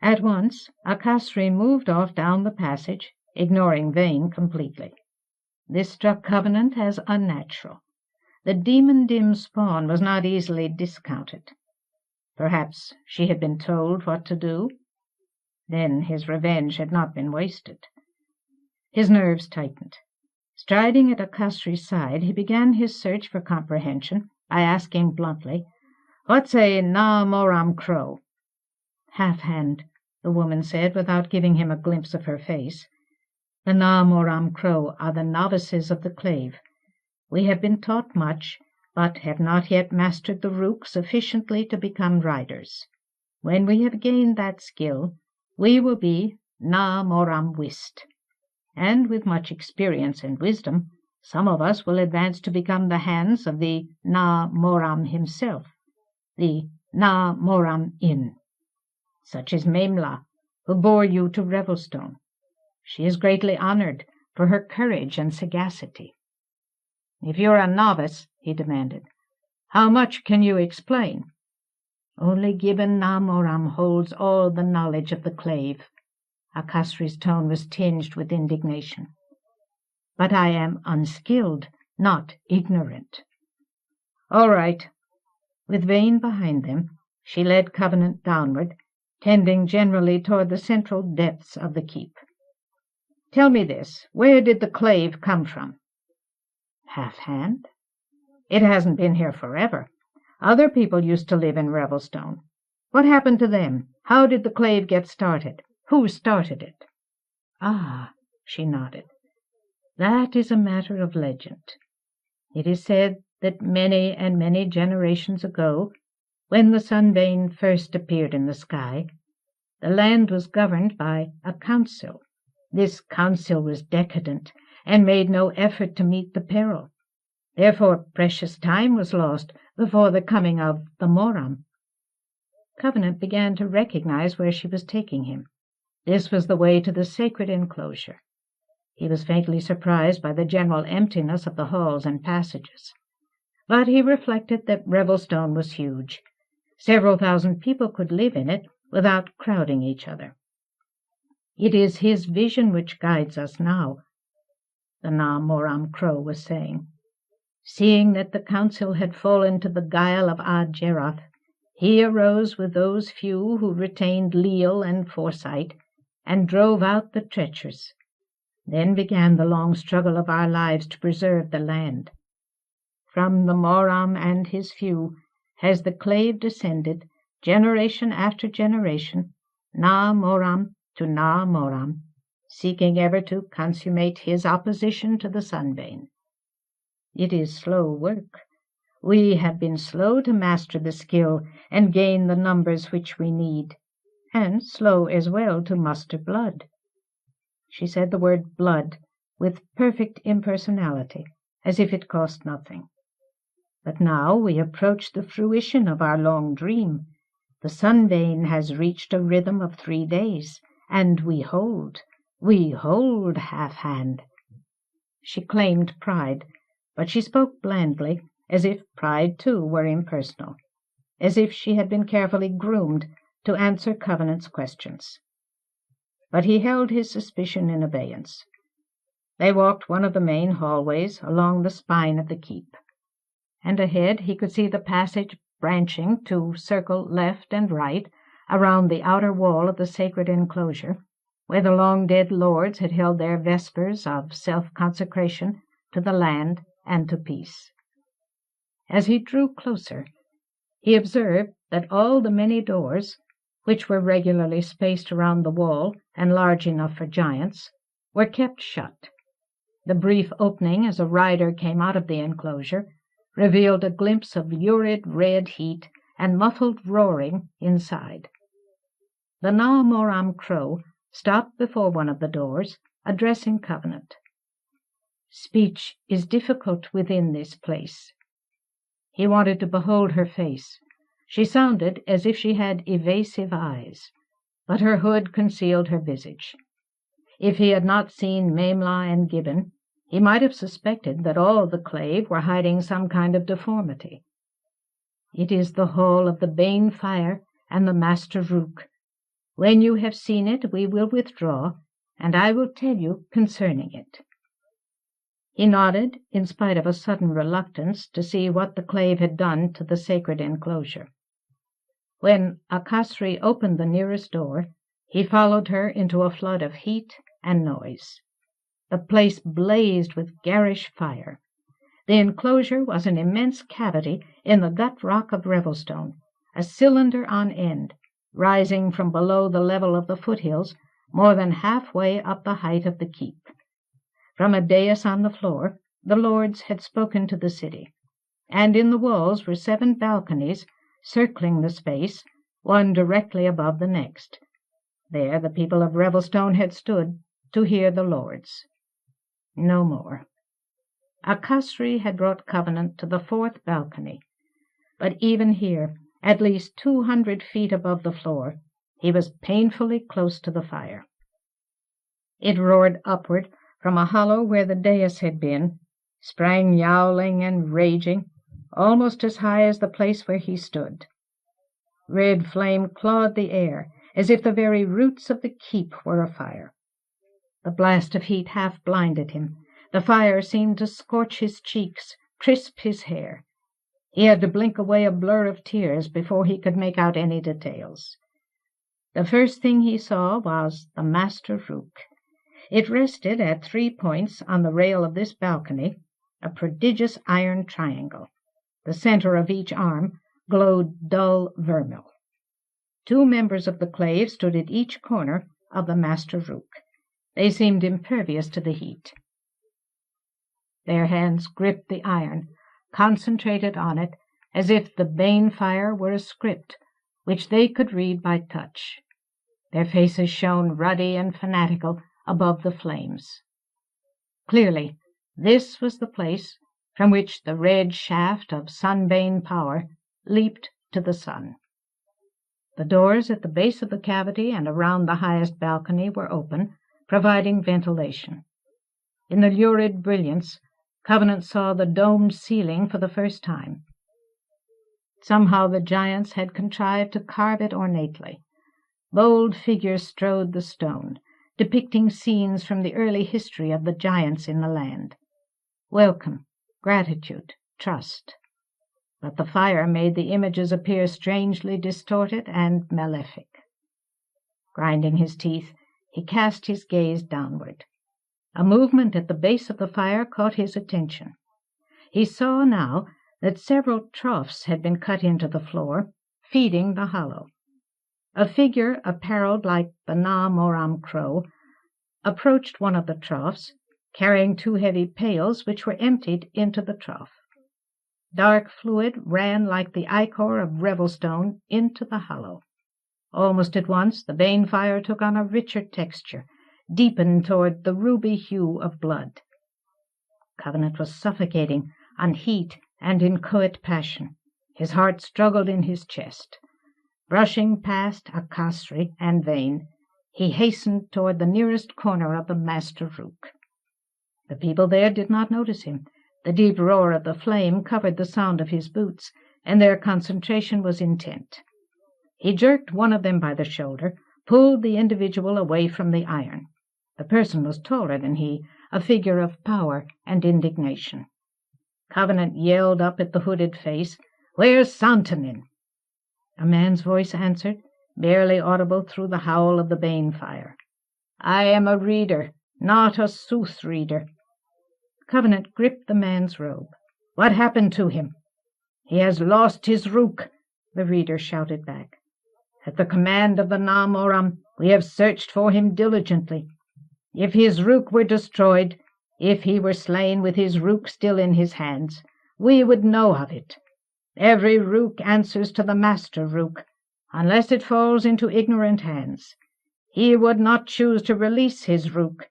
At once, Akasri moved off down the passage, ignoring Vane completely. This struck Covenant as unnatural. The Demondim-Spawn was not easily discounted. Perhaps she had been told what to do? Then his revenge had not been wasted. His nerves tightened. Striding at Akasri's side, he began his search for comprehension by asking bluntly, "What's a Na Moram Crow?" "Half-hand," the woman said, without giving him a glimpse of her face. "The Na Moram Crow are the novices of the clave. We have been taught much, but have not yet mastered the rook sufficiently to become riders. When we have gained that skill, we will be Na Moram Wist. And with much experience and wisdom, some of us will advance to become the hands of the Na Moram himself, the Na Moram In. Such is Memla, who bore you to Revelstone. She is greatly honored for her courage and sagacity." "If you're a novice," he demanded, "how much can you explain?" "Only Gibbon Na Moram holds all the knowledge of the clave." Akasri's tone was tinged with indignation. "But I am unskilled, not ignorant." "All right." With Vane behind them, she led Covenant downward, tending generally toward the central depths of the keep. "Tell me this, where did the clave come from?" "Half-hand." "It hasn't been here forever. Other people used to live in Revelstone. What happened to them? How did the clave get started? Who started it?" "Ah," she nodded, "that is a matter of legend. It is said that many and many generations ago, when the sunbane first appeared in the sky, the land was governed by a council. This council was decadent and made no effort to meet the peril. Therefore precious time was lost before the coming of the Moram." Covenant began to recognize where she was taking him. This was the way to the sacred enclosure. He was faintly surprised by the general emptiness of the halls and passages. But he reflected that Revelstone was huge. Several thousand people could live in it without crowding each other. "It is his vision which guides us now," the Na Moram Crow was saying. "Seeing that the council had fallen to the guile of Ad-Jerath, he arose with those few who retained leal and foresight, and drove out the treacherous. Then began the long struggle of our lives to preserve the land. From the Moram and his few has the clave descended, generation after generation, Na Moram to Na Moram, seeking ever to consummate his opposition to the sunbane. It is slow work. We have been slow to master the skill and gain the numbers which we need, and slow as well to muster blood." She said the word blood with perfect impersonality, as if it cost nothing. But now we approach the fruition of our long dream. The sunbane has reached a rhythm of 3 days, and we hold, Half-Hand. She claimed pride, but she spoke blandly, as if pride too were impersonal, as if she had been carefully groomed to answer Covenant's questions. But he held his suspicion in abeyance. They walked one of the main hallways along the spine of the keep, and ahead he could see the passage branching to circle left and right around the outer wall of the sacred enclosure, where the long-dead lords had held their vespers of self-consecration to the land and to peace. As he drew closer, he observed that all the many doors, which were regularly spaced around the wall and large enough for giants, were kept shut. The brief opening as a rider came out of the enclosure revealed a glimpse of lurid red heat and muffled roaring inside. The Na Moram Crow stopped before one of the doors, addressing Covenant. "Speech is difficult within this place." He wanted to behold her face. She sounded as if she had evasive eyes, but her hood concealed her visage. If he had not seen Memla and Gibbon, he might have suspected that all the clave were hiding some kind of deformity. "It is the hall of the Bane Fire and the Master Rook. When you have seen it, we will withdraw, and I will tell you concerning it." He nodded, in spite of a sudden reluctance to see what the clave had done to the sacred enclosure. When Akasri opened the nearest door, he followed her into a flood of heat and noise. The place blazed with garish fire. The enclosure was an immense cavity in the gut rock of Revelstone, a cylinder on end, rising from below the level of the foothills more than halfway up the height of the keep. From a dais on the floor, the lords had spoken to the city, and in the walls were 7 balconies circling the space, one directly above the next. There the people of Revelstone had stood to hear the lords. No more. Akasri had brought Covenant to the 4th balcony, but even here, at least 200 feet above the floor, he was painfully close to the fire. It roared upward from a hollow where the dais had been, sprang yowling and raging, almost as high as the place where he stood. Red flame clawed the air, as if the very roots of the keep were afire. The blast of heat half blinded him. The fire seemed to scorch his cheeks, crisp his hair. He had to blink away a blur of tears before he could make out any details. The first thing he saw was the Master Rook. It rested at 3 points on the rail of this balcony, a prodigious iron triangle. The center of each arm glowed dull vermil. 2 members of the clave stood at each corner of the Master Rook. They seemed impervious to the heat. Their hands gripped the iron, concentrated on it, as if the Bane Fire were a script which they could read by touch. Their faces shone ruddy and fanatical above the flames. Clearly, this was the place from which the red shaft of sunbane power leaped to the sun. The doors at the base of the cavity and around the highest balcony were open, providing ventilation. In the lurid brilliance, Covenant saw the domed ceiling for the first time. Somehow the giants had contrived to carve it ornately. Bold figures strode the stone, depicting scenes from the early history of the giants in the land. Welcome, gratitude, trust. But the fire made the images appear strangely distorted and malefic. Grinding his teeth, he cast his gaze downward. A movement at the base of the fire caught his attention. He saw now that several troughs had been cut into the floor, feeding the hollow. A figure apparelled like the Na Moram Crow approached one of the troughs, carrying 2 heavy pails which were emptied into the trough. Dark fluid ran like the ichor of Revelstone into the hollow. Almost at once the Bane Fire took on a richer texture, deepened toward the ruby hue of blood. Covenant was suffocating on heat and inchoate passion. His heart struggled in his chest. Brushing past Akasri and Vane, he hastened toward the nearest corner of the Master Rook. The people there did not notice him. The deep roar of the flame covered the sound of his boots, and their concentration was intent. He jerked one of them by the shoulder, pulled the individual away from the iron. The person was taller than he, a figure of power and indignation. Covenant yelled up at the hooded face, "Where's Santanin?" A man's voice answered, barely audible through the howl of the bane fire. "I am a reader, not a sooth reader." Covenant gripped the man's robe. "What happened to him?" "He has lost his rook," the reader shouted back. "At the command of the Na Moram, we have searched for him diligently. If his rook were destroyed, if he were slain with his rook still in his hands, we would know of it. Every rook answers to the Master Rook, unless it falls into ignorant hands. He would not choose to release his rook.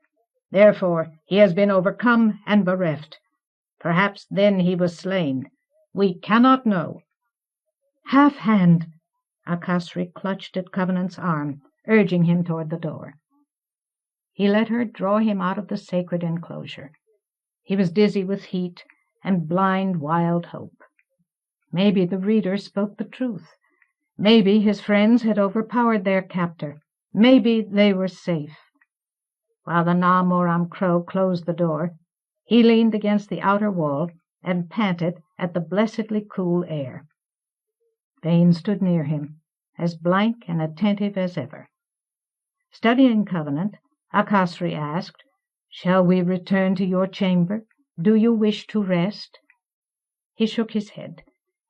Therefore he has been overcome and bereft. Perhaps then he was slain. We cannot know." "Half-hand!" Akasri clutched at Covenant's arm, urging him toward the door. He let her draw him out of the sacred enclosure. He was dizzy with heat and blind wild hope. Maybe the reader spoke the truth. Maybe his friends had overpowered their captor. Maybe they were safe. While the Na Moram Crow closed the door, he leaned against the outer wall and panted at the blessedly cool air. Vane stood near him, as blank and attentive as ever. Studying Covenant, Akasri asked, "Shall we return to your chamber? Do you wish to rest?" He shook his head.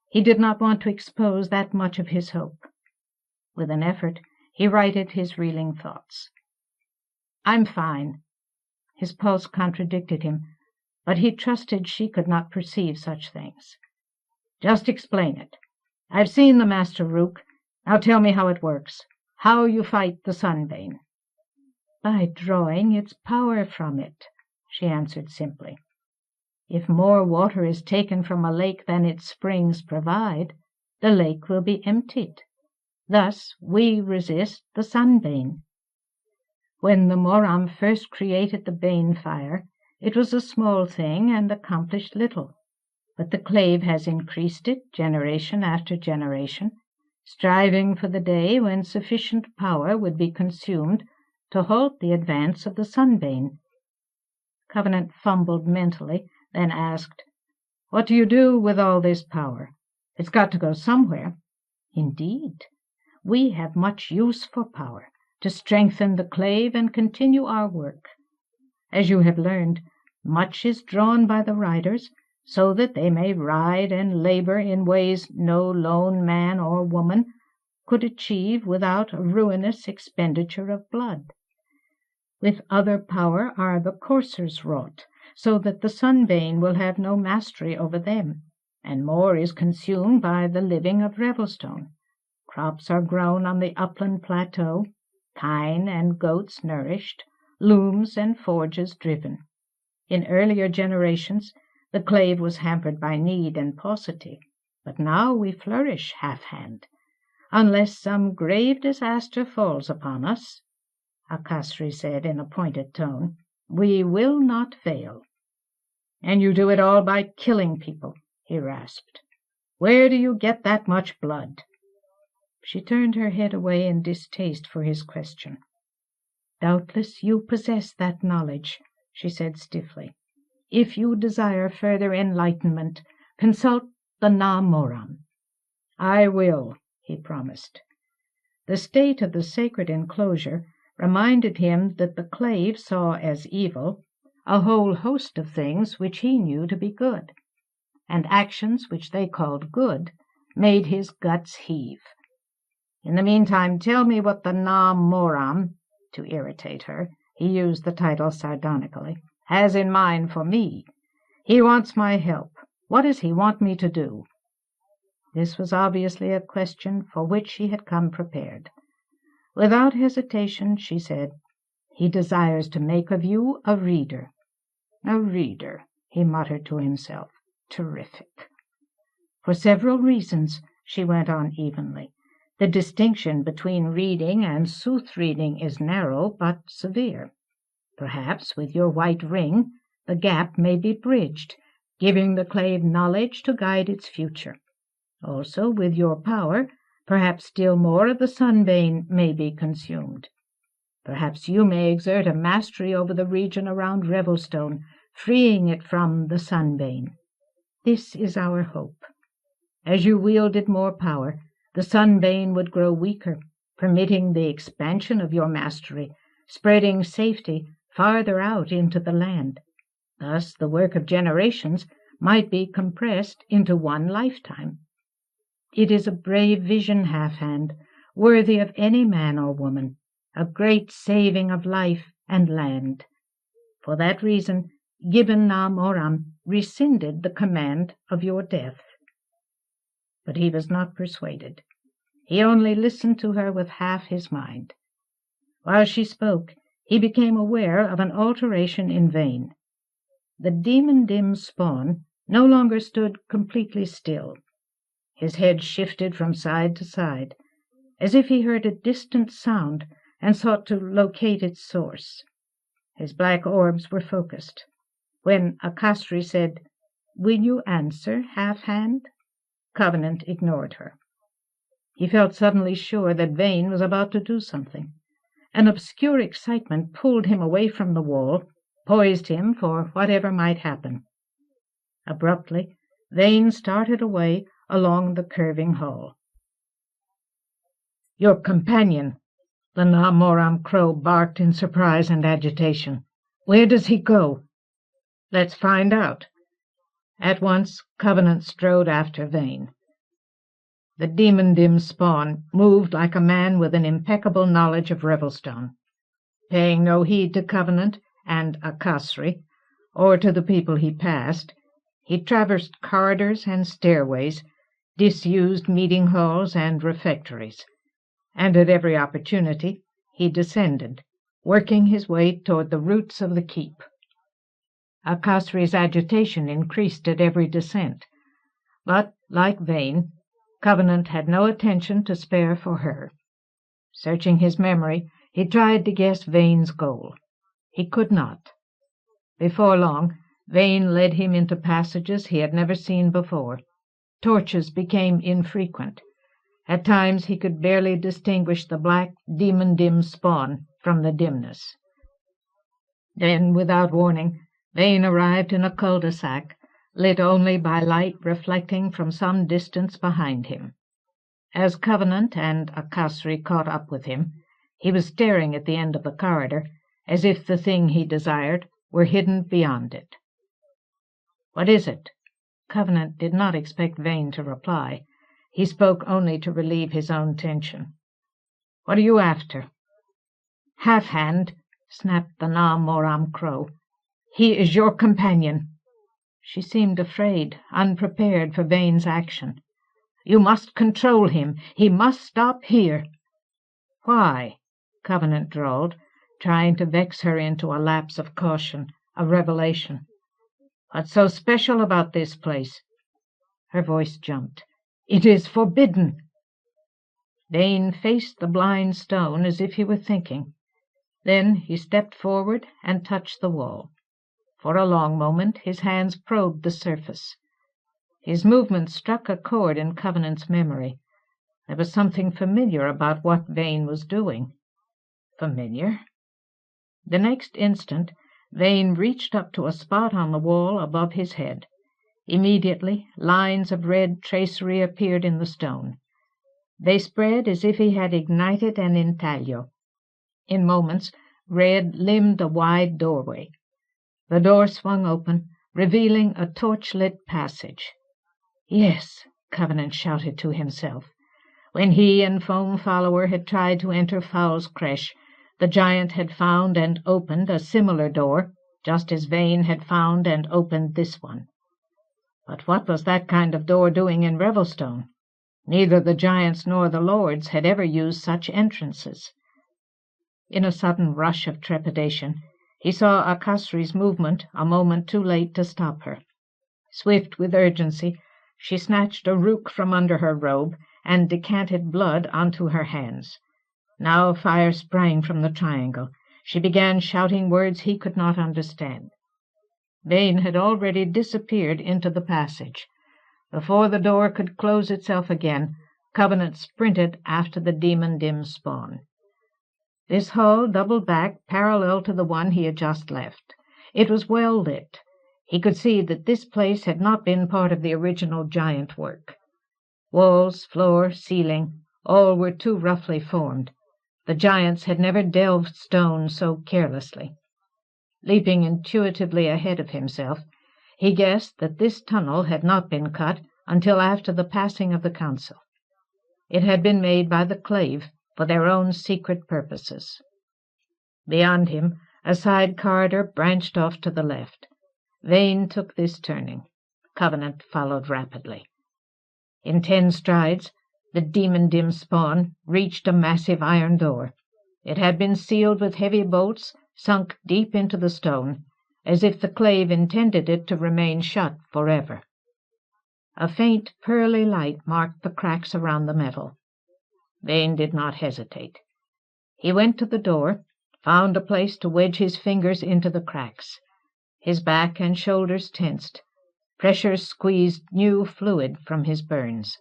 He did not want to expose that much of his hope. With an effort, he righted his reeling thoughts. "I'm fine." His pulse contradicted him, but he trusted she could not perceive such things. "Just explain it. I've seen the Master Rook. Now tell me how it works, how you fight the Sunbane." "By drawing its power from it," she answered simply. "If more water is taken from a lake than its springs provide, the lake will be emptied. Thus we resist the Sunbane. When the Moram first created the bane fire, it was a small thing and accomplished little, but the clave has increased it generation after generation, striving for the day when sufficient power would be consumed to halt the advance of the Sunbane." Covenant fumbled mentally, then asked, "What do you do with all this power? It's got to go somewhere." "Indeed, we have much use for power, to strengthen the clave and continue our work. As you have learned, much is drawn by the riders, so that they may ride and labor in ways no lone man or woman could achieve without a ruinous expenditure of blood. With other power are the coursers wrought, so that the Sunbane will have no mastery over them, and more is consumed by the living of Revelstone. Crops are grown on the upland plateau, kine and goats nourished, looms and forges driven. In earlier generations, the clave was hampered by need and paucity, but now we flourish half-hand. Unless some grave disaster falls upon us," Akasri said in a pointed tone, "we will not fail." "And you do it all by killing people," he rasped. "Where do you get that much blood?" She turned her head away in distaste for his question. "Doubtless you possess that knowledge," she said stiffly. "If you desire further enlightenment, consult the Na Moram." "I will," he promised. The state of the sacred enclosure reminded him that the clave saw as evil a whole host of things which he knew to be good, and actions which they called good made his guts heave. "In the meantime, tell me what the Na Moram," to irritate her, he used the title sardonically, "has in mind for me. He wants my help. What does he want me to do?" This was obviously a question for which she had come prepared. Without hesitation, she said, He desires to make of you a reader. A reader, he muttered to himself. Terrific. For several reasons, she went on evenly. The distinction between reading and sooth-reading is narrow but severe. Perhaps with your white ring the gap may be bridged, giving the clave knowledge to guide its future. Also, with your power, perhaps still more of the sunbane may be consumed. Perhaps you may exert a mastery over the region around Revelstone, freeing it from the sunbane. This is our hope. As you wielded more power, the sunbane would grow weaker, permitting the expansion of your mastery, spreading safety farther out into the land. Thus the work of generations might be compressed into one lifetime. It is a brave vision, Half-Hand, worthy of any man or woman, a great saving of life and land. For that reason, Gibbon na Moram rescinded the command of your death. But he was not persuaded. He only listened to her with half his mind. While she spoke, he became aware of an alteration in Vane. The Demondim-Spawn no longer stood completely still. His head shifted from side to side, as if he heard a distant sound and sought to locate its source. His black orbs were focused. When Akasri said, "Will you answer, Half-Hand?" Covenant ignored her. He felt suddenly sure that Vane was about to do something. An obscure excitement pulled him away from the wall, poised him for whatever might happen. Abruptly, Vane started away along the curving hall. "Your companion!" The Na Moram crow barked in surprise and agitation. "Where does he go?" "Let's find out." At once Covenant strode after Vane. The Demondim-Spawn moved like a man with an impeccable knowledge of Revelstone. Paying no heed to Covenant and Akasri, or to the people he passed, he traversed corridors and stairways, disused meeting halls and refectories, and at every opportunity he descended, working his way toward the roots of the keep. Akasri's agitation increased at every descent, but, like Vane, Covenant had no attention to spare for her. Searching his memory, he tried to guess Vane's goal. He could not. Before long, Vane led him into passages he had never seen before. Torches became infrequent. At times he could barely distinguish the black Demondim-Spawn from the dimness. Then, without warning, Vane arrived in a cul-de-sac, lit only by light reflecting from some distance behind him. As Covenant and Akasri caught up with him, he was staring at the end of the corridor, as if the thing he desired were hidden beyond it. "What is it?" Covenant did not expect Vane to reply. He spoke only to relieve his own tension. "What are you after?" "Half-Hand," snapped the Na Moram crow. "He is your companion." She seemed afraid, unprepared for Vane's action. "You must control him. He must stop here." "Why?" Covenant drawled, trying to vex her into a lapse of caution, a revelation. "What's so special about this place?" Her voice jumped. "It is forbidden." Vane faced the blind stone as if he were thinking. Then he stepped forward and touched the wall. For a long moment his hands probed the surface. His movement struck a chord in Covenant's memory. There was something familiar about what Vane was doing. Familiar? The next instant Vane reached up to a spot on the wall above his head. Immediately lines of red tracery appeared in the stone. They spread as if he had ignited an intaglio. In moments red limned a wide doorway. The door swung open, revealing a torch-lit passage. "Yes," Covenant shouted to himself. When he and Foam Follower had tried to enter Fowl's Creche, the giant had found and opened a similar door, just as Vane had found and opened this one. But what was that kind of door doing in Revelstone? Neither the giants nor the lords had ever used such entrances. In a sudden rush of trepidation, he saw Akasri's movement a moment too late to stop her. Swift with urgency, she snatched a rook from under her robe and decanted blood onto her hands. Now fire sprang from the triangle. She began shouting words he could not understand. Vane had already disappeared into the passage. Before the door could close itself again, Covenant sprinted after the Demondim-Spawn. This hall doubled back parallel to the one he had just left. It was well lit. He could see that this place had not been part of the original giant work. Walls, floor, ceiling, all were too roughly formed. The giants had never delved stone so carelessly. Leaping intuitively ahead of himself, he guessed that this tunnel had not been cut until after the passing of the council. It had been made by the Clave for their own secret purposes. Beyond him, a side corridor branched off to the left. Vane took this turning. Covenant followed rapidly. In 10 strides, the Demondim-Spawn reached a massive iron door. It had been sealed with heavy bolts sunk deep into the stone, as if the Clave intended it to remain shut forever. A faint pearly light marked the cracks around the metal. Vane did not hesitate. He went to the door, found a place to wedge his fingers into the cracks. His back and shoulders tensed. Pressure squeezed new fluid from his burns.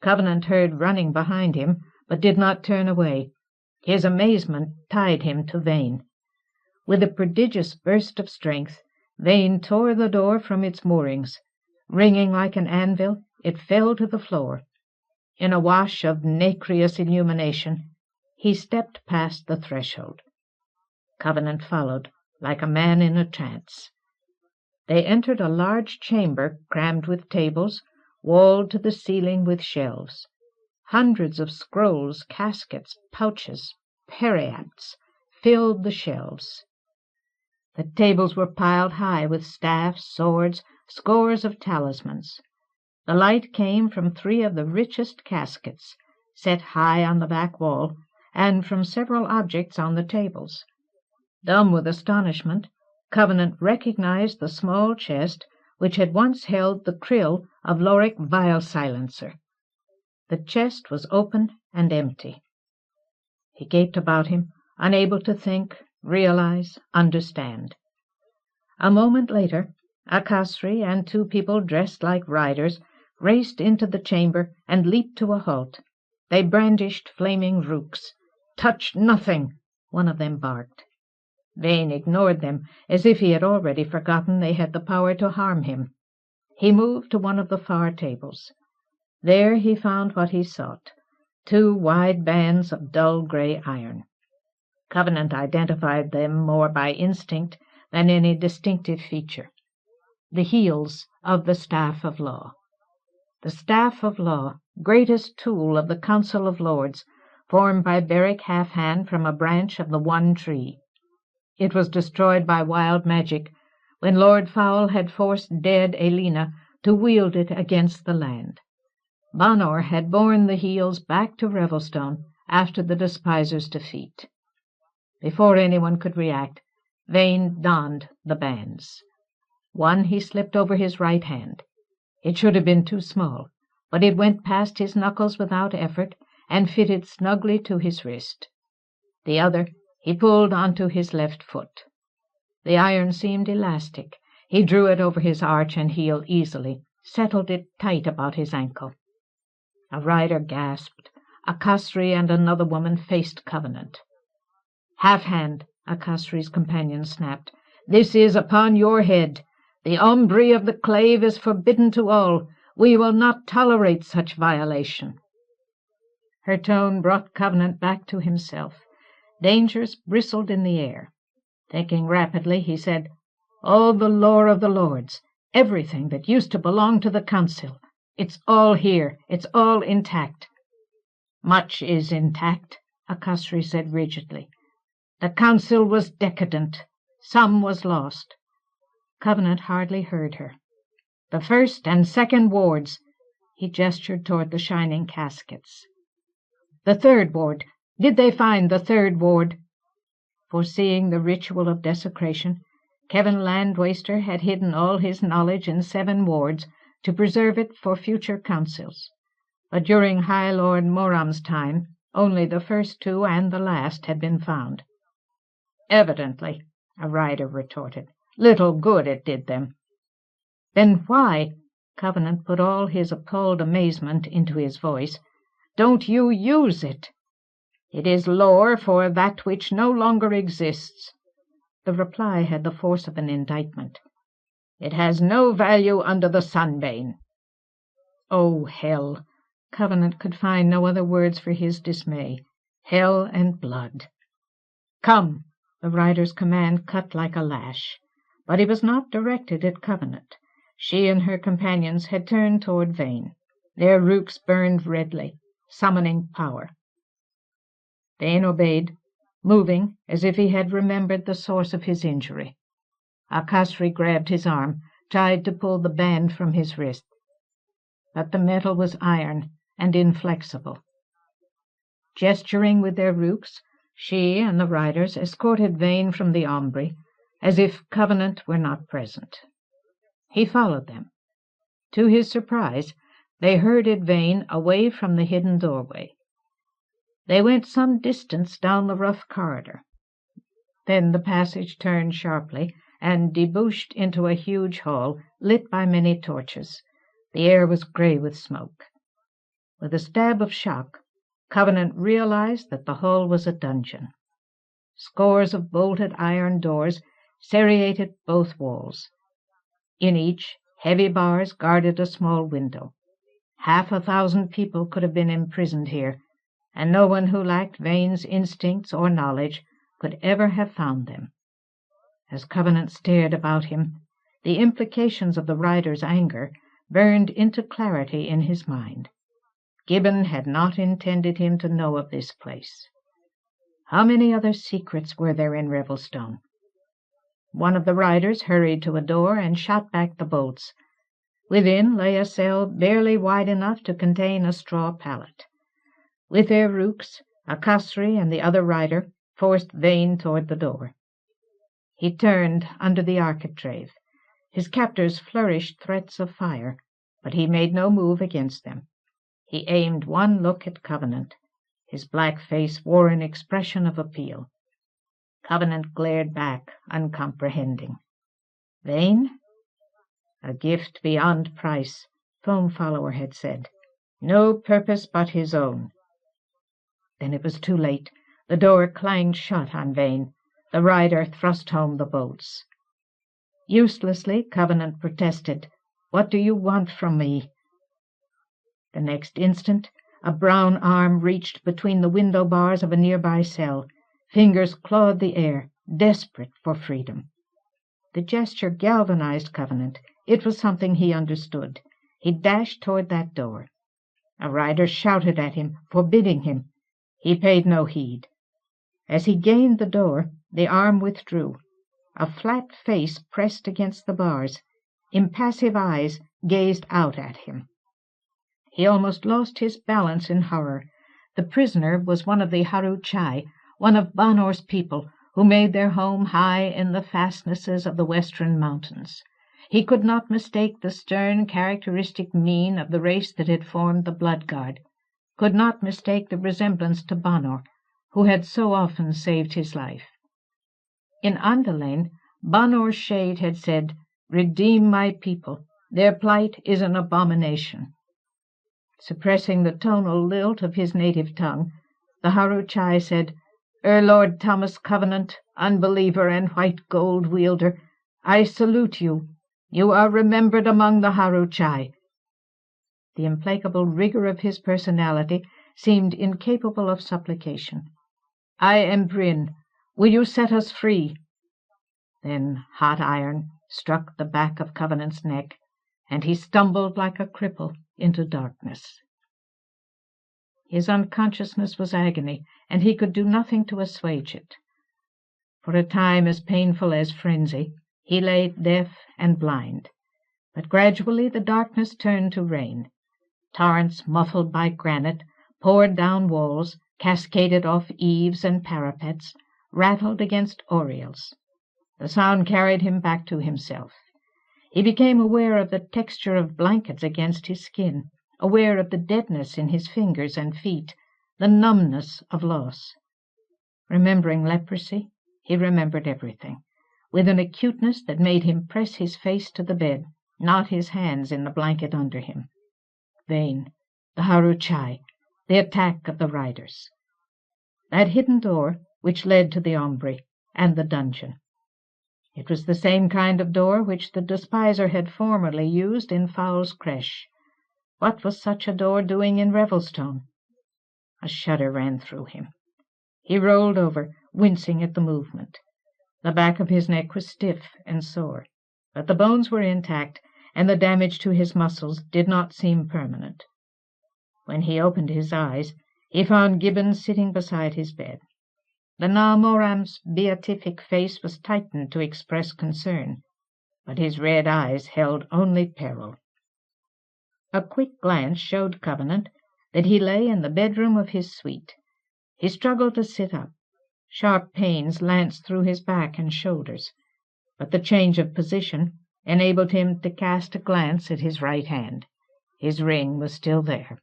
Covenant heard running behind him, but did not turn away. His amazement tied him to Vane. With a prodigious burst of strength, Vane tore the door from its moorings. Ringing like an anvil, it fell to the floor. In a wash of nacreous illumination, he stepped past the threshold. Covenant followed, like a man in a trance. They entered a large chamber crammed with tables, walled to the ceiling with shelves. Hundreds of scrolls, caskets, pouches, periapts filled the shelves. The tables were piled high with staffs, swords, scores of talismans. The light came from 3 of the richest caskets, set high on the back wall, and from several objects on the tables. Dumb with astonishment, Covenant recognized the small chest which had once held the krill of Lorik Vile-Silencer. The chest was open and empty. He gaped about him, unable to think, realize, understand. A moment later, Akasri and 2 people dressed like riders raced into the chamber and leaped to a halt. They brandished flaming rooks. "Touch nothing!" one of them barked. Vane ignored them, as if he had already forgotten they had the power to harm him. He moved to one of the far tables. There he found what he sought, 2 wide bands of dull gray iron. Covenant identified them more by instinct than any distinctive feature. The heels of the Staff of Law. The Staff of Law, greatest tool of the Council of Lords, formed by Beric Halfhand from a branch of the One Tree. It was destroyed by wild magic when Lord Foul had forced dead Elena to wield it against the land. Banor had borne the heels back to Revelstone after the Despisers' defeat. Before anyone could react, Vane donned the bands. One he slipped over his right hand. It should have been too small, but it went past his knuckles without effort and fitted snugly to his wrist. The other he pulled onto his left foot. The iron seemed elastic. He drew it over his arch and heel easily, settled it tight about his ankle. A rider gasped. Akasri and another woman faced Covenant. "Halfhand," Akasri's companion snapped, "this is upon your head. The Ombri of the Clave is forbidden to all. We will not tolerate such violation." Her tone brought Covenant back to himself. Dangers bristled in the air. Thinking rapidly, he said, "All the lore of the Lords, everything that used to belong to the Council, it's all here, it's all intact." "Much is intact," Akasri said rigidly. "The Council was decadent. Some was lost." Covenant hardly heard her. "The 1st and 2nd wards," he gestured toward the shining caskets. "The 3rd ward, Did they find the third ward? Foreseeing the ritual of desecration, Kevin Landwaster had hidden all his knowledge in 7 wards to preserve it for future councils. But during High Lord Moram's time, only the first 2 and the last had been found. Evidently, a rider retorted. Little good it did them. Then why, Covenant put all his appalled amazement into his voice, don't you use it? It is lore for that which no longer exists. The reply had the force of an indictment. It has no value under the sun, Vane. Oh, hell! Covenant could find no other words for his dismay. Hell and blood. Come! The rider's command cut like a lash. But it was not directed at Covenant. She and her companions had turned toward Vane. Their rooks burned redly, summoning power. Vane obeyed, moving as if he had remembered the source of his injury. Akasri grabbed his arm, tried to pull the band from his wrist. But the metal was iron and inflexible. Gesturing with their rooks, she and the riders escorted Vane from the Ombre, as if Covenant were not present. He followed them. To his surprise, they herded Vane away from the hidden doorway. They went some distance down the rough corridor. Then the passage turned sharply and debouched into a huge hall lit by many torches. The air was grey with smoke. With a stab of shock, Covenant realized that the hall was a dungeon. Scores of bolted iron doors serrated both walls. In each, heavy bars guarded a small window. 1,000 people could have been imprisoned here, and no one who lacked Vane's instincts or knowledge could ever have found them. As Covenant stared about him, the implications of the rider's anger burned into clarity in his mind. Gibbon had not intended him to know of this place. How many other secrets were there in Revelstone? One of the riders hurried to a door and shot back the bolts. Within lay a cell barely wide enough to contain a straw pallet. With their rooks, Akasri and the other rider forced Vane toward the door. He turned under the architrave. His captors flourished threats of fire, but he made no move against them. He aimed one look at Covenant. His black face wore an expression of appeal. Covenant glared back, uncomprehending. Vane? A gift beyond price, Foam Follower had said. No purpose but his own. Then it was too late. The door clanged shut on Vane. The rider thrust home the bolts. Uselessly, Covenant protested. What do you want from me? The next instant, a brown arm reached between the window bars of a nearby cell. Fingers clawed the air, desperate for freedom. The gesture galvanized Covenant. It was something he understood. He dashed toward that door. A rider shouted at him, forbidding him. He paid no heed. As he gained the door, the arm withdrew. A flat face pressed against the bars. Impassive eyes gazed out at him. He almost lost his balance in horror. The prisoner was one of the Haru-Chai, one of Banor's people, who made their home high in the fastnesses of the western mountains. He could not mistake the stern, characteristic mien of the race that had formed the Blood Guard, could not mistake the resemblance to Banor, who had so often saved his life. In Andelain, Banor's shade had said, "Redeem my people. Their plight is an abomination." Suppressing the tonal lilt of his native tongue, the Haru-Chai said, Lord Thomas Covenant, unbeliever and white gold wielder, I salute you. You are remembered among the Haru-Chai. The implacable rigor of his personality seemed incapable of supplication. I am Bryn. Will you set us free? Then hot iron struck the back of Covenant's neck, and he stumbled like a cripple into darkness. His unconsciousness was agony, and he could do nothing to assuage it. For a time as painful as frenzy, he lay deaf and blind. But gradually the darkness turned to rain. Torrents muffled by granite poured down walls, cascaded off eaves and parapets, rattled against oriels. The sound carried him back to himself. He became aware of the texture of blankets against his skin, aware of the deadness in his fingers and feet, the numbness of loss. Remembering leprosy, he remembered everything, with an acuteness that made him press his face to the bed, not his hands in the blanket under him. Vain. The Haruchai, the attack of the riders. That hidden door which led to the Ombri and the dungeon. It was the same kind of door which the despiser had formerly used in Fowl's Creche. What was such a door doing in Revelstone? A shudder ran through him. He rolled over, wincing at the movement. The back of his neck was stiff and sore, but the bones were intact, and the damage to his muscles did not seem permanent. When he opened his eyes, he found Gibbons sitting beside his bed. The Na Moram's beatific face was tightened to express concern, but his red eyes held only peril. A quick glance showed Covenant that he lay in the bedroom of his suite. He struggled to sit up. Sharp pains lanced through his back and shoulders, but the change of position enabled him to cast a glance at his right hand. His ring was still there.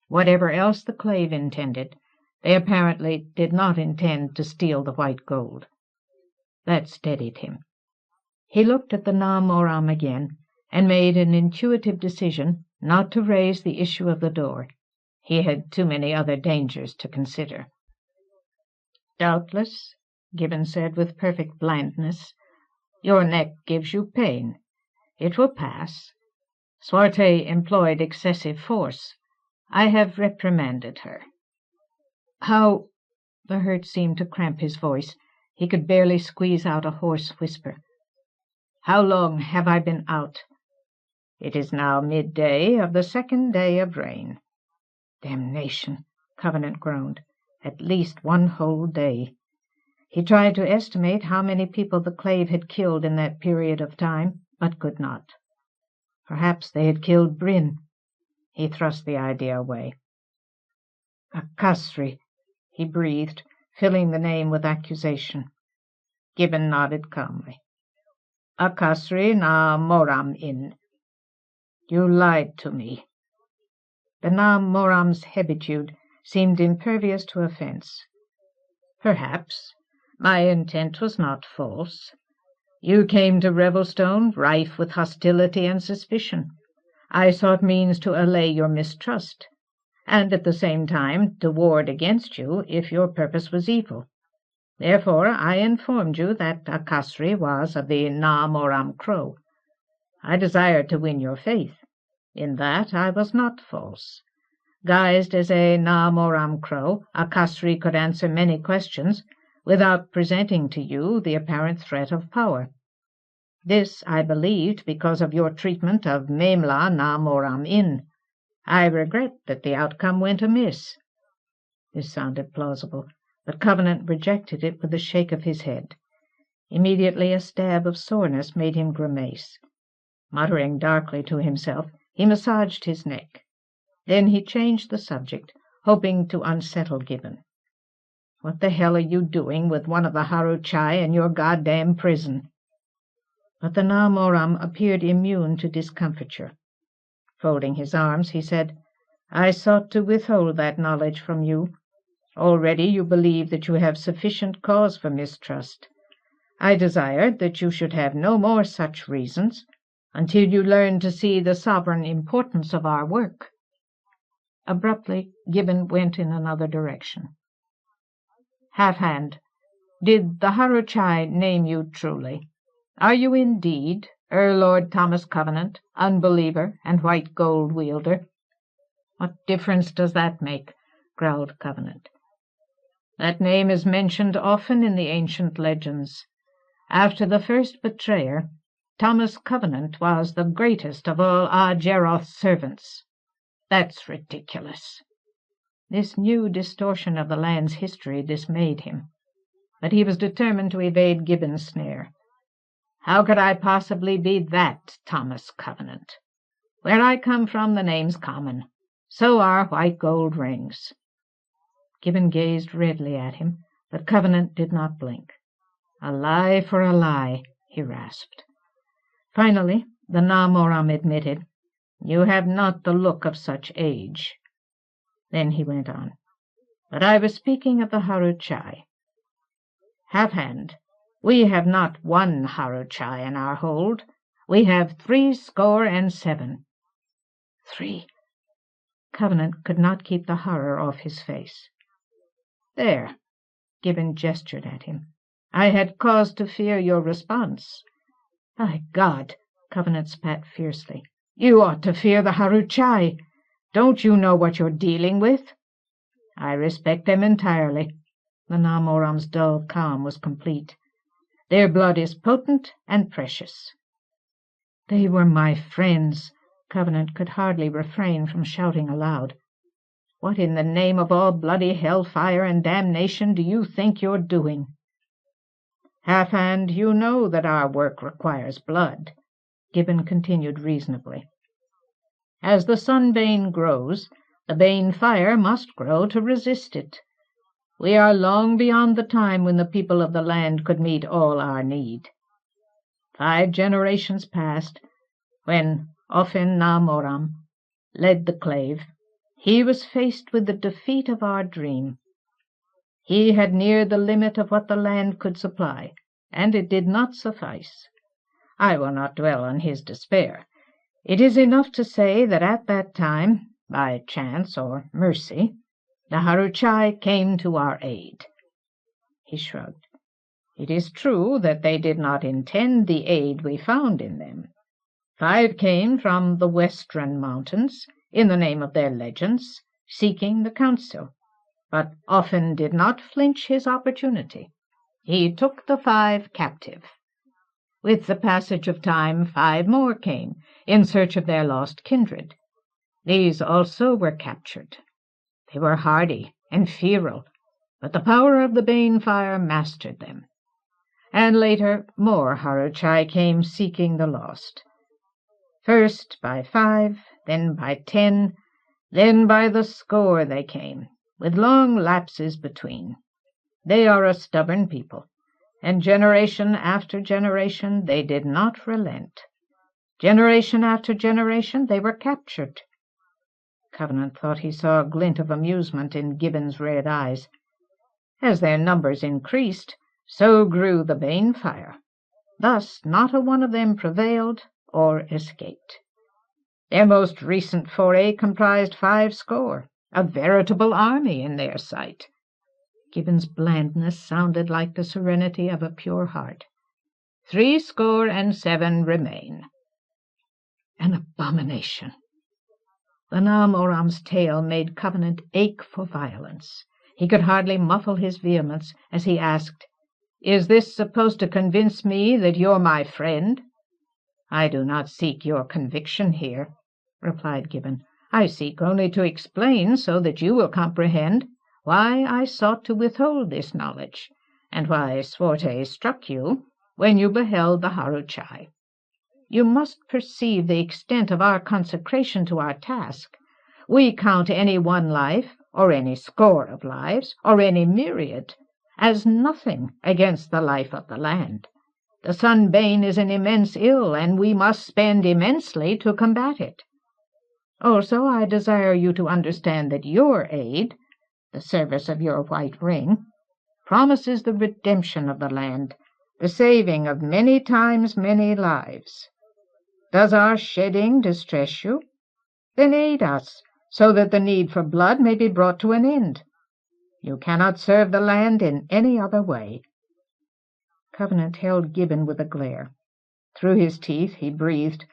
Whatever else the Clave intended, they apparently did not intend to steal the white gold. That steadied him. He looked at the Na Moram again, and made an intuitive decision not to raise the issue of the door. He had too many other dangers to consider. "Doubtless," Gibbon said with perfect blandness, "your neck gives you pain. It will pass. Swarte employed excessive force. I have reprimanded her." "How—" The hurt seemed to cramp his voice. He could barely squeeze out a hoarse whisper. "How long have I been out?" "It is now midday of the second day of rain." "Damnation!" Covenant groaned. "At least one whole day." He tried to estimate how many people the Clave had killed in that period of time, but could not. Perhaps they had killed Bryn. He thrust the idea away. "A Kasri," he breathed, filling the name with accusation. Gibbon nodded calmly. "A Kasri na Moram in." "You lied to me." The Na Moram's habitude seemed impervious to offence. "Perhaps. My intent was not false. You came to Revelstone rife with hostility and suspicion. I sought means to allay your mistrust, and at the same time to ward against you if your purpose was evil. Therefore I informed you that Akasri was of the Na Moram Crow. I desired to win your faith. In that I was not false. Guised as a Na Moram Crow, Akasri could answer many questions without presenting to you the apparent threat of power. This I believed because of your treatment of Memla Na Moram Inn. I regret that the outcome went amiss." This sounded plausible, but Covenant rejected it with a shake of his head. Immediately a stab of soreness made him grimace. Muttering darkly to himself, he massaged his neck. Then he changed the subject, hoping to unsettle Gibbon. "What the hell are you doing with one of the Haruchai in your goddamn prison?" But the Na Moram appeared immune to discomfiture. Folding his arms, he said, "I sought to withhold that knowledge from you. Already you believe that you have sufficient cause for mistrust. I desired that you should have no more such reasons until you learn to see the sovereign importance of our work." Abruptly, Gibbon went in another direction. "Half-hand, did the Haruchai name you truly? Are you indeed Lord Thomas Covenant, unbeliever and white gold wielder?" "What difference does that make?" growled Covenant. "That name is mentioned often in the ancient legends. After the first betrayer, Thomas Covenant was the greatest of all Jeroth's servants." "That's ridiculous." This new distortion of the land's history dismayed him, but he was determined to evade Gibbon's snare. "How could I possibly be that Thomas Covenant? Where I come from, the name's common. So are white gold rings." Gibbon gazed redly at him, but Covenant did not blink. "A lie for a lie," he rasped. Finally, the Na Moram admitted, "You have not the look of such age." Then he went on, "But I was speaking of the Haruchai. Half-hand, we have not one Haruchai in our hold. We have 77. 3. Covenant could not keep the horror off his face. "There," Gibbon gestured at him. "I had cause to fear your response." "By God!" Covenant spat fiercely. "You ought to fear the Haruchai. Don't you know what you're dealing with?" "I respect them entirely." The Na Moram's dull calm was complete. "Their blood is potent and precious." "They were my friends." Covenant could hardly refrain from shouting aloud. "What in the name of all bloody hellfire and damnation do you think you're doing?" "Half-hand, you know that our work requires blood," Gibbon continued reasonably. "As the sunbane grows, the bane fire must grow to resist it. We are long beyond the time when the people of the land could meet all our need. 5 generations passed when Ofen Na Moram led the clave. He was faced with the defeat of our dream. He had neared the limit of what the land could supply, and it did not suffice. I will not dwell on his despair. It is enough to say that at that time, by chance or mercy, the Haruchai came to our aid." He shrugged. "It is true that they did not intend the aid we found in them. 5 came from the western mountains, in the name of their legends, seeking the council, but often did not flinch his opportunity. He took the 5 captive. With the passage of time, 5 more came, in search of their lost kindred. These also were captured. They were hardy and feral, but the power of the bane fire mastered them. And later, more Haruchai came seeking the lost. First by 5, then by 10, then by the score they came, with long lapses between. They are a stubborn people, and generation after generation they did not relent. Generation after generation they were captured." Covenant thought he saw a glint of amusement in Gibbon's red eyes. "As their numbers increased, so grew the bane fire. Thus not a one of them prevailed or escaped. Their most recent foray comprised 50, a veritable army in their sight." Gibbon's blandness sounded like the serenity of a pure heart. 77 remain." "An abomination!" The Na Moram's tale made Covenant ache for violence. He could hardly muffle his vehemence as he asked, "Is this supposed to convince me that you're my friend?" "I do not seek your conviction here," replied Gibbon. "I seek only to explain, so that you will comprehend, why I sought to withhold this knowledge, and why Sforte struck you when you beheld the Haruchai. You must perceive the extent of our consecration to our task. We count any one life, or any score of lives, or any myriad, as nothing against the life of the land. The sunbane is an immense ill, and we must spend immensely to combat it. Also, I desire you to understand that your aid, the service of your white ring, promises the redemption of the land, the saving of many times many lives. Does our shedding distress you? Then aid us, so that the need for blood may be brought to an end. You cannot serve the land in any other way." Covenant held Gibbon with a glare. Through his teeth he breathed,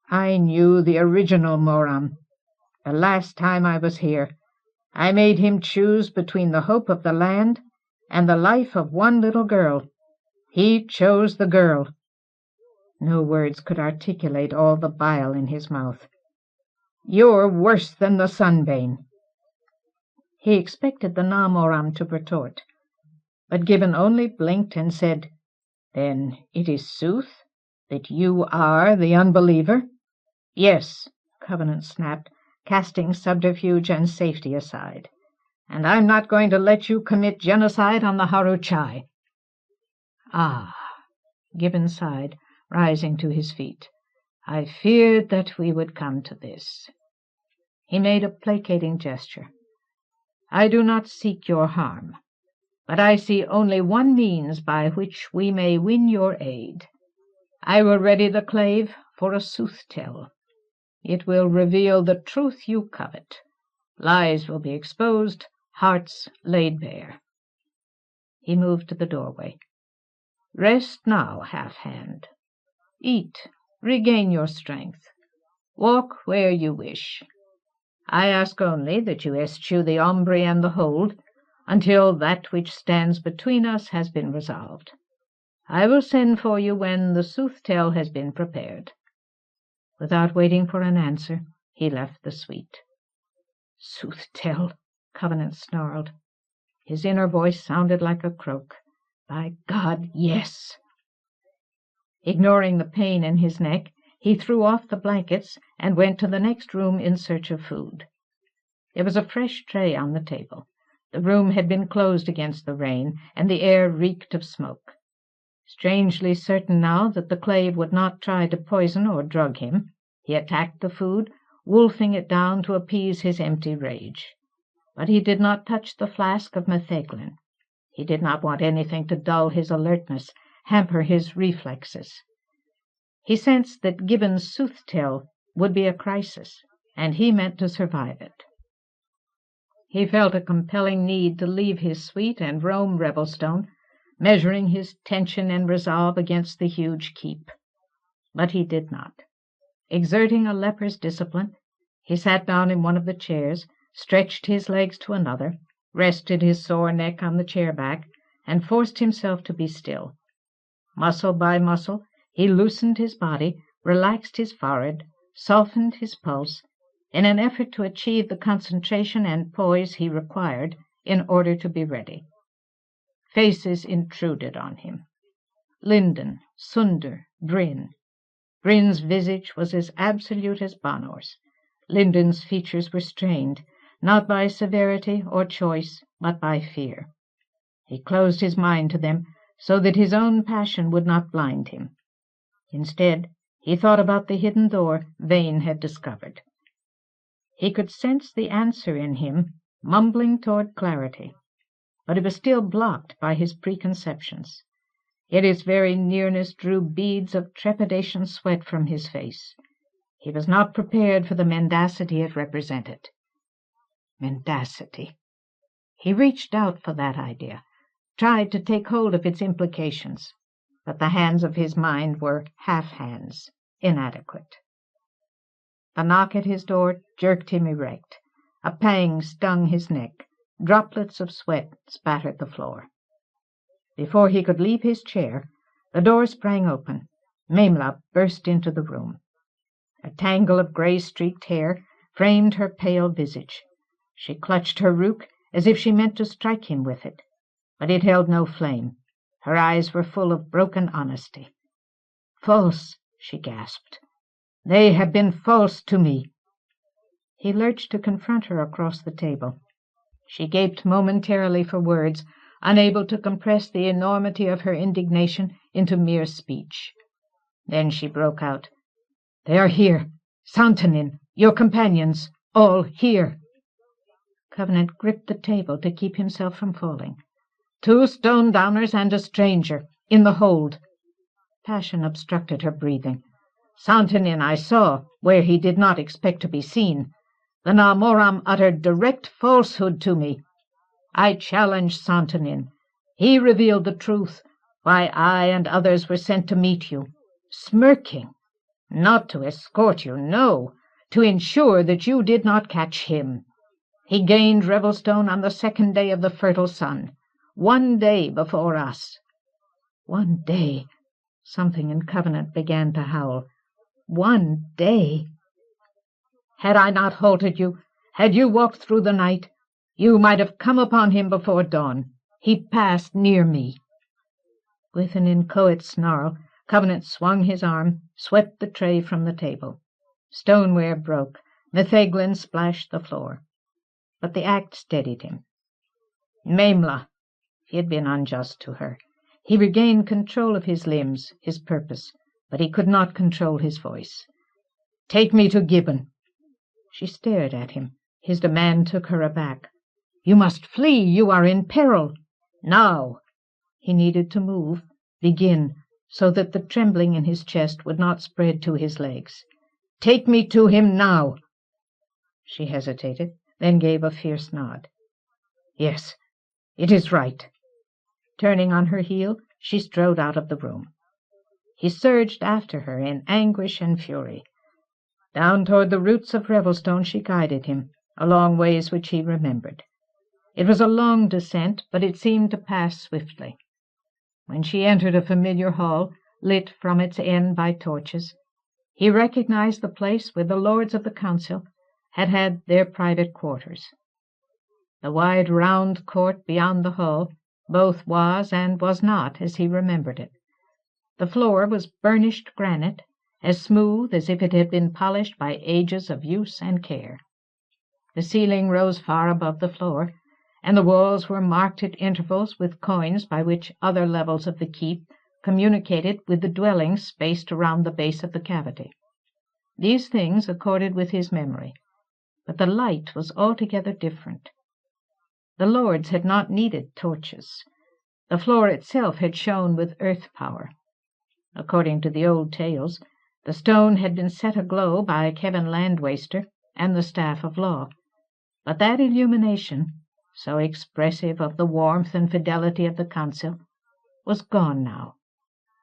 "I knew the original Moram. The last time I was here, I made him choose between the hope of the land and the life of one little girl. He chose the girl." No words could articulate all the bile in his mouth. "You're worse than the sunbane." He expected the Na Moram to retort, but Gibbon only blinked and said, "Then it is sooth that you are the unbeliever?" "Yes," Covenant snapped, casting subterfuge and safety aside. and I'm not going to let you commit genocide on the Haruchai." "Ah," Gibbon sighed, rising to his feet. "I feared that we would come to this." He made a placating gesture. "I do not seek your harm, but I see only one means by which we may win your aid. I will ready the clave for a Soothtell. It will reveal the truth you covet. Lies will be exposed, hearts laid bare." He moved to the doorway. "Rest now, Half-Hand. Eat, regain your strength. Walk where you wish. I ask only that you eschew the Ombre and the Hold until that which stands between us has been resolved. I will send for you when the Soothtell has been prepared." Without waiting for an answer, he left the suite. "Soothtell," Covenant snarled. His inner voice sounded like a croak. "By God, yes!" Ignoring the pain in his neck, he threw off the blankets and went to the next room in search of food. There was a fresh tray on the table. The room had been closed against the rain, and the air reeked of smoke. Strangely certain now that the clave would not try to poison or drug him, he attacked the food, wolfing it down to appease his empty rage. But he did not touch the flask of metheglin. He did not want anything to dull his alertness, hamper his reflexes. He sensed that Gibbon's Soothtell would be a crisis, and he meant to survive it. He felt a compelling need to leave his suite and roam Revelstone, measuring his tension and resolve against the huge keep. But he did not. Exerting a leper's discipline, he sat down in one of the chairs, stretched his legs to another, rested his sore neck on the chair back, and forced himself to be still. Muscle by muscle, he loosened his body, relaxed his forehead, softened his pulse, in an effort to achieve the concentration and poise he required in order to be ready. Faces intruded on him. Linden, Sunder, Bryn. Bryn's visage was as absolute as Banor's. Linden's features were strained, not by severity or choice, but by fear. He closed his mind to them so that his own passion would not blind him. Instead, he thought about the hidden door Vane had discovered. He could sense the answer in him, mumbling toward clarity, but it was still blocked by his preconceptions. Yet its very nearness drew beads of trepidation sweat from his face. He was not prepared for the mendacity it represented. Mendacity. He reached out for that idea, tried to take hold of its implications, but the hands of his mind were half-hands, inadequate. The knock at his door jerked him erect. A pang stung his neck. Droplets of sweat spattered the floor. Before he could leave his chair, the door sprang open. Memla burst into the room. A tangle of gray-streaked hair framed her pale visage. She clutched her rook as if she meant to strike him with it, but it held no flame. Her eyes were full of broken honesty. "False," she gasped. "They have been false to me." He lurched to confront her across the table. She gaped momentarily for words, unable to compress the enormity of her indignation into mere speech. Then she broke out, "They are here. Santanin, your companions, all here." Covenant gripped the table to keep himself from falling. "2 stone-downers and a stranger, in the hold." Passion obstructed her breathing. "Santanin I saw where he did not expect to be seen. The Namoram uttered direct falsehood to me. I challenge Santanin. He revealed the truth, why I and others were sent to meet you, smirking, not to escort you, no, to ensure that you did not catch him. He gained Revelstone on the 2nd day of the fertile sun, 1 day before us." 1 day. Something in Covenant began to howl. 1 day. "Had I not halted you, had you walked through the night, you might have come upon him before dawn. He passed near me." With an inchoate snarl, Covenant swung his arm, swept the tray from the table. Stoneware broke, metheglin splashed the floor. But the act steadied him. Maimla! He had been unjust to her. He regained control of his limbs, his purpose, but he could not control his voice. Take me to Gibbon. She stared at him. His demand took her aback. You must flee. You are in peril. Now. He needed to move, begin, so that the trembling in his chest would not spread to his legs. Take me to him now. She hesitated, then gave a fierce nod. Yes, it is right. Turning on her heel, she strode out of the room. He surged after her in anguish and fury. Down toward the roots of Revelstone she guided him, along ways which he remembered. It was a long descent, but it seemed to pass swiftly. When she entered a familiar hall, lit from its end by torches, he recognized the place where the lords of the council had had their private quarters. The wide round court beyond the hall both was and was not as he remembered it. The floor was burnished granite, as smooth as if it had been polished by ages of use and care. The ceiling rose far above the floor, and the walls were marked at intervals with coins by which other levels of the keep communicated with the dwellings spaced around the base of the cavity. These things accorded with his memory, but the light was altogether different. The lords had not needed torches. The floor itself had shone with earth power. According to the old tales, the stone had been set aglow by Kevin Landwaster and the staff of law, but that illumination, so expressive of the warmth and fidelity of the council, was gone now.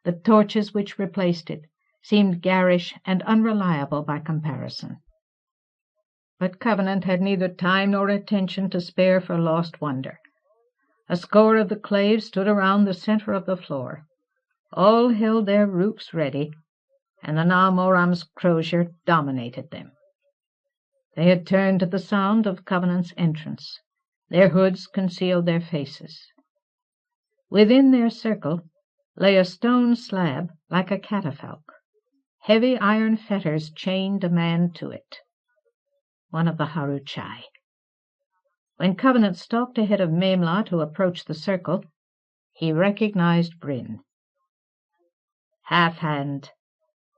The torches which replaced it seemed garish and unreliable by comparison. But Covenant had neither time nor attention to spare for lost wonder. A score of the claves stood around the center of the floor. All held their rooks ready, and the Na Moram's crozier dominated them. They had turned to the sound of Covenant's entrance. Their hoods concealed their faces. Within their circle lay a stone slab like a catafalque. Heavy iron fetters chained a man to it. One of the Haruchai. When Covenant stalked ahead of Maimla to approach the circle, he recognized Bryn. Half-hand,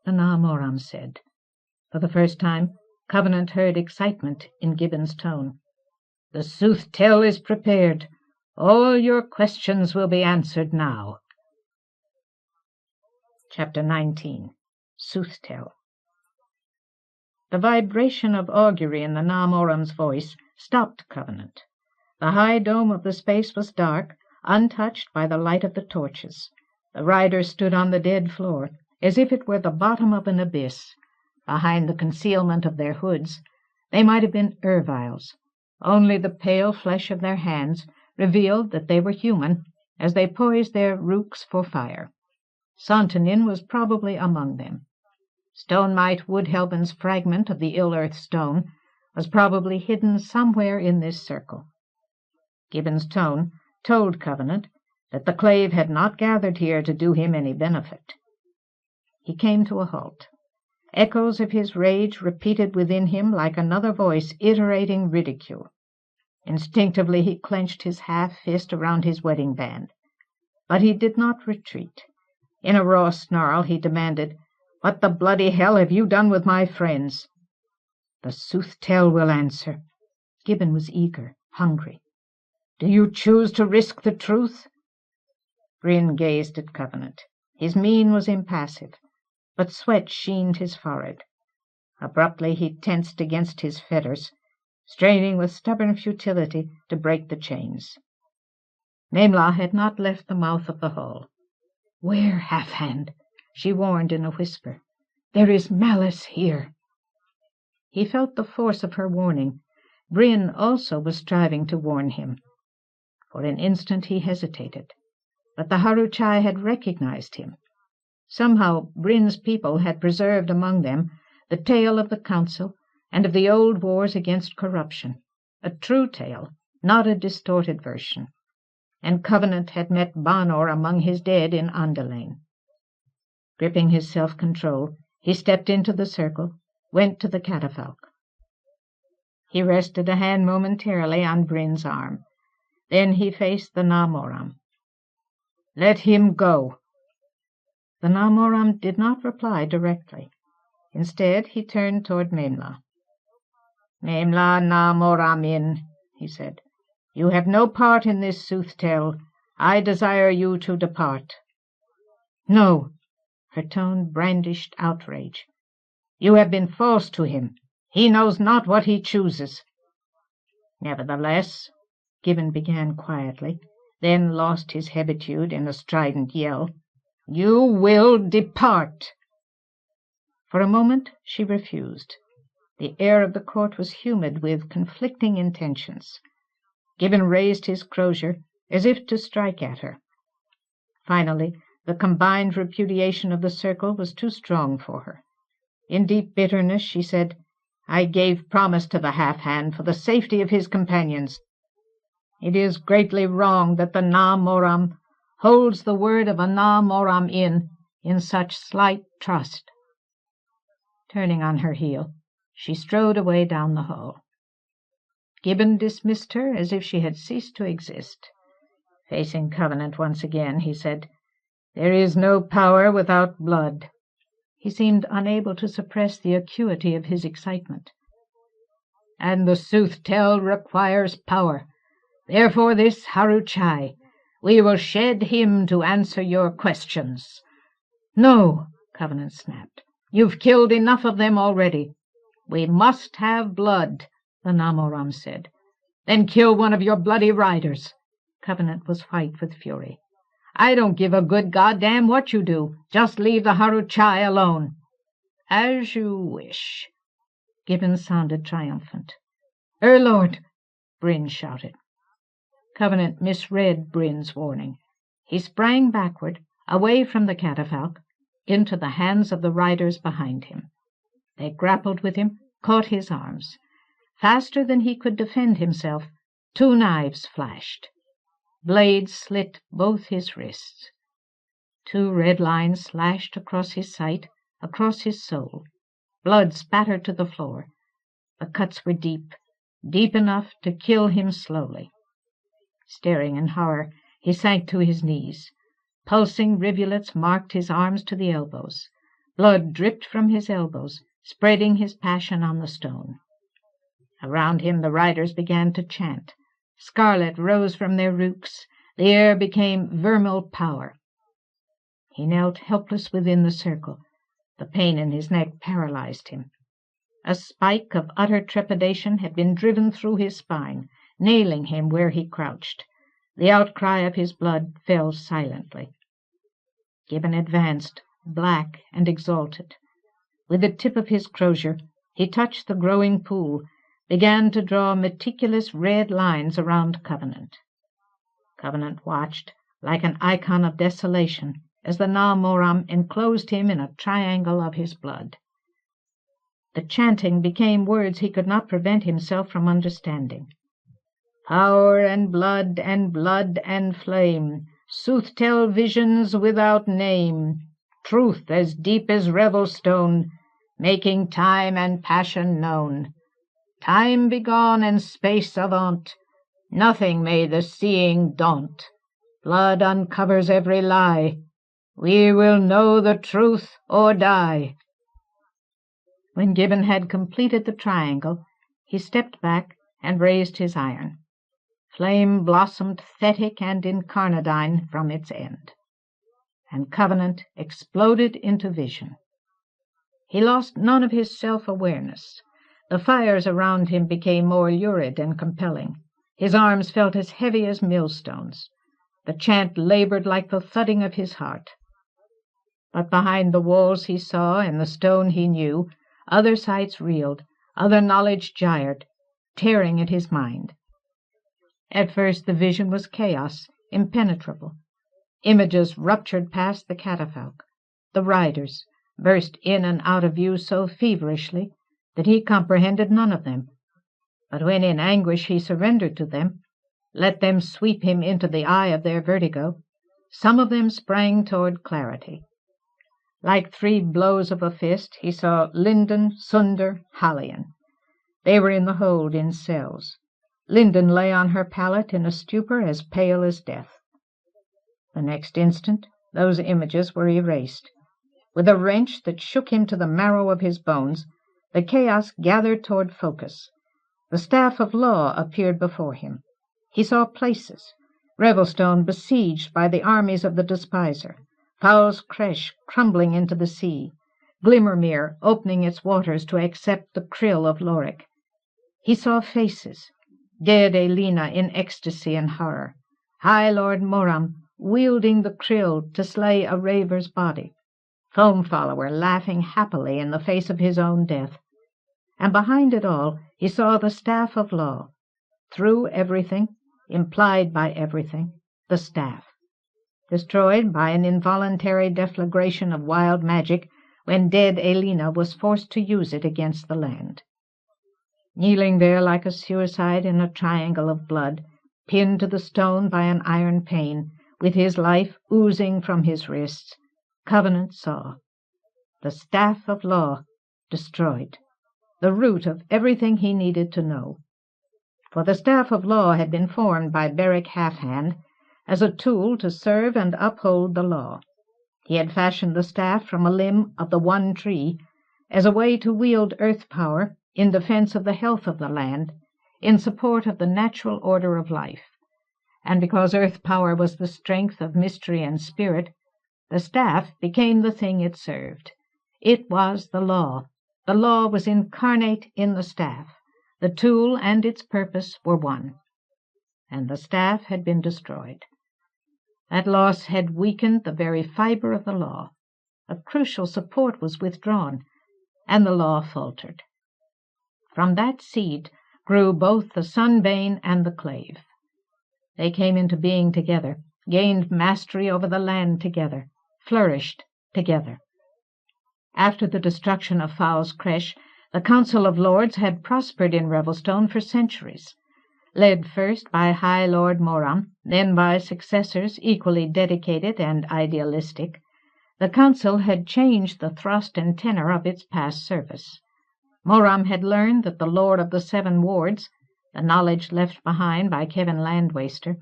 the Na Moram said. For the first time, Covenant heard excitement in Gibbon's tone. The Soothtell is prepared. All your questions will be answered now. Chapter 19. Soothtell. The vibration of augury in the Na Moram's voice stopped Covenant. The high dome of the space was dark, untouched by the light of the torches. The riders stood on the dead floor, as if it were the bottom of an abyss. Behind the concealment of their hoods, they might have been Erviles. Only the pale flesh of their hands revealed that they were human, as they poised their rooks for fire. Sontanin was probably among them. Stonemite Woodhelvan's fragment of the ill-earth stone was probably hidden somewhere in this circle. Gibbon's tone told Covenant that the clave had not gathered here to do him any benefit. He came to a halt. Echoes of his rage repeated within him like another voice iterating ridicule. Instinctively he clenched his half-fist around his wedding band. But he did not retreat. In a raw snarl he demanded, "What the bloody hell have you done with my friends?" "The Soothtell will answer." Gibbon was eager, hungry. "Do you choose to risk the truth?" Bryn gazed at Covenant. His mien was impassive, but sweat sheened his forehead. Abruptly he tensed against his fetters, straining with stubborn futility to break the chains. Maimla had not left the mouth of the hall. "Where, Half-hand?" she warned in a whisper. "There is malice here." He felt the force of her warning. Bryn also was striving to warn him. For an instant he hesitated, but the Haruchai had recognized him. Somehow Bryn's people had preserved among them the tale of the council and of the old wars against corruption, a true tale, not a distorted version. And Covenant had met Banor among his dead in Andelain. Gripping his self-control, he stepped into the circle, went to the catafalque. He rested a hand momentarily on Bryn's arm. Then he faced the Namoram. "Let him go." The Namoram did not reply directly. Instead, he turned toward Memla. "Memla Namoramin," he said, "you have no part in this Soothtell. I desire you to depart." "No!" Her tone brandished outrage. "You have been false to him. He knows not what he chooses." "Nevertheless," Gibbon began quietly, then lost his hebetude in a strident yell, "you will depart." For a moment she refused. The air of the court was humid with conflicting intentions. Gibbon raised his crozier as if to strike at her. Finally, the combined repudiation of the circle was too strong for her. In deep bitterness she said, "I gave promise to the half-hand for the safety of his companions. It is greatly wrong that the Na-Moram holds the word of a Na-Moram in such slight trust." Turning on her heel, she strode away down the hall. Gibbon dismissed her as if she had ceased to exist. Facing Covenant once again, he said, "There is no power without blood." He seemed unable to suppress the acuity of his excitement. "And the Soothtell requires power. Therefore this Haruchai, we will shed him to answer your questions." "No," Covenant snapped. "You've killed enough of them already." "We must have blood," the Namoram said. "Then kill one of your bloody riders." Covenant was white with fury. "I don't give a good goddamn what you do. Just leave the Haruchai alone." "As you wish." Gibbon sounded triumphant. "Lord!" Bryn shouted. Covenant misread Bryn's warning. He sprang backward, away from the catafalque, into the hands of the riders behind him. They grappled with him, caught his arms. Faster than he could defend himself, 2 knives flashed. Blades slit both his wrists. 2 red lines slashed across his sight, across his soul. Blood spattered to the floor. The cuts were deep, deep enough to kill him slowly. Staring in horror, he sank to his knees. Pulsing rivulets marked his arms to the elbows. Blood dripped from his elbows, spreading his passion on the stone. Around him the riders began to chant. Scarlet rose from their rooks. The air became vermeil power. He knelt helpless within the circle. The pain in his neck paralyzed him. A spike of utter trepidation had been driven through his spine, nailing him where he crouched. The outcry of his blood fell silently. Gibbon advanced, black and exalted. With the tip of his crozier, he touched the growing pool, began to draw meticulous red lines around Covenant. Covenant watched, like an icon of desolation, as the Na-Moram enclosed him in a triangle of his blood. The chanting became words he could not prevent himself from understanding. "Power and blood and flame, Soothtell visions without name, truth as deep as Revelstone, making time and passion known. Time begone and space avaunt, nothing may the seeing daunt. Blood uncovers every lie, we will know the truth or die." When Gibbon had completed the triangle, he stepped back and raised his iron. Flame blossomed thetic and incarnadine from its end, and Covenant exploded into vision. He lost none of his self-awareness. The fires around him became more lurid and compelling. His arms felt as heavy as millstones. The chant labored like the thudding of his heart. But behind the walls he saw and the stone he knew, other sights reeled, other knowledge gyred, tearing at his mind. At first the vision was chaos, impenetrable. Images ruptured past the catafalque. The riders burst in and out of view so feverishly that he comprehended none of them. But when in anguish he surrendered to them, let them sweep him into the eye of their vertigo, some of them sprang toward clarity. Like 3 blows of a fist, he saw Linden, Sunder, Hallian. They were in the hold in cells. Linden lay on her pallet in a stupor as pale as death. The next instant those images were erased. With a wrench that shook him to the marrow of his bones, the chaos gathered toward focus. The staff of law appeared before him. He saw places: Revelstone besieged by the armies of the despiser, Fowl's Creche crumbling into the sea, Glimmermere opening its waters to accept the krill of Lorik. He saw faces: dead Elena in ecstasy and horror, High Lord Moram wielding the krill to slay a raver's body, Foam Follower laughing happily in the face of his own death. And behind it all he saw the staff of law. Through everything, implied by everything, the staff. Destroyed by an involuntary deflagration of wild magic when dead Elena was forced to use it against the land. Kneeling there like a suicide in a triangle of blood, pinned to the stone by an iron pane, with his life oozing from his wrists, Covenant saw the staff of law destroyed, the root of everything he needed to know. For the staff of law had been formed by Beric Halfhand as a tool to serve and uphold the law. He had fashioned the staff from a limb of the one tree as a way to wield earth power in defense of the health of the land, in support of the natural order of life. And because earth power was the strength of mystery and spirit, the staff became the thing it served. It was the law. The law was incarnate in the staff. The tool and its purpose were one. And the staff had been destroyed. That loss had weakened the very fiber of the law. A crucial support was withdrawn, and the law faltered. From that seed grew both the sunbane and the clave. They came into being together, gained mastery over the land together, flourished together. After the destruction of Fowl's Creche, the Council of Lords had prospered in Revelstone for centuries. Led first by High Lord Moram, then by successors equally dedicated and idealistic, the Council had changed the thrust and tenor of its past service. Moram had learned that the Lord of the Seven Wards, the knowledge left behind by Kevin Landwaster,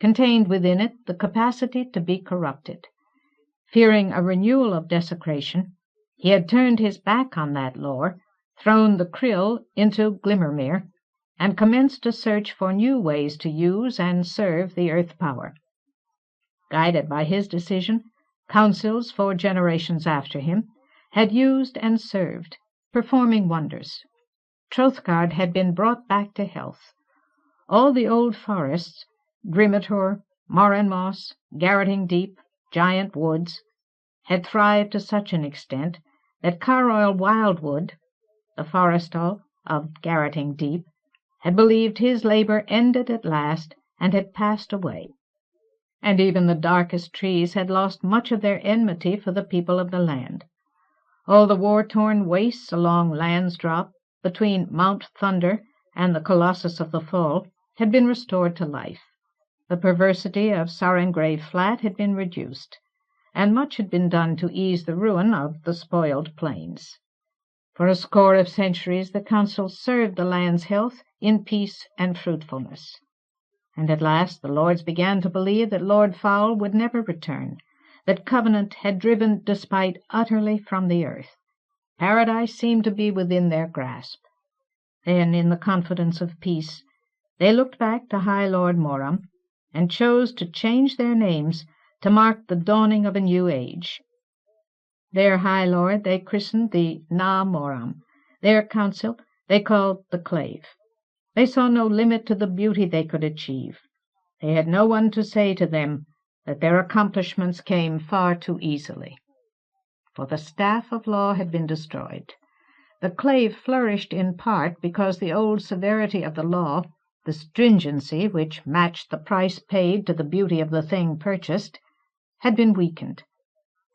contained within it the capacity to be corrupted. Fearing a renewal of desecration, he had turned his back on that lore, thrown the krill into Glimmermere, and commenced a search for new ways to use and serve the earth power. Guided by his decision, councils for generations after him had used and served, performing wonders. Trothgard had been brought back to health. All the old forests, Grimator, Moss, Garrotting Deep, Giant Woods, had thrived to such an extent that Carroil Wildwood, the forestall of Garrotting Deep, had believed his labor ended at last and had passed away. And even the darkest trees had lost much of their enmity for the people of the land. All the war-torn wastes along Landsdrop, between Mount Thunder and the Colossus of the Fall, had been restored to life. The perversity of Sarengrave Flat had been reduced, and much had been done to ease the ruin of the spoiled plains. For a score of centuries the Council served the land's health in peace and fruitfulness. And at last the Lords began to believe that Lord Fowl would never return, that Covenant had driven despite utterly from the earth. Paradise seemed to be within their grasp. Then, in the confidence of peace, they looked back to High Lord Moram, and chose to change their names to mark the dawning of a new age. Their High Lord they christened the Na Moram, their council they called the Clave. They saw no limit to the beauty they could achieve. They had no one to say to them that their accomplishments came far too easily. For the staff of law had been destroyed. The clave flourished in part because the old severity of the law, the stringency which matched the price paid to the beauty of the thing purchased, had been weakened,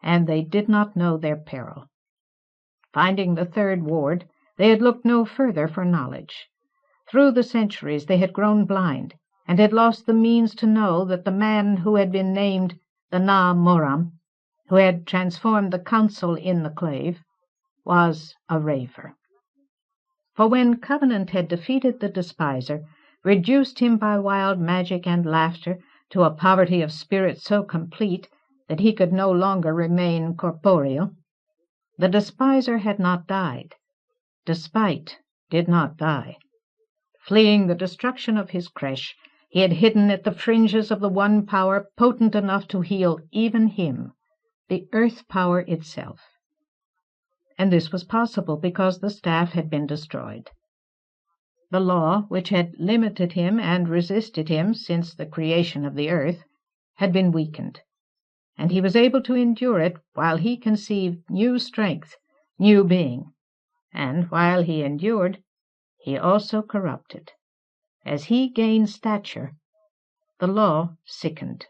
and they did not know their peril. Finding the third ward, they had looked no further for knowledge. Through the centuries they had grown blind, and had lost the means to know that the man who had been named the Na Moram, who had transformed the council in the clave, was a raver. For when Covenant had defeated the despiser, reduced him by wild magic and laughter to a poverty of spirit so complete that he could no longer remain corporeal, the despiser had not died. Despite did not die. Fleeing the destruction of his creche, he had hidden at the fringes of the one power potent enough to heal even him, the earth power itself. And this was possible because the staff had been destroyed. The law, which had limited him and resisted him since the creation of the earth, had been weakened, and he was able to endure it while he conceived new strength, new being, and while he endured, he also corrupted. As he gained stature, the law sickened.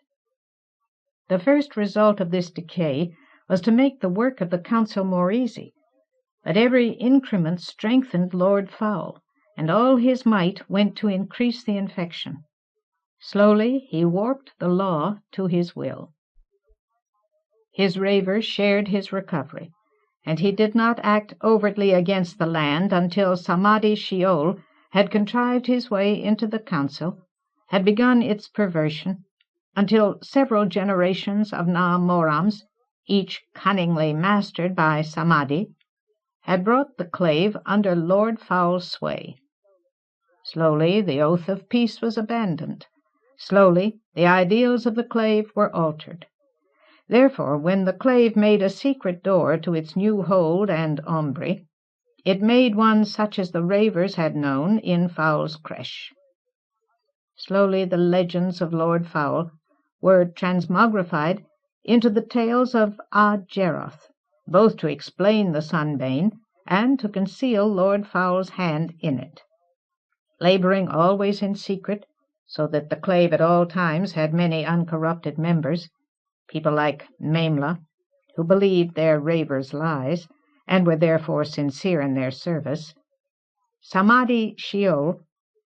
The first result of this decay was to make the work of the council more easy, but every increment strengthened Lord Fowl, and all his might went to increase the infection. Slowly he warped the law to his will. His ravers shared his recovery, and he did not act overtly against the land until Samadhi Sheol had contrived his way into the council, had begun its perversion, until several generations of Na-Morams, each cunningly mastered by Samadhi, had brought the clave under Lord Fowl's sway. Slowly the oath of peace was abandoned. Slowly the ideals of the clave were altered. Therefore, when the clave made a secret door to its new hold and ombri, it made one such as the ravers had known in Fowl's creche. Slowly the legends of Lord Fowl were transmogrified into the tales of Jeroth, both to explain the Sunbane and to conceal Lord Fowl's hand in it. Laboring always in secret, so that the clave at all times had many uncorrupted members, people like Memla, who believed their ravers' lies, and were therefore sincere in their service, Samadhi Sheol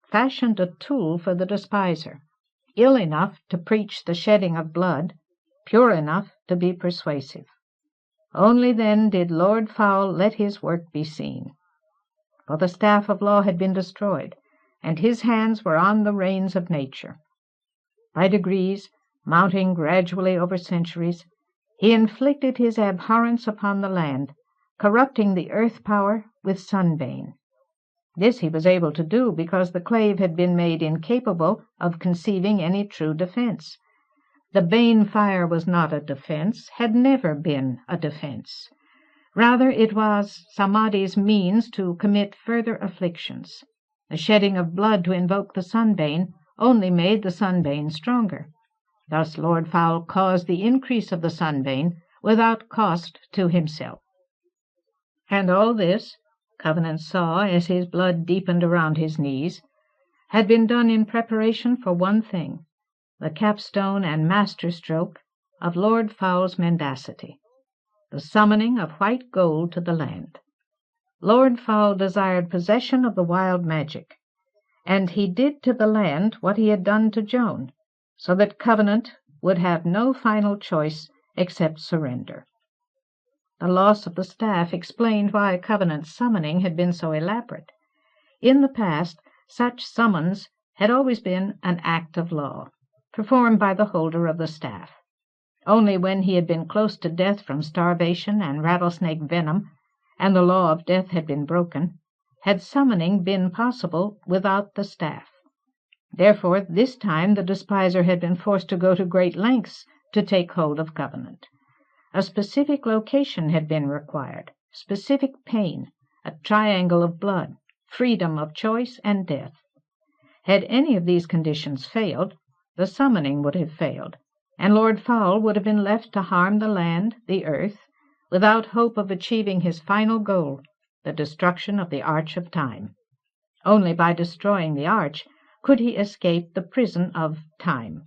fashioned a tool for the despiser, ill enough to preach the shedding of blood, pure enough to be persuasive. Only then did Lord Fowl let his work be seen. For the staff of law had been destroyed, and his hands were on the reins of nature. By degrees, mounting gradually over centuries, he inflicted his abhorrence upon the land, corrupting the earth power with Sunbane. This he was able to do because the clave had been made incapable of conceiving any true defense. The Bane fire was not a defense, had never been a defense. Rather, it was Samadhi's means to commit further afflictions. The shedding of blood to invoke the Sunbane only made the Sunbane stronger. Thus Lord Fowl caused the increase of the Sunbane without cost to himself. And all this, Covenant saw as his blood deepened around his knees, had been done in preparation for one thing, the capstone and masterstroke of Lord Fowl's mendacity, the summoning of white gold to the land. Lord Fowl desired possession of the wild magic, and he did to the land what he had done to Joan, so that Covenant would have no final choice except surrender. The loss of the staff explained why Covenant's summoning had been so elaborate. In the past, such summons had always been an act of law, performed by the holder of the staff. Only when he had been close to death from starvation and rattlesnake venom, and the law of death had been broken, had summoning been possible without the staff. Therefore, this time the despiser had been forced to go to great lengths to take hold of Covenant. A specific location had been required, specific pain, a triangle of blood, freedom of choice, and death. Had any of these conditions failed, the summoning would have failed, and Lord Fowl would have been left to harm the land, the earth, without hope of achieving his final goal, the destruction of the Arch of Time. Only by destroying the Arch could he escape the prison of Time.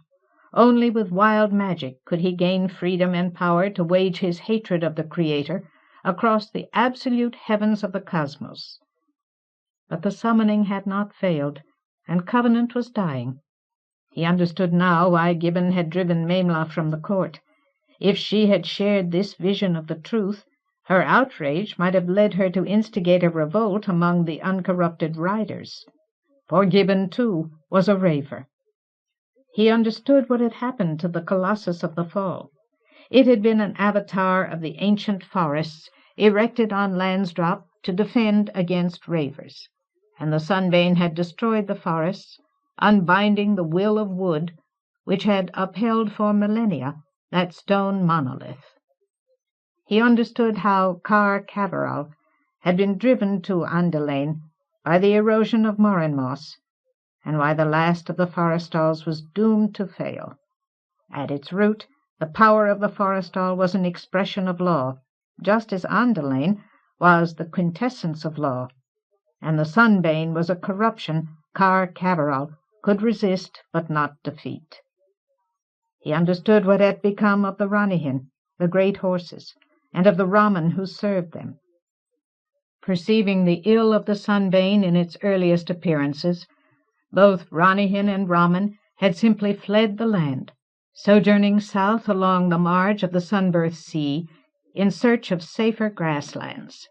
Only with wild magic could he gain freedom and power to wage his hatred of the Creator across the absolute heavens of the cosmos. But the summoning had not failed, and Covenant was dying. He understood now why Gibbon had driven Memla from the court. If she had shared this vision of the truth, her outrage might have led her to instigate a revolt among the uncorrupted riders. for Gibbon, too, was a raver. He understood what had happened to the Colossus of the Fall. It had been an avatar of the ancient forests erected on Lansdrop to defend against ravers, and the Sunbane had destroyed the forests, unbinding the will of wood, which had upheld for millennia that stone monolith. He understood how Car Caverall had been driven to Andelain by the erosion of Morinmoss, and why the last of the Forestals was doomed to fail. At its root, the power of the Forestall was an expression of law, just as Andelain was the quintessence of law, and the Sunbane was a corruption Car Caverall could resist but not defeat. He understood what had become of the Waynhim, the great horses, and of the Ramen who served them. Perceiving the ill of the Sunbane in its earliest appearances, both Waynhim and Ramen had simply fled the land, sojourning south along the marge of the Sunburst Sea in search of safer grasslands.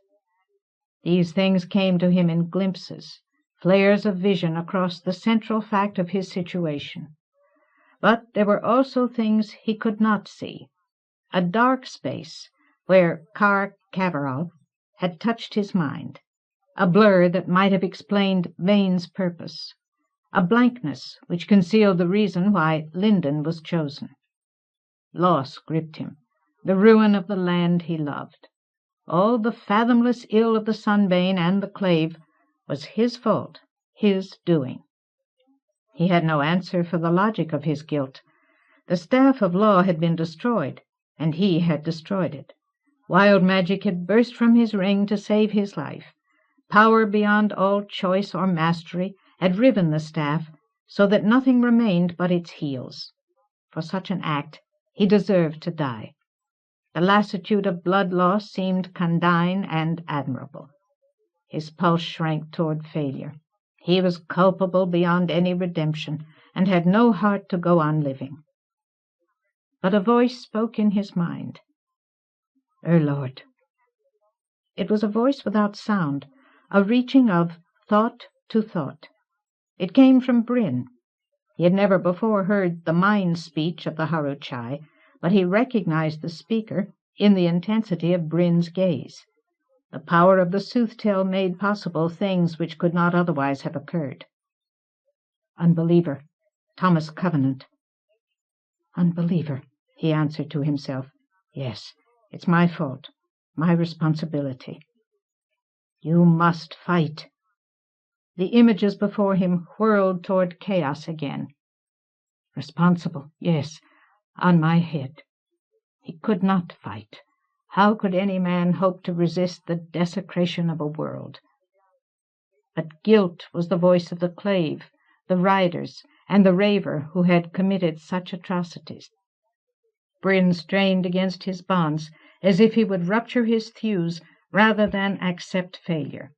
These things came to him in glimpses, flares of vision across the central fact of his situation. But there were also things he could not see, a dark space where Car Caverall had touched his mind, a blur that might have explained Vane's purpose, a blankness which concealed the reason why Linden was chosen. Loss gripped him, the ruin of the land he loved. All the fathomless ill of the Sunbane and the Clave was his fault, his doing. He had no answer for the logic of his guilt. The staff of law had been destroyed, and he had destroyed it. Wild magic had burst from his ring to save his life. Power beyond all choice or mastery had riven the staff so that nothing remained but its heels. For such an act he deserved to die. The lassitude of blood loss seemed condign and admirable. His pulse shrank toward failure. He was culpable beyond any redemption, and had no heart to go on living. But a voice spoke in his mind. Lord. It was a voice without sound, a reaching of thought to thought. It came from Bryn. He had never before heard the mind speech of the Haruchai, but he recognized the speaker in the intensity of Bryn's gaze. The power of the Soothtell made possible things which could not otherwise have occurred. Unbeliever, Thomas Covenant. Unbeliever, he answered to himself. Yes, it's my fault, my responsibility. You must fight. The images before him whirled toward chaos again. Responsible, yes, on my head. He could not fight. How could any man hope to resist the desecration of a world? But guilt was the voice of the Clave, the riders, and the raver who had committed such atrocities. Bryn strained against his bonds as if he would rupture his thews rather than accept failure.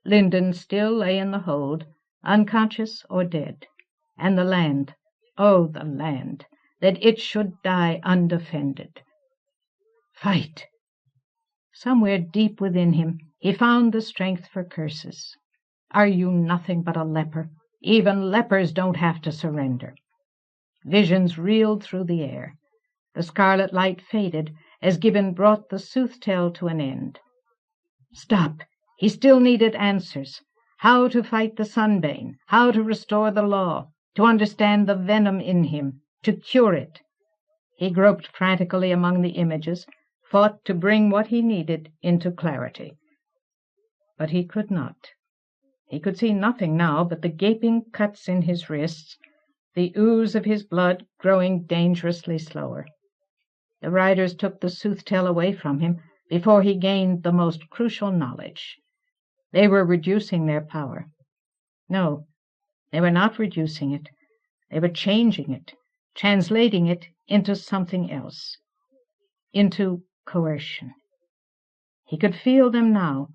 Linden still lay in the hold, unconscious or dead, and the land, oh, the land, that it should die undefended. Fight! Somewhere deep within him he found the strength for curses. Are you nothing but a leper? Even lepers don't have to surrender. Visions reeled through the air. The scarlet light faded as Gibbon brought the Soothtell to an end. Stop! He still needed answers. How to fight the Sunbane, how to restore the law, to understand the venom in him, to cure it. He groped frantically among the images, fought to bring what he needed into clarity. But he could not. He could see nothing now but the gaping cuts in his wrists, the ooze of his blood growing dangerously slower. The riders took the Soothtell away from him before he gained the most crucial knowledge. They were reducing their power. No, they were not reducing it. They were changing it, translating it into something else, into coercion. He could feel them now,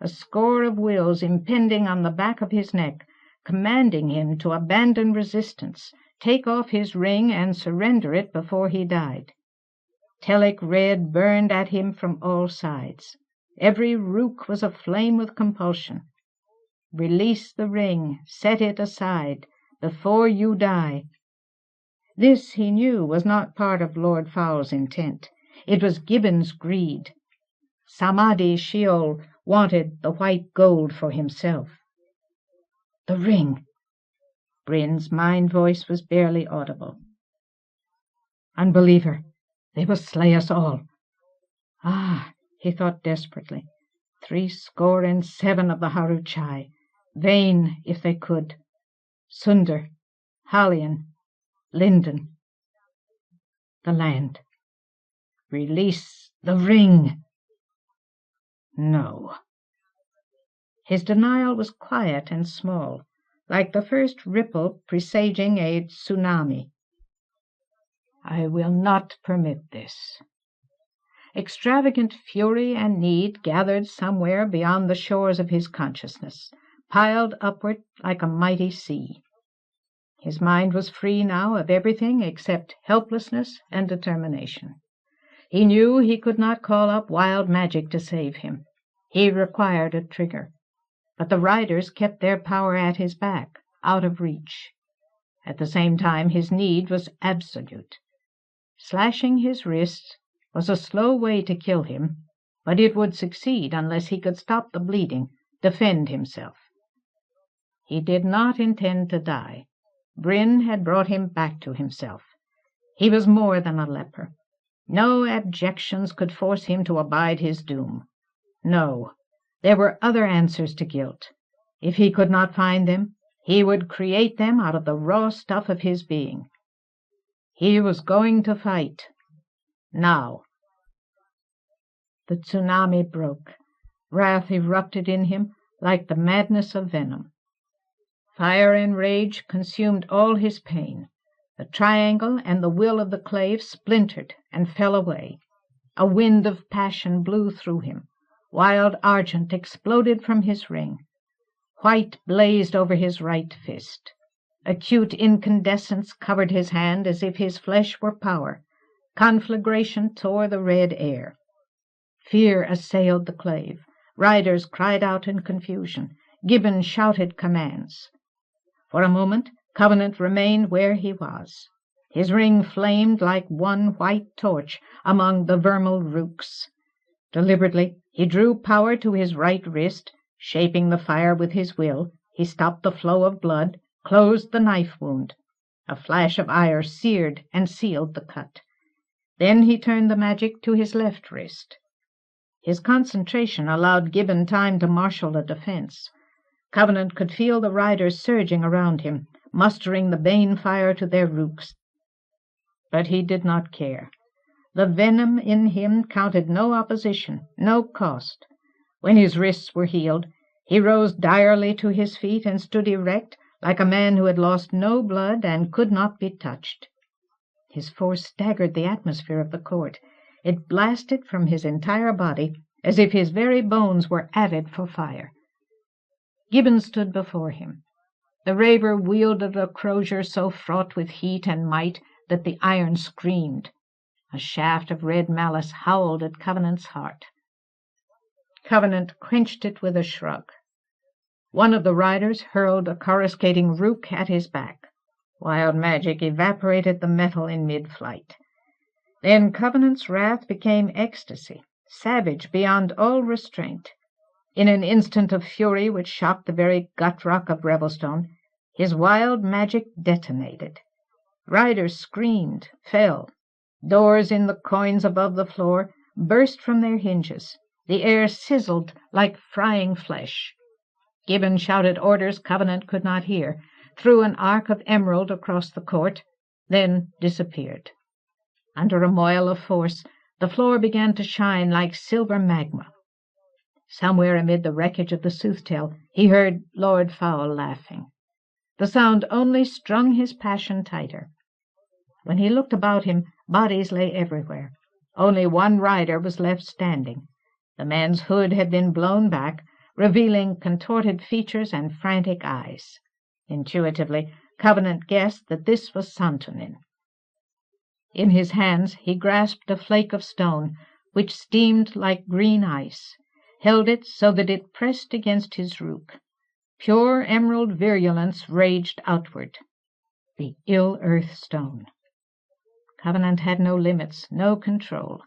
a score of wills impending on the back of his neck, commanding him to abandon resistance, take off his ring and surrender it before he died. Telic red burned at him from all sides. Every rook was aflame with compulsion. Release the ring, set it aside, before you die." This, he knew, was not part of Lord Fowl's intent. It was Gibbon's greed. Samadhi Sheol wanted the white gold for himself. The ring! Bryn's mind voice was barely audible. "Unbeliever, they will slay us all." Ah, he thought desperately, 77 of the Haruchai, vain if they could. Sunder, Halion, Linden. The land. Release the ring. No. His denial was quiet and small, like the first ripple presaging a tsunami. "I will not permit this." Extravagant fury and need gathered somewhere beyond the shores of his consciousness, piled upward like a mighty sea. His mind was free now of everything except helplessness and determination. He knew he could not call up wild magic to save him. He required a trigger. But the riders kept their power at his back, out of reach. At the same time, his need was absolute. Slashing his wrists was a slow way to kill him, but it would succeed unless he could stop the bleeding, defend himself. He did not intend to die. Bryn had brought him back to himself. He was more than a leper. No abjections could force him to abide his doom. No, there were other answers to guilt. If he could not find them, he would create them out of the raw stuff of his being. He was going to fight. Now. The tsunami broke. Wrath erupted in him like the madness of venom. Fire and rage consumed all his pain. The triangle and the will of the clave splintered and fell away. A wind of passion blew through him. Wild argent exploded from his ring. White blazed over his right fist. Acute incandescence covered his hand as if his flesh were power. Conflagration tore the red air. Fear assailed the clave. Riders cried out in confusion. Gibbon shouted commands. For a moment, Covenant remained where he was. His ring flamed like one white torch among the vermeil rooks. Deliberately, he drew power to his right wrist. Shaping the fire with his will, he stopped the flow of blood, closed the knife wound. A flash of ire seared and sealed the cut. Then he turned the magic to his left wrist. His concentration allowed Gibbon time to marshal a defense. Covenant could feel the riders surging around him, mustering the bane fire to their rooks. But he did not care. The venom in him counted no opposition, no cost. When his wrists were healed, he rose direly to his feet and stood erect, like a man who had lost no blood and could not be touched. His force staggered the atmosphere of the court. It blasted from his entire body, as if his very bones were avid for fire. Gibbon stood before him. The raver wielded a crozier so fraught with heat and might that the iron screamed. A shaft of red malice howled at Covenant's heart. Covenant quenched it with a shrug. One of the riders hurled a coruscating rook at his back. Wild magic evaporated the metal in mid-flight. Then Covenant's wrath became ecstasy, savage beyond all restraint. In an instant of fury which shocked the very gut-rock of Revelstone, his wild magic detonated. Riders screamed, fell. Doors in the coigns above the floor burst from their hinges. The air sizzled like frying flesh. Gibbon shouted orders Covenant could not hear, threw an arc of emerald across the court, then disappeared. Under a moil of force, the floor began to shine like silver magma. Somewhere amid the wreckage of the Soothtell, he heard Lord Fowl laughing. The sound only strung his passion tighter. When he looked about him, bodies lay everywhere. Only one rider was left standing. The man's hood had been blown back, revealing contorted features and frantic eyes. Intuitively, Covenant guessed that this was Santonin. In his hands he grasped a flake of stone, which steamed like green ice, held it so that it pressed against his rook. Pure emerald virulence raged outward. The ill earth stone. Covenant had no limits, no control.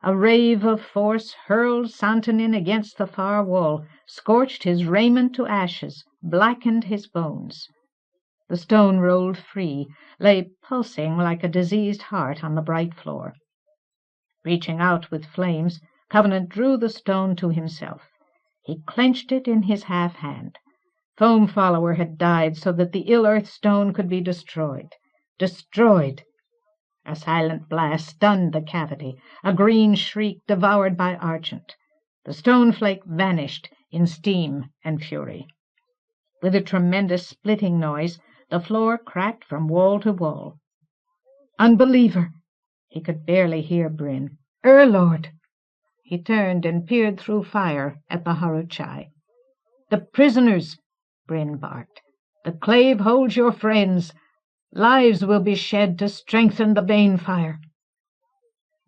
A rave of force hurled Santonin against the far wall, scorched his raiment to ashes, blackened his bones. The stone rolled free, lay pulsing like a diseased heart on the bright floor. Reaching out with flames, Covenant drew the stone to himself. He clenched it in his half hand. Foam Follower had died so that the ill earth stone could be destroyed. Destroyed! A silent blast stunned the cavity, a green shriek devoured by Argent. The stone flake vanished in steam and fury. With a tremendous splitting noise, the floor cracked from wall to wall. Unbeliever! He could barely hear Bryn. Lord! He turned and peered through fire at the Haruchai. The prisoners! Bryn barked. The clave holds your friends. Lives will be shed to strengthen the bane fire.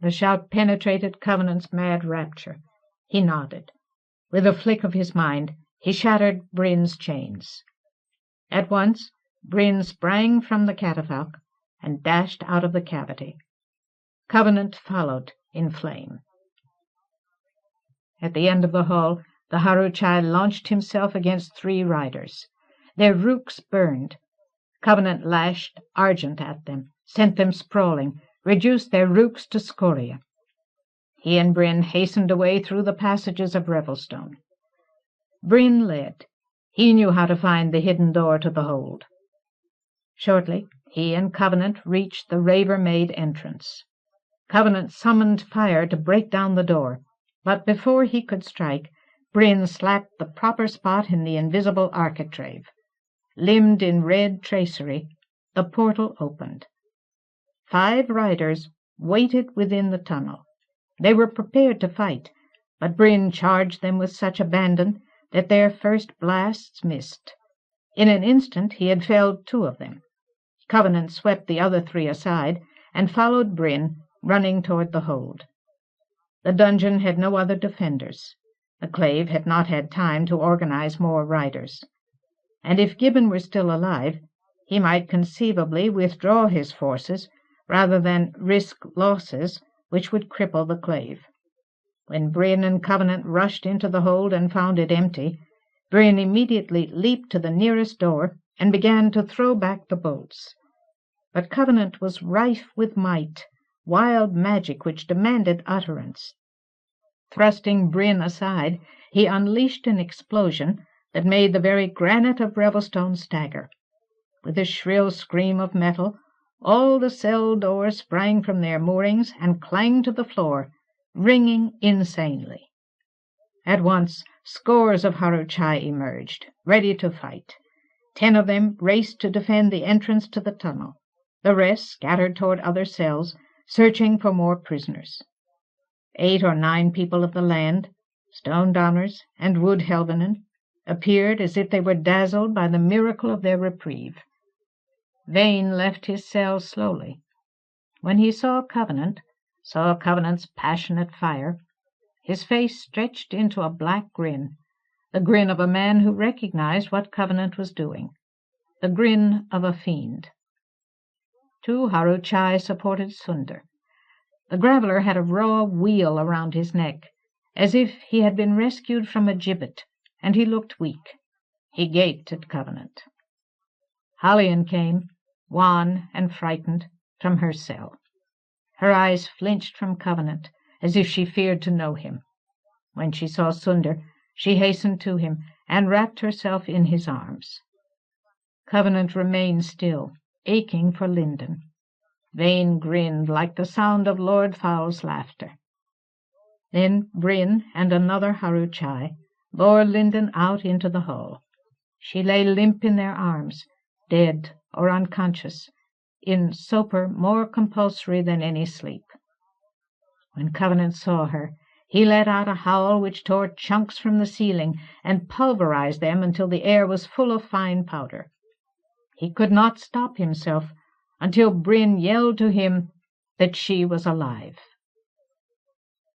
The shout penetrated Covenant's mad rapture. He nodded. With a flick of his mind, he shattered Bryn's chains. At once, Bryn sprang from the catafalque and dashed out of the cavity. Covenant followed in flame. At the end of the hall, the Haruchai launched himself against 3 riders. Their rooks burned. Covenant lashed Argent at them, sent them sprawling, reduced their rooks to scoria. He and Bryn hastened away through the passages of Revelstone. Bryn led. He knew how to find the hidden door to the hold. Shortly, he and Covenant reached the raver-made entrance. Covenant summoned fire to break down the door, but before he could strike, Bryn slapped the proper spot in the invisible architrave. Limned in red tracery, the portal opened. 5 riders waited within the tunnel. They were prepared to fight, but Bryn charged them with such abandon that their first blasts missed. In an instant he had felled 2 of them. Covenant swept the other 3 aside and followed Bryn, running toward the hold. The dungeon had no other defenders. The clave had not had time to organize more riders. And if Gibbon were still alive, he might conceivably withdraw his forces rather than risk losses which would cripple the clave. When Bryn and Covenant rushed into the hold and found it empty, Bryn immediately leaped to the nearest door and began to throw back the bolts. But Covenant was rife with might, wild magic which demanded utterance. Thrusting Bryn aside, he unleashed an explosion that made the very granite of Revelstone stagger. With a shrill scream of metal, all the cell doors sprang from their moorings and clanged to the floor, ringing insanely. At once, scores of Haruchai emerged, ready to fight. 10 of them raced to defend the entrance to the tunnel. The rest scattered toward other cells, searching for more prisoners. 8 or 9 people of the land, Stone Donners and Wood Helvenen, appeared as if they were dazzled by the miracle of their reprieve. Vane left his cell slowly. When he saw Covenant's passionate fire, his face stretched into a black grin, the grin of a man who recognized what Covenant was doing, the grin of a fiend. 2 Haruchai supported Sunder. The graveler had a raw wheal around his neck, as if he had been rescued from a gibbet, and he looked weak. He gaped at Covenant. Hallian came, wan and frightened, from her cell. Her eyes flinched from Covenant, as if she feared to know him. When she saw Sunder, she hastened to him and wrapped herself in his arms. Covenant remained still, aching for Linden. Vane grinned like the sound of Lord Fowl's laughter. Then Bryn and another Haruchai bore Linden out into the hall. She lay limp in their arms, dead or unconscious, in sopor more compulsory than any sleep. When Covenant saw her, he let out a howl which tore chunks from the ceiling and pulverized them until the air was full of fine powder. He could not stop himself until Bryn yelled to him that she was alive.